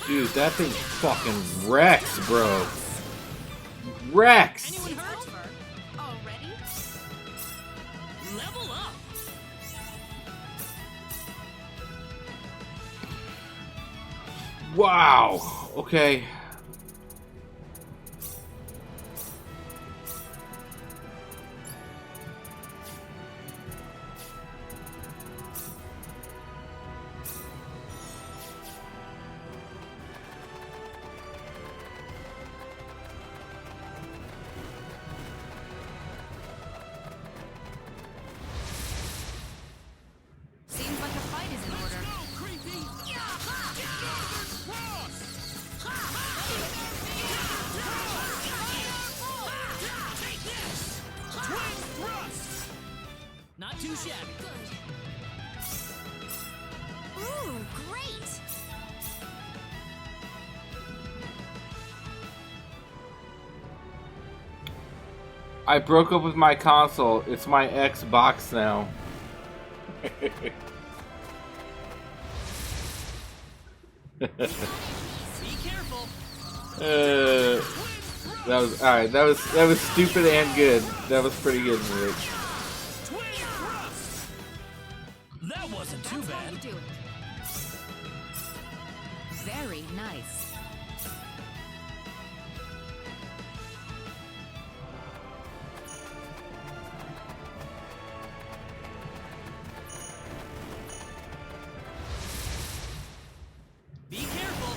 Dude, that thing fucking wrecks, bro. Wrecks! Anyone hurt? Already? Level up. Wow. Okay. too shabby. Ooh, great! I broke up with my console. It's my Xbox now. Be careful. That was alright. That was stupid and good. That was pretty good, Rich. That wasn't too bad. Do it. Very nice. Be careful.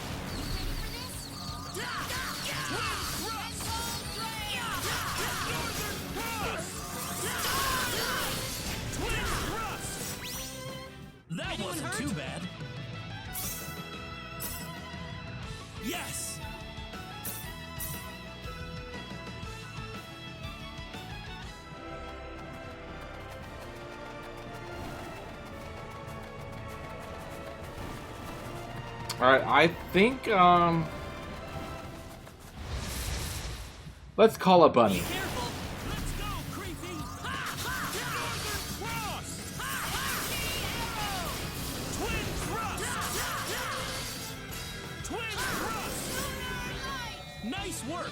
That wasn't too bad. Yes. Alright, I think, let's call a bunny. Nice work.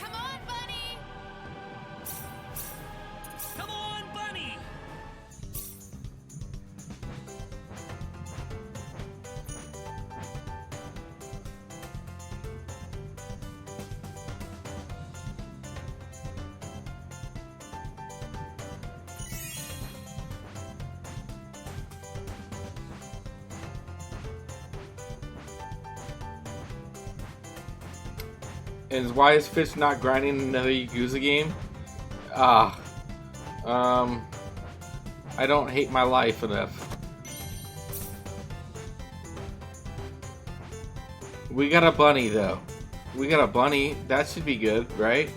Come on, Bunny! Come on, Bunny. And why is Fish not grinding another Yakuza game? I don't hate my life enough. We got a bunny though. We got a bunny. That should be good, right?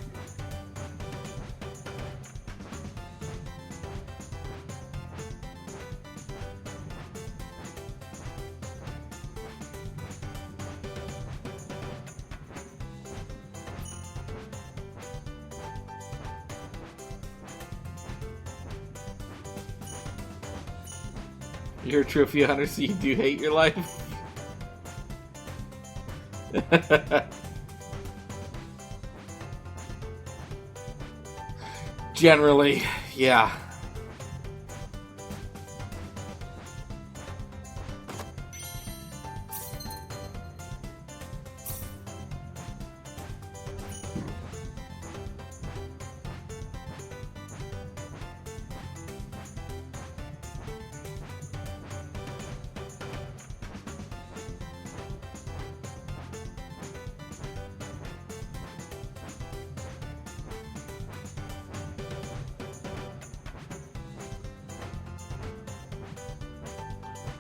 You're a trophy hunter, so you do hate your life? Generally, yeah.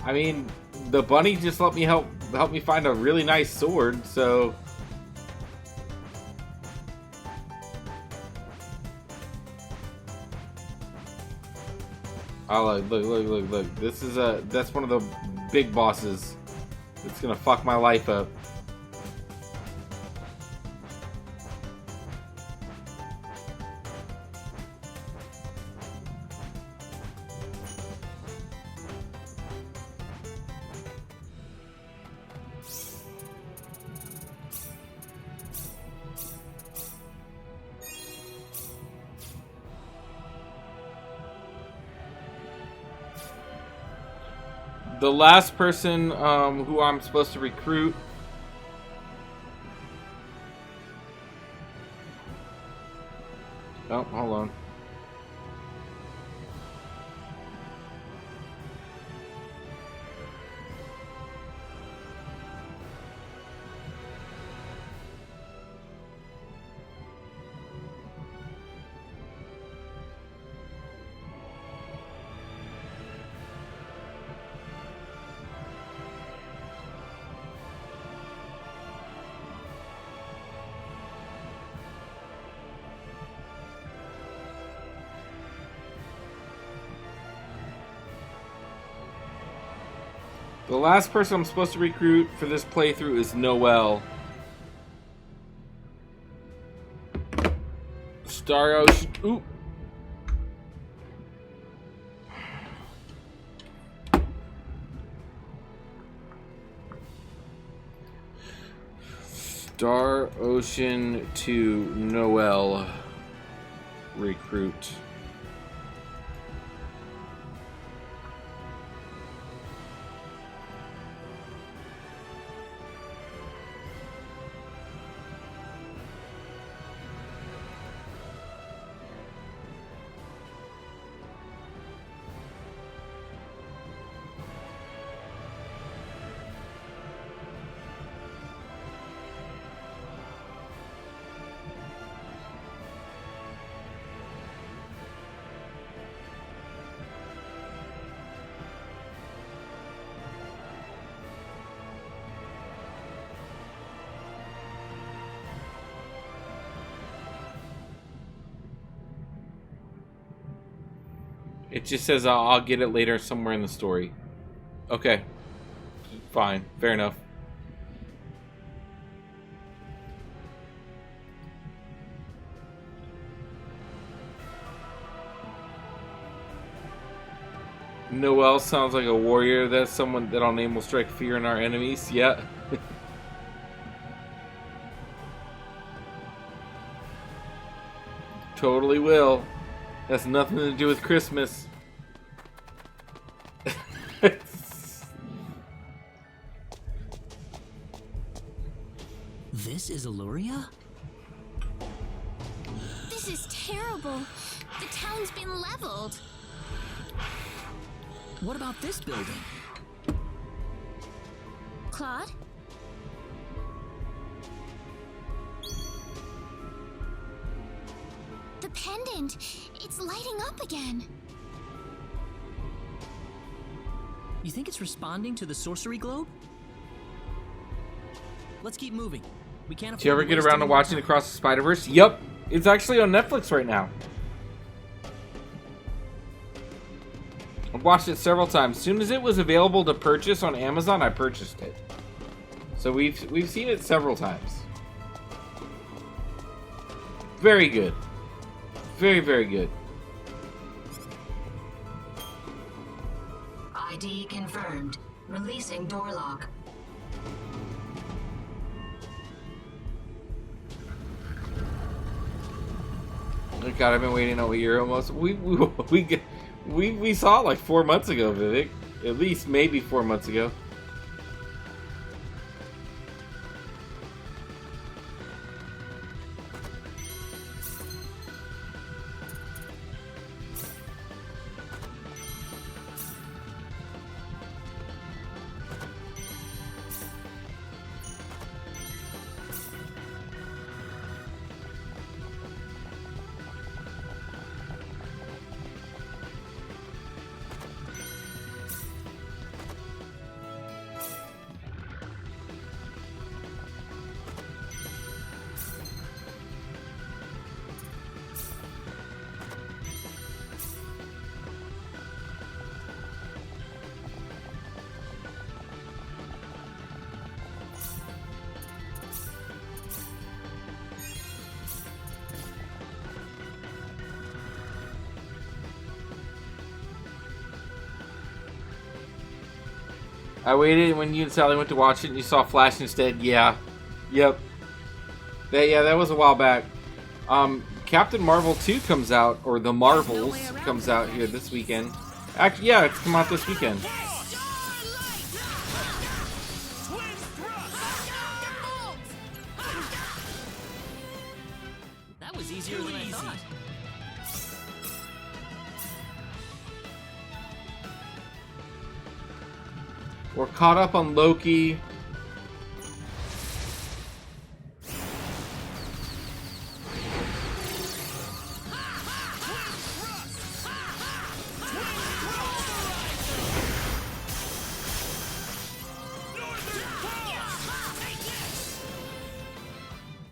I mean, the bunny just let me help me find a really nice sword, so oh look. This is that's one of the big bosses. It's gonna fuck my life up. The last person who I'm supposed to recruit. Oh, hold on. The last person I'm supposed to recruit for this playthrough is Noelle. Star Ocean. Ooh. Star Ocean to Noelle. Recruit. It just says I'll get it later somewhere in the story. Okay. Fine. Fair enough. Noelle sounds like a warrior. That's someone that I'll name will strike fear in our enemies. Yeah. Totally will. That's nothing to do with Christmas. This is Illyria? This is terrible. The town's been leveled. What about this building? Claude? The pendant. It's lighting up again. You think it's responding to the sorcery globe? Let's keep moving. We can't afford. Did you ever get around to watching Across the Spider-Verse? Yup. It's actually on Netflix right now. I've watched it several times. As soon as it was available to purchase on Amazon, I purchased it. So we've seen it several times. Very good. Very, very good. ID confirmed. Releasing door lock. Oh God, I've been waiting a year almost. We saw it like 4 months ago, Vivek. At least maybe 4 months ago. I waited when you and Sally went to watch it and you saw Flash instead. Yeah. Yep. That was a while back. Captain Marvel 2 comes out, or The Marvels comes out here this weekend. Actually, yeah, it's come out this weekend. That was easier than I thought. We're caught up on Loki.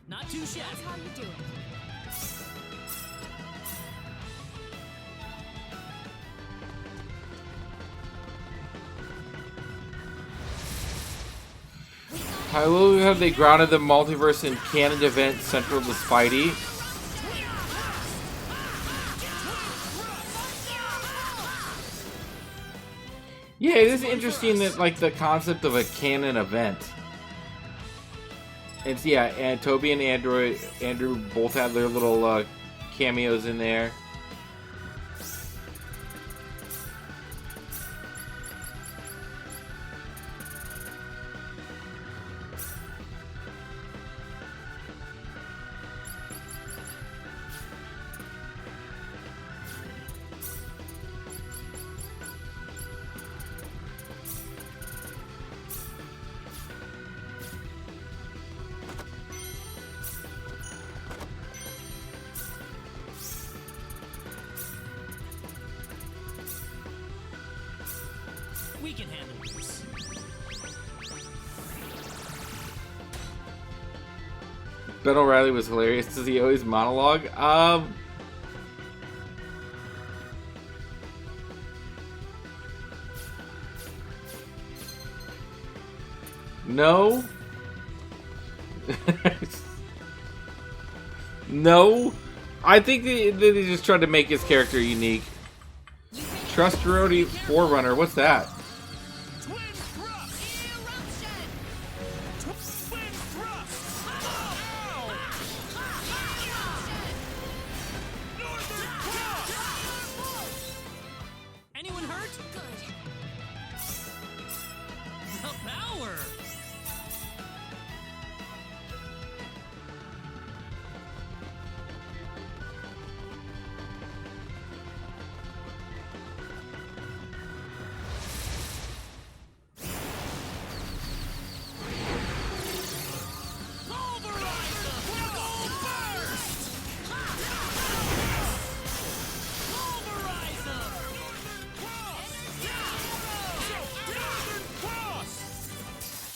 Not too shabby. That's how you do it. I love how they grounded the multiverse in canon events central to Spidey. Yeah, it is interesting that, like, the concept of a canon event. It's, yeah, and Toby and Andrew both have their little cameos in there. We can handle this. Ben O'Reilly was hilarious. Does he always monologue? No. No. I think they just tried to make his character unique. Trustworthy Forerunner, what's that? Anyone hurt? Good. The power.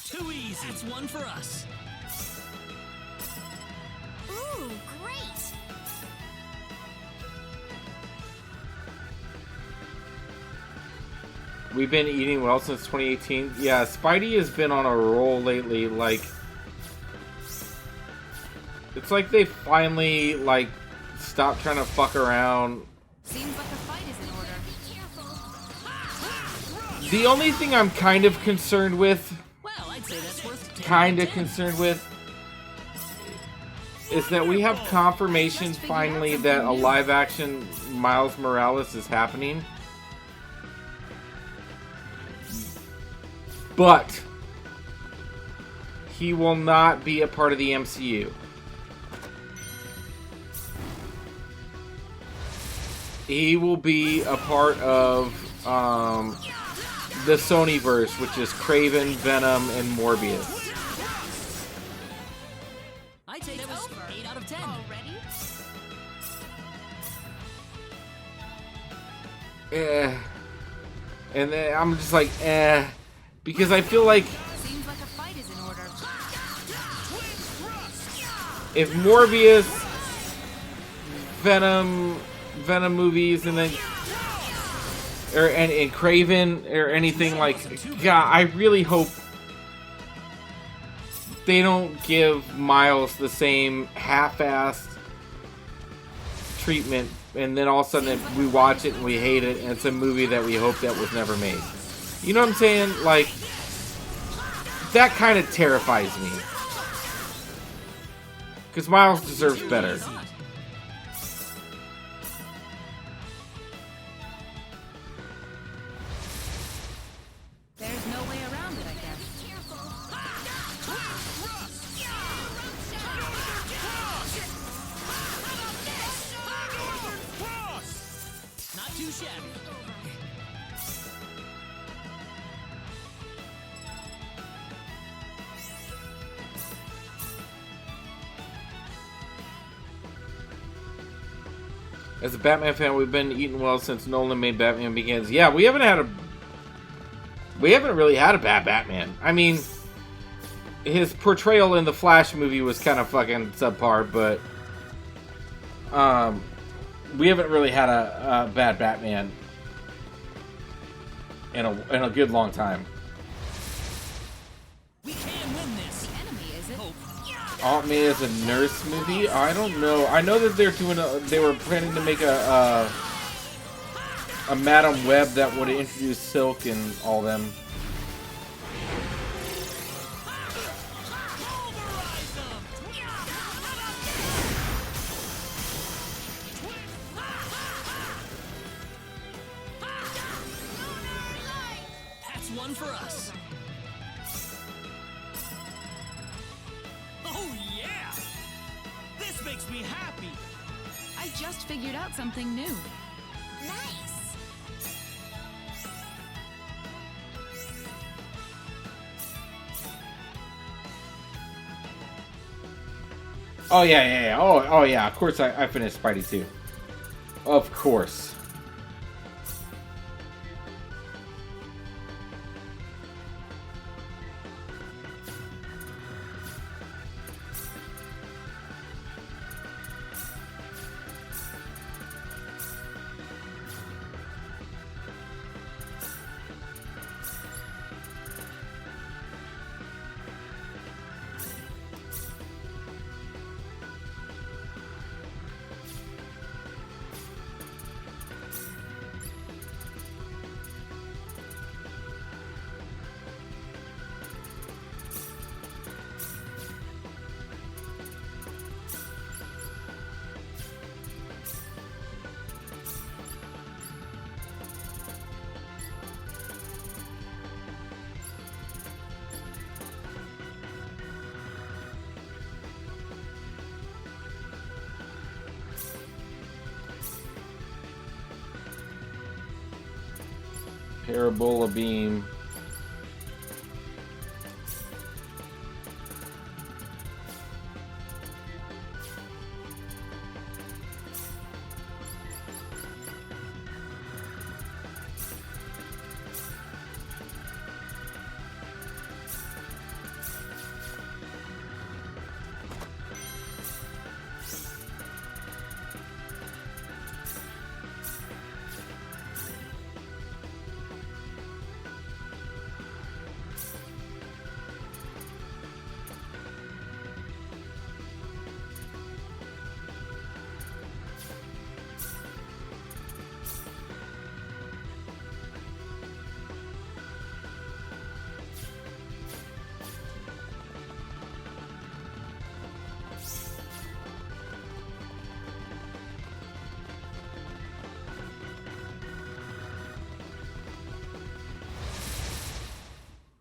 Too easy. That's one for us. Ooh, great! We've been eating well since 2018. Yeah, Spidey has been on a roll lately. Like, it's like they finally, like, stopped trying to fuck around. Seems like a fight is in order. The only thing I'm kind of concerned with, Well, I'd say that's worth is that we have confirmation finally that a live-action Miles Morales is happening. But he will not be a part of the MCU. He will be a part of the Sonyverse, which is Kraven, Venom, and Morbius. I'd say that was 8 out of 10. Already? And then I'm just like, because I feel like Seems like a fight is in order. if Morbius, Venom movies, and then and Kraven or anything like, God, I really hope they don't give Miles the same half-assed treatment, and then all of a sudden we watch it and we hate it, and it's a movie that we hope that was never made. You know what I'm saying? Like, that kind of terrifies me. Because Miles deserves better. There's no way around it, I guess. Not too shabby. As a Batman fan, we've been eating well since Nolan made Batman Begins. Yeah, we haven't really had a bad Batman. I mean, his portrayal in the Flash movie was kind of fucking subpar, but we haven't really had a bad Batman in a good long time. We can win this. Aunt May as a nurse movie? I don't know. I know that they were planning to make a Madam Web that would introduce Silk and all them. That's one for us. Oh yeah! This makes me happy! I just figured out something new. Nice. Oh yeah. Oh yeah. Of course, I finished Spidey 2. Of course. Parabola beam.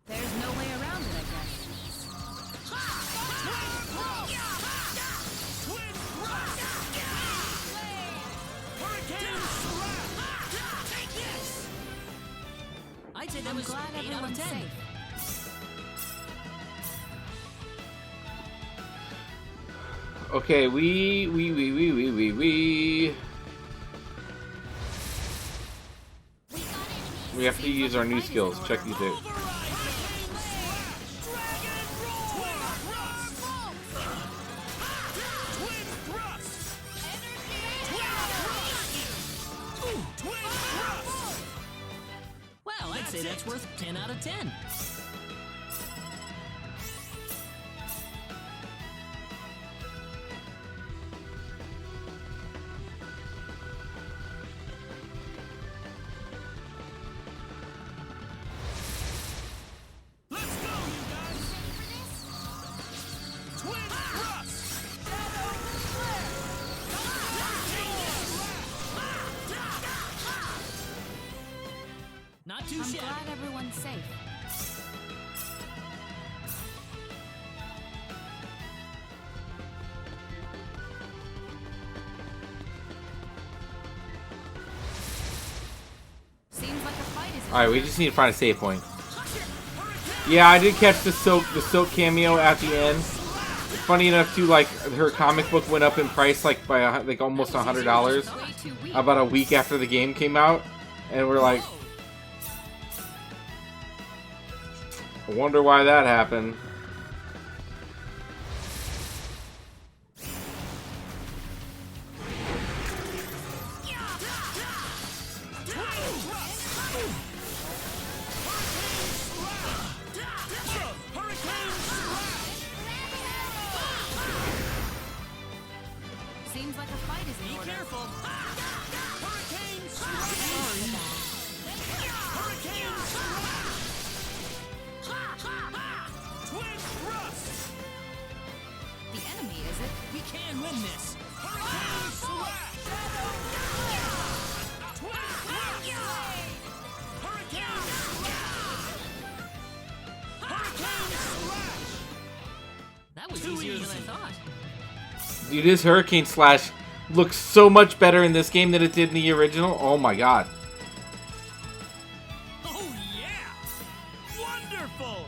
There's no way around it, I guess. I'd say that was 8 out of 10. Okay, we have to use our new skills. Check these out. Well, I'd say that's worth 10 out of 10. Not too I'm shabby. glad everyone's safe. Seems like a fight is. Alright, we just need to find a save point. Yeah, I did catch the Silk cameo at the end. Funny enough, too, like her comic book went up in price like by like almost $100 about a week after the game came out, and we're like, I wonder why that happened. Seems like a fight is in Be order. careful! Hurricane Slash! Hurricane Slash! Twin Thrust! The enemy, is it? We can win this! Hurricane Slash! Twin Thrust! Hurricane Slash! Hurricane Slash! That was easier than I thought. Dude, this Hurricane Slash looks so much better in this game than it did in the original. Oh my god. Oh yeah! Wonderful!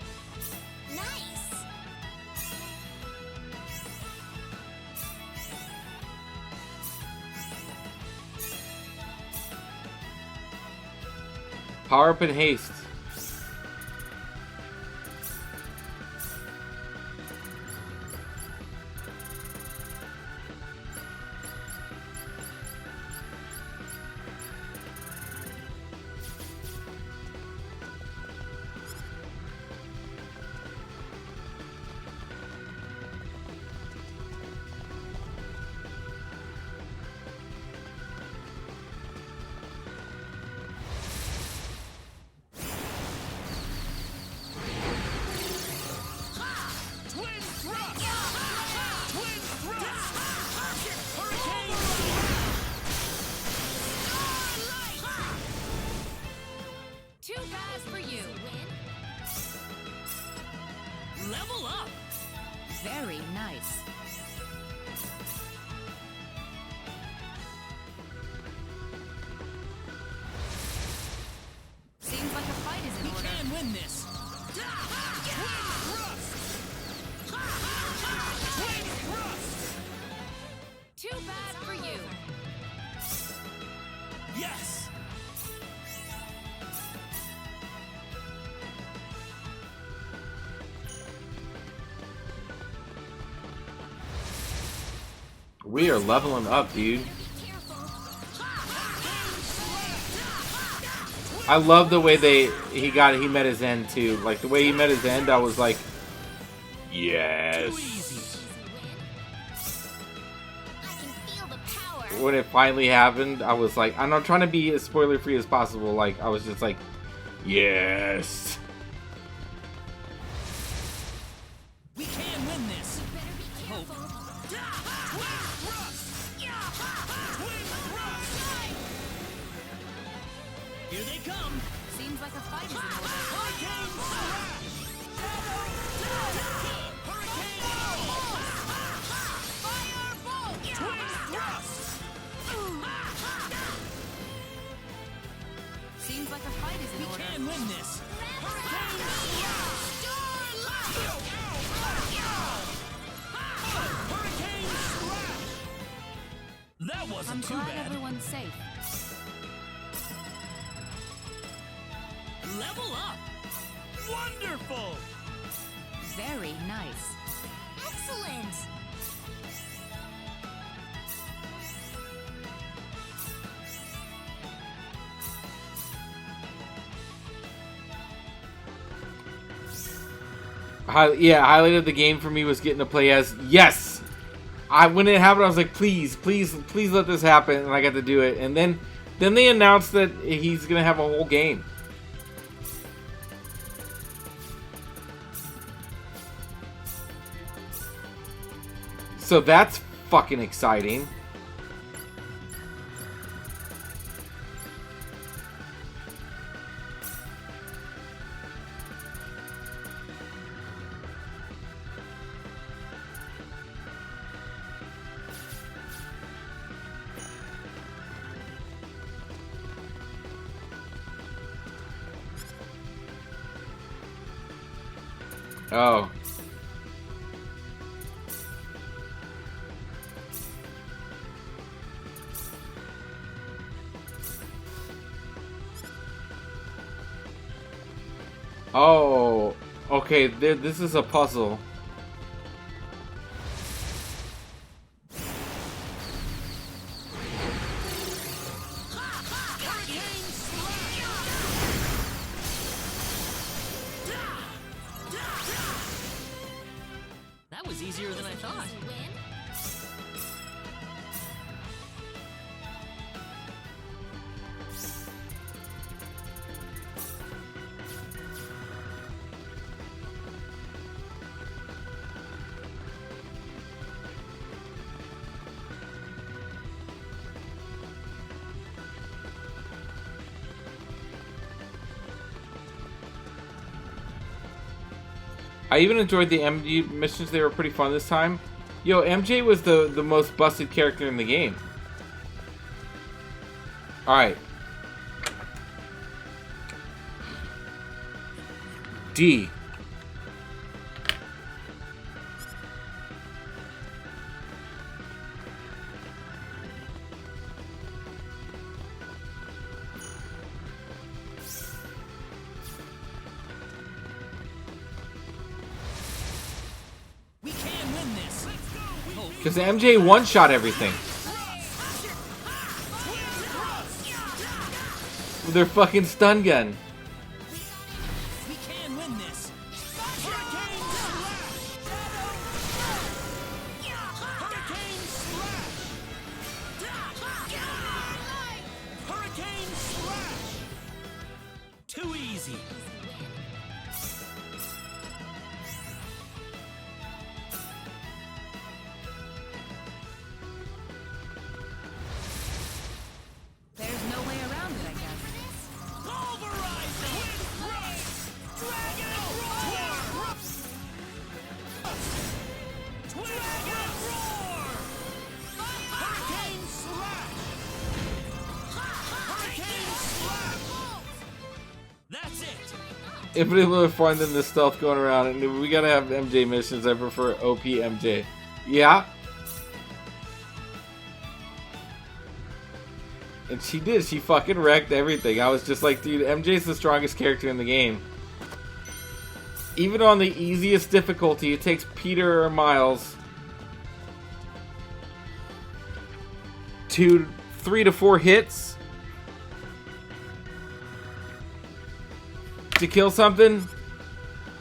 Nice! Power up and haste. Twin Thrust! Twin Thrust! Hurricane Too fast for you. Level up! Very nice. Seems like a fight is in order. We can win this! Twin Thrust! Twin Thrust! Too bad for you. Yes! We are leveling up, dude. I love the way he met his end too. Like the way he met his end, I was like, yes. When it finally happened, I was like, I'm not trying to be as spoiler free as possible. Like I was just like, yes. We can win this! Hope. Here they come! Seems like a fight is in order. Hurricane Slash! Hurricane Firebolt! Twin Thrust! Seems like a fight is in We order. can win this! Hurricane Hurricane Slash! That wasn't I'm too glad bad. everyone's safe. Level up! Wonderful! Very nice. Excellent! Highlight of the game for me was getting to play as yes. When it happened, I was like, please let this happen, and I got to do it. And then they announced that he's gonna have a whole game. So that's fucking exciting. Oh. Oh, okay, this is a puzzle. That was easier than I thought. I even enjoyed the MJ missions. They were pretty fun this time. Yo, MJ was the most busted character in the game. Alright. D. We can win this. Because MJ one-shot everything. With their fucking stun gun. We can win this. Hurricane slash. Hurricane slash. Too easy. There's no way around it, I guess. That's it. Infinitely more fun than the stealth going around. And if we gotta have MJ missions, I prefer OP MJ. Yeah. And she did. She fucking wrecked everything. I was just like, dude, MJ's the strongest character in the game. Even on the easiest difficulty, it takes Peter or Miles 3 to 4 hits to kill something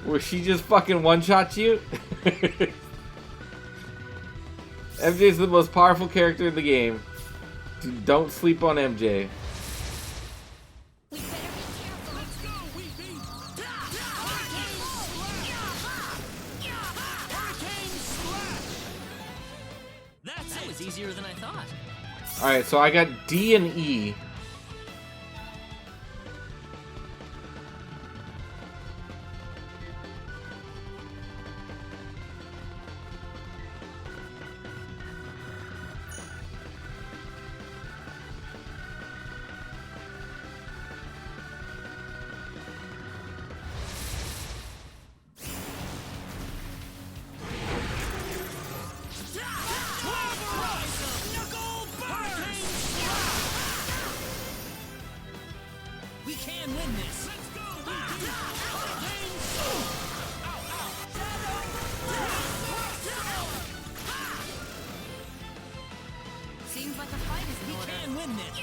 where she just fucking one-shots you. MJ's the most powerful character in the game. Dude, don't sleep on MJ. That was easier than I thought. Alright, so I got D and E. We can win this. Let's go. Seems like a fight is in order. We can win this.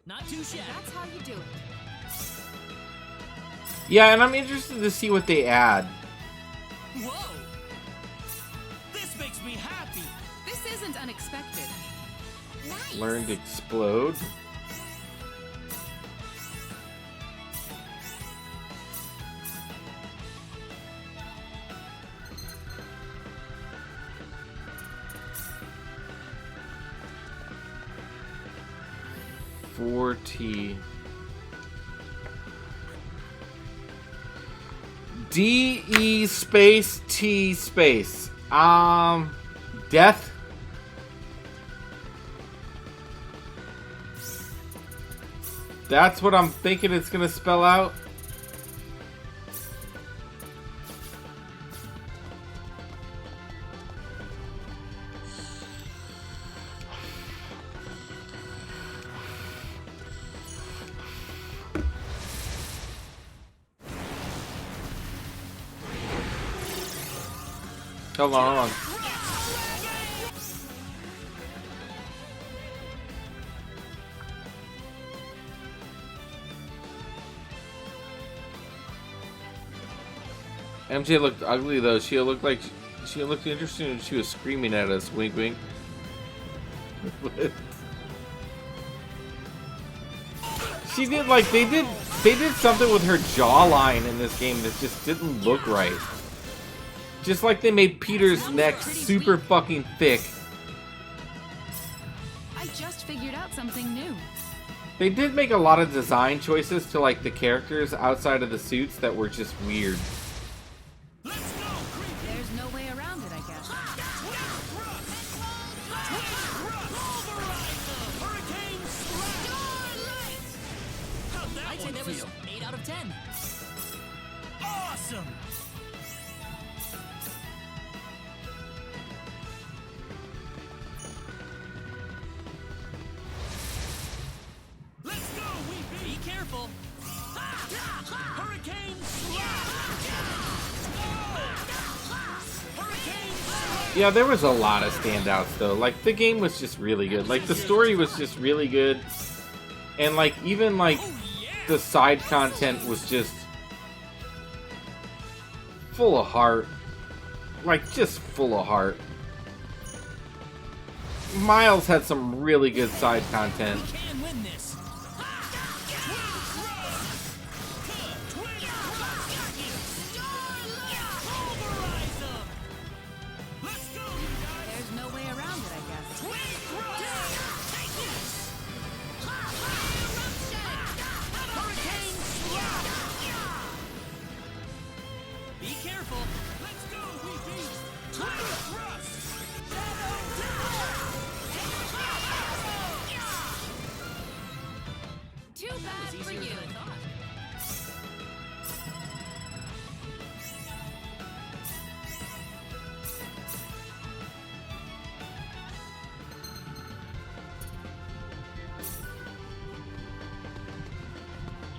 Not too shabby. That's how you do it. Yeah, and I'm interested to see what they add. Whoa! This makes me happy. This isn't unexpected. Learn to explode. T. D-E space T space. Death. That's what I'm thinking it's gonna spell out. Hold on. MJ looked ugly though. She looked interesting and she was screaming at us. Wink, wink. She did they did something with her jawline in this game that just didn't look right. Just like they made Peter's neck super fucking thick. I just figured out something new. They did make a lot of design choices to like the characters outside of the suits that were just weird. There's no way around it, I guess. I'd say that was 8 out of 10. Awesome! Let's go, Weepy! Be careful! Hurricane Yeah, there was a lot of standouts though. Like the game was just really good. Like the story was just really good. And like even like the side content was just full of heart. Like just full of heart. Miles had some really good side content. can win this! There's no way around it, I guess. Be careful! Let's go, Weepy! Too bad for you.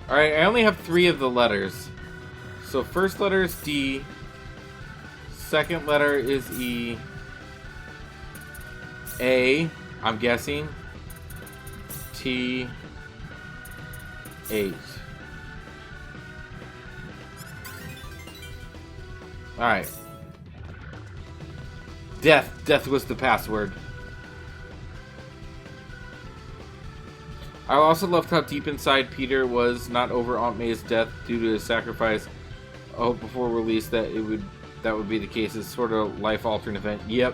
Alright, I only have 3 of the letters. So first letter is D. Second letter is E. A, I'm guessing. T. H. Alright. Death. Death was the password. I also loved how deep inside Peter was not over Aunt May's death due to his sacrifice. I hope before release that would be the case. It's sort of life-altering event. Yep.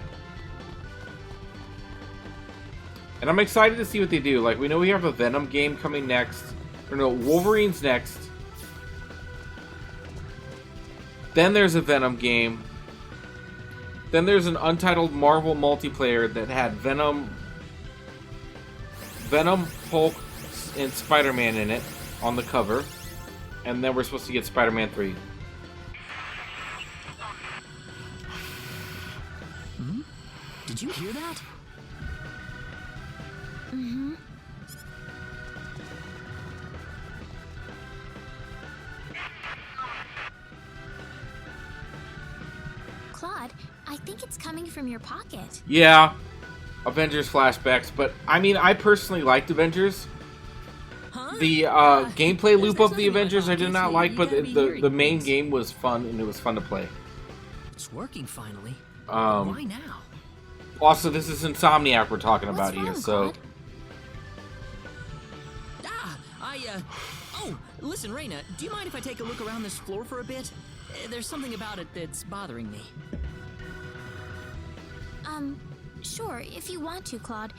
And I'm excited to see what they do. Like, we know we have a Venom game coming next. Or no, Wolverine's next. Then there's a Venom game. Then there's an untitled Marvel multiplayer that had Venom, Hulk, and Spider-Man in it on the cover. And then we're supposed to get Spider-Man 3. Did you hear that? Mm-hmm. Claude, I think it's coming from your pocket. Yeah, Avengers flashbacks, but I mean, I personally liked Avengers. The gameplay loop of the Avengers I did not like, but the main game was fun, and it was fun to play. It's working finally. Why Why now? Also, this is Insomniac we're talking about here, so... Oh, listen, Reina, do you mind if I take a look around this floor for a bit? There's something about it that's bothering me. Sure, if you want to, Claude.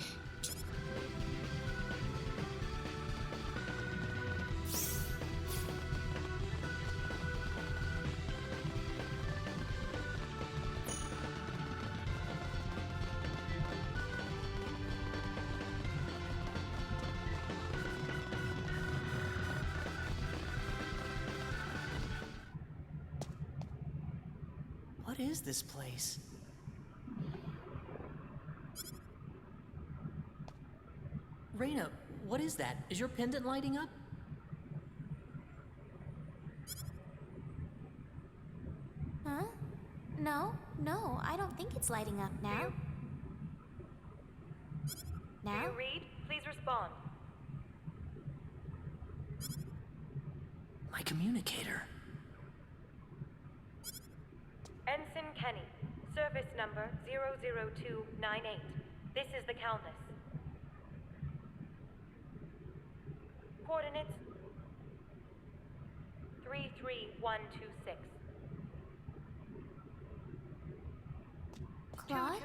What is this place? Reina, what is that? Is your pendant lighting up? Huh? No, I don't think it's lighting up now. Now? Do you read? Please respond. My communicator. Ensign Kenny, service number 00298. This is the Calnus. Coordinates 33126. Claude?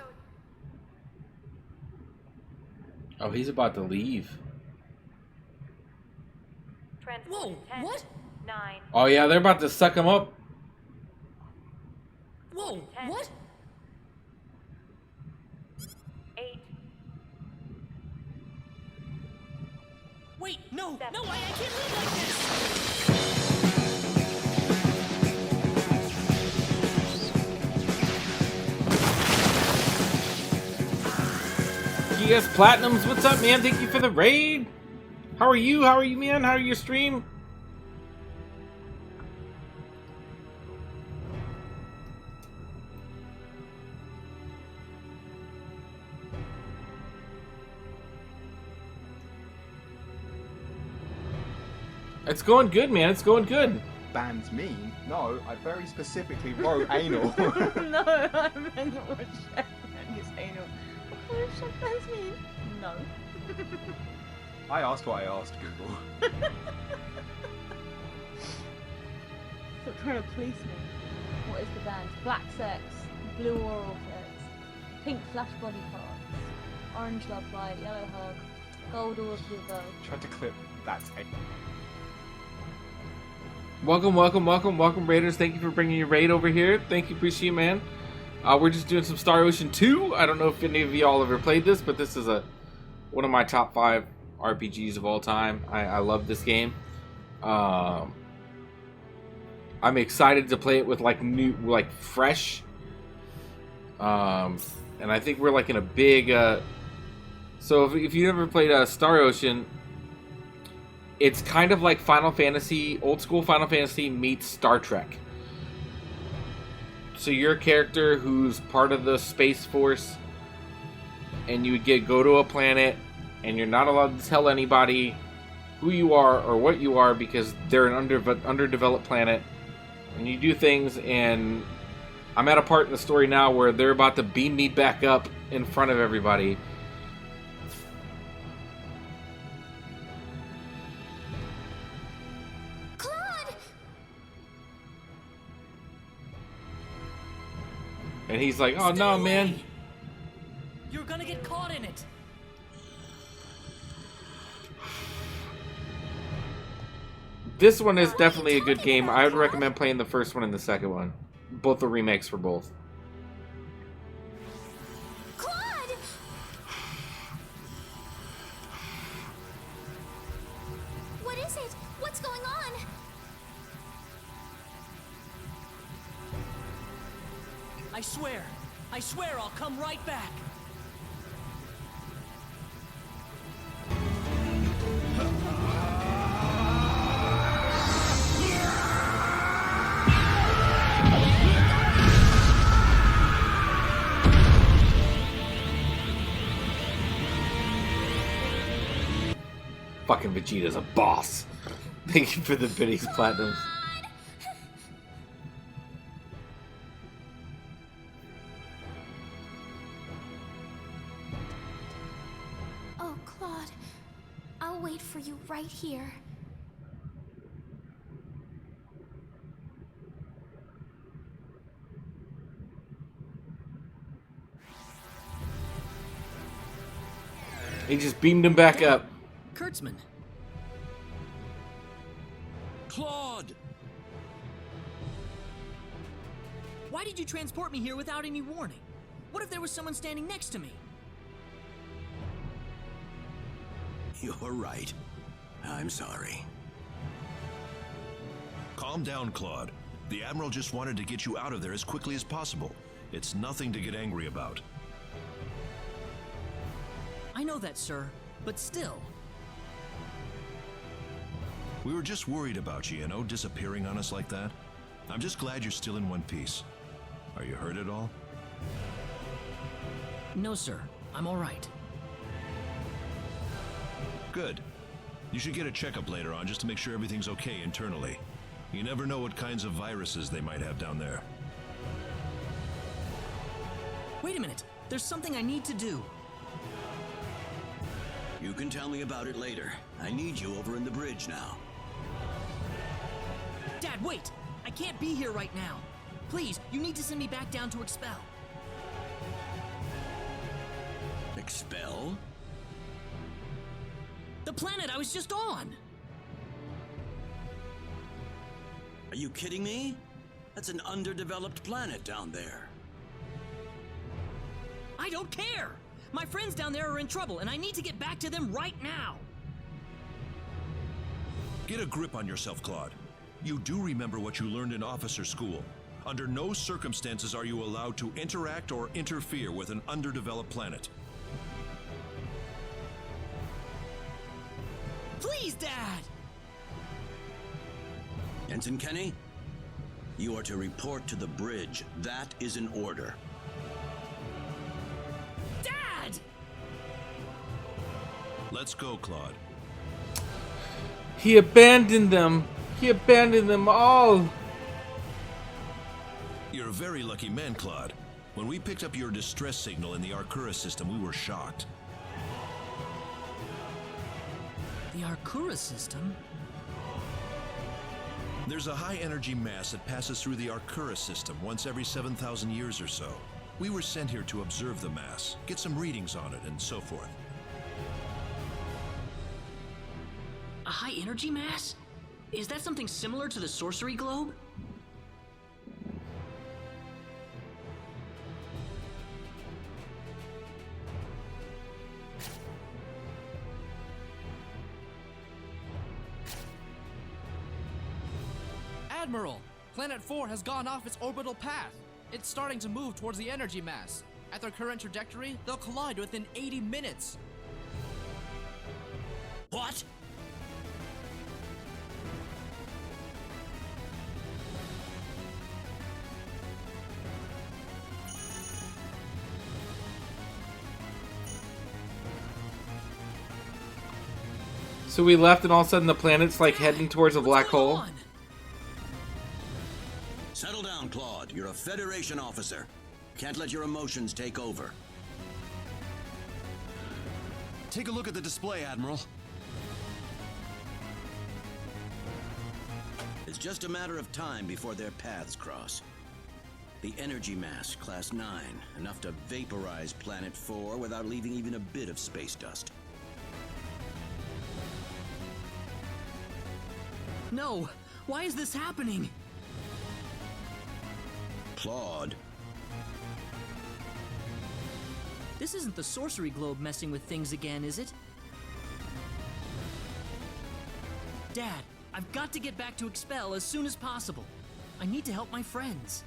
Oh, he's about to leave. Whoa, what? 9. Oh yeah, they're about to suck him up. Whoa, what? 8. Wait, no, no, I can't live like this! GS Platinums, what's up, man? Thank you for the raid. How are you? How are you, man? How are your stream? It's going good, man. It's going good. Bans me? No, I very specifically wrote anal. No, I meant what Chef is anal. What does Chef bans mean? No. I asked what I asked, Google. Stop trying to police me. What is the band? Black sex, blue oral sex, pink flash body parts, orange love bite, yellow hug, gold all of the above. Tried to clip that tape. Welcome, welcome, welcome, welcome, Raiders. Thank you for bringing your raid over here. Thank you, appreciate it, man. We're just doing some Star Ocean 2. I don't know if any of y'all ever played this, but this is one of my top 5 RPGs of all time. I love this game. I'm excited to play it with fresh. And I think we're like in a big. So if you never played Star Ocean, it's kind of like Final Fantasy, old school Final Fantasy meets Star Trek. So you're a character who's part of the Space Force, and you go to a planet, and you're not allowed to tell anybody who you are or what you are because they're an underdeveloped planet, and you do things. And I'm at a part in the story now where they're about to beam me back up in front of everybody. And he's like, "Oh no, man! You're gonna get caught in it." This one is definitely a good game. I would recommend playing the first one and the second one. Both the remakes for both. Claude! What is it? What's going on? I swear I'll come right back. Fucking Vegeta's a boss. Thank you for the Biddies Platinums. Oh, Claude. I'll wait for you right here. He just beamed him back up. Kurtzman. Claude! Why did you transport me here without any warning? What if there was someone standing next to me? You're right. I'm sorry. Calm down, Claude. The Admiral just wanted to get you out of there as quickly as possible. It's nothing to get angry about. I know that, sir, but still. We were just worried about you, disappearing on us like that. I'm just glad you're still in one piece. Are you hurt at all? No, sir. I'm all right. Good. You should get a checkup later on just to make sure everything's okay internally. You never know what kinds of viruses they might have down there. Wait a minute. There's something I need to do. You can tell me about it later. I need you over in the bridge now. Dad, wait! I can't be here right now. Please, you need to send me back down to Expel. Expel? The planet I was just on! Are you kidding me? That's an underdeveloped planet down there. I don't care! My friends down there are in trouble, and I need to get back to them right now! Get a grip on yourself, Claude. You do remember what you learned in officer school. Under no circumstances are you allowed to interact or interfere with an underdeveloped planet. Please, Dad! Ensign Kenny, you are to report to the bridge. That is an order. Dad! Let's go, Claude. He abandoned them. He abandoned them all. You're a very lucky man, Claude. When we picked up your distress signal in the Arcura system, we were shocked. The Arcura system? There's a high-energy mass that passes through the Arcura system once every 7,000 years or so. We were sent here to observe the mass, get some readings on it, and so forth. A high energy mass? Is that something similar to the sorcery globe? Admiral, Planet 4 has gone off its orbital path. It's starting to move towards the energy mass. At their current trajectory, they'll collide within 80 minutes. What? So we left and all of a sudden the planet's like heading towards a black hole. Settle down, Claude. You're a Federation officer. Can't let your emotions take over. Take a look at the display, Admiral. It's just a matter of time before their paths cross. The energy mass, Class 9, enough to vaporize Planet 4 without leaving even a bit of space dust. No! Why is this happening? Claude. This isn't the sorcery globe messing with things again, is it? Dad, I've got to get back to Expel as soon as possible. I need to help my friends.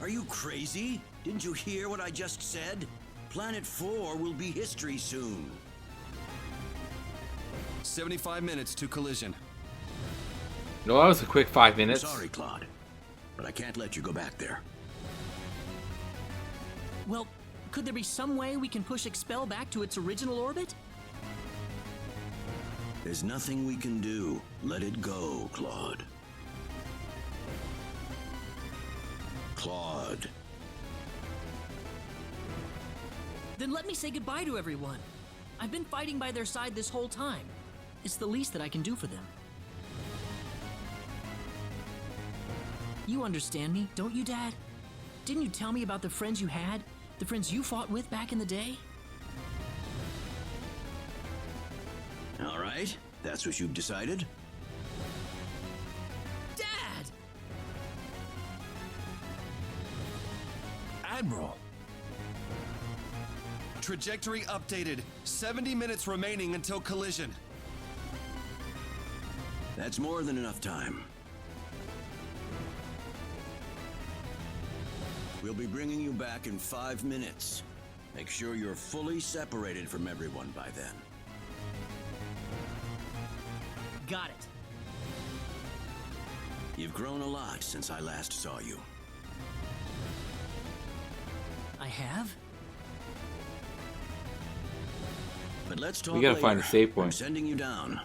Are you crazy? Didn't you hear what I just said? Planet 4 will be history soon. 75 minutes to collision. No, that was a quick 5 minutes. I'm sorry, Claude, but I can't let you go back there. Well, could there be some way we can push Expel back to its original orbit? There's nothing we can do. Let it go, Claude. Claude. Then let me say goodbye to everyone. I've been fighting by their side this whole time. It's the least that I can do for them. You understand me, don't you, Dad? Didn't you tell me about the friends you had? The friends you fought with back in the day? All right, that's what you've decided? Dad! Admiral! Trajectory updated. 70 minutes remaining until collision. That's more than enough time. We'll be bringing you back in 5 minutes. Make sure you're fully separated from everyone by then. Got it. You've grown a lot since I last saw you. I have? But let's talk We gotta later. find a save I'm point. sending you down.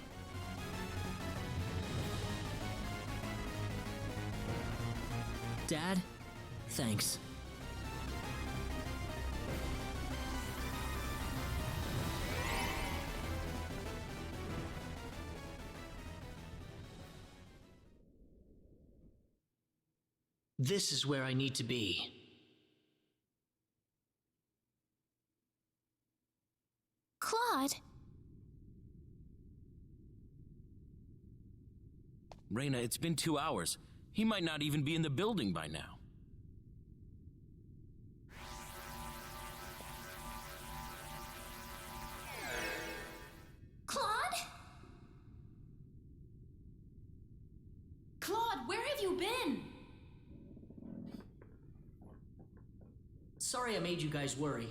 Dad, thanks. This is where I need to be. Claude. Reyna, it's been 2 hours. He might not even be in the building by now. Claude? Claude, where have you been? Sorry I made you guys worry.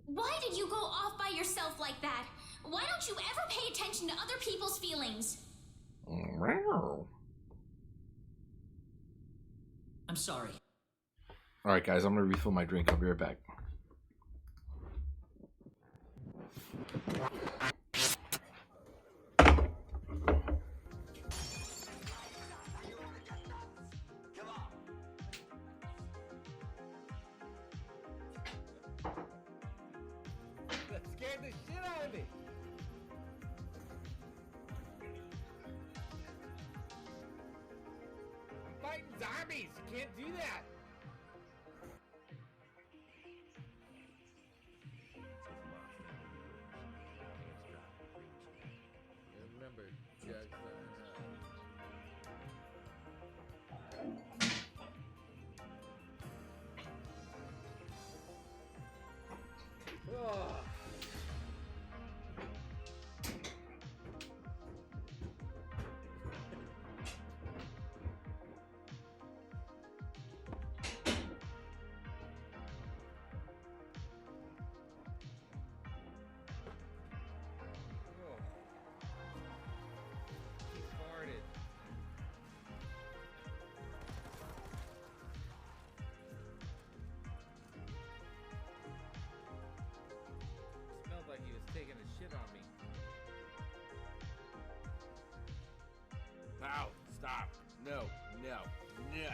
Why did you go off by yourself like that? Why don't you ever pay attention to other people's feelings? I'm sorry. Alright, guys, I'm gonna refill my drink. I'll be right back. That scared the shit out of me. I'm fighting zombies. You can't do that. Remember, Jack's oh. Smelled like he was taking a shit on me. Ow, stop. No, no, no.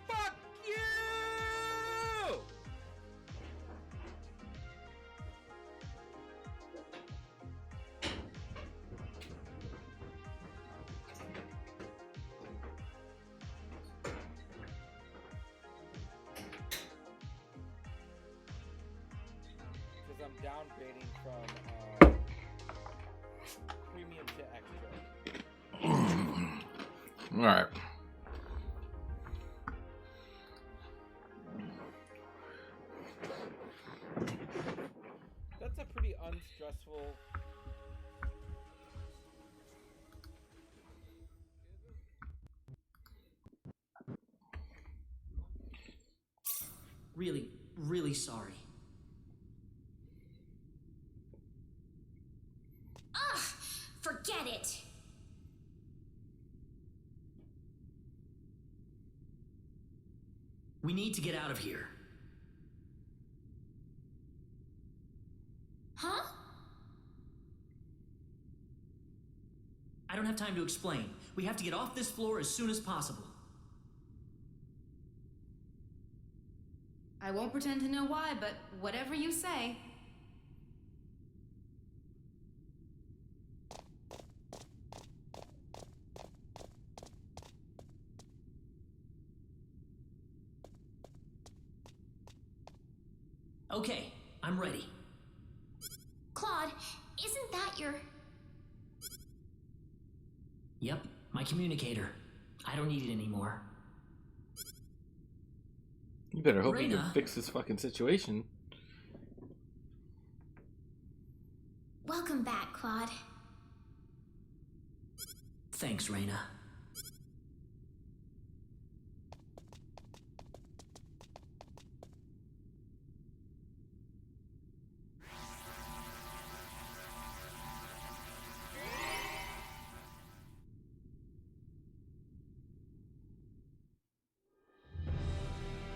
Fuck you! Because I'm downgrading from premium to extra. Alright. That's a pretty unstressful. Really, really sorry. Ugh! Forget it! We need to get out of here. Huh? I don't have time to explain. We have to get off this floor as soon as possible. I won't pretend to know why, but whatever you say. Okay, I'm ready. Claude, isn't that your... Yep, my communicator. I don't need it anymore. You better hope you Reyna. can fix this fucking situation. Welcome back, Claude. Thanks, Reyna.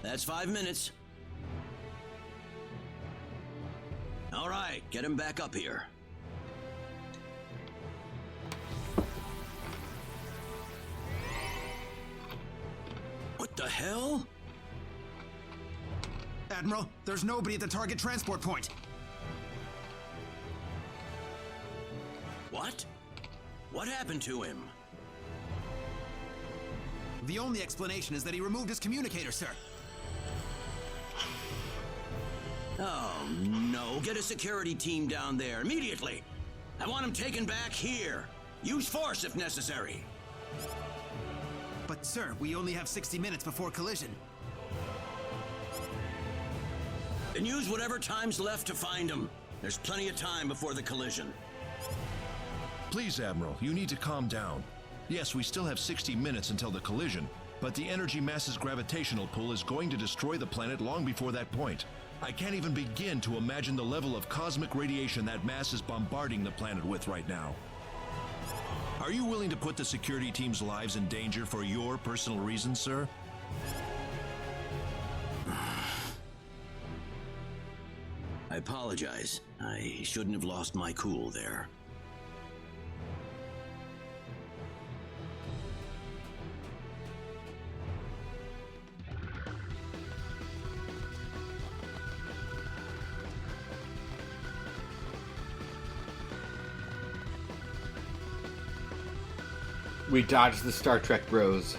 That's 5 minutes. All right, get him back up here. the hell? Admiral, there's nobody at the target transport point. What? What happened to him? The only explanation is that he removed his communicator, sir. Oh, no. Get a security team down there immediately. I want him taken back here. Use force if necessary. But, sir, we only have 60 minutes before collision. Then use whatever time's left to find him. There's plenty of time before the collision. Please, Admiral, you need to calm down. Yes, we still have 60 minutes until the collision, but the energy mass's gravitational pull is going to destroy the planet long before that point. I can't even begin to imagine the level of cosmic radiation that mass is bombarding the planet with right now. Are you willing to put the security team's lives in danger for your personal reasons, sir? I apologize. I shouldn't have lost my cool there. We dodged the Star Trek bros.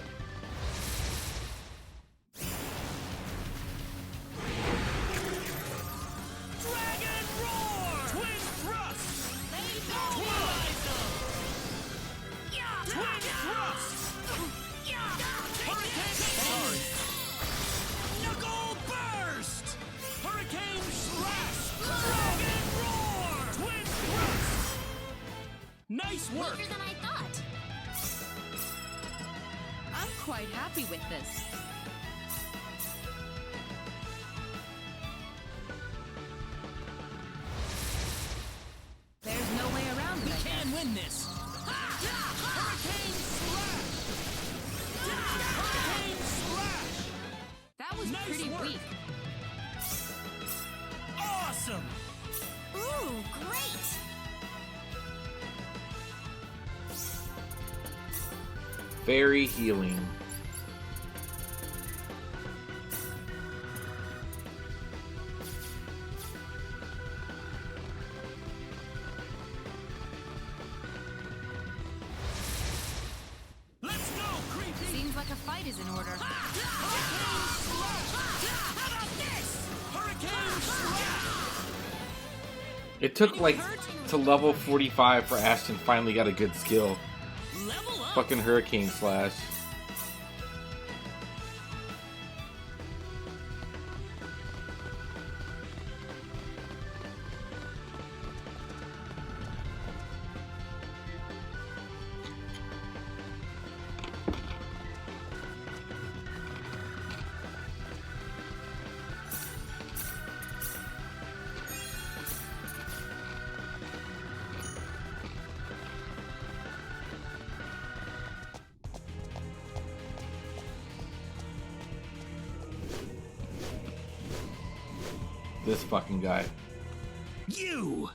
Dragon Roar! Twin Thrust! Twilight Zone! Twin Thrust! Hurricane Sorry. Knuckle Burst! Hurricane Slash! Dragon Roar! Twin Thrust! Nice work! Weaker than I thought. I'm quite happy with this. There's no way around it. We can win this! Hurricane Slash! Hurricane Slash! That was Nice pretty work. weak. Awesome! Ooh, great! Very healing. Let's go, creepy! Seems like a fight is in order. Hurricane Slash! How about this? Hurricane Slash! It took like to level 45 for Ashton finally got a good skill. Level up! Fucking Hurricane Slash. This fucking guy. You!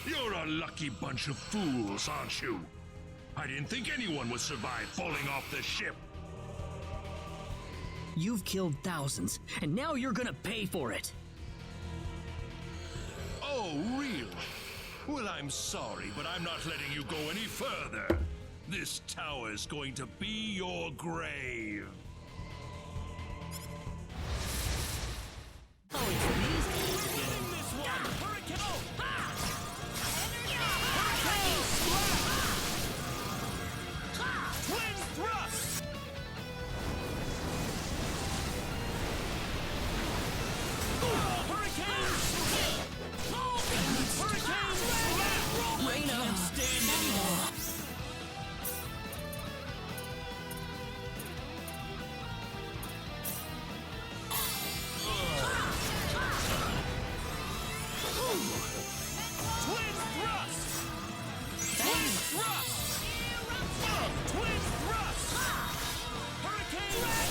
You're a lucky bunch of fools, aren't you? I didn't think anyone would survive falling off the ship. You've killed thousands, and now you're gonna pay for it. Oh, really? Well, I'm sorry, but I'm not letting you go any further. This tower's going to be your grave. Oh, it's these guys again. This one! Hurricane! Oh! Ha! Hurricane Slash! Ha! Twin Thrust! Oh, Hurricane Slash! Oh! Hurricane Slash! I can't stand anymore. Twin Thrust! Twin Thrust! Twin Thrust! Hurricane Slash!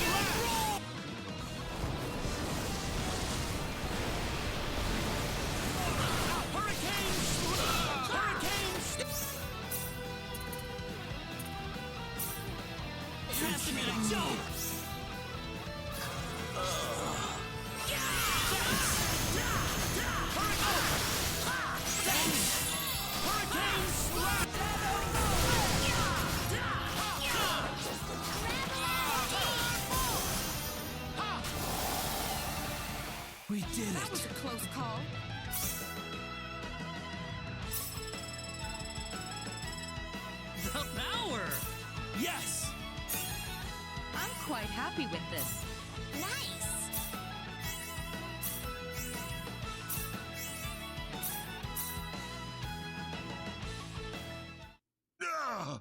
Hurricane Slash! Hurricane Slash! We did That was a close call. The power! Yes! I'm quite happy with this. Nice! Ah!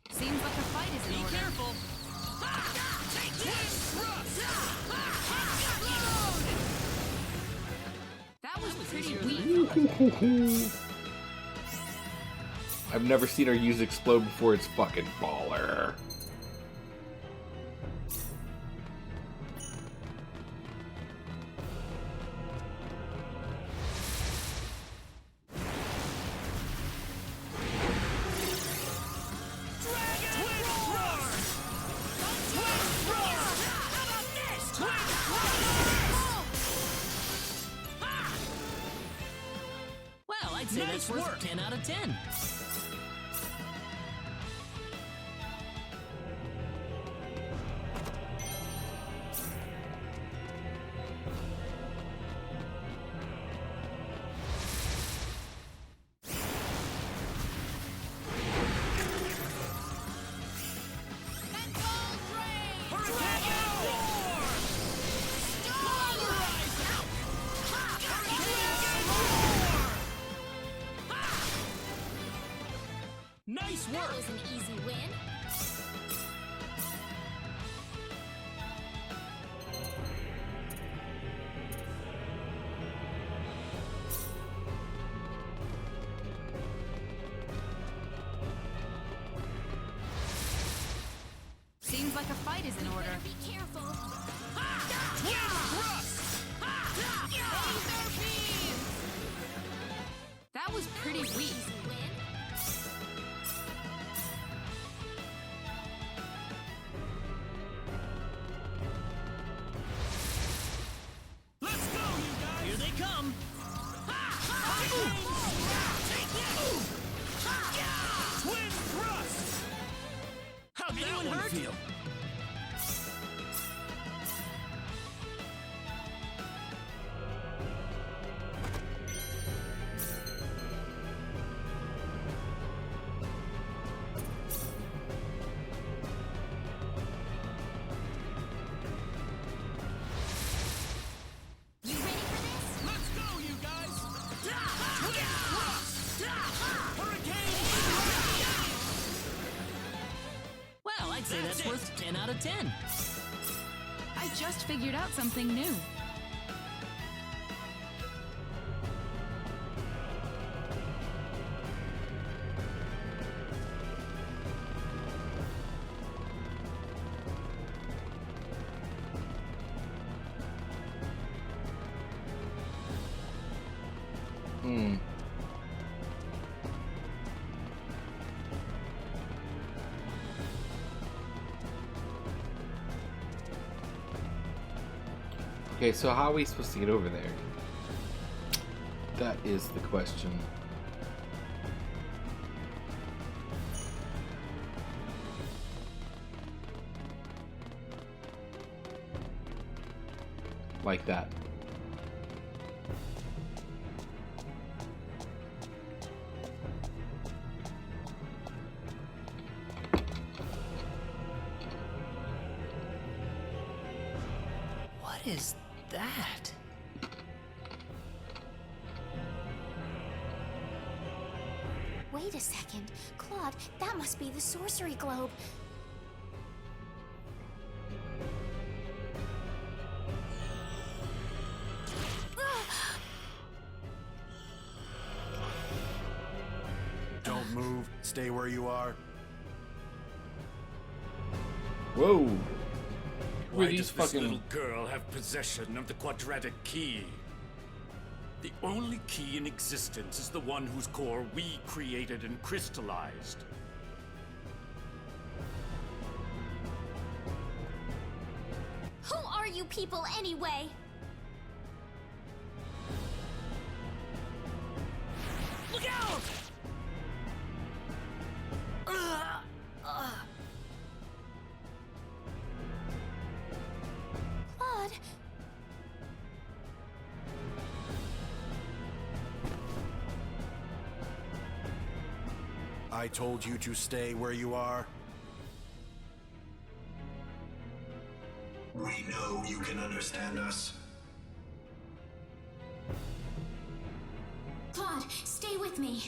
Seems like a fight is in Be order. careful! Take this! That was pretty weak. I've never seen her use explode before. It's fucking baller. Well, I'd say that's worth 10 out of 10. Nice That work! was an easy win. Seems like a fight is in order. Be careful. That was pretty weak. Easy win. Let's go, you guys! Here they come. Take this! Twin thrust! How'd that one feel? You ready for this? Let's go, you guys! Twin thrust! Hurricane! Well, I'd say that's worth 10 out of 10. I just figured out something new. Okay, so how are we supposed to get over there? That is the question. like that. What is that? Wait a second. Claude, that must be the sorcery globe. Don't move. Stay where you are. Whoa. Who Why are these does this fucking... little girl have possession of the quadratic key? The only key in existence is the one whose core we created and crystallized. Who are you people anyway? Look out! Claude. I told you to stay where you are. We know you can understand us. Claude, stay with me.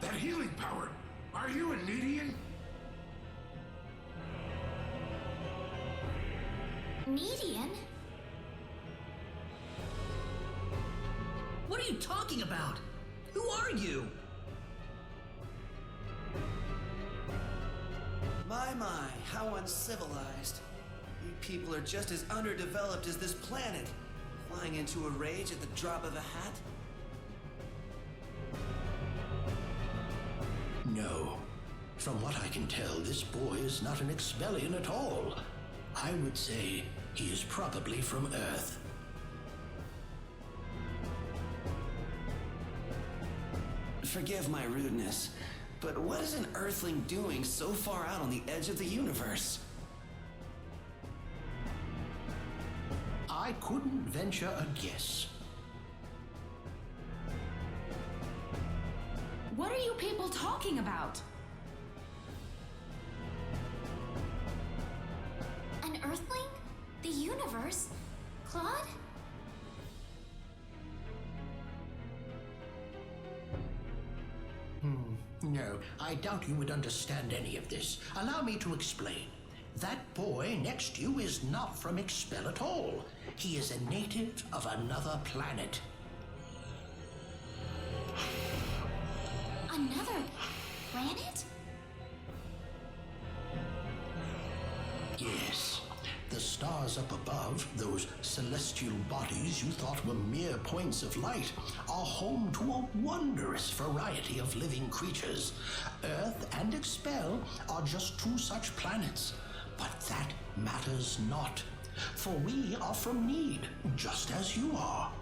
That healing power! Are you a Nedian? Nedian? What are you talking about? Who are you? My, how uncivilized. You people are just as underdeveloped as this planet. Flying into a rage at the drop of a hat? No. From what I can tell, this boy is not an Expellion at all. I would say he is probably from Earth. Forgive my rudeness, but what is an Earthling doing so far out on the edge of the universe? I couldn't venture a guess. What are you people talking about? An Earthling? The universe? Claude? No, I doubt you would understand any of this. Allow me to explain. That boy next to you is not from Expel at all. He is a native of another planet. Another planet? Yes. The stars up above, those celestial bodies you thought were mere points of light, are home to a wondrous variety of living creatures. Earth and Expel are just two such planets. But that matters not, for we are from Need, just as you are.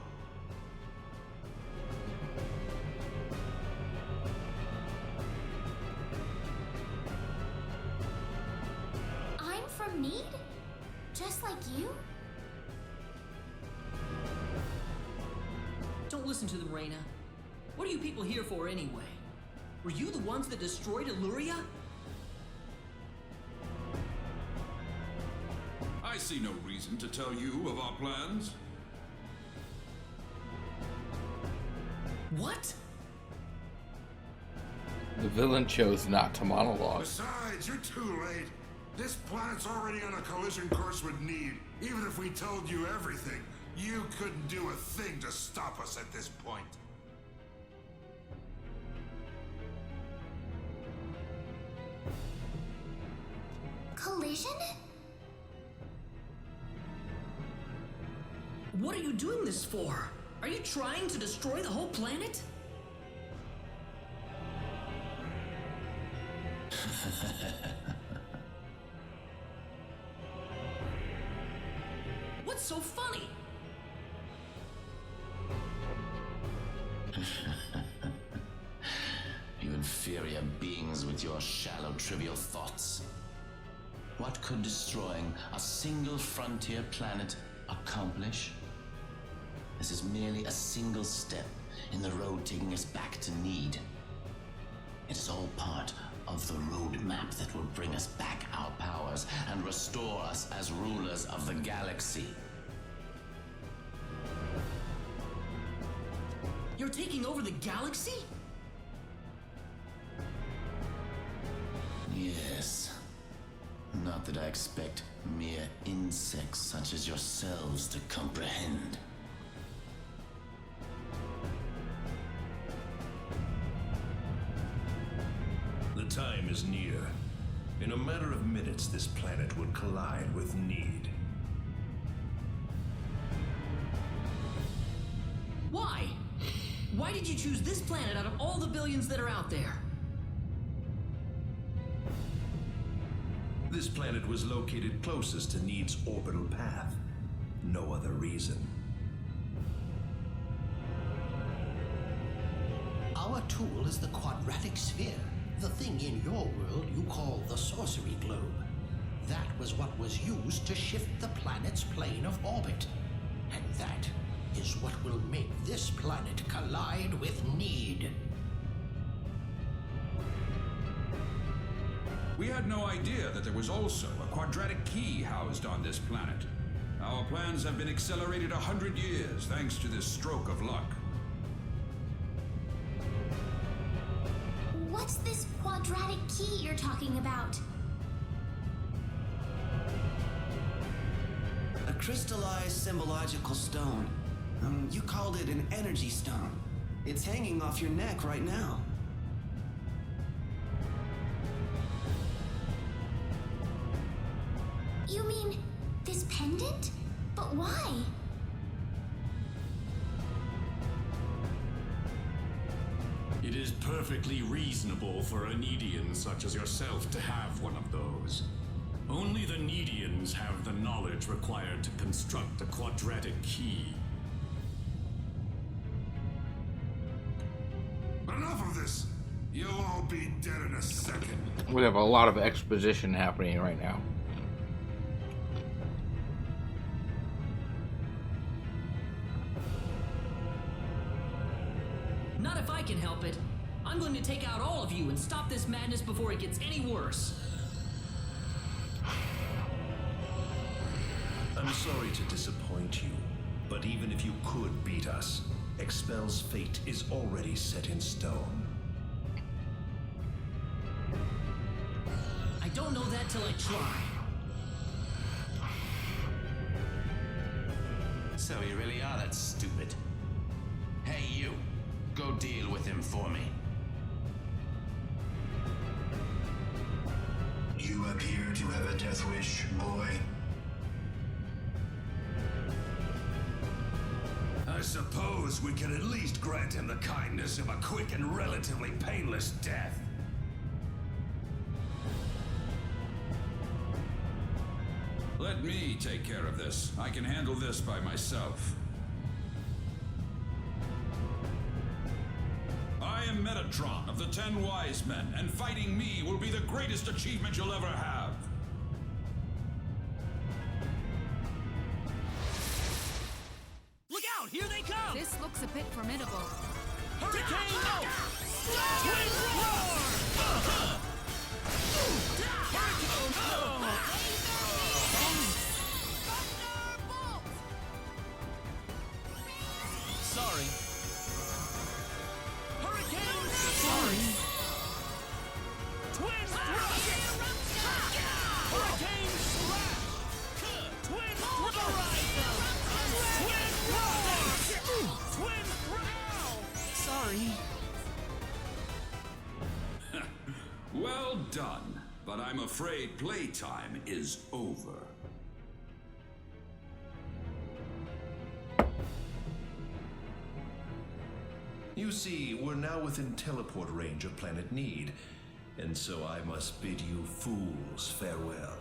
I'm from Need? Just like you? Don't listen to them, Reyna. What are you people here for anyway? Were you the ones that destroyed Illuria? I see no reason to tell you of our plans. What? The villain chose not to monologue. Besides, you're too late. This planet's already on a collision course with Need. Even if we told you everything, you couldn't do a thing to stop us at this point. Collision? What are you doing this for? Are you trying to destroy the whole planet? What's so funny? You with your shallow, trivial thoughts. What could destroying a single frontier planet accomplish? This is merely a single step in the road taking us back to Need. It is all part of the roadmap that will bring us back our powers and restore us as rulers of the galaxy. You're taking over the galaxy? Yes. Not that I expect mere insects such as yourselves to comprehend. The time is near. In a matter of minutes, this planet would collide with Need. Why? Why did you choose this planet out of all the billions that are out there? This planet was located closest to Need's orbital path. No other reason. Our tool is the quadratic sphere, the thing in your world you call the sorcery globe. That was what was used to shift the planet's plane of orbit. And that is what will make this planet collide with Need. We had no idea that there was also a quadratic key housed on this planet. Our plans have been accelerated 100 years thanks to this stroke of luck. What's this quadratic key you're talking about? A crystallized symbological stone. You called it an energy stone. It's hanging off your neck right now. You mean this pendant? But why? It is perfectly reasonable for a Needian such as yourself to have one of those. Only the Needians have the knowledge required to construct a quadratic key. Enough of this! You'll all be dead in a second. We have a lot of exposition happening right now. Not if I can help it. I'm going to take out all of you and stop this madness before it gets any worse. I'm sorry to disappoint you, but even if you could beat us, Expel's fate is already set in stone. I don't know that till I try. So you really are that stupid. Hey, you. Go deal with him for me. You appear to have a death wish, boy. I suppose we can at least grant him the kindness of a quick and relatively painless death. Let me take care of this. I can handle this by myself. I am Metatron of the 10 Wise Men, and fighting me will be the greatest achievement you'll ever have. Look out! Here they come! This looks a bit formidable. Hurricane! Twin roar! Sorry. Hurricane! Sorry. Twin thrust! Hurricane slash! Twin Twin roar! Sorry. Well done, but I'm afraid playtime is over. You see, we're now within teleport range of Planet Need, and so I must bid you fools farewell.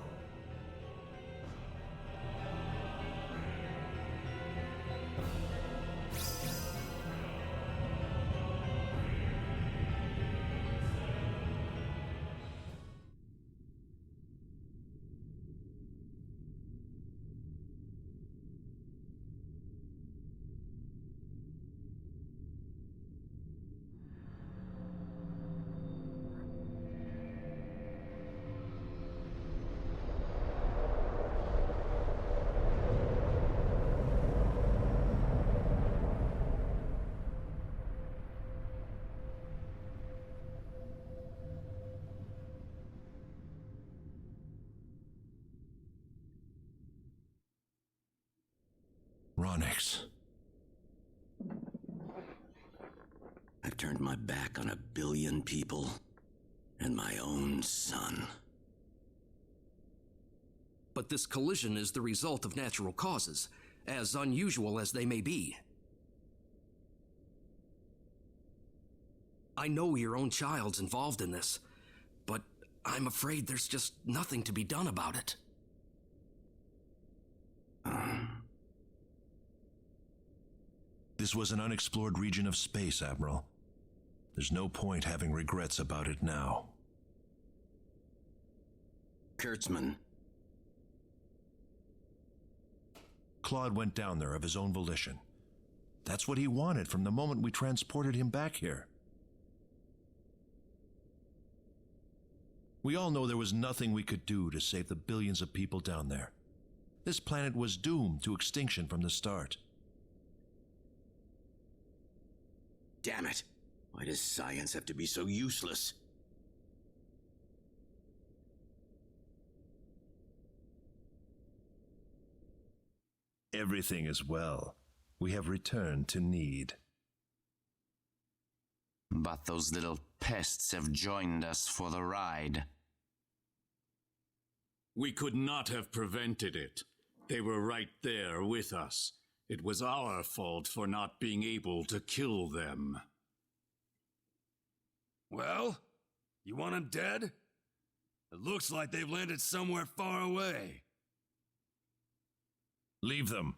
Ronix. I've turned my back on 1 billion people and my own son. But this collision is the result of natural causes, as unusual as they may be. I know your own child's involved in this, but I'm afraid there's just nothing to be done about it. This was an unexplored region of space, Admiral. There's no point having regrets about it now. Kurtzman. Claude went down there of his own volition. That's what he wanted from the moment we transported him back here. We all know there was nothing we could do to save the billions of people down there. This planet was doomed to extinction from the start. Damn it! Why does science have to be so useless? Everything is well. We have returned to Need. But those little pests have joined us for the ride. We could not have prevented it. They were right there with us. It was our fault for not being able to kill them. Well, you want them dead? It looks like they've landed somewhere far away. Leave them.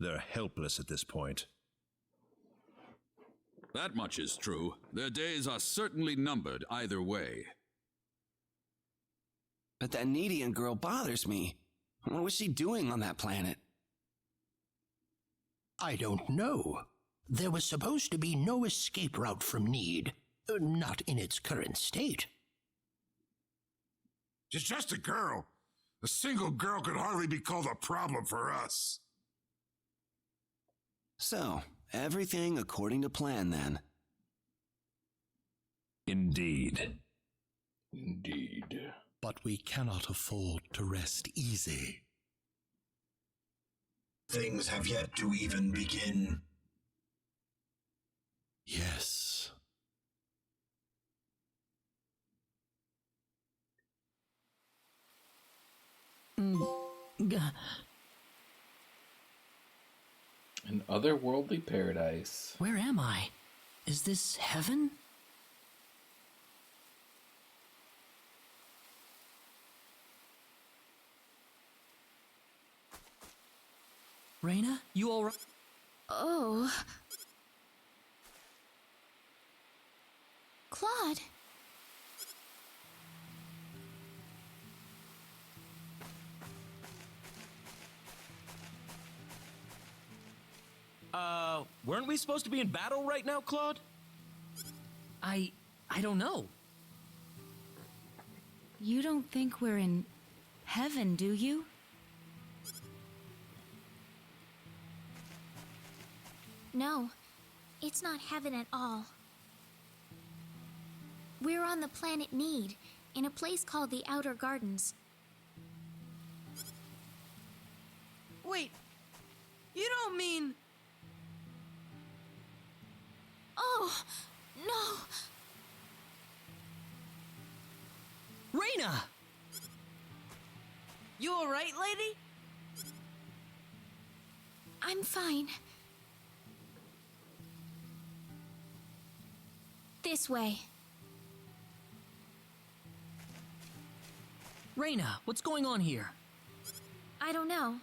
They're helpless at this point. That much is true. Their days are certainly numbered either way. But that Needian girl bothers me. What was she doing on that planet? I don't know. There was supposed to be no escape route from Need. Not in its current state. She's just a girl. A single girl could hardly be called a problem for us. So, everything according to plan then. Indeed. Indeed. But we cannot afford to rest easy. Things have yet to even begin. Yes. An otherworldly paradise. Where am I? Is this heaven? Reyna, you all right? Oh. Claude. Weren't we supposed to be in battle right now, Claude? I don't know. You don't think we're in heaven, do you? No, it's not heaven at all. We're on the planet Need, in a place called the Outer Gardens. Wait, you don't mean... Oh, no! Reyna! You alright, lady? I'm fine. This way. Reyna, what's going on here? I don't know.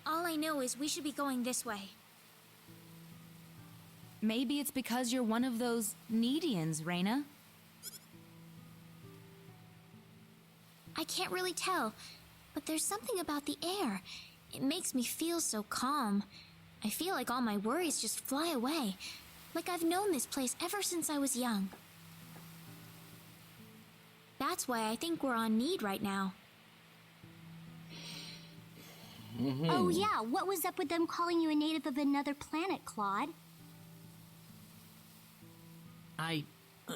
All I know is we should be going this way. Maybe it's because you're one of those Needians, Reyna. I can't really tell, but there's something about the air. It makes me feel so calm. I feel like all my worries just fly away, like I've known this place ever since I was young. That's why I think we're on Need right now. Oh yeah, what was up with them calling you a native of another planet, Claude?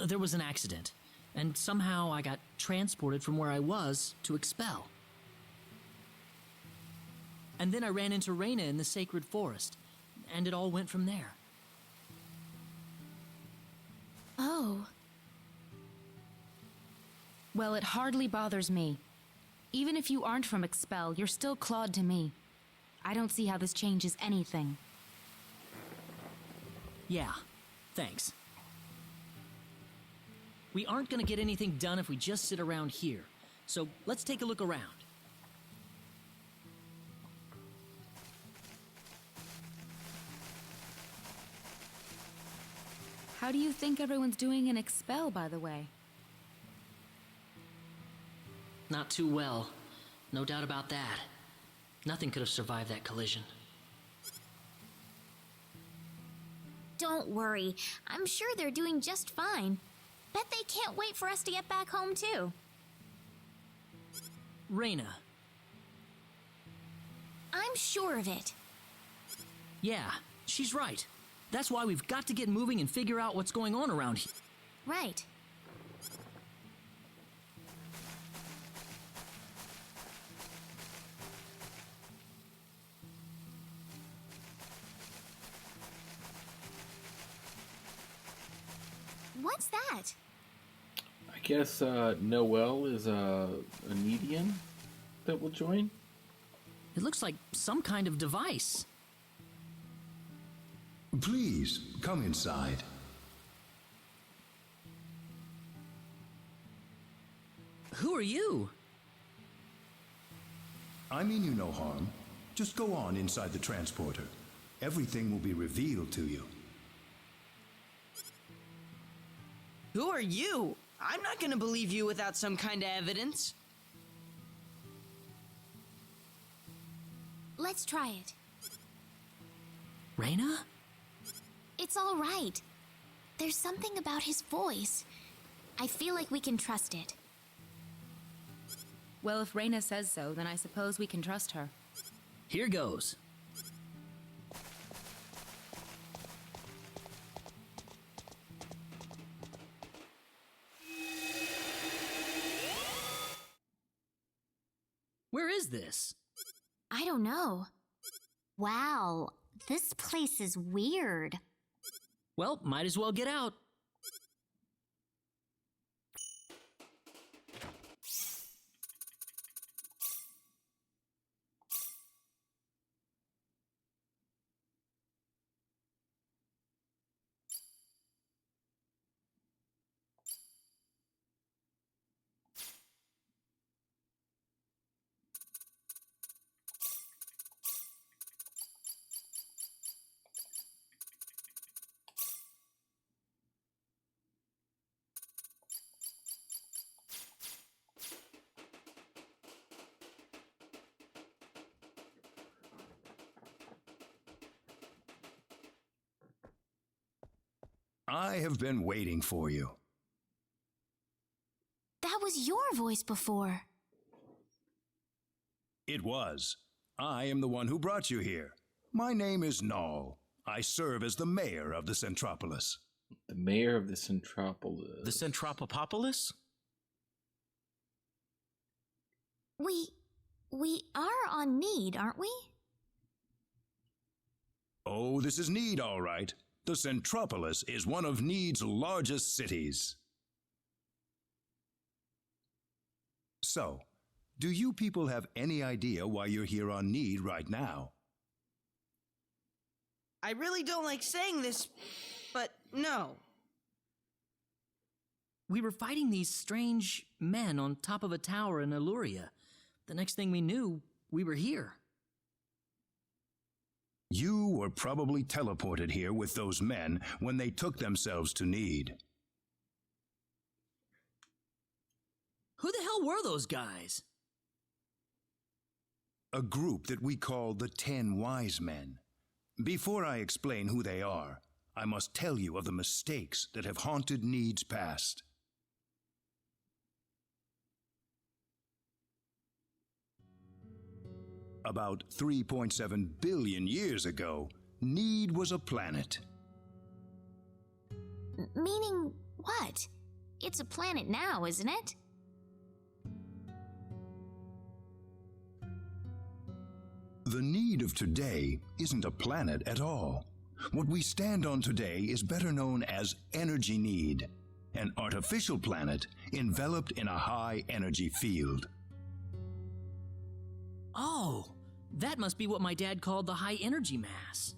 There was an accident, and somehow I got transported from where I was to Expel. And then I ran into Reyna in the sacred forest, and it all went from there. Oh. Well, it hardly bothers me. Even if you aren't from Expel, you're still Claude to me. I don't see how this changes anything. Yeah, thanks. We aren't gonna get anything done if we just sit around here, so let's take a look around. How do you think everyone's doing in Expel, by the way? Not too well. No doubt about that. Nothing could have survived that collision. Don't worry. I'm sure they're doing just fine. Bet they can't wait for us to get back home, too. Reyna. I'm sure of it. Yeah, she's right. That's why we've got to get moving and figure out what's going on around here. Right. What's that? I guess Noel is a Nedian that will join. It looks like some kind of device. Please, come inside. Who are you? I mean you no harm. Just go on inside the transporter. Everything will be revealed to you. Who are you? I'm not gonna believe you without some kind of evidence. Let's try it. Reyna? It's all right. There's something about his voice. I feel like we can trust it. Well, if Reyna says so, then I suppose we can trust her. Here goes. Where is this? I don't know. Wow, this place is weird. Well, might as well get out. I have been waiting for you. That was your voice before. It was. I am the one who brought you here. My name is Null. I serve as the mayor of the Centropolis. The mayor of the Centropolis. The Centropolis? We are on Need, aren't we? Oh, this is Need, all right. The Centropolis is one of Need's largest cities. So, do you people have any idea why you're here on Need right now? I really don't like saying this, but no. We were fighting these strange men on top of a tower in Eluria. The next thing we knew, we were here. You were probably teleported here with those men when they took themselves to Need. Who the hell were those guys? A group that we call the 10 Wise Men. Before I explain who they are, I must tell you of the mistakes that have haunted Need's past. About 3.7 billion years ago, Need was a planet. Meaning what? It's a planet now, isn't it? The Need of today isn't a planet at all. What we stand on today is better known as Energy Need, an artificial planet enveloped in a high-energy field. Oh, that must be what my dad called the high energy mass.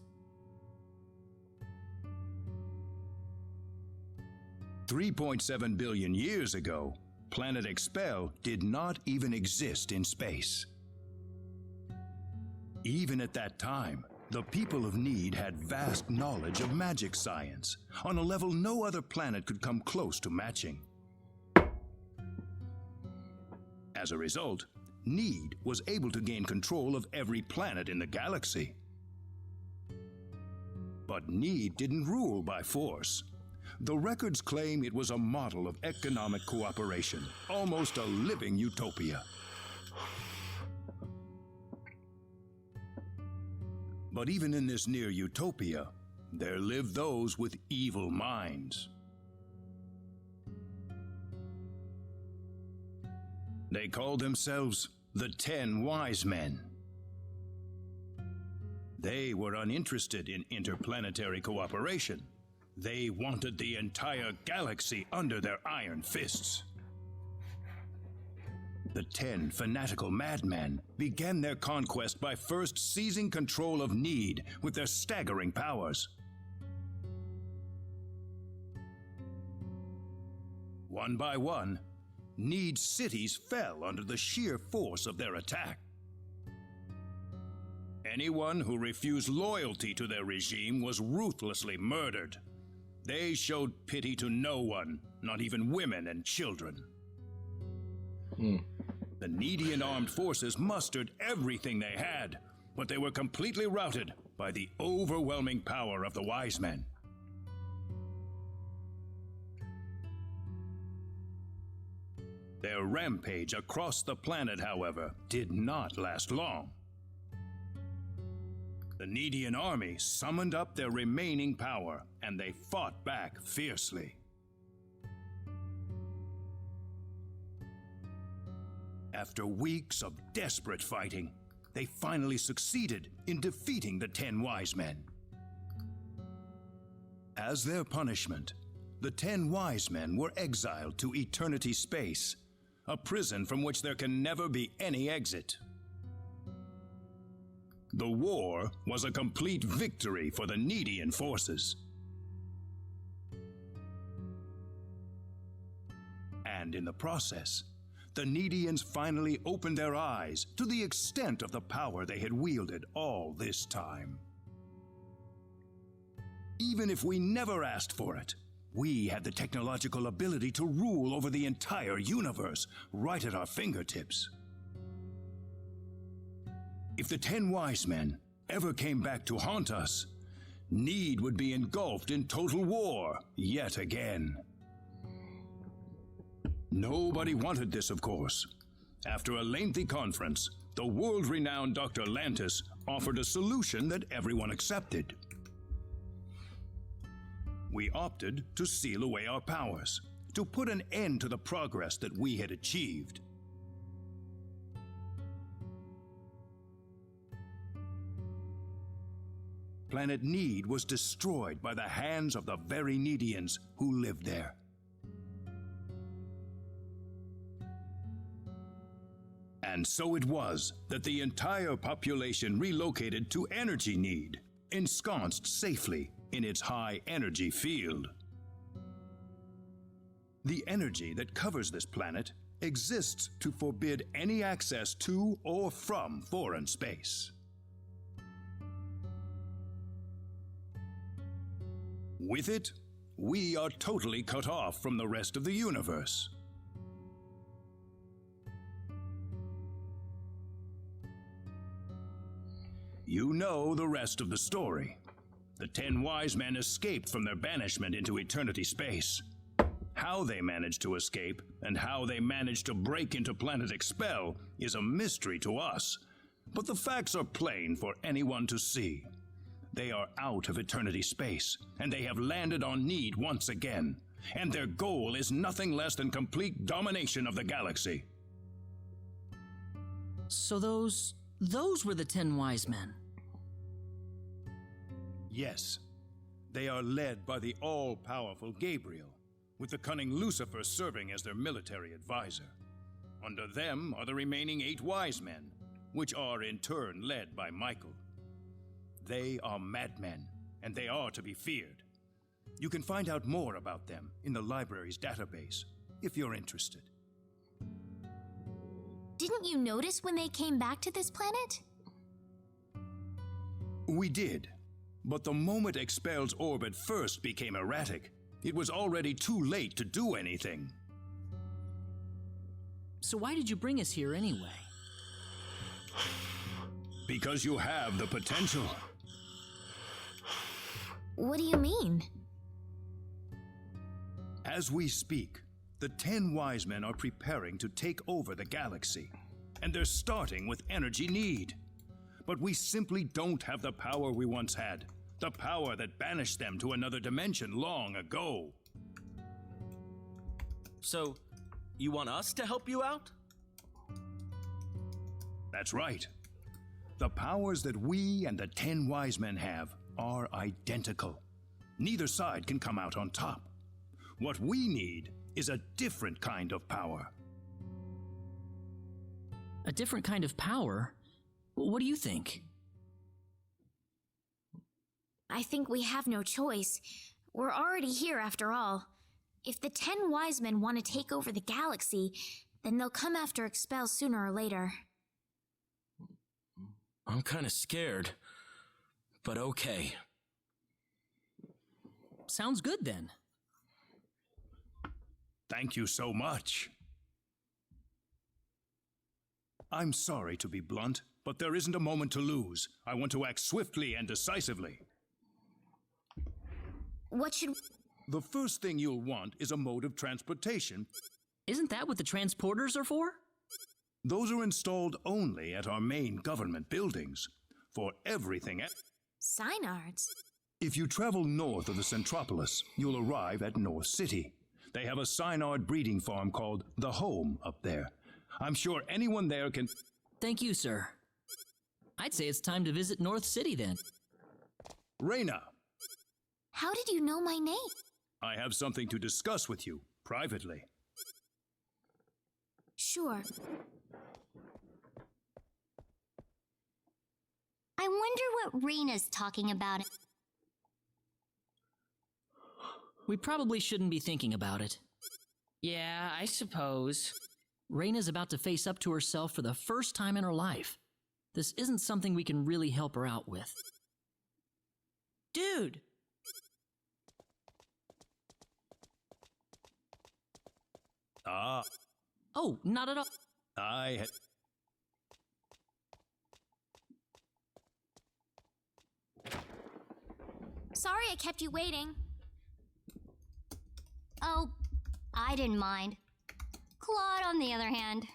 3.7 billion years ago, Planet Expel did not even exist in space. Even at that time, the people of Need had vast knowledge of magic science, on a level no other planet could come close to matching. As a result, Need was able to gain control of every planet in the galaxy. But Need didn't rule by force. The records claim it was a model of economic cooperation, almost a living utopia. But even in this near utopia, there lived those with evil minds. They called themselves the 10 Wise Men. They were uninterested in interplanetary cooperation. They wanted the entire galaxy under their iron fists. The 10 fanatical madmen began their conquest by first seizing control of Need with their staggering powers. One by one, Need's cities fell under the sheer force of their attack. Anyone who refused loyalty to their regime was ruthlessly murdered. They showed pity to no one, not even women and children. The Needian armed forces mustered everything they had, but they were completely routed by the overwhelming power of the Wise Men. Their rampage across the planet, however, did not last long. The Needian army summoned up their remaining power, and they fought back fiercely. After weeks of desperate fighting, they finally succeeded in defeating the 10 Wise Men. As their punishment, the 10 Wise Men were exiled to Eternity Space, a prison from which there can never be any exit. The war was a complete victory for the Needian forces. And in the process, the Needians finally opened their eyes to the extent of the power they had wielded all this time. Even if we never asked for it, we had the technological ability to rule over the entire universe right at our fingertips. If the 10 Wise Men ever came back to haunt us, Need would be engulfed in total war yet again. Nobody wanted this, of course. After a lengthy conference, the world-renowned Dr. Lantis offered a solution that everyone accepted. We opted to seal away our powers, to put an end to the progress that we had achieved. Planet Need was destroyed by the hands of the very Needians who lived there. And so it was that the entire population relocated to Energy Need, ensconced safely in its high energy field. The energy that covers this planet exists to forbid any access to or from foreign space. With it, we are totally cut off from the rest of the universe. You know the rest of the story. The 10 Wise Men escaped from their banishment into Eternity Space. How they managed to escape and how they managed to break into Planet Expel is a mystery to us, but the facts are plain for anyone to see. They are out of Eternity Space, and they have landed on Need once again, and their goal is nothing less than complete domination of the galaxy. So those Those were the 10 wise men. Yes. They are led by the all-powerful Gabriel, with the cunning Lucifer serving as their military advisor. Under them are the remaining 8 wise men, which are in turn led by Michael. They are madmen, and they are to be feared. You can find out more about them in the library's database, if you're interested. Didn't you notice when they came back to this planet? We did, but the moment Expel's orbit first became erratic, it was already too late to do anything. So why did you bring us here anyway? Because you have the potential. What do you mean? As we speak, the 10 wise men are preparing to take over the galaxy, and they're starting with energy need. But we simply don't have the power we once had, the power that banished them to another dimension long ago. So, you want us to help you out? That's right. The powers that we and the 10 wise men have are identical. Neither side can come out on top. What we need is a different kind of power. A different kind of power? What do you think? I think we have no choice. We're already here after all. If the 10 wise men want to take over the galaxy, then they'll come after Expel sooner or later. I'm kinda scared, but okay. Sounds good then. Thank you so much. I'm sorry to be blunt, but there isn't a moment to lose. I want to act swiftly and decisively. What should... The first thing you'll want is a mode of transportation. Isn't that what the transporters are for? Those are installed only at our main government buildings. For everything else. Synards? If you travel north of the Centropolis, you'll arrive at North City. They have a Synard breeding farm called The Home up there. I'm sure anyone there can... Thank you, sir. I'd say it's time to visit North City then. Reyna! How did you know my name? I have something to discuss with you, privately. Sure. I wonder what Reyna's talking about. We probably shouldn't be thinking about it. Yeah, I suppose. Reyna's about to face up to herself for the first time in her life. This isn't something we can really help her out with. Dude! Ah. Oh, not at all. I had... Sorry I kept you waiting. Oh, I didn't mind. Claude, on the other hand.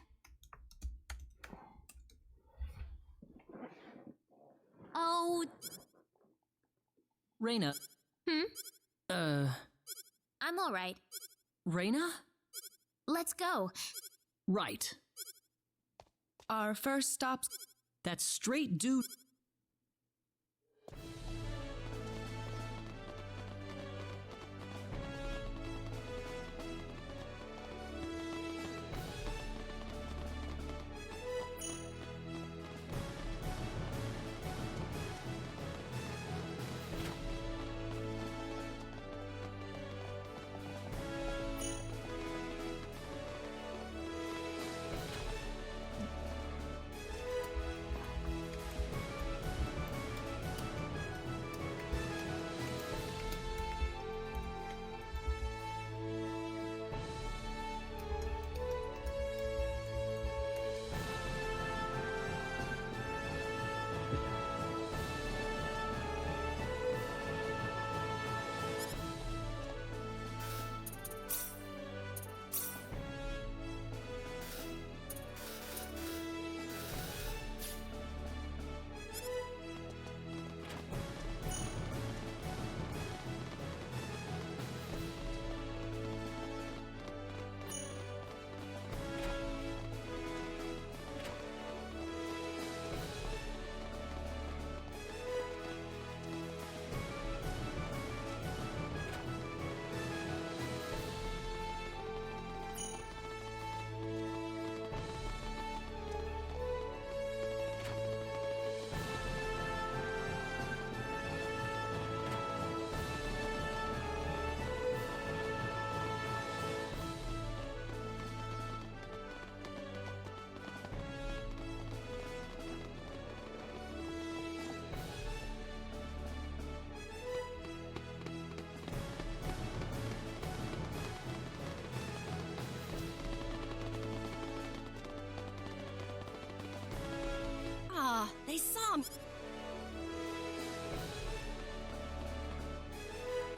Oh... Reyna. I'm alright. Reyna? Let's go. Right. Our first stop's... That straight dude...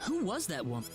Who was that woman?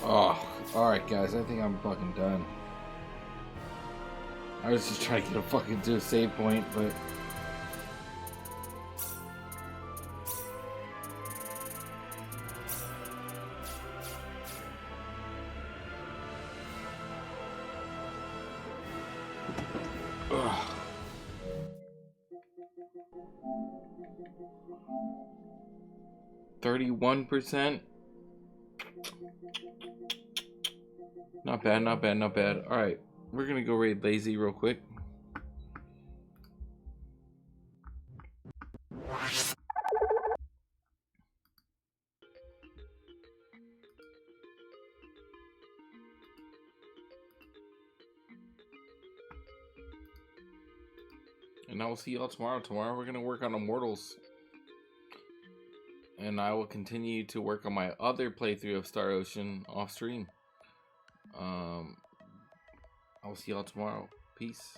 Oh, alright guys, I think I'm fucking done. I was just trying to get a fucking to a save point, but... Ugh. %. Not bad, not bad, not bad. Alright, we're gonna go raid Lazy real quick. And I will see y'all tomorrow. Tomorrow we're gonna work on Immortals. And I will continue to work on my other playthrough of Star Ocean off stream. I will see y'all tomorrow. Peace.